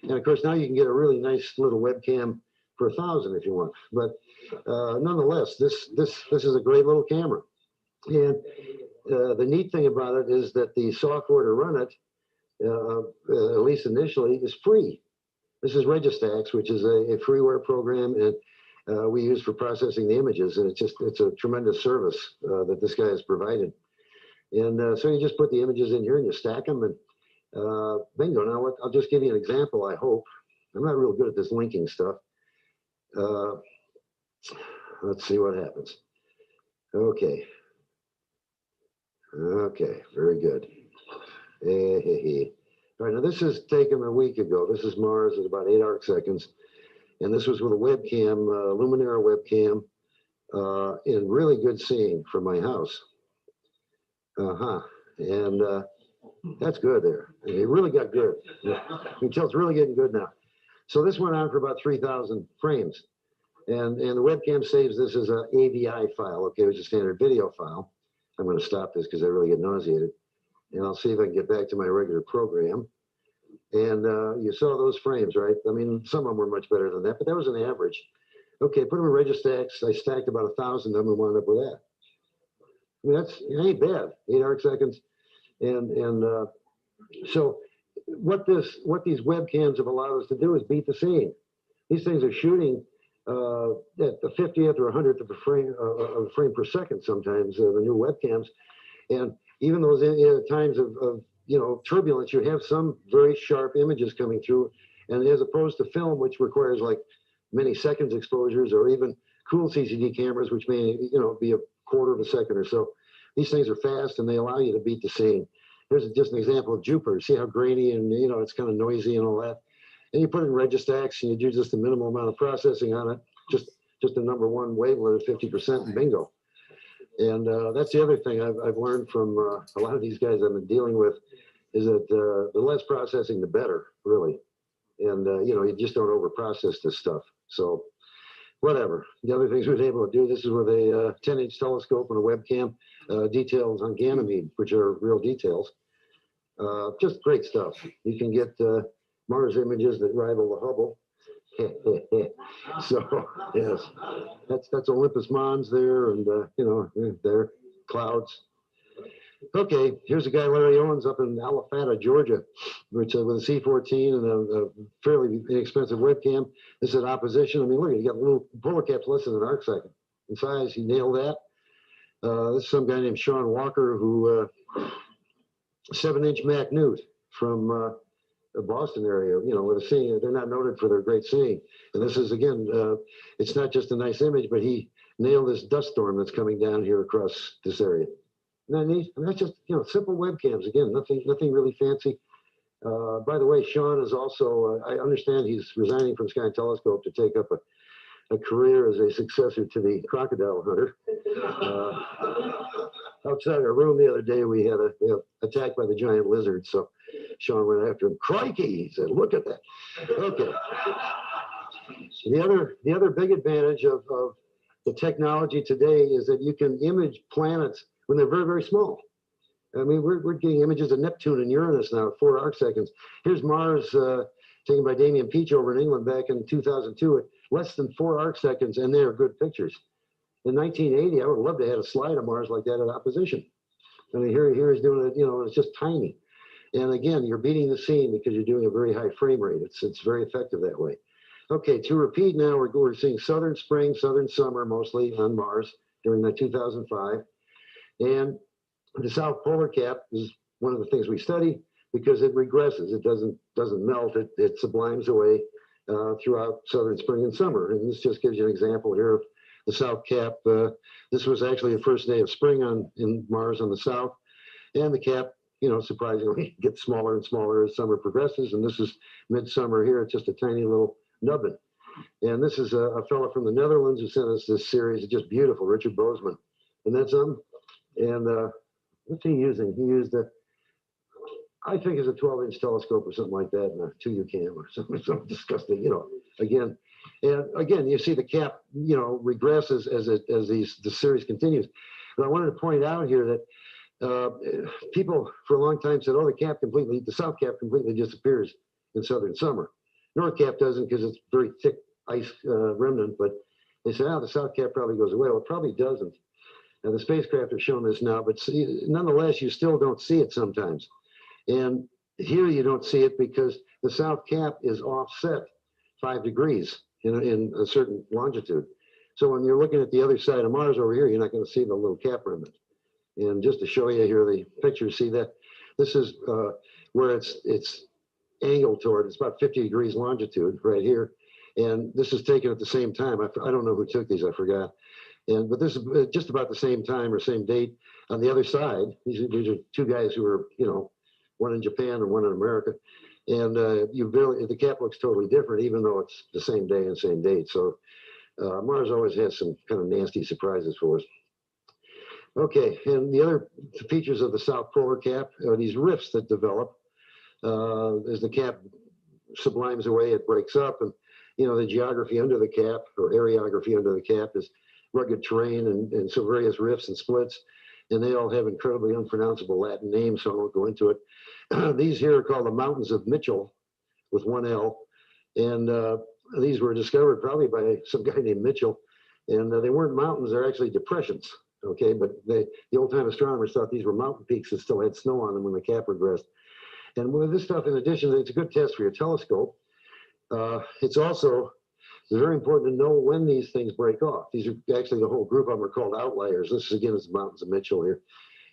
And of course, now you can get a really nice little webcam for $1,000 if you want. But nonetheless, this is a great little camera. And the neat thing about it is that the software to run it, at least initially, is free. This is Registax, which is a freeware program, and we use for processing the images. And it's a tremendous service that this guy has provided. And so you just put the images in here and you stack them, and bingo. Now, I'll just give you an example, I hope. I'm not real good at this linking stuff. Let's see what happens. Okay. Okay, very good. All right, now this is taken a week ago. This is Mars at about 8 arc seconds. And this was with a webcam, Luminara webcam, in really good seeing from my house. And that's good there. It really got good. You can tell it's really getting good now. So this went on for about 3,000 frames. And the webcam saves this as an AVI file, okay, which is a standard video file. I'm going to stop this because I really get nauseated. And I'll see if I can get back to my regular program. And you saw those frames, right? I mean, some of them were much better than that, but that was an average. Okay, put them in Registax. I stacked about 1,000 of them and wound up with that. I mean, it ain't bad, 8 arc seconds. And so what these webcams have allowed us to do is beat the scene. These things are shooting at the 50th or 100th of a frame per second sometimes, the new webcams. And even those times of turbulence, you have some very sharp images coming through. And as opposed to film, which requires like many seconds exposures, or even cool CCD cameras, which may be a quarter of a second or so. These things are fast and they allow you to beat the scene. Here's just an example of Jupiter. See how grainy and it's kind of noisy and all that. And you put it in Registax and you do just a minimal amount of processing on it, just a number one wavelet at 50%, and bingo. And that's the other thing I've learned from a lot of these guys I've been dealing with, is that the less processing, the better, really. And you just don't overprocess this stuff. So whatever. The other things we've been able to do, this is with a 10-inch telescope and a webcam, details on Ganymede, which are real details. Just great stuff. You can get Mars images that rival the Hubble. So yes, that's Olympus Mons there, and there, clouds. Okay, here's a guy, Larry Owens, up in Alpharetta, Georgia, which with a C14 and a fairly inexpensive webcam. This is opposition. I mean, look, you got little polar caps less than an arc second in size. He nailed that. This is some guy named Sean Walker, who 7-inch Mac Newt from the Boston area, with a seeing. They're not noted for their great seeing. And this is, again, it's not just a nice image, but he nailed this dust storm that's coming down here across this area. Isn't that neat? I mean, that's just, simple webcams. Again, nothing really fancy. By the way, Sean is also, I understand he's resigning from Sky Telescope to take up a career as a successor to the crocodile hunter. Outside our room the other day, we had a attack by the giant lizard. So Sean went after him. Crikey, he said, look at that. Okay. The other big advantage of the technology today is that you can image planets when they're very, very small. I mean, we're getting images of Neptune and Uranus now at 4 arc seconds. Here's Mars taken by Damien Peach over in England back in 2002 at less than 4 arc seconds, and they are good pictures. In 1980, I would love to have had a slide of Mars like that at opposition. I mean, here he's doing it, it's just tiny. And again, you're beating the scene because you're doing a very high frame rate. It's very effective that way. Okay, to repeat now, we're seeing southern spring, southern summer mostly on Mars during the 2005. And the south polar cap is one of the things we study because it regresses. It doesn't melt. It sublimes away throughout southern spring and summer. And this just gives you an example here of the south cap. This was actually the first day of spring in Mars on the south, and the cap, you know, surprisingly gets smaller and smaller as summer progresses. And this is midsummer here. It's just a tiny little nubbin. And this is a fellow from the Netherlands who sent us this series. It's just beautiful, Richard Bozeman. And that's him. And what's he using? He used I think it's a 12-inch telescope or something like that, and a 2U cam or something disgusting, you know, again. And again, you see the cap, you know, regresses as the series continues. But I wanted to point out here that people for a long time said, oh, the south cap completely disappears in southern summer. North cap doesn't because it's very thick ice remnant, but they said, oh, the south cap probably goes away. Well, it probably doesn't. And the spacecraft have shown this now, but nonetheless, you still don't see it sometimes. And here you don't see it because the south cap is offset 5 degrees in a certain longitude. So when you're looking at the other side of Mars over here, you're not going to see the little cap remnant. And just to show you here, the picture, see that this is where it's angled toward. It's about 50 degrees longitude right here. And this is taken at the same time. I don't know who took these, I forgot. But this is just about the same time or same date on the other side. These are two guys who were, you know, one in Japan and one in America. And the cap looks totally different, even though it's the same day and same date. So Mars always has some kind of nasty surprises for us. Okay, and the other features of the south polar cap are these rifts that develop. As the cap sublimes away, it breaks up. And, you know, the geography under the cap, or areography under the cap, is rugged terrain and so various rifts and splits. And they all have incredibly unpronounceable Latin names, so I won't go into it. These here are called the Mountains of Mitchell, with one L. And these were discovered probably by some guy named Mitchell. And they weren't mountains, they're actually depressions. Okay, but the old-time astronomers thought these were mountain peaks that still had snow on them when the cap regressed. And with this stuff, in addition, it's a good test for your telescope. It's also very important to know when these things break off. These are actually, the whole group of them are called outliers. This, again, is the Mountains of Mitchell here.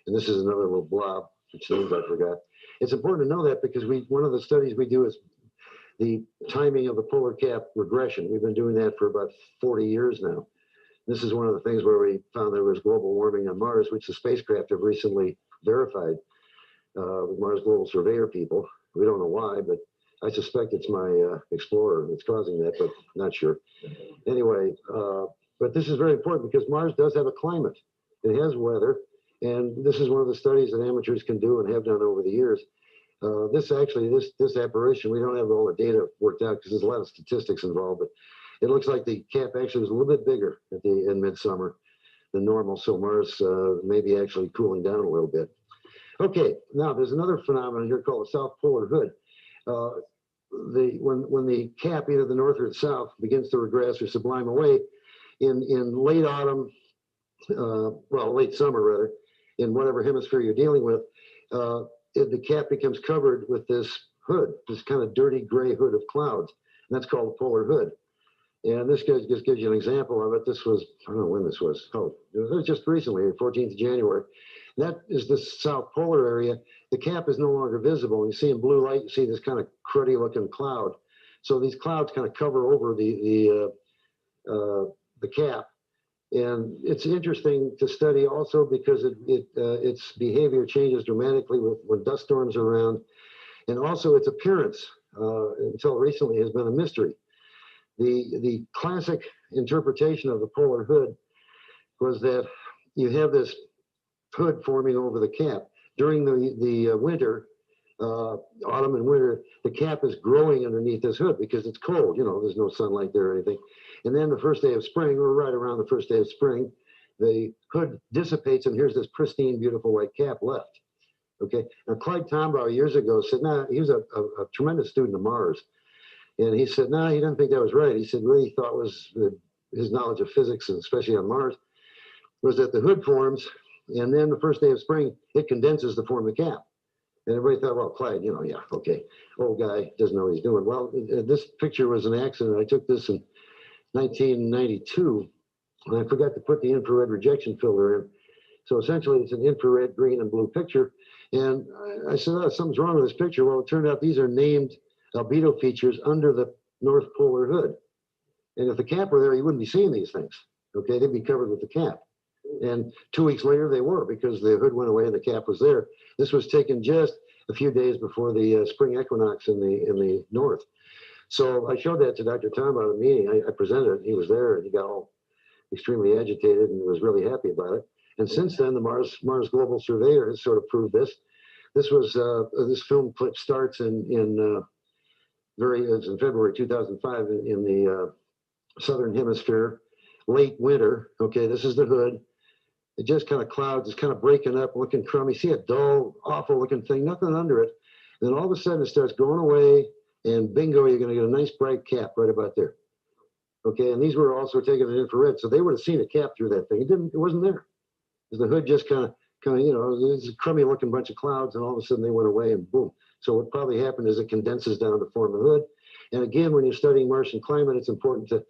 And this is another little blob, which names I forgot. It's important to know that because one of the studies we do is the timing of the polar cap regression. We've been doing that for about 40 years now. This is one of the things where we found there was global warming on Mars, which the spacecraft have recently verified with Mars Global Surveyor people. We don't know why, but I suspect it's my Explorer that's causing that, but not sure. Anyway, but this is very important because Mars does have a climate. It has weather, and this is one of the studies that amateurs can do and have done over the years. This apparition, we don't have all the data worked out because there's a lot of statistics involved, but it looks like the cap actually was a little bit bigger in midsummer than normal, so Mars may be actually cooling down a little bit. Okay, now there's another phenomenon here called the south polar hood. When the cap, either the north or the south, begins to regress or sublime away in late autumn, late summer rather, in whatever hemisphere you're dealing with, the cap becomes covered with this hood, this kind of dirty gray hood of clouds, and that's called the polar hood. And this just gives you an example of it. This was, I don't know when this was. Oh, it was just recently, 14th of January. That is the south polar area. The cap is no longer visible. You see in blue light, you see this kind of cruddy looking cloud. So these clouds kind of cover over the cap. And it's interesting to study also because its behavior changes dramatically when dust storms are around. And also its appearance, until recently, has been a mystery. The classic interpretation of the polar hood was that you have this hood forming over the cap. During the winter, autumn and winter, the cap is growing underneath this hood because it's cold, you know, there's no sunlight there or anything. And then the first day of spring, or right around the first day of spring, the hood dissipates and here's this pristine, beautiful white cap left. Okay, now Clyde Tombaugh years ago said, he was a tremendous student of Mars. And he said, he didn't think that was right. He said, what he thought was his knowledge of physics, and especially on Mars, was that the hood forms, and then the first day of spring, it condenses to form the cap. And everybody thought, well, Clyde, yeah, okay, old guy, doesn't know what he's doing. Well, this picture was an accident. I took this in 1992, and I forgot to put the infrared rejection filter in. So essentially, it's an infrared green and blue picture. And I said, something's wrong with this picture. Well, it turned out these are named albedo features under the North Polar hood. And if the cap were there, you wouldn't be seeing these things. Okay, they'd be covered with the cap. And 2 weeks later, they were, because the hood went away and the cap was there. This was taken just a few days before the spring equinox in the north. So I showed that to Dr. Tom at a meeting. I presented it. He was there, and he got all extremely agitated and was really happy about it. And since then, the Mars Global Surveyor has sort of proved this. This was this film clip starts in February 2005 in the southern hemisphere, late winter. Okay, this is the hood. It just kind of clouds. It's kind of breaking up, looking crummy. See a dull, awful looking thing, nothing under it. And then all of a sudden, it starts going away, and bingo, you're going to get a nice bright cap right about there. Okay, and these were also taken in infrared, so they would have seen a cap through that thing. It wasn't there. The hood just kind of, you know, it's a crummy looking bunch of clouds, and all of a sudden they went away, and boom. So what probably happened is it condenses down to form a hood. And again, when you're studying Martian climate, it's important to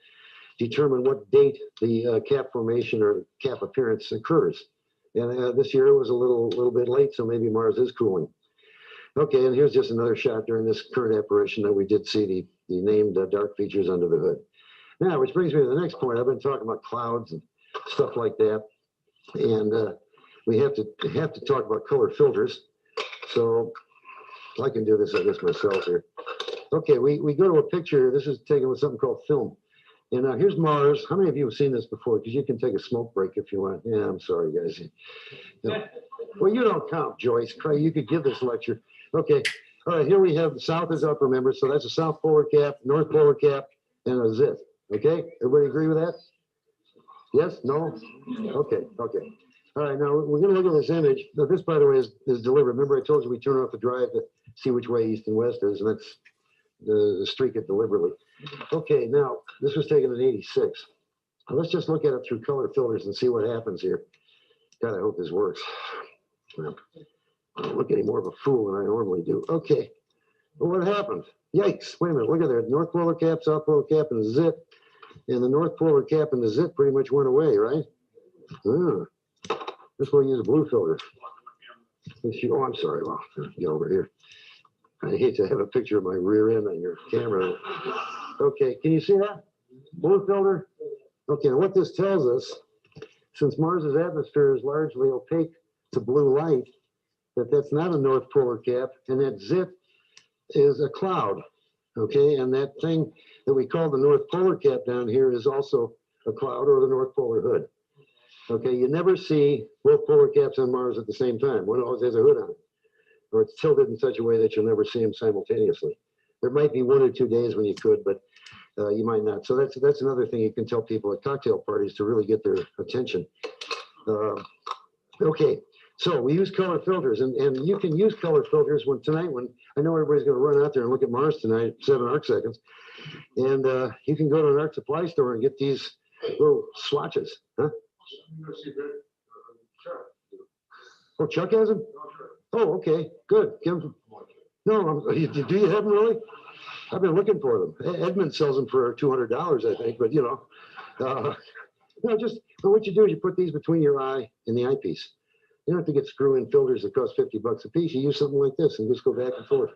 determine what date the cap formation or cap appearance occurs. And this year it was a little bit late, so maybe Mars is cooling. Okay, and here's just another shot during this current apparition that we did see the named dark features under the hood. Now, which brings me to the next point. I've been talking about clouds and stuff like that, and we have to talk about color filters. So I can do this, I guess, myself here. Okay, we go to a picture. This is taken with something called film. And here's Mars. How many of you have seen this before? Because you can take a smoke break if you want. Yeah, I'm sorry, guys. No. Well, you don't count, Joyce. Craig, you could give this lecture. Okay. All right, here we have the south is up, remember. So that's a south polar cap, north polar cap, and a zit. Okay, everybody agree with that? Yes? No? Okay, okay. All right, now we're going to look at this image. Now, this, by the way, is delivered. Remember, I told you we turn off the drive to see which way east and west is, and that's the streak it deliberately. Okay, now, this was taken in '86. Now, let's just look at it through color filters and see what happens here. God, I hope this works. Well, I don't look any more of a fool than I normally do. Okay, well, what happened? Yikes, wait a minute, look at that. North polar cap, south polar cap, and a zit. And the north polar cap and the zit pretty much went away, right? This will use a blue filter. Oh, I'm sorry. Well, get over here. I hate to have a picture of my rear end on your camera. Okay, can you see that? Blue filter. Okay, and what this tells us, since Mars's atmosphere is largely opaque to blue light, that's not a north polar cap, and that zit is a cloud. Okay, and that thing that we call the north polar cap down here is also a cloud or the north polar hood. Okay, you never see both polar caps on Mars at the same time. One always has a hood on it, or it's tilted in such a way that you'll never see them simultaneously. There might be 1 or 2 days when you could, but you might not. So that's another thing you can tell people at cocktail parties to really get their attention. Okay, so we use color filters, and you can use color filters when I know everybody's going to run out there and look at Mars tonight, 7 arc seconds, and you can go to an art supply store and get these little swatches, huh? Oh, Chuck has them? Oh, okay, good. Give them. No, do you have them really? I've been looking for them. Edmund sells them for $200, I think, but you know, what you do is you put these between your eye and the eyepiece. You don't have to get screw-in filters that cost $50 a piece. You use something like this and just go back and forth.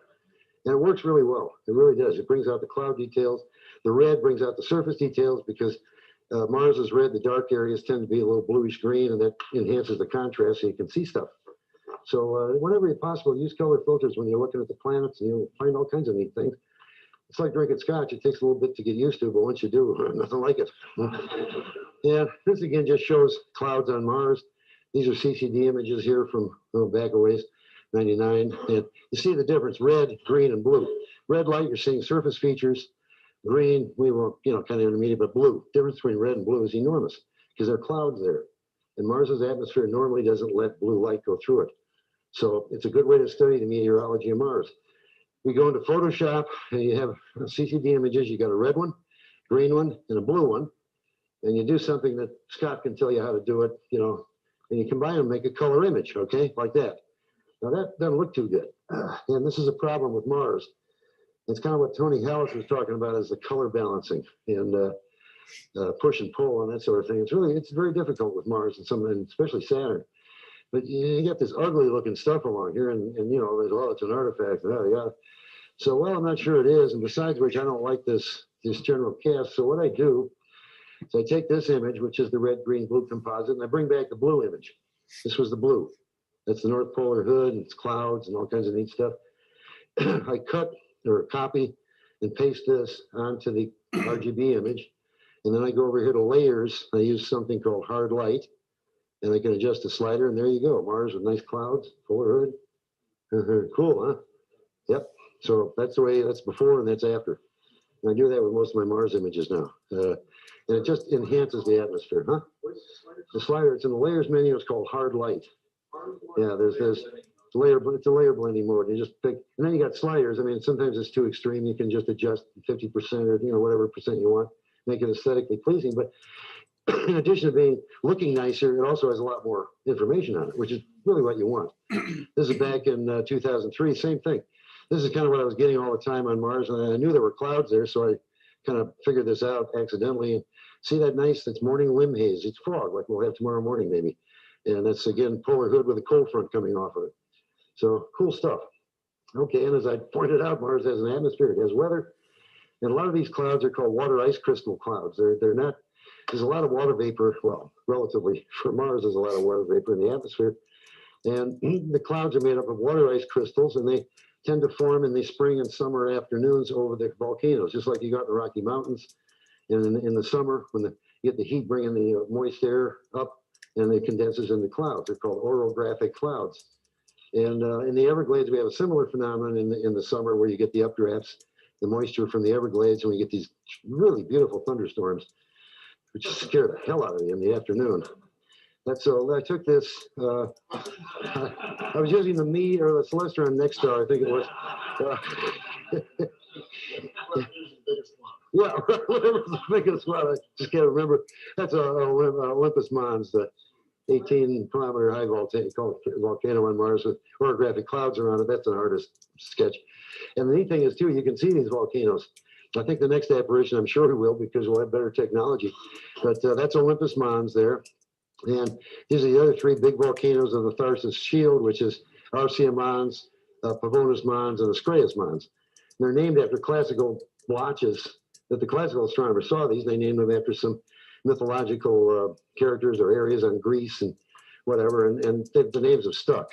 And it works really well. It really does. It brings out the cloud details. The red brings out the surface details because Mars is red. The dark areas tend to be a little bluish green, and that enhances the contrast so you can see stuff. So whenever possible, use color filters when you're looking at the planets, and you'll find all kinds of neat things. It's like drinking scotch. It takes a little bit to get used to, but once you do, nothing like it. Yeah, this again just shows clouds on Mars. These are CCD images here from back a ways, 99. And you see the difference, red, green, and blue. Red light, you're seeing surface features. Green, we were, kind of intermediate, but blue. Difference between red and blue is enormous because there are clouds there. And Mars's atmosphere normally doesn't let blue light go through it. So it's a good way to study the meteorology of Mars. We go into Photoshop and you have CCD images. You got a red one, green one, and a blue one. And you do something that Scott can tell you how to do it, and you combine them, make a color image, okay, like that. Now that doesn't look too good. And this is a problem with Mars. It's kind of what Tony Hallis was talking about is the color balancing and push and pull and that sort of thing. It's very difficult with Mars and especially Saturn. But you get this ugly looking stuff along here and it's an artifact. So, I'm not sure it is. And besides which, I don't like this general cast. So what I do So I take this image, which is the red, green, blue composite, and I bring back the blue image. This was the blue. That's the North Polar hood, and it's clouds and all kinds of neat stuff. I cut or copy and paste this onto the RGB image. And then I go over here to layers. I use something called hard light, and I can adjust the slider, and there you go. Mars with nice clouds, polar hood. Cool, huh? Yep. So that's the way, that's before and that's after. And I do that with most of my Mars images now. And it just enhances the atmosphere, huh? The slider, it's in the layers menu, it's called hard light. Yeah, there's layer, it's a layer blending mode. You just pick, and then you got sliders. I mean, sometimes it's too extreme. You can just adjust 50% or, you know, whatever percent you want, make it aesthetically pleasing. But in addition to looking nicer, it also has a lot more information on it, which is really what you want. This is back in 2003, same thing. This is kind of what I was getting all the time on Mars, and I knew there were clouds there, so I kind of figured this out accidentally. And see that nice, that's morning limb haze. It's fog, like we'll have tomorrow morning maybe. And that's, again, polar hood with a cold front coming off of it. So cool stuff. Okay, and as I pointed out, Mars has an atmosphere, it has weather. And a lot of these clouds are called water ice crystal clouds. They're not, there's a lot of water vapor, well, relatively, for Mars, there's a lot of water vapor in the atmosphere. And the clouds are made up of water ice crystals, and they tend to form in the spring and summer afternoons over the volcanoes, just like you got in the Rocky Mountains. And in the summer, when you get the heat bringing the moist air up, and it condenses into clouds. They're called orographic clouds. And in the Everglades, we have a similar phenomenon in the summer where you get the updrafts, the moisture from the Everglades, and we get these really beautiful thunderstorms, which scare the hell out of you in the afternoon. That's so I took this, I was using the Celestron Next Star, I think it was. Yeah, whatever the biggest one, I just can't remember. That's Olympus Mons, the 18-kilometer high volcano on Mars with orographic clouds around it. That's an artist sketch. And the neat thing is, too, you can see these volcanoes. I think the next apparition, I'm sure we will, because we'll have better technology. But that's Olympus Mons there. And these are the other three big volcanoes of the Tharsis Shield, which is Arsia Mons, Pavonis Mons, and Ascraeus Mons. And they're named after classical blotches that the classical astronomers saw these. They named them after some mythological characters or areas on Greece and whatever, and the names have stuck.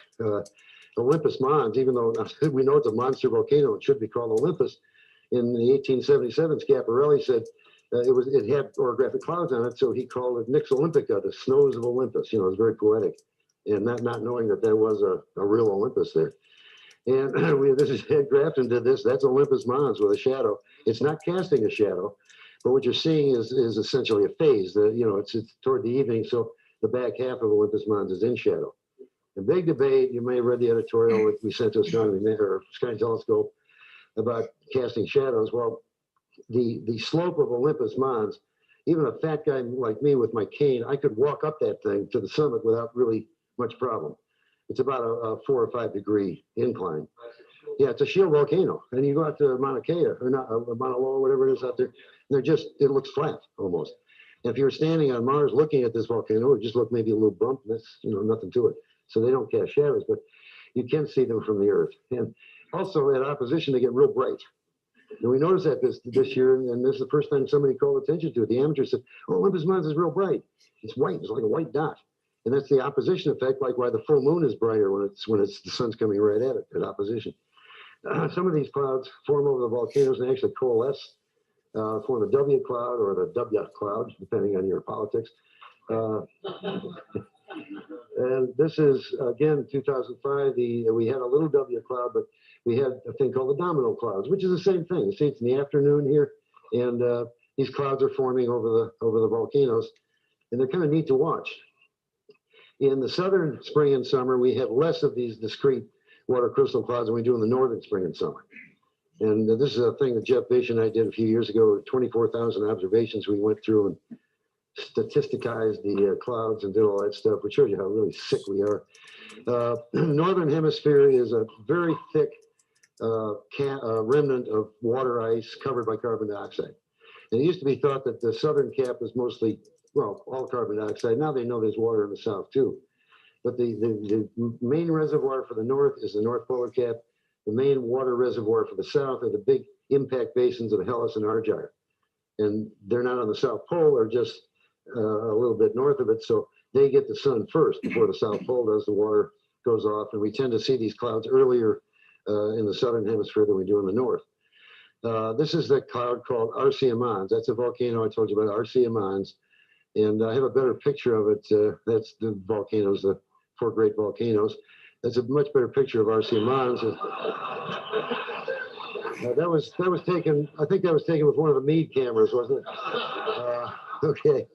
Olympus Mons, even though we know it's a monster volcano, it should be called Olympus. In the 1877, Schiaparelli said it had orographic clouds on it, so he called it Nix Olympica, the snows of Olympus. You know, it was very poetic, and not knowing that there was a real Olympus there. And this is Ed Grafton did this. That's Olympus Mons with a shadow. It's not casting a shadow, but what you're seeing is essentially a phase. You know, it's toward the evening, so the back half of Olympus Mons is in shadow. A big debate. You may have read the editorial that we sent to Astronomy or Sky Telescope about casting shadows. Well, the slope of Olympus Mons, even a fat guy like me with my cane, I could walk up that thing to the summit without really much problem. It's about a 4 or 5 degree incline. Yeah, it's a shield volcano. And you go out to Mauna Kea, or not, Mauna Loa, whatever it is out there, it looks flat almost. And if you're standing on Mars looking at this volcano, it just look maybe a little bump, and that's, you know, nothing to it. So they don't cast shadows, but you can see them from the Earth. And also at opposition, they get real bright. And we noticed that this year, and this is the first time somebody called attention to it. The amateur said, oh, Olympus Mons is real bright. It's white, it's like a white dot. And that's the opposition effect, like why the full moon is brighter when the sun's coming right at it, at opposition. Some of these clouds form over the volcanoes and actually coalesce, form a W cloud or the W cloud, depending on your politics. And this is, again, 2005, we had a little W cloud, but we had a thing called the domino clouds, which is the same thing. You see, it's in the afternoon here, and these clouds are forming over the volcanoes, and they're kind of neat to watch. In the southern spring and summer, we have less of these discrete water crystal clouds than we do in the northern spring and summer. And this is a thing that Jeff Bish and I did a few years ago, 24,000 observations we went through and statisticized the clouds and did all that stuff, which shows you how really sick we are. The northern hemisphere is a very thick remnant of water ice covered by carbon dioxide. And it used to be thought that the southern cap was mostly, well, all carbon dioxide. Now they know there's water in the south too. But the main reservoir for the north is the North Polar Cap. The main water reservoir for the south are the big impact basins of Hellas and Argyre. and they're not on the South Pole, or just a little bit north of it. So they get the sun first before the South Pole does. The water goes off, and we tend to see these clouds earlier in the southern hemisphere than we do in the north. This is the cloud called RCA Mons. That's a volcano I told you about, RCA Mons. And I have a better picture of it. That's the volcanoes, the 4 great volcanoes. That's a much better picture of RCA Mons. That was taken, I think that was taken with one of the Meade cameras, wasn't it? Okay.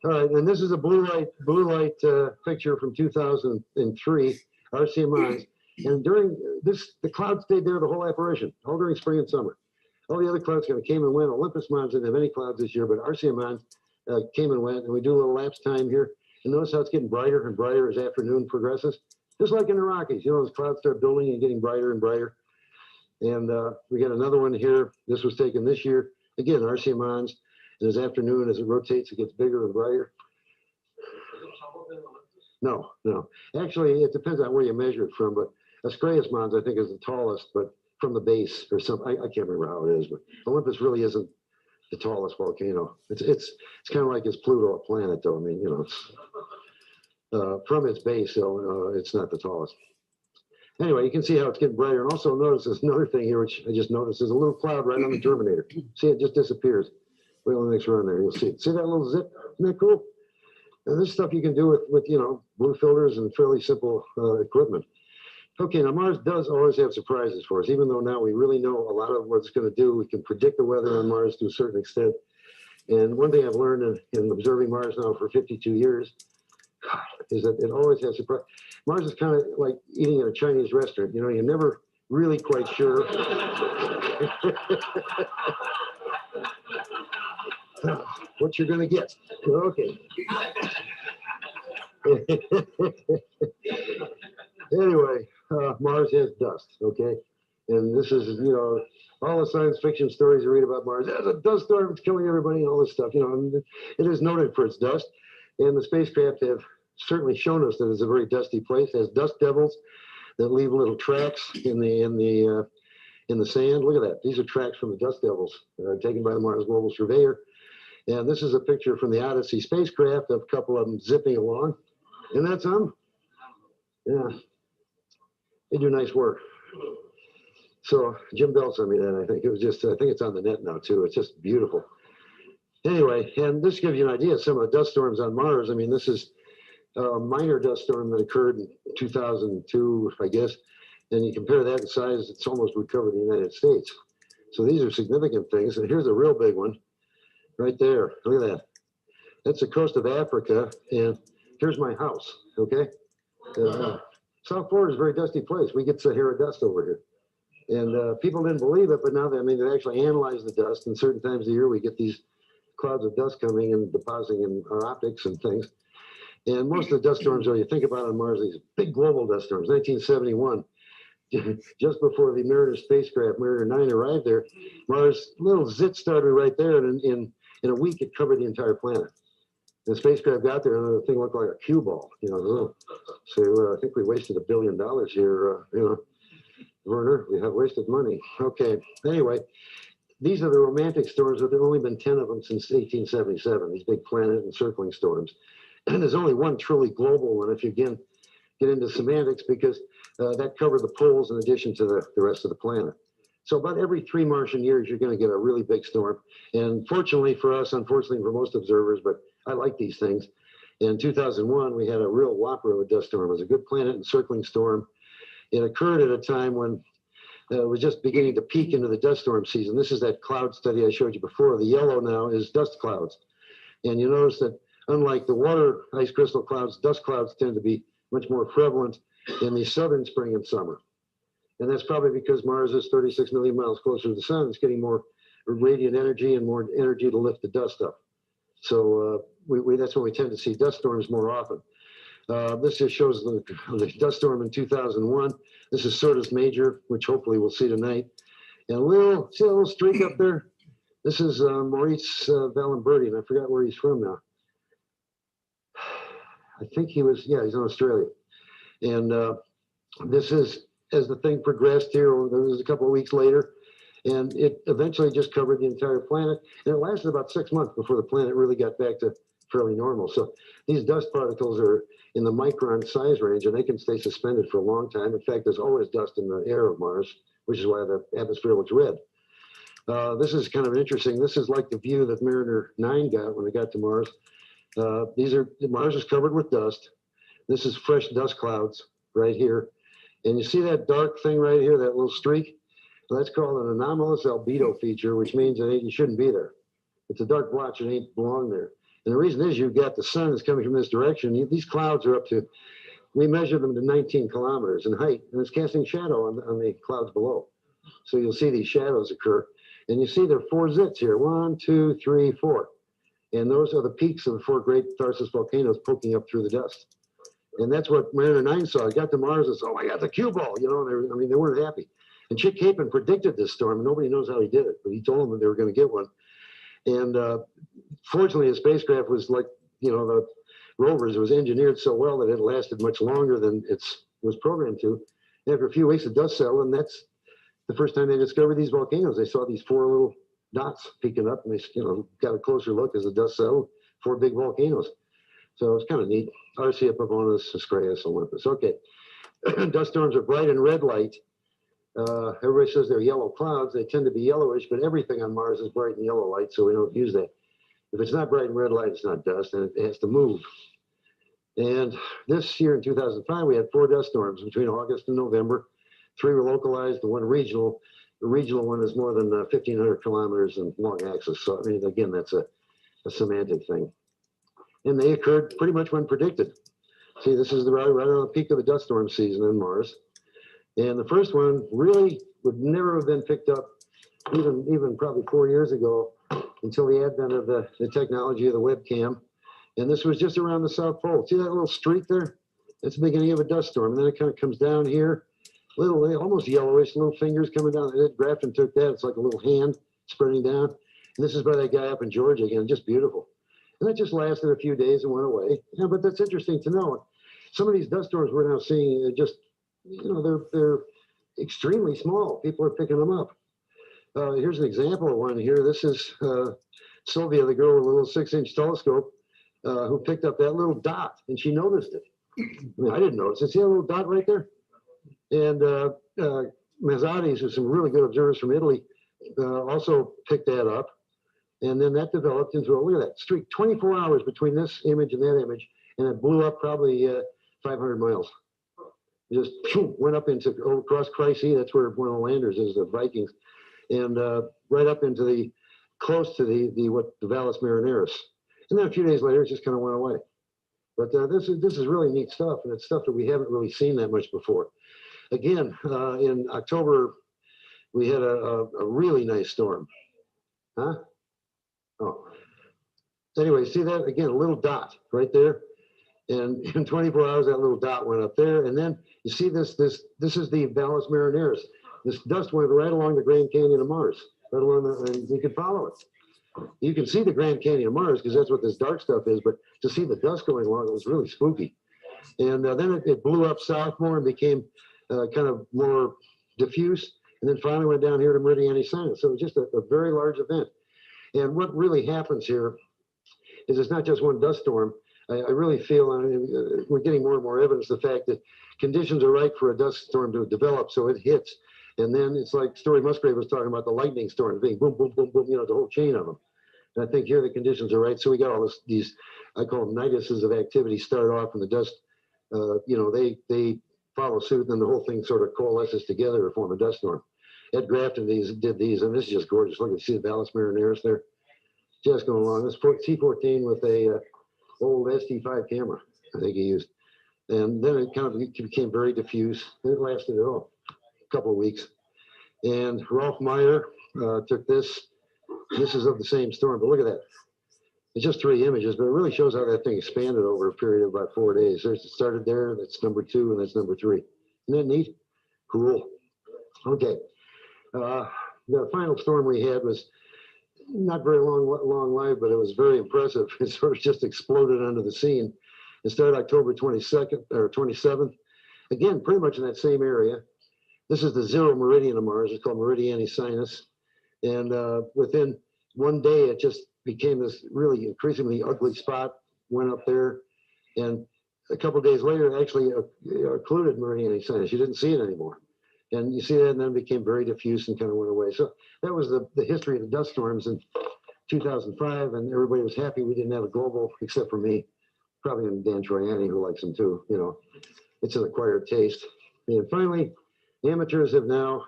All right, and this is a blue light picture from 2003, RCA Mons. And during this, the clouds stayed there the whole apparition, all during spring and summer. All the other clouds kind of came and went. Olympus Mons didn't have any clouds this year, but RCA Mons came and went. And we do a little lapse time here. And notice how it's getting brighter and brighter as afternoon progresses. Just like in the Rockies, you know, as clouds start building and getting brighter and brighter. And we got another one here. This was taken this year. Again, RCA Mons. And as afternoon, as it rotates, it gets bigger and brighter. No. Actually, it depends on where you measure it from, but Astroarchaeology Mons, I think, is the tallest, but from the base or something. I can't remember how it is, but Olympus really isn't the tallest volcano. It's kind of like, is Pluto a planet, though? I mean, you know, it's from its base, so it's not the tallest. Anyway, you can see how it's getting brighter. And also notice there's another thing here, which I just noticed. There's a little cloud right on the terminator. See, it just disappears. Wait on the next run there, you'll see it. See that little zip? Isn't that cool? And this stuff you can do with you know, blue filters and fairly simple equipment. Okay, now Mars does always have surprises for us, even though now we really know a lot of what it's going to do. We can predict the weather on Mars to a certain extent. And one thing I've learned in observing Mars now for 52 years is that it always has surprise. Mars is kind of like eating at a Chinese restaurant. You know, you're never really quite sure. What you're going to get. Okay. Anyway, Mars has dust, okay? And this is, you know, all the science fiction stories you read about Mars. There's a dust storm, it's killing everybody and all this stuff, you know, and it is noted for its dust. And the spacecraft have certainly shown us that it's a very dusty place. It has dust devils that leave little tracks in the sand. Look at that. These are tracks from the dust devils taken by the Mars Global Surveyor. And this is a picture from the Odyssey spacecraft of a couple of them zipping along. And that's them. Yeah. They do nice work. So Jim Bell sent me that. I think it was just, I think it's on the net now too. It's just beautiful. Anyway, and this gives you an idea of some of the dust storms on Mars. I mean, this is a minor dust storm that occurred in 2002, I guess. And you compare that in size, it's almost would cover the United States. So these are significant things. And here's a real big one right there. Look at that. That's the coast of Africa. And here's my house, okay? South Florida is a very dusty place. We get Sahara dust over here. And people didn't believe it, but now they actually analyze the dust. And certain times of the year, we get these clouds of dust coming and depositing in our optics and things. And most of the dust storms, you think about on Mars, these big global dust storms. 1971, just before the Mariner spacecraft, Mariner 9, arrived there, Mars, little zit started right there, and in a week, it covered the entire planet. The spacecraft got there, and the thing looked like a cue ball, you know. So I think we wasted $1 billion here, you know. Werner, we have wasted money. Okay, anyway, these are the romantic storms, but there have only been 10 of them since 1877, these big planet encircling storms. And there's only one truly global one, if you again get into semantics, because that covered the poles in addition to the rest of the planet. So about every 3 Martian years, you're going to get a really big storm. And fortunately for us, unfortunately for most observers, but I like these things. In 2001, we had a real whopper of a dust storm. It was a good planet encircling storm. It occurred at a time when it was just beginning to peak into the dust storm season. This is that cloud study I showed you before. The yellow now is dust clouds. And you notice that unlike the water ice crystal clouds, dust clouds tend to be much more prevalent in the southern spring and summer. And that's probably because Mars is 36 million miles closer to the sun. It's getting more radiant energy and more energy to lift the dust up. So that's when we tend to see dust storms more often. This just shows the dust storm in 2001. This is Syrtis Major, which hopefully we'll see tonight. And see a little streak up there? This is Maurice Valenberti, and I forgot where he's from now. I think he's in Australia. And this is, as the thing progressed here, there was a couple of weeks later, And it eventually just covered the entire planet. And it lasted about 6 months before the planet really got back to fairly normal. So these dust particles are in the micron size range, and they can stay suspended for a long time. In fact, there's always dust in the air of Mars, which is why the atmosphere looks red. This is kind of interesting. This is like the view that Mariner 9 got when they got to Mars. Mars is covered with dust. This is fresh dust clouds right here. And you see that dark thing right here, that little streak? Well, that's called an anomalous albedo feature, which means that you shouldn't be there. It's a dark blotch and ain't belong there. And the reason is you've got the sun that's coming from this direction. These clouds are up to, we measured them to 19 kilometers in height, and it's casting shadow on the clouds below. So you'll see these shadows occur. And you see there are 4 zits here, 1, 2, 3, 4. And those are the peaks of the 4 great Tharsis volcanoes poking up through the dust. And that's what Mariner 9 saw. It got to Mars and said, oh my God, the cue ball, you know, they weren't happy. And Chick Capen predicted this storm, and nobody knows how he did it, but he told them that they were going to get one. And fortunately, his spacecraft was like, you know, the rovers, it was engineered so well that it lasted much longer than it was programmed to. After a few weeks, the dust settled, and that's the first time they discovered these volcanoes. They saw these 4 little dots peeking up, and they, you know, got a closer look as the dust settled. 4 big volcanoes. So it's kind of neat. Arcia, Pavonis, Ascraeus, Olympus. Okay. Dust storms are bright and red light. Everybody says they're yellow clouds. They tend to be yellowish, but everything on Mars is bright and yellow light, so we don't use that. If it's not bright and red light, it's not dust, and it has to move. And this year in 2005, we had 4 dust storms between August and November. 3 were localized, the one regional. The regional one is more than 1,500 kilometers in long axis. So, I mean, again, that's a semantic thing. And they occurred pretty much when predicted. See, this is right on the peak of the dust storm season on Mars. And the first one really would never have been picked up even probably 4 years ago until the advent of the technology of the webcam. And this was just around the South Pole. See that little streak there? That's the beginning of a dust storm. And then it kind of comes down here, little, almost yellowish, little fingers coming down. Ed Grafton took that. It's like a little hand spreading down. And this is by that guy up in Georgia again, just beautiful. And that just lasted a few days and went away. Yeah, but that's interesting to know. Some of these dust storms we're now seeing are just, you know, they're extremely small. People are picking them up. Here's an example of one here. This is Sylvia, the girl with a little 6-inch telescope, who picked up that little dot, and she noticed it. I mean, I didn't notice it. See that little dot right there? And Mazzatis, who's some really good observers from Italy, also picked that up. And then that developed into a, look at that streak, 24 hours between this image and that image, and it blew up probably 500 miles. Just went up into across Chrysae, that's where one of the landers is, the Vikings, and right up into the close to the Valles Marineris. And then a few days later, it just kind of went away. But this is really neat stuff, and it's stuff that we haven't really seen that much before. Again, in October, we had a really nice storm. Huh? Oh. Anyway, see that? Again, a little dot right there. And in 24 hours, that little dot went up there. And then you see this is the Valles Marineris. This dust went right along the Grand Canyon of Mars. Right along and you can follow it. You can see the Grand Canyon of Mars because that's what this dark stuff is. But to see the dust going along, it was really spooky. And then it blew up south more and became kind of more diffuse. And then finally went down here to Meridiani Sinus. So it was just a very large event. And what really happens here is it's not just one dust storm. I really feel, we're getting more and more evidence of the fact that conditions are right for a dust storm to develop, so it hits. And then it's like Story Musgrave was talking about the lightning storm being boom, boom, boom, boom, you know, the whole chain of them. And I think here the conditions are right. So we got all these, I call them niduses of activity start off, and the dust, you know, they follow suit, and then the whole thing sort of coalesces together to form a dust storm. Ed Grafton did these, and this is just gorgeous. Look, you see the Valles Marineris there? Just going along. This T14 with a old SD5 camera, I think he used. And then it kind of became very diffuse. It lasted a couple of weeks. And Rolf Meyer took this. This is of the same storm, but look at that. It's just 3 images, but it really shows how that thing expanded over a period of about 4 days. It started there, that's number 2, and that's number 3. Isn't that neat? Cool. Okay. The final storm we had was not very long lived, but it was very impressive. It sort of just exploded onto the scene. It started October 22nd or 27th. Again, pretty much in that same area. This is the 0 meridian of Mars. It's called Meridiani Sinus. And within one day, it just became this really increasingly ugly spot. Went up there, and a couple of days later, it actually occluded meridian sinus. You didn't see it anymore. And you see that, and then it became very diffuse and kind of went away. So that was the history of the dust storms in 2005, and everybody was happy we didn't have a global, except for me, probably Dan Troiani, who likes them too. You know, it's an acquired taste. And finally, amateurs have now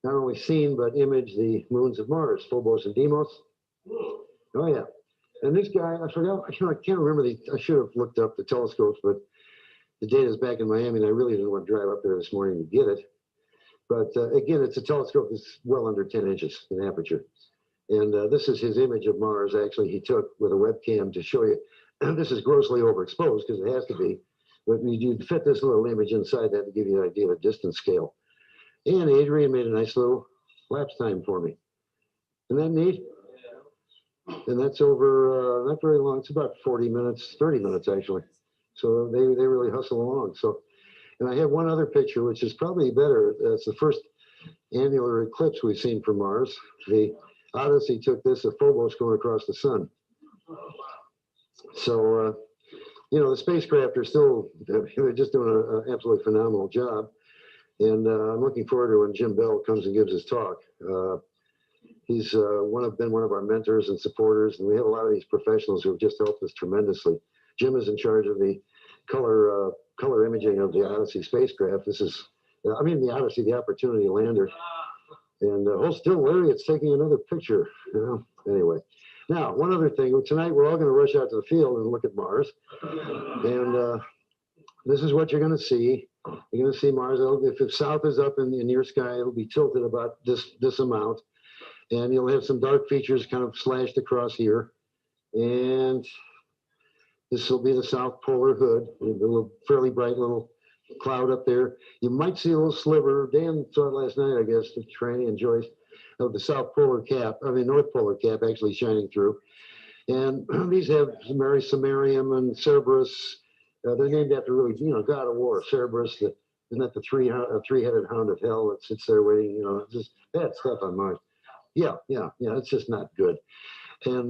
not only seen but imaged the moons of Mars, Phobos and Deimos. Oh yeah, and this guy, I forgot, I can't remember I should have looked up the telescopes, but the data's back in Miami, and I really didn't want to drive up there this morning to get it. But again, it's a telescope that's well under 10 inches in aperture. And this is his image of Mars, actually, he took with a webcam to show you. This is grossly overexposed because it has to be. But you'd fit this little image inside that to give you an idea of a distance scale. And Adrian made a nice little lapse time for me. Isn't that neat? And that's over, not very long. It's about 40 minutes, 30 minutes, actually. So they really hustle along. So. And I have one other picture, which is probably better. It's the first annular eclipse we've seen from Mars. The Odyssey took this of Phobos going across the sun. So, you know, the spacecraft are still, they're just doing an absolutely phenomenal job. And I'm looking forward to when Jim Bell comes and gives his talk. He's been one of our mentors and supporters, and we have a lot of these professionals who have just helped us tremendously. Jim is in charge of the color imaging of the Odyssey spacecraft. This is, the Odyssey, the Opportunity lander. And still Larry, it's taking another picture. You know? Anyway, now one other thing. Tonight we're all going to rush out to the field and look at Mars. And this is what you're going to see. You're going to see Mars. If south is up in your sky, it'll be tilted about this amount. And you'll have some dark features kind of slashed across here. And this will be the south polar hood, a little fairly bright little cloud up there. You might see a little sliver. Dan saw it last night, I guess, Tranny and Joyce, of the south polar cap, north polar cap actually shining through. And these have Samarium and Cerberus. They're named after really, God of War, Cerberus. Isn't that the three-headed hound of hell that sits there waiting? Just bad stuff on Mars. Yeah, it's just not good. And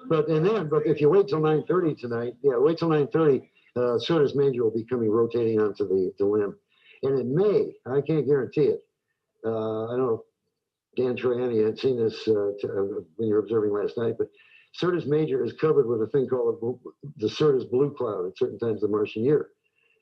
but if you wait till 9:30 tonight, wait till 9:30. Sirtis Major will be rotating onto the limb, and it may. I can't guarantee it. I don't know if Dan Troiani had seen this when you were observing last night, but Sirtis Major is covered with a thing called the Sirtis Blue Cloud at certain times of the Martian year.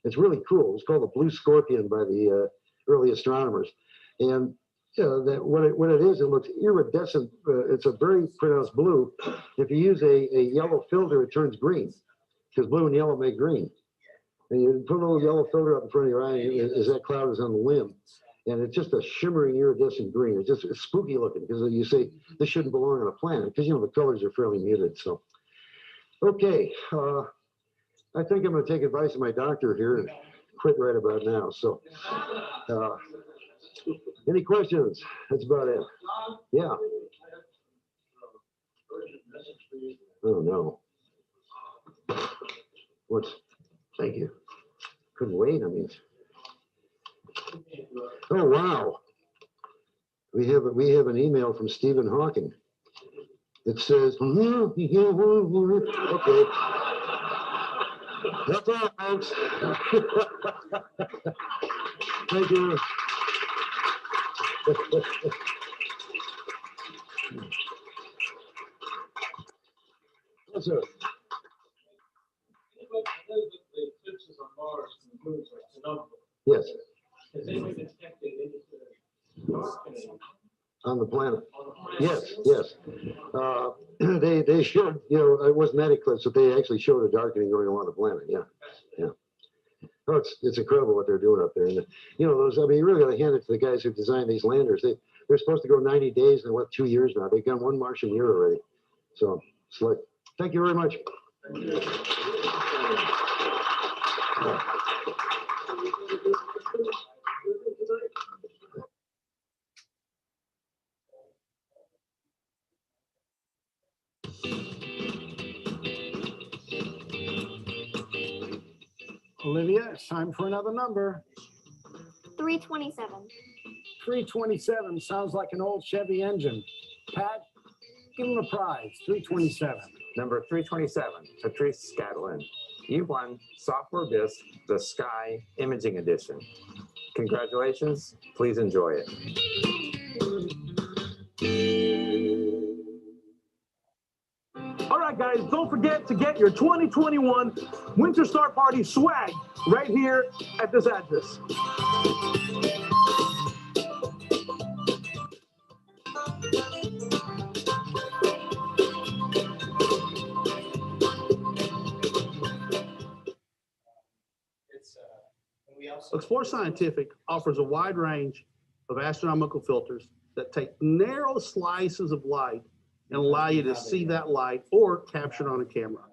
It's really cool. It's called the Blue Scorpion by the early astronomers, and what it is, it looks iridescent. It's a very pronounced blue. If you use a yellow filter, it turns green because blue and yellow make green. And you put a little yellow filter up in front of your eye as that cloud is on the limb. And it's just a shimmering iridescent green. It's spooky looking because you say this shouldn't belong on a planet because, the colors are fairly muted. So, okay. I think I'm going to take advice of my doctor here and quit right about now. So, any questions? That's about it. Yeah. Oh no. Thank you. Couldn't wait. Oh wow. We have an email from Stephen Hawking. It says, okay. That's all, folks. Thank you. Yes, sir. Yes. On the planet. Yes. They showed, it wasn't that eclipse, but they actually showed a darkening going along the planet. Yeah. Oh, it's incredible what they're doing up there. And you really got to hand it to the guys who designed these landers. They're supposed to go 90 days and 2 years now. They've done one Martian year already. So slick. Thank you very much. Olivia, it's time for another number. 327. 327 sounds like an old Chevy engine. Pat, give him a prize. 327. Number 327, Patrice Scatlin. You won Software Bis, the Sky Imaging Edition. Congratulations. Please enjoy it. All right, guys, don't forget to get your 2021 Winter Star Party swag right here at this address. Explore Scientific offers a wide range of astronomical filters that take narrow slices of light and allow you to see that light or capture it on a camera.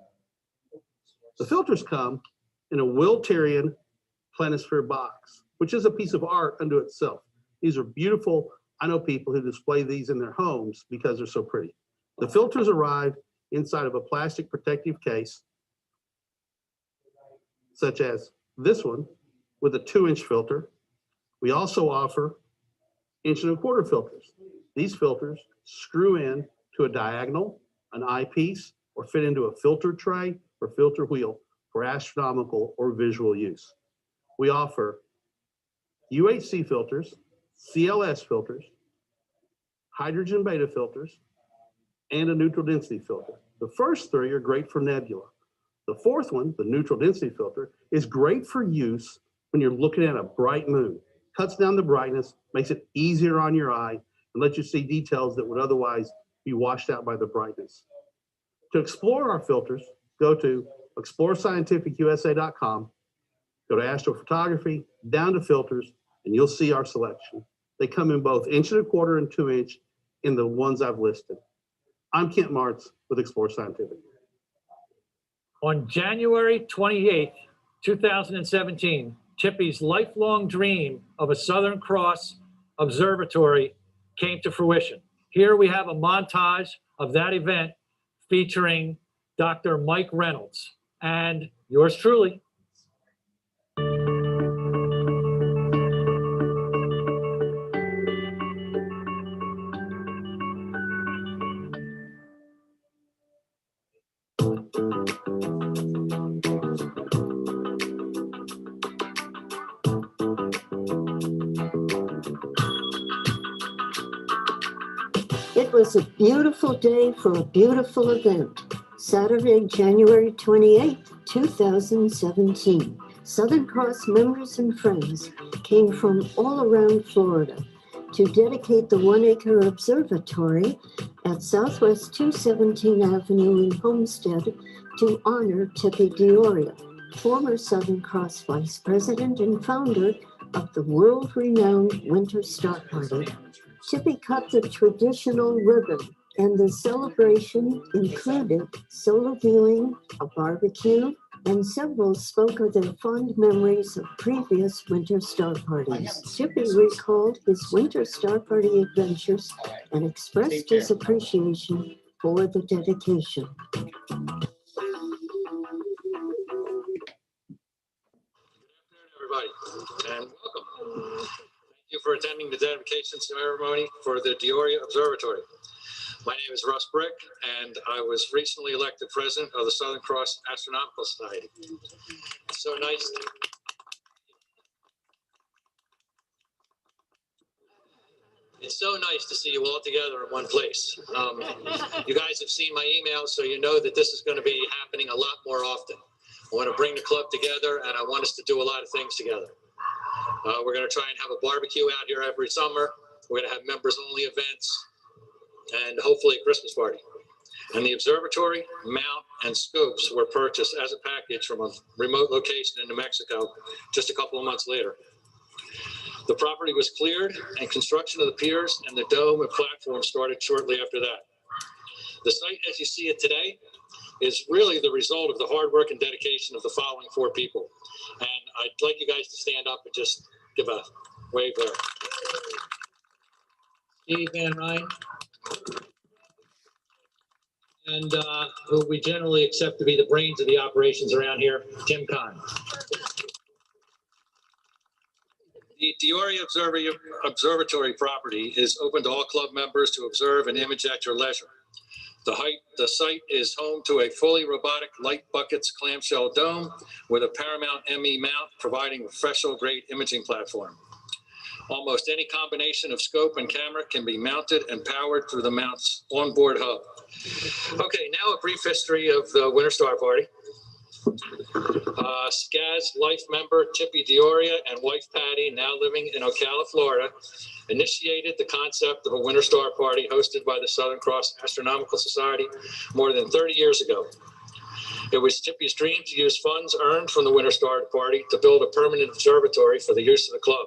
The filters come in a Wilterian Planisphere box, which is a piece of art unto itself. These are beautiful. I know people who display these in their homes because they're so pretty. The filters arrive inside of a plastic protective case, such as this one, with a 2-inch filter. We also offer 1.25-inch filters. These filters screw in to a diagonal, an eyepiece, or fit into a filter tray or filter wheel for astronomical or visual use. We offer UHC filters, CLS filters, hydrogen beta filters, and a neutral density filter. The first three are great for nebula. The fourth one, the neutral density filter, is great for use when you're looking at a bright moon. Cuts down the brightness, makes it easier on your eye, and lets you see details that would otherwise be washed out by the brightness. To explore our filters, go to explorescientificusa.com, go to astrophotography, down to filters, and you'll see our selection. They come in both 1.25-inch and 2-inch in the ones I've listed. I'm Kent Martz with Explore Scientific. On January 28th, 2017, Tippy's lifelong dream of a Southern Cross Observatory came to fruition. Here we have a montage of that event featuring Dr. Mike Reynolds and yours truly. It was a beautiful day for a beautiful event. Saturday, January 28, 2017. Southern Cross members and friends came from all around Florida to dedicate the 1-acre observatory at Southwest 217 Avenue in Homestead to honor Tippy Dioria, former Southern Cross Vice President and founder of the world-renowned Winter Star Party. Tippy cut the traditional ribbon, and the celebration included solo viewing, a barbecue, and several spoke of their fond memories of previous Winter Star Parties. Tippy recalled his Winter Star Party adventures and expressed his appreciation for the dedication. Everybody, and welcome. Thank you for attending the dedication ceremony for the Dioria Observatory. My name is Russ Brick, and I was recently elected president of the Southern Cross Astronomical Society. It's so nice to It's so nice to see you all together in one place. You guys have seen my emails, so you know that this is going to be happening a lot more often. I want to bring the club together, and I want us to do a lot of things together. We're going to try and have a barbecue out here every summer. We're going to have members-only events, and hopefully a Christmas party. And the observatory, mount, and scopes were purchased as a package from a remote location in New Mexico just a couple of months later. The property was cleared, and construction of the piers and the dome and platform started shortly after that. The site, as you see it today, is really the result of the hard work and dedication of the following 4 people. And I'd like you guys to stand up and just give a wave there. Steve Van Ryn, and who we generally accept to be the brains of the operations around here, Tim Kahn. The Dioria Observatory property is open to all club members to observe and image at your leisure. The site is home to a fully robotic light buckets clamshell dome with a Paramount ME mount providing a professional-grade imaging platform. Almost any combination of scope and camera can be mounted and powered through the mount's onboard hub. Okay, now a brief history of the Winter Star Party. SCAS life member Tippy Dioria and wife Patty, now living in Ocala, Florida, initiated the concept of a Winter Star Party hosted by the Southern Cross Astronomical Society more than 30 years ago. It was Tippy's dream to use funds earned from the Winter Star Party to build a permanent observatory for the use of the club.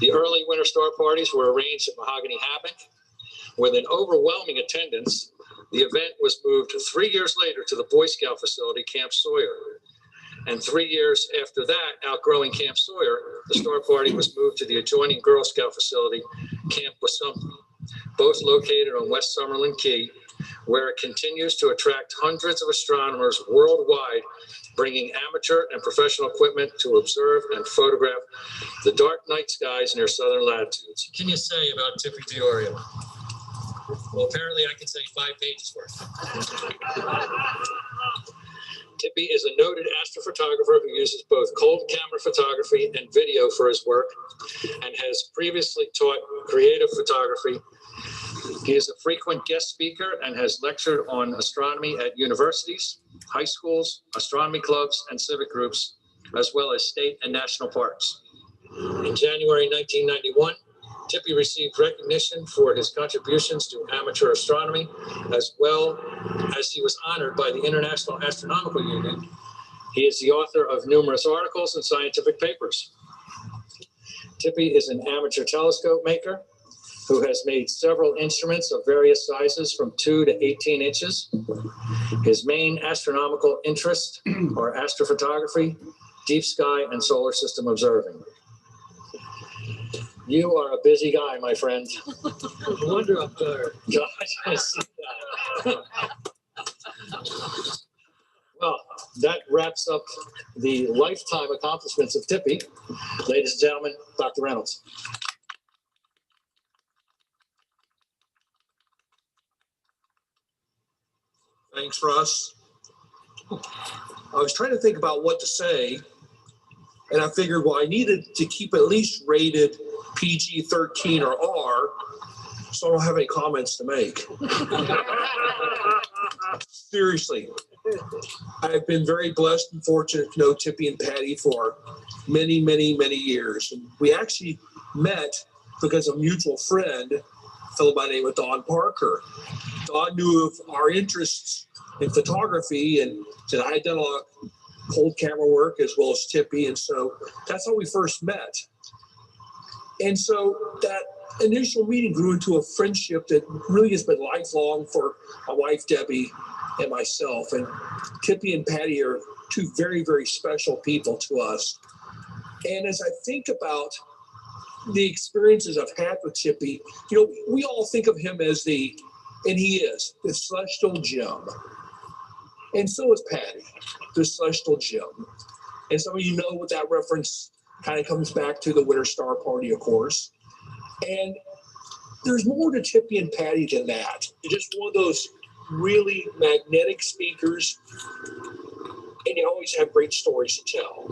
The early Winter Star Parties were arranged at Mahogany Hammock. With an overwhelming attendance, the event was moved 3 years later to the Boy Scout facility, Camp Sawyer. And 3 years after that, outgrowing Camp Sawyer, the Star Party was moved to the adjoining Girl Scout facility, Camp Wassumpy, both located on West Summerlin Key, where it continues to attract hundreds of astronomers worldwide, bringing amateur and professional equipment to observe and photograph the dark night skies near southern latitudes. What can you say about Tippy Dioria? Well, apparently I can say 5 pages worth. Tippy is a noted astrophotographer who uses both cold camera photography and video for his work and has previously taught creative photography. He is a frequent guest speaker and has lectured on astronomy at universities, high schools, astronomy clubs, and civic groups, as well as state and national parks. In January 1991, Tippy received recognition for his contributions to amateur astronomy, as well as he was honored by the International Astronomical Union. He is the author of numerous articles and scientific papers. Tippy is an amateur telescope maker who has made several instruments of various sizes from 2 to 18 inches. His main astronomical interests are astrophotography, deep sky, and solar system observing. You are a busy guy, my friend. No wonder I'm tired. Gosh, I see that. Well, that wraps up the lifetime accomplishments of Tippy. Ladies and gentlemen, Dr. Reynolds. Thanks, Russ. I was trying to think about what to say, and I figured, well, I needed to keep at least rated PG-13 or R, so I don't have any comments to make. Seriously, I've been very blessed and fortunate to know Tippy and Patty for many, many, many years. And we actually met because a mutual friend, a fellow by the name of Don Parker. Don knew of our interests in photography and said I had done a lot of cold camera work as well as Tippy, and so that's how we first met. And so that initial meeting grew into a friendship that really has been lifelong for my wife Debbie and myself. And Tippy and Patty are two very, very special people to us. And as I think about the experiences I've had with Tippy, you know, we all think of him as the celestial gem. And so is Patty, the celestial gem. And some of you know what that reference kind of comes back to, the Winter Star Party, of course. And there's more to Tippy and Patty than that. You're just one of those really magnetic speakers, and you always have great stories to tell.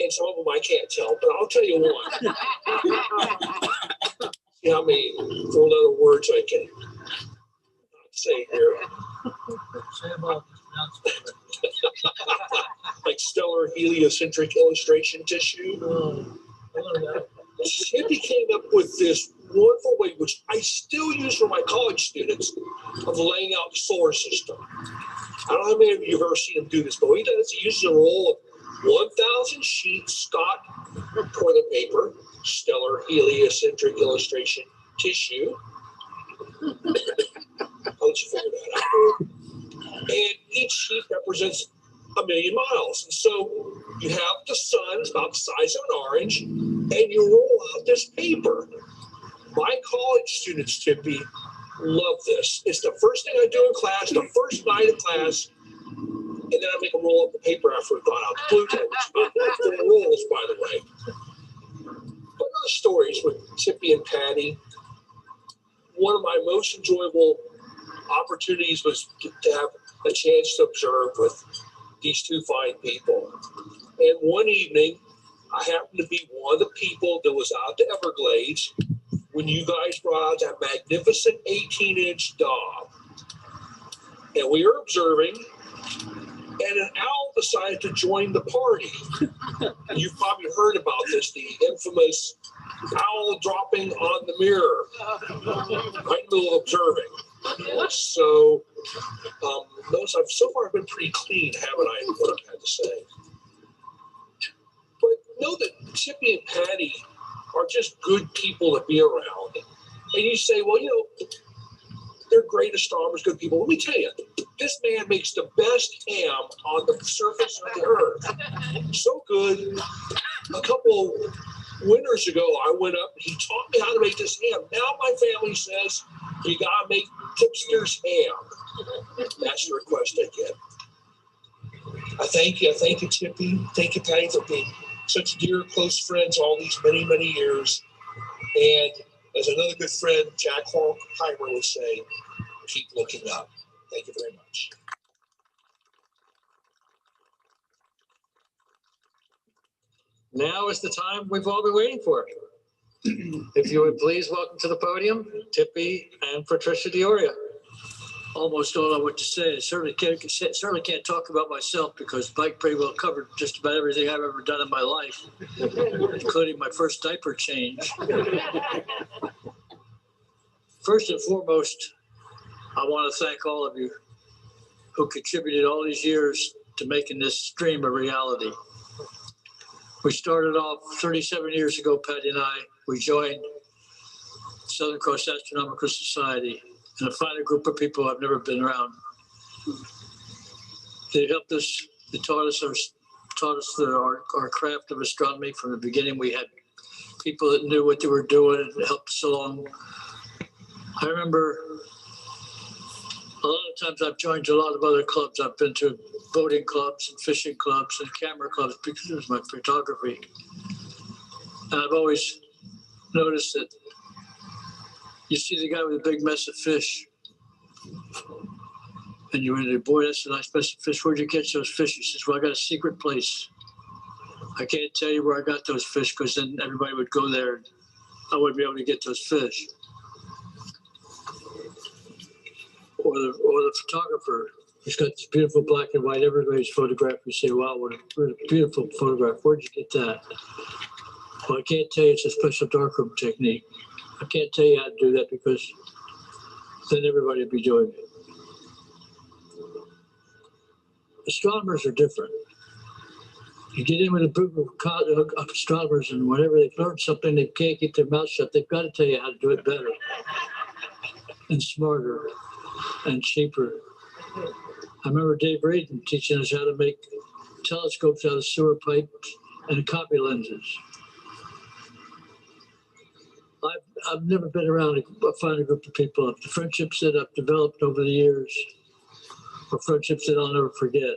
And some of them I can't tell, but I'll tell you one. See how many four-letter words I can say here. Like stellar heliocentric illustration tissue. Tippy came up with this wonderful way, which I still use for my college students, of laying out the solar system. I don't know how many of you have ever seen him do this, but what he does, he uses a roll of 1,000 sheet Scott toilet paper, stellar heliocentric illustration tissue. I'll let you figure that out. And each sheet represents 1,000,000 miles. And so you have the sun, it's about the size of an orange, and you roll out this paper. My college students, Tippy, love this. It's the first thing I do in class, the first night of class. and then I make them roll up the paper after we've gone out the blue tape, which is rolls, by the way. But other stories with Tippy and Patty. One of my most enjoyable opportunities was to have a chance to observe with these two fine people. And one evening, I happened to be one of the people that was out to Everglades when you guys brought out that magnificent 18-inch Dob. And we were observing, and an owl decided to join the party. You've probably heard about this, the infamous owl dropping on the mirror right in the middle of observing. So, notice I've so far been pretty clean, haven't I, in what I've had to say. But know that Tippy and Patty are just good people to be around. And you say, well, you know, they're great astronomers, good people. Let me tell you, this man makes the best ham on the surface of the earth. So good. A couple winters ago, I went up and he taught me how to make this ham. Now my family says, you got to make Tipster's ham. That's the request I get. I thank you, Tippy. Thank you, Patty, for being such dear, close friends all these many, many years. And as another good friend, Jack Horkheimer, would say, keep looking up. Thank you very much. Now is the time we've all been waiting for. If you would please welcome to the podium, Tippy and Patricia Dioria. Almost all I want to say. I certainly can't talk about myself because Mike pretty well covered just about everything I've ever done in my life, including my first diaper change. First and foremost, I want to thank all of you who contributed all these years to making this stream a reality. We started off 37 years ago, Patty and I. We joined Southern Cross Astronomical Society, and a finer group of people I've never been around. They helped us, they taught us our craft of astronomy from the beginning. We had people that knew what they were doing and helped us along. I remember a lot of times I've joined a lot of other clubs. I've been to boating clubs and fishing clubs and camera clubs because of my photography. And I've always noticed that you see the guy with a big mess of fish, and you wonder, boy, that's a nice mess of fish. Where'd you catch those fish? He says, well, I got a secret place. I can't tell you where I got those fish because then everybody would go there and I wouldn't be able to get those fish. Or the photographer who's got this beautiful black and white Everglades photograph. You say, wow, what a beautiful photograph. Where'd you get that? Well, I can't tell you, it's a special darkroom technique. I can't tell you how to do that because then everybody would be doing it. Astronomers are different. You get in with a group of astronomers, and whenever they've learned something, they can't keep their mouth shut. They've got to tell you how to do it better and smarter and cheaper. I remember Dave Braden teaching us how to make telescopes out of sewer pipes and copy lenses. I've never been around a finer group of people. The friendships that I've developed over the years are friendships that I'll never forget.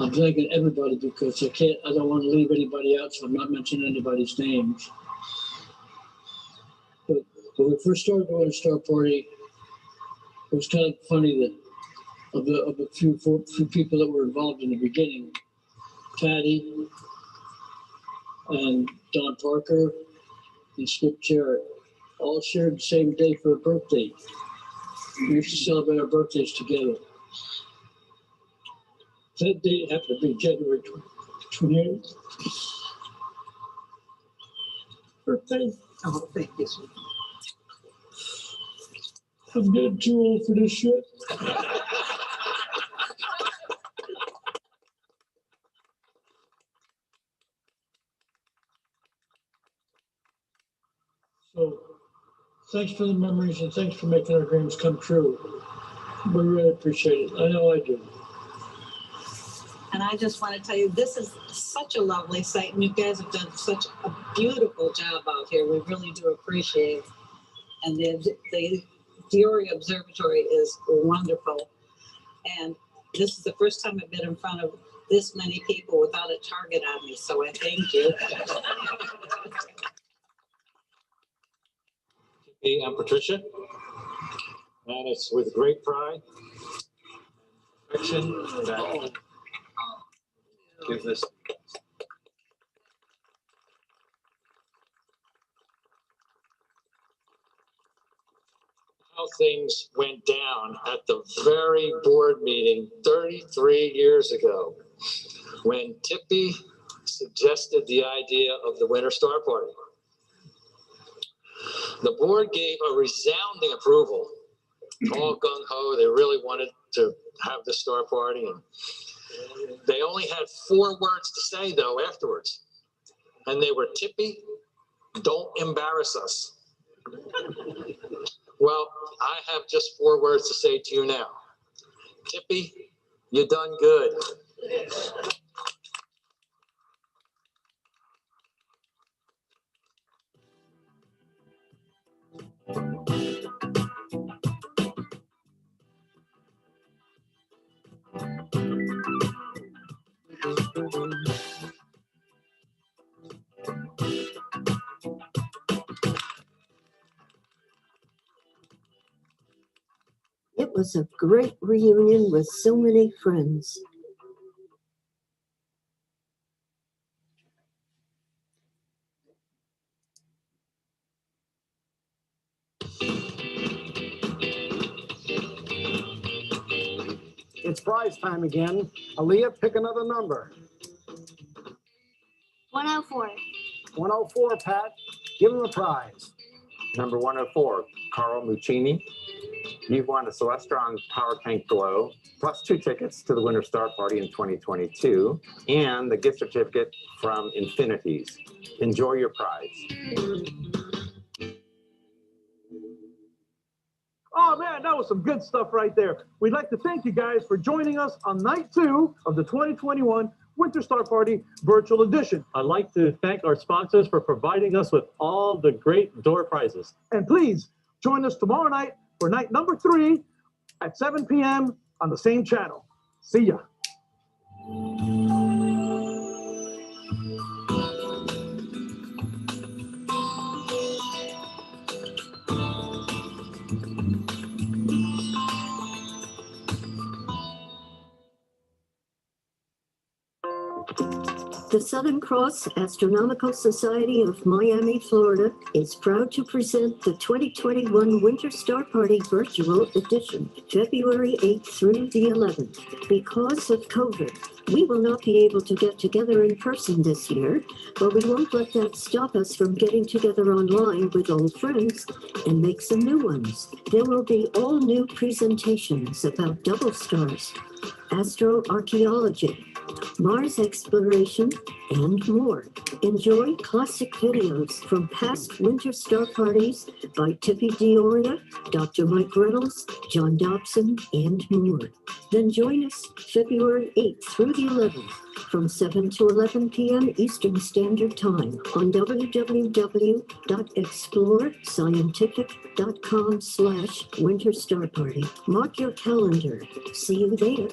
I'm thanking everybody because I don't want to leave anybody out, so I'm not mentioning anybody's names. But when we first started going to Star Party, it was kind of funny that of the few people that were involved in the beginning, Patty and Don Parker and Skip Jarrett all shared the same day for a birthday. We used to celebrate our birthdays together. That day happened to be January 28th. Birthday. Oh, thank you. I'm getting too old for this shit. So, thanks for the memories and thanks for making our dreams come true. We really appreciate it. I know I do. And I just want to tell you, this is such a lovely site, and you guys have done such a beautiful job out here. We really do appreciate it. And the Dioria Observatory is wonderful. And This is the first time I've been in front of this many people without a target on me, so I thank you. Hey, I'm Patricia, and it's with great pride and affection that I give this. How things went down at the very board meeting 33 years ago when Tippy suggested the idea of the Winter Star Party. The board gave a resounding approval, all gung-ho. They really wanted to have the Star Party, and they only had 4 words to say, though, afterwards. And they were, Tippy, don't embarrass us. Well, I have just 4 words to say to you now. Tippy, you done good. It was a great reunion with so many friends. It's prize time again. Aaliyah, pick another number. 104. 104, Pat. Give him a prize. Number 104, Carl Muccini. You've won a Celestron Power Tank Glow, plus 2 tickets to the Winter Star Party in 2022, and the gift certificate from Infinities. Enjoy your prize. Oh man, that was some good stuff right there. We'd like to thank you guys for joining us on night 2 of the 2021 Winter Star Party Virtual Edition. I'd like to thank our sponsors for providing us with all the great door prizes. And please join us tomorrow night for night number 3 at 7 p.m. on the same channel. See ya. The Southern Cross Astronomical Society of Miami, Florida is proud to present the 2021 Winter Star Party Virtual Edition, February 8th through the 11th. Because of COVID, we will not be able to get together in person this year, but we won't let that stop us from getting together online with old friends and make some new ones. There will be all new presentations about double stars, astroarchaeology, Mars exploration, and more. Enjoy classic videos from past Winter Star Parties by Tippy D'Oria, Dr. Mike Reynolds, John Dobson, and more. Then join us February 8th through the 11th from 7 to 11 p.m. Eastern Standard Time on www.explorescientific.com/Winter Star Party. Mark your calendar. See you there.